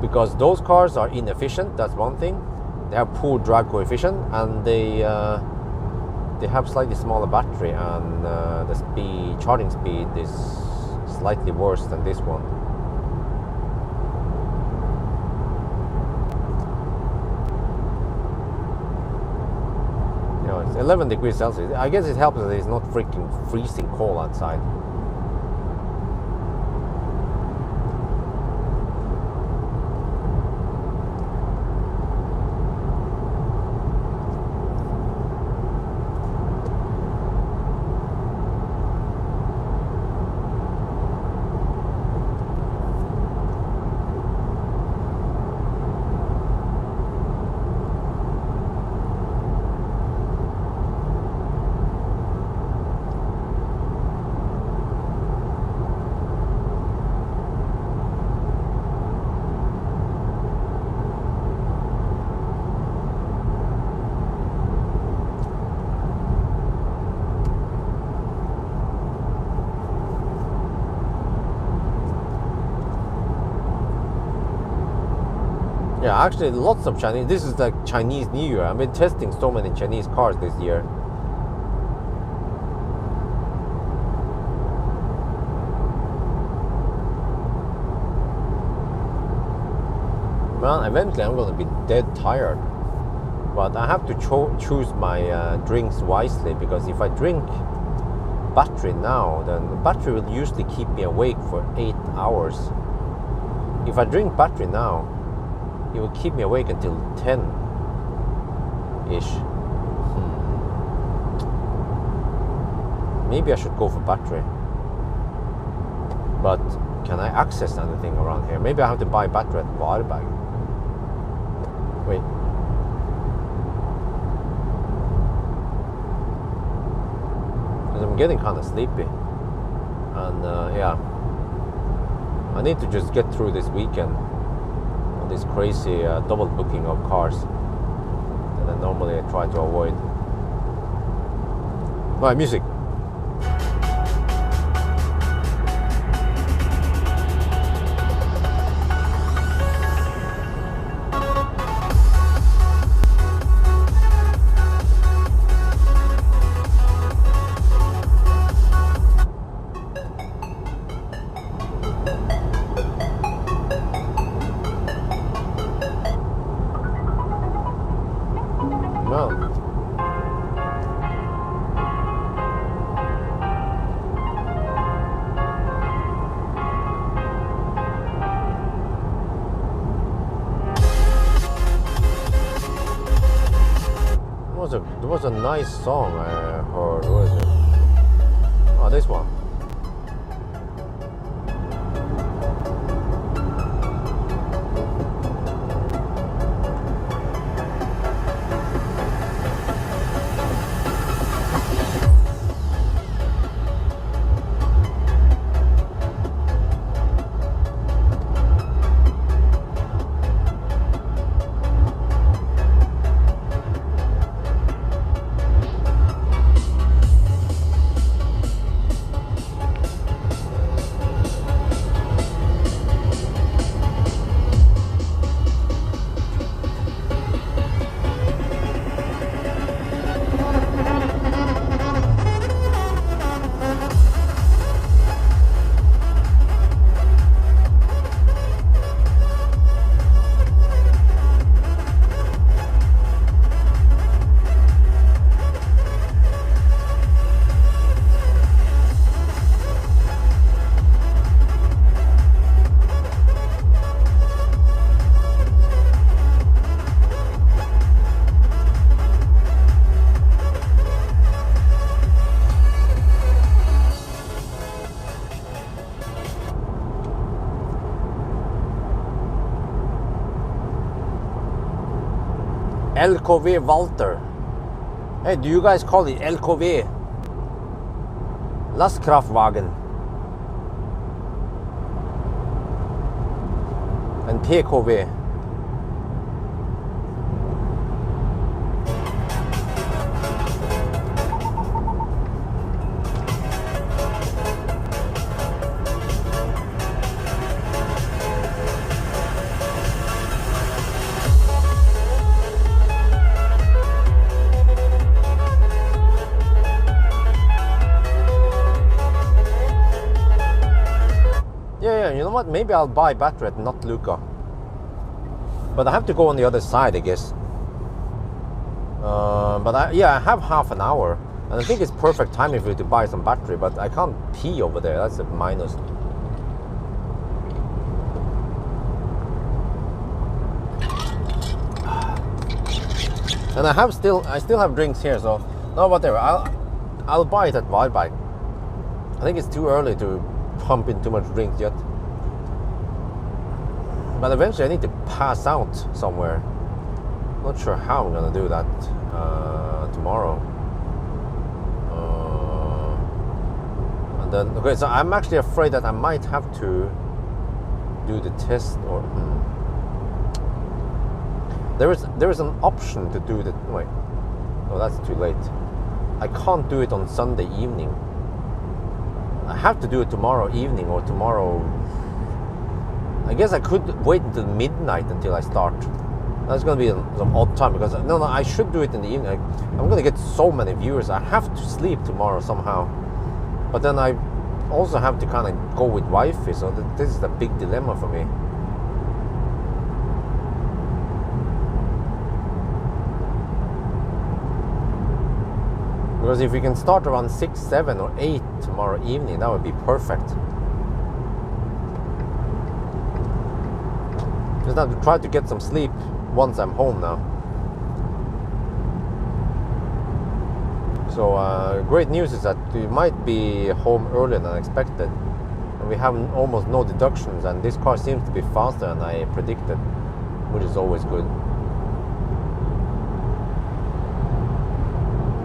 because those cars are inefficient. That's one thing. They have poor drag coefficient, and they have slightly smaller battery, and the charging speed is slightly worse than this one. You know, it's 11 degrees Celsius. I guess it helps that it's not freaking freezing cold outside. Yeah, actually lots of Chinese. This is like Chinese New Year. I've been testing so many Chinese cars this year. Well, eventually I'm going to be dead tired. But I have to choose my drinks wisely, because if I drink battery now, then the battery will usually keep me awake for 8 hours. If I drink battery now, it will keep me awake until 10-ish. Maybe I should go for battery. But can I access anything around here? Maybe I have to buy battery at Varberg. Wait. Because I'm getting kind of sleepy. And yeah. I need to just get through this weekend. This crazy double booking of cars that I normally try to avoid. Right, music. There was a nice song I heard. What is it? Oh, this one. LKV Walter. Hey, do you guys call it LKV? Lastkraftwagen. And PKV. You know what? Maybe I'll buy battery at not Luca. But I have to go on the other side, I guess. But I have half an hour. And I think it's perfect timing for you to buy some battery. But I can't pee over there. That's a minus. And I still have drinks here. So no, whatever. I'll buy it at Wildbike. I think it's too early to pump in too much drinks yet. But eventually I need to pass out somewhere. Not sure how I'm gonna do that tomorrow. And then, okay, so I'm actually afraid that I might have to do the test or... There is an option to do the... Wait. Oh, that's too late. I can't do it on Sunday evening. I have to do it tomorrow evening or tomorrow... I guess I could wait until midnight until I start. That's going to be some odd time because no, I should do it in the evening. I'm going to get so many viewers. I have to sleep tomorrow somehow. But then I also have to kind of go with wifey, so this is a big dilemma for me. Because if we can start around 6, 7 or 8 tomorrow evening, that would be perfect. Just have to try to get some sleep once I'm home now. So great news is that we might be home earlier than expected. And we have almost no deductions, and this car seems to be faster than I predicted, which is always good.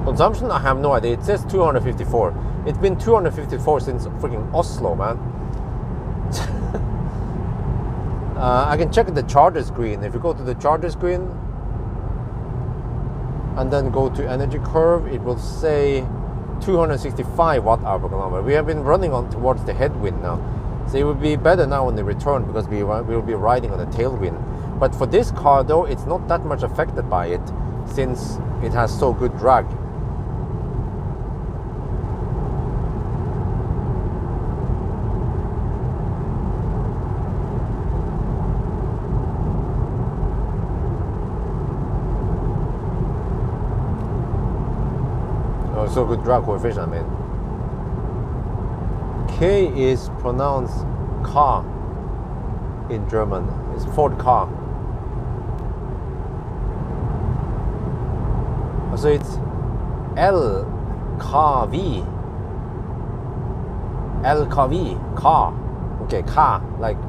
Consumption, I have no idea. It says 254. It's been 254 since freaking Oslo, man. I can check the charger screen. If you go to the charger screen and then go to energy curve, it will say 265 watt hour per kilometer. We have been running on towards the headwind now, so it would be better now on the return because we will be riding on the tailwind. But for this car though, it's not that much affected by it since it has so good drag. So good drag coefficient, I mean. K is pronounced car in German. It's Ford car. So it's LKV. LKV, car. Okay, car, like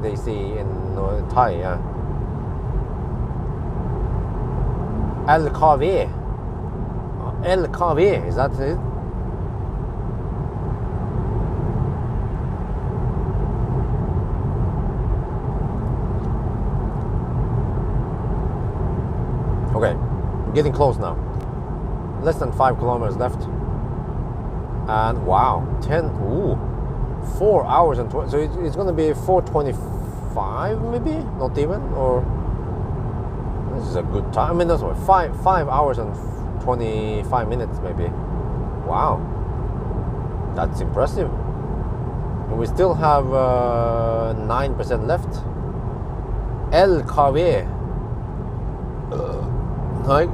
they say in Thai, yeah. LKV. LKV, is that it? Okay, I'm getting close now. Less than 5 kilometers left. And wow, 4 hours and 20. So it's going to be 4:25 maybe, not even, or this is a good time. I mean, that's what 5 hours and 25 minutes maybe. Wow, that's impressive. And we still have 9% left. LKV. Like,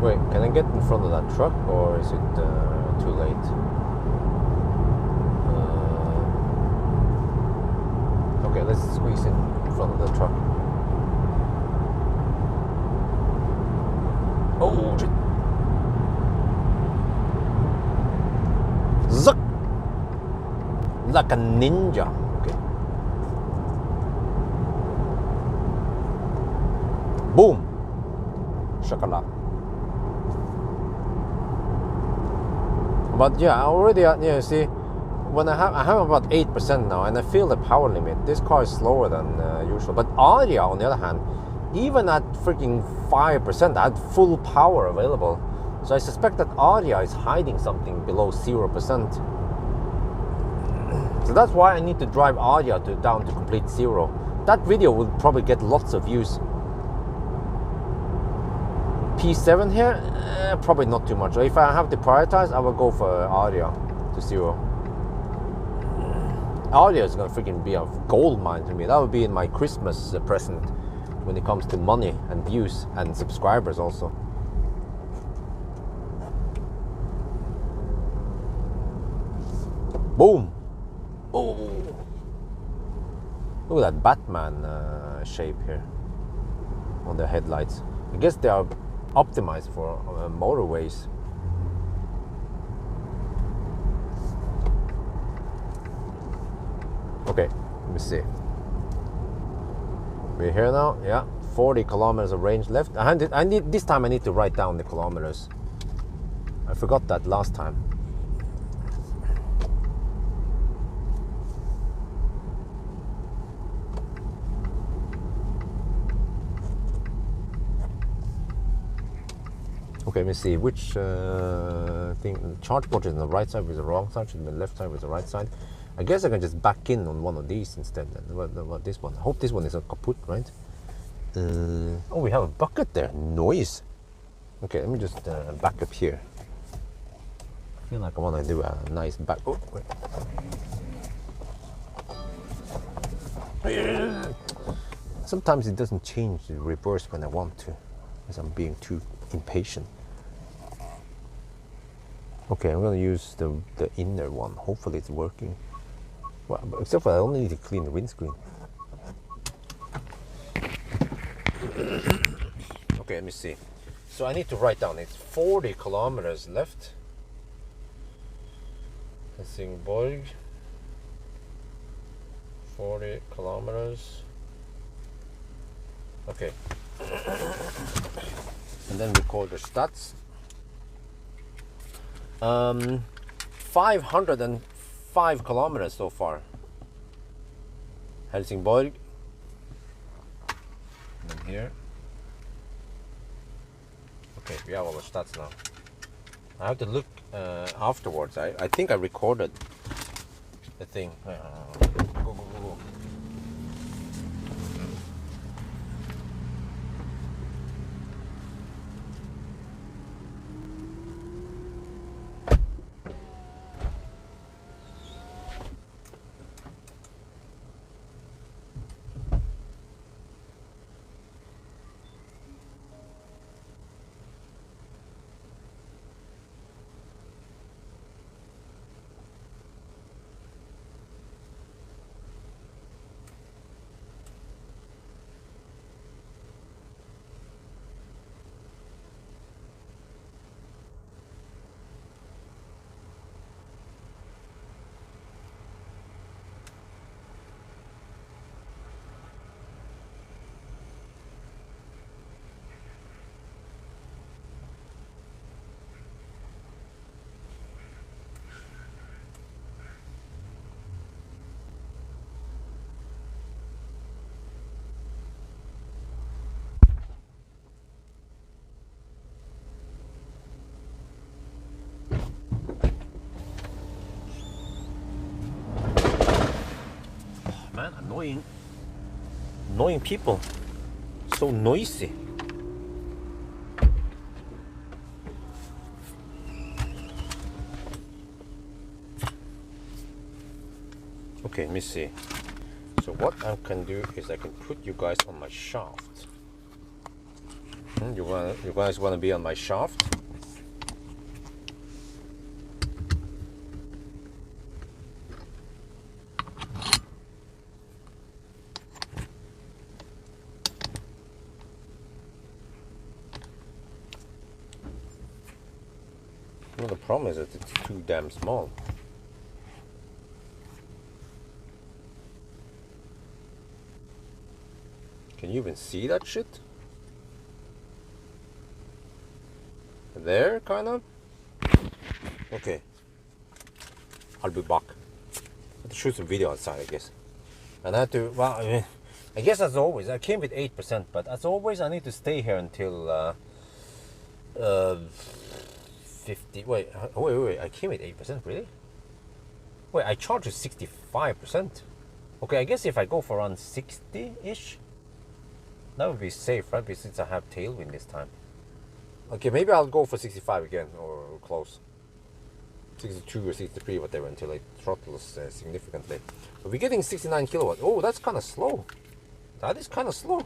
wait, can I get in front of that truck or is it too late? Okay, let's squeeze in front of the truck. Oh, shit. like a ninja. Okay. Boom. Chocolate. But yeah, I already, yeah, see, when I have about 8% now, and I feel the power limit. This car is slower than usual. But Aria, on the other hand, even at freaking 5%, I had full power available. So I suspect that Aria is hiding something below 0%. So that's why I need to drive Aria down to complete zero. That video will probably get lots of views. P7 here, probably not too much. If I have to prioritize, I will go for Aria to zero. Aria is gonna freaking be a gold mine to me. That would be in my Christmas present when it comes to money and views and subscribers also. Boom! Oh! Look at that Batman shape here on the headlights. I guess they are optimized for motorways. Okay, let me see. We're here now. Yeah, 40 kilometers of range left. I need this time. I need to write down the kilometers. I forgot that last time. Okay, let me see which thing. Charge port is on the right side with the wrong side, should be on the left side with the right side. I guess I can just back in on one of these instead. What this one? I hope this one is not kaput, right? Oh, we have a bucket there. Noise. Okay, let me just back up here. I feel like I want to do a nice back. Oh, wait. Sometimes it doesn't change the reverse when I want to, because I'm being too impatient. Okay, I'm going to use the inner one. Hopefully it's working. Well, except for I only need to clean the windscreen. Okay, let me see. So I need to write down, it's 40 kilometers left. Helsingborg. 40 kilometers. Okay. And then record the stats. 505 kilometers so far. Helsingborg. And then here. Okay, we have all the stats now. I have to look afterwards. I think I recorded the thing. Go. Man, annoying people, so noisy. Okay, let me see. So what I can do is I can put you guys on my shaft. You guys want to be on my shaft? Well, the problem is that it's too damn small. you even see that shit? There, kind of. Okay. I'll be back. I have to shoot some video outside, I guess. And I have to, well, I mean, I guess as always, I came with 8%, but as always, I need to stay here until 50. Wait, I came with 8%, really? Wait, I charged you 65%. Okay, I guess if I go for around 60-ish, that would be safe, right? Because since I have tailwind this time. Okay, maybe I'll go for 65 again, or close. 62 or 63, whatever, until it throttles significantly. But we're getting 69 kilowatt. Oh, that's kind of slow. That is kind of slow.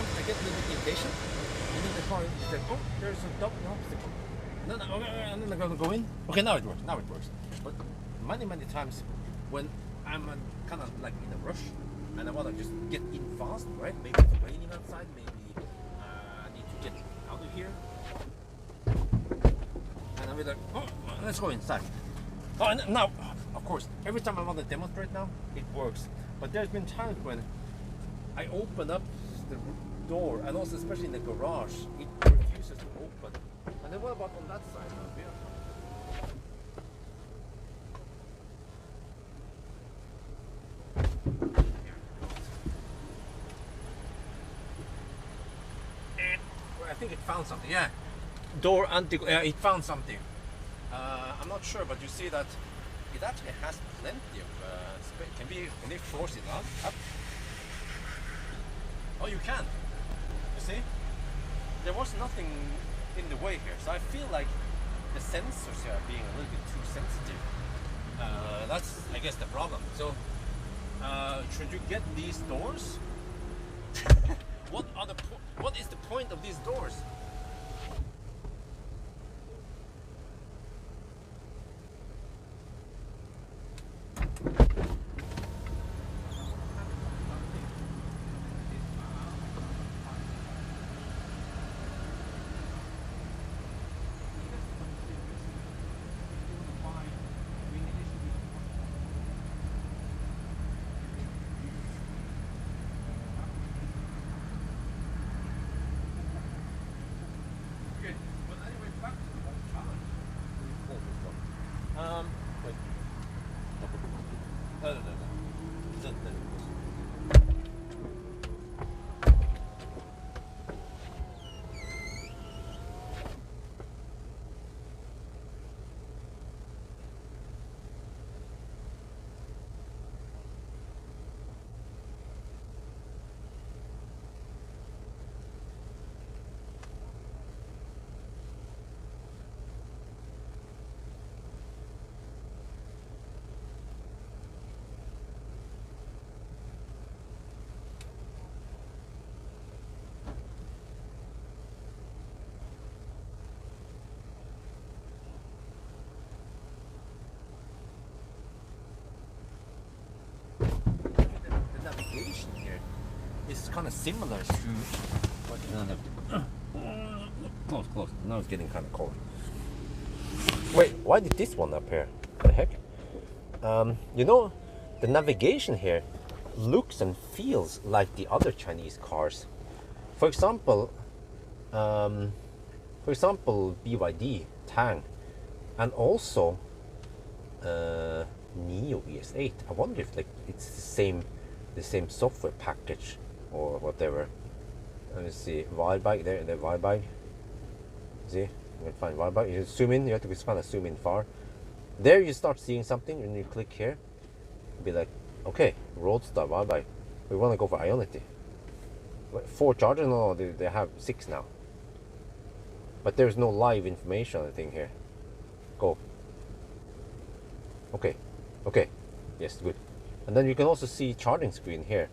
I get a little bit impatient, and then the car is like, oh, there's a double obstacle. No, and then I'm gonna go in. Okay, now it works. But many times when I'm kind of like in a rush and I wanna just get in fast, right? Maybe it's raining outside. Maybe I need to get out of here, and I'll be like, oh, let's go inside. Oh, and now, of course, every time I want to demonstrate now, it works. But there's been times when I open up the door, and also especially in the garage, it refuses to open. And then what about on that side now? I think it found something. Yeah, door anti. It found something. I'm not sure, but you see that it actually has plenty of space. Can they force it up? Oh, you can. You see? There was nothing in the way here, so I feel like the sensors here are being a little bit too sensitive. That's, I guess, the problem. So, should you get these doors? What is the point of these doors? Wait. No. Here is kind of similar to close. Now it's getting kind of cold. Wait, why did this one appear? What the heck? You know, the navigation here looks and feels like the other Chinese cars. For example, For example, BYD, Tang, and also Neo ES8. I wonder if like it's the same software package or whatever. Let me see, Wildbike there, the Wildbike. See, you can find Wildbike. You zoom in. You have to kind of zoom in far. There you start seeing something, and you click here. Be like, okay, Roadster Wildbike. We want to go for Ionity. 4 chargers? No, they have 6 now. But there's no live information, I think, here. Go. Okay. Okay. Yes, good. And then you can also see charging screen here.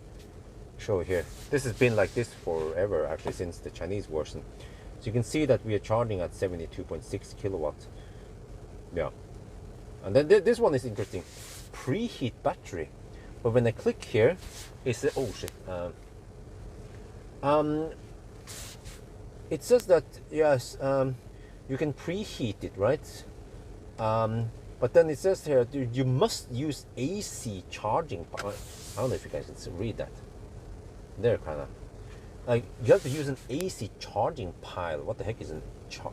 Show here. This has been like this forever, actually, since the Chinese version. So you can see that we are charging at 72.6 kilowatts. Yeah. And then this one is interesting. Preheat battery. But when I click here, it's oh shit. It says that yes, you can preheat it, right? But then it says here you must use AC charging power. I don't know if you guys can read that. There, kind of like you have to use an AC charging pile. What the heck is an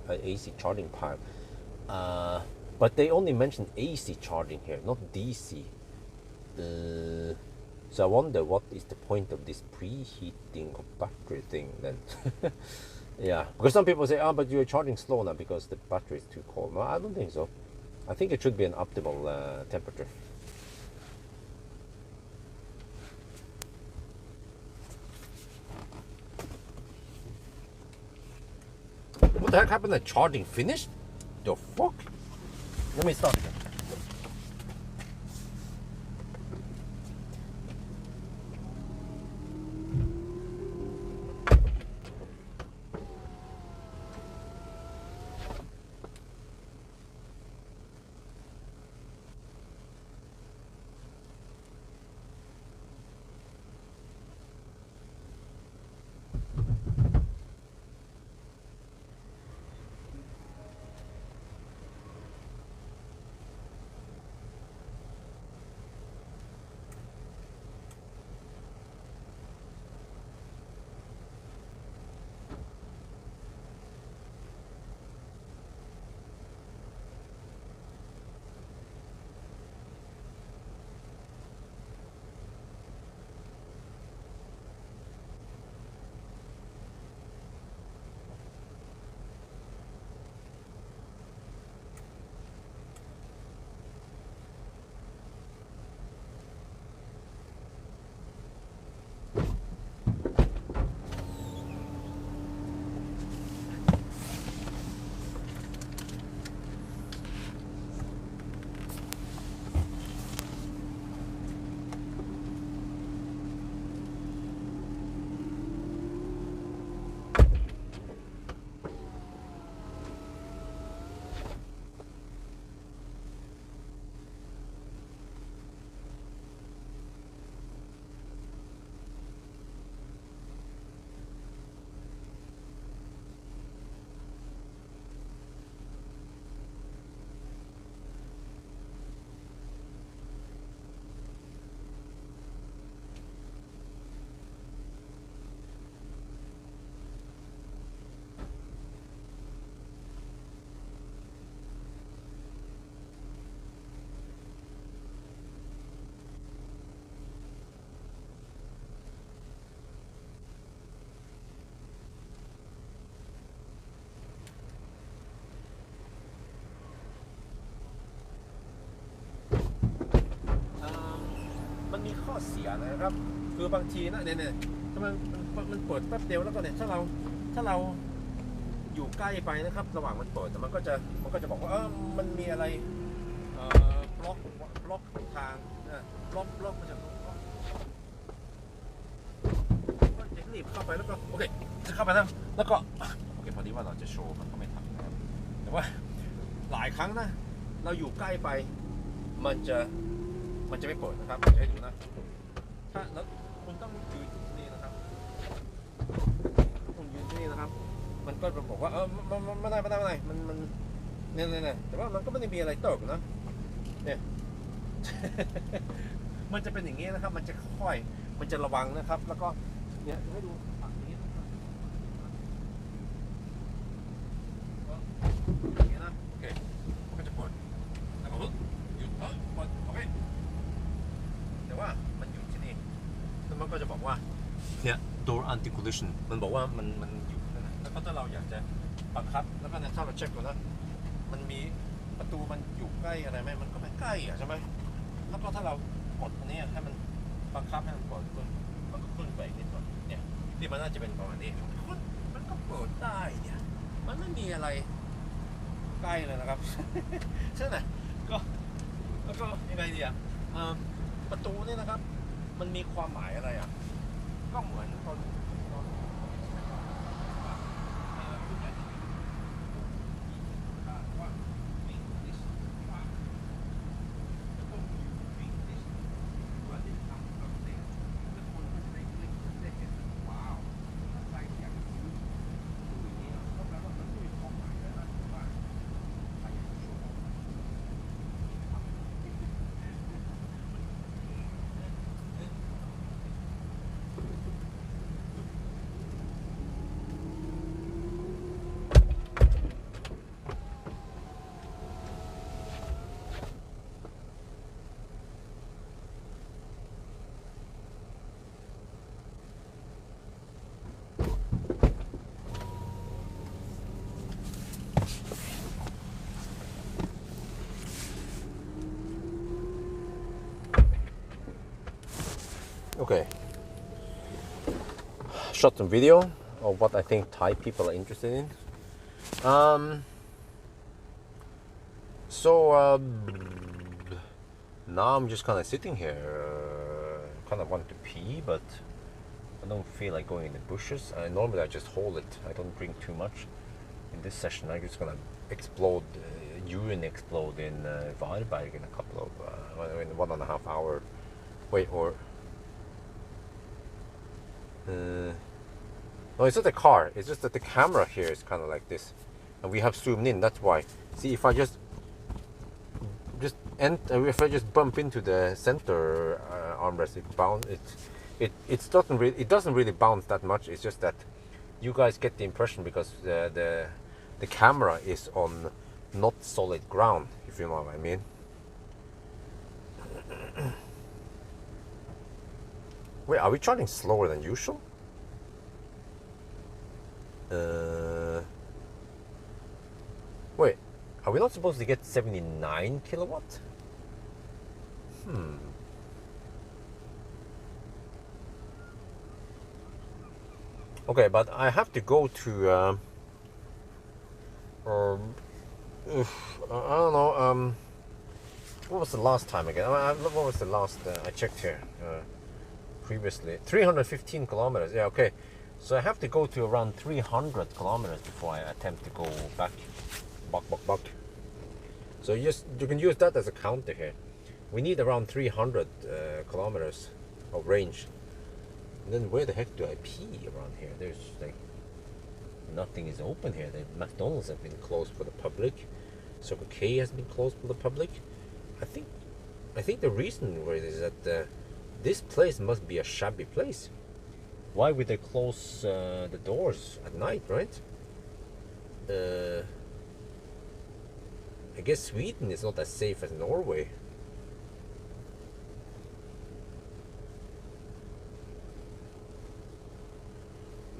AC charging pile? But they only mentioned AC charging here, not DC. So I wonder what is the point of this preheating of battery thing then. Yeah, because some people say, but you're charging slow now because the battery is too cold. No, I don't think so. I think it should be an optimal temperature. What the heck happened? The charging finished? The fuck? Let me start again.มีข้อเสียนะครับคือบางทีนะเนี่ยถ้ามันเปิดแป๊บเดียวแล้วก็เนี่ยถ้าเราอยู่ใกล้ไปนะครับระหว่างมันเปิดแต่มันก็จะบอกว่ามันมีอะไรบล็อกทางบล็อกมันจะรีบเข้าไปแล้วก็โอเคจะเข้าไปแล้วก็โอเคพอดีว่าเราจะโชว์มันก็ไม่ทันนะครับแต่ว่าหลายครั้งนะเราอยู่ใกล้ไปมันจะไม่เปิดนะครับจะให้ดูนะถ้าแล้วคุณต้องยืนที่นี่นะครับคุณยืนที่นี่นะครับมันก็บอกว่ามันไม่ได้มันเนี่ยแต่ว่ามันก็ไม่ได้มีอะไรตกนะเนี่ย มันจะเป็นอย่างนี้นะครับมันจะค่อยมันจะระวังนะครับแล้วก็เนี่ยให้ดูฝั่งนี้ อย่างนี้นะโอเคก็จะเปิดแล้วก็หยุดเปิดโอเคแต่ว่ามันหยุดที่นี่แล้วมันก็จะบอกว่าเนี่ย door anti collision มันบอกว่ามันหยุดนะแล้วก็ถ้าเราอยากจะบังคับแล้วก็ถ้าเราเช็คก่อนนะมันมีประตูมันอยู่ใกล้อะไรไหมมันก็ไม่ใกล้ใช่ไหมแล้วก็ถ้าเรากดอันนี้ให้มันบังคับให้มันเปิดมันก็ขึ้นไปนิดหน่อยเนี่ยที่มันน่าจะเป็นประมาณนี้มันก็เปิดได้เนี่ยมันไม่มีอะไรใกล้เลยนะครับ ใช่ไหมก็แล้วก็ยังไงดีอ่ะประตูนี่นะครับมันมีความหมายอะไรอ่ะก็เหมือนตอนOkay, shot some video of what I think Thai people are interested in. So now I'm just kind of sitting here, kind of want to pee, but I don't feel like going in the bushes. Normally I just hold it. I don't drink too much. In this session, I'm just gonna explode, urine explode in Varberg in a couple of, in 1.5 hour. Wait, or. No, it's not the car. It's just that the camera here is kind of like this, and we have zoomed in. That's why. See, if I just if I just bump into the center armrest, it doesn't really bounce that much. It's just that you guys get the impression because the camera is on not solid ground, if you know what I mean. Wait, are we charging slower than usual? Wait, are we not supposed to get 79 kilowatt? Okay, but I have to go to I don't know, what was the last time again? What was the last I checked here previously? 315 kilometers. Yeah, okay. So I have to go to around 300 kilometers before I attempt to go back. Buck. So you can use that as a counter here. We need around 300 kilometers of range. And then where the heck do I pee around here? There's like nothing is open here. The McDonald's have been closed for the public. Circle K has been closed for the public. I think the reason for it is that this place must be a shabby place. Why would they close the doors at night, right? I guess Sweden is not as safe as Norway.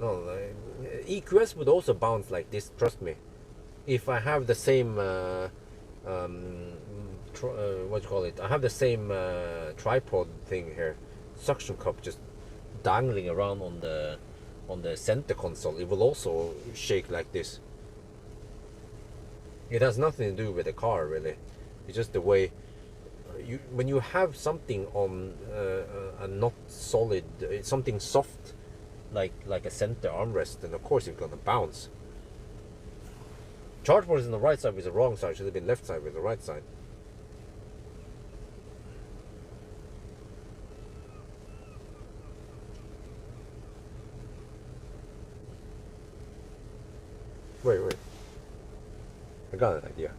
No, EQS would also bounce like this, trust me. If I have the same, what do you call it? I have the same tripod thing here, suction cup just dangling around on the center console. It will also shake like this. It has nothing to do with the car, really. It's just the way when you have something on a not solid, something soft, like a center armrest, then of course it's gonna bounce. Charge port is on the right side with the wrong side. Should have been left side with the right side. Wait. I got an idea.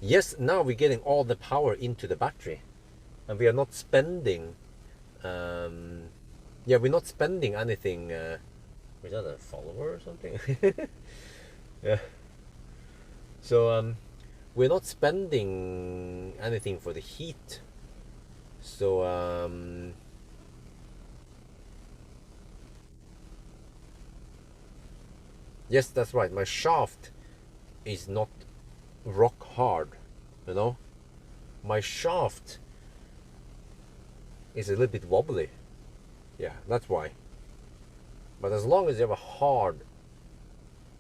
yes, now we're getting all the power into the battery, and we are not spending yeah, we're not spending anything. Was that a follower or something? Yeah. So we're not spending anything for the heat. So yes, that's right. My shaft is not rock hard, you know. My shaft is a little bit wobbly. Yeah, that's why. But as long as you have a hard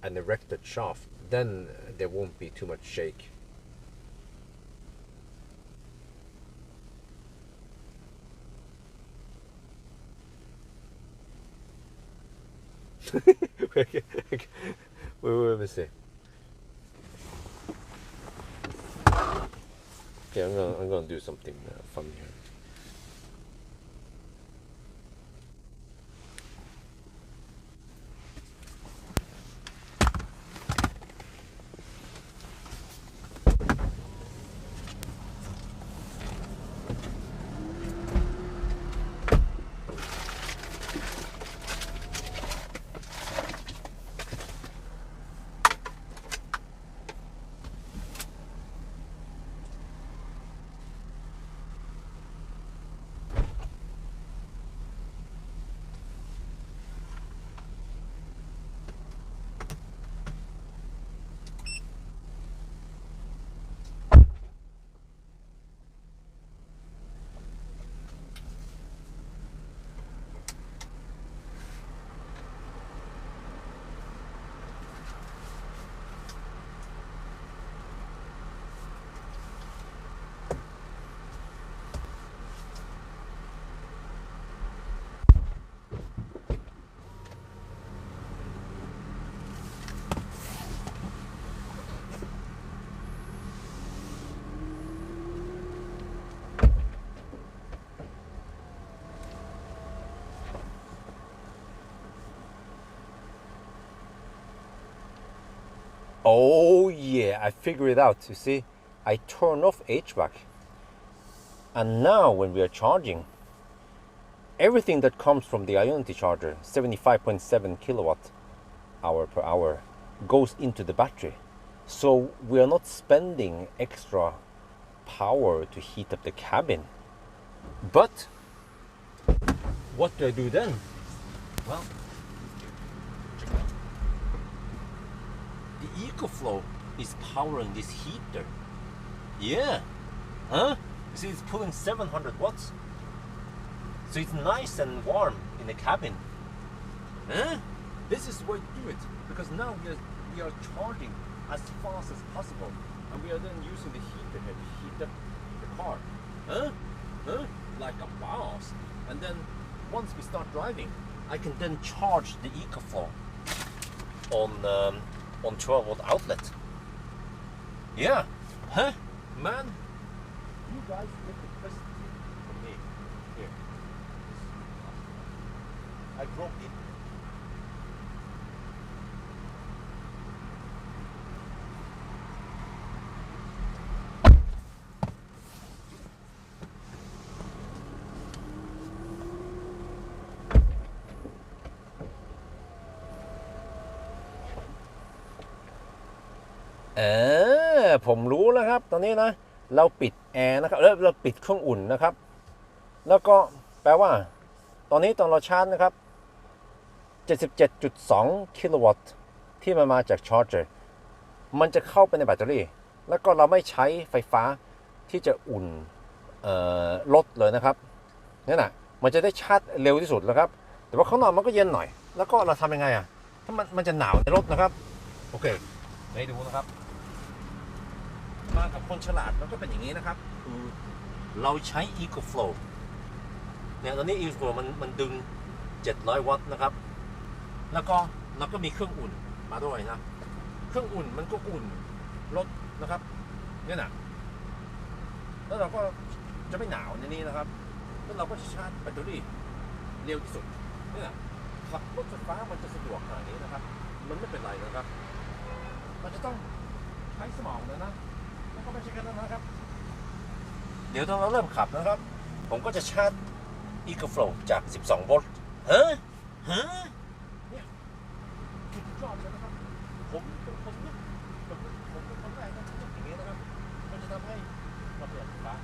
and erected shaft, then there won't be too much shake. Wait, let me see. Okay, I'm gonna do something fun here. Oh yeah, I figured it out. You see, I turn off HVAC, and now when we are charging, everything that comes from the Ionity charger, 75.7 kilowatt hour per hour, goes into the battery. So we are not spending extra power to heat up the cabin. But what do I do then? Well, check it out. The EcoFlow is powering this heater. Yeah. Huh? You see, it's pulling 700 watts. So it's nice and warm in the cabin. Huh? This is the way to do it. Because now we are charging as fast as possible. And we are then using the heater here to heat up the car. Huh? Huh? Like a boss. And then once we start driving, I can then charge the EcoFlow on 12 volt outlet. Yeah. Huh? Man, you guys get the best from me. Here. I broke it.ผมรู้แล้วครับตอนนี้นะเราปิดแอร์นะครับเราปิดเครื่องอุ่นนะครับแล้วก็แปลว่าตอนนี้ตอนเราชาร์จนะครับ 77.2 กิโลวัตต์ที่มันมาจากชาร์จเจอร์มันจะเข้าไปในแบตเตอรี่แล้วก็เราไม่ใช้ไฟฟ้าที่จะอุ่นรถเลยนะครับนี่นะมันจะได้ชาร์จเร็วที่สุดแล้วครับแต่ว่าข้างนอกมันก็เย็นหน่อยแล้วก็เราทำยังไงอ่ะถ้ามันจะหนาวในรถนะครับโอเคให้ดูนะครับมากับคนฉลาดมันก็เป็นอย่างนี้นะครับคือเราใช้ EcoFlow เนี่ยตอนนี้ EcoFlow มันดึง700วัตต์นะครับแล้วก็เราก็มีเครื่องอุ่นมาด้วยนะเครื่องอุ่นมันก็อุ่นรถนะครับเนี่ยนะแล้วเราก็จะไม่หนาวในนี้นะครับแล้วเราก็ชาร์จแบตเตอรี่เร็วที่สุดเนี่ยขับรถไฟฟ้ามันจะสะดวกขนาดนี้นะครับมันไม่เป็นไรนะครับมันจะต้องใช้สมองนะ แล้วก็ไม่ใช่แค่นั้นนะครับเดี๋ยวตอนเราเริ่มขับนะครับผมก็จะชาร์จ EcoFlow จาก 12 โวลต์เนี่ยสุดยอดเลยนะครับผมเป็นคนนึกผมเป็นคนแรกนะที่นึกอย่างนี้นะครับมันจะทำให้ประหยัดไฟฟ้า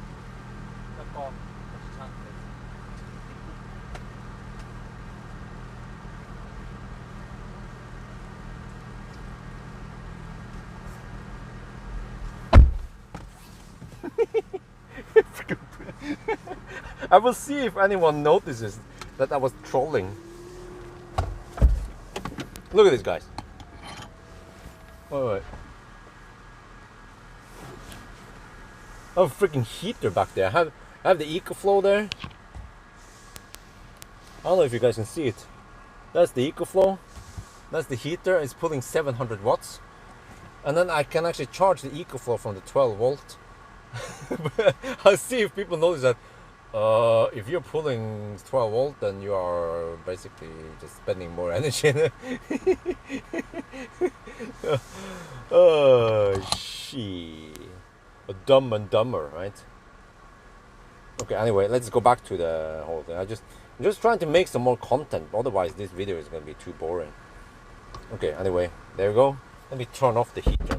แล้วก็ชาร์จเลย I will see if anyone notices that I was trolling. Look at this, guys. Wait. Oh, freaking heater back there. I have the EcoFlow there. I don't know if you guys can see it. That's the EcoFlow. That's the heater. It's pulling 700 watts. And then I can actually charge the EcoFlow from the 12 volt. I'll see if people notice that if you're pulling 12 volt, then you are basically just spending more energy. Oh, shit. Dumb and dumber, right? Okay, anyway, let's go back to the whole thing. I'm just trying to make some more content. Otherwise, this video is going to be too boring. Okay, anyway, there you go. Let me turn off the heater.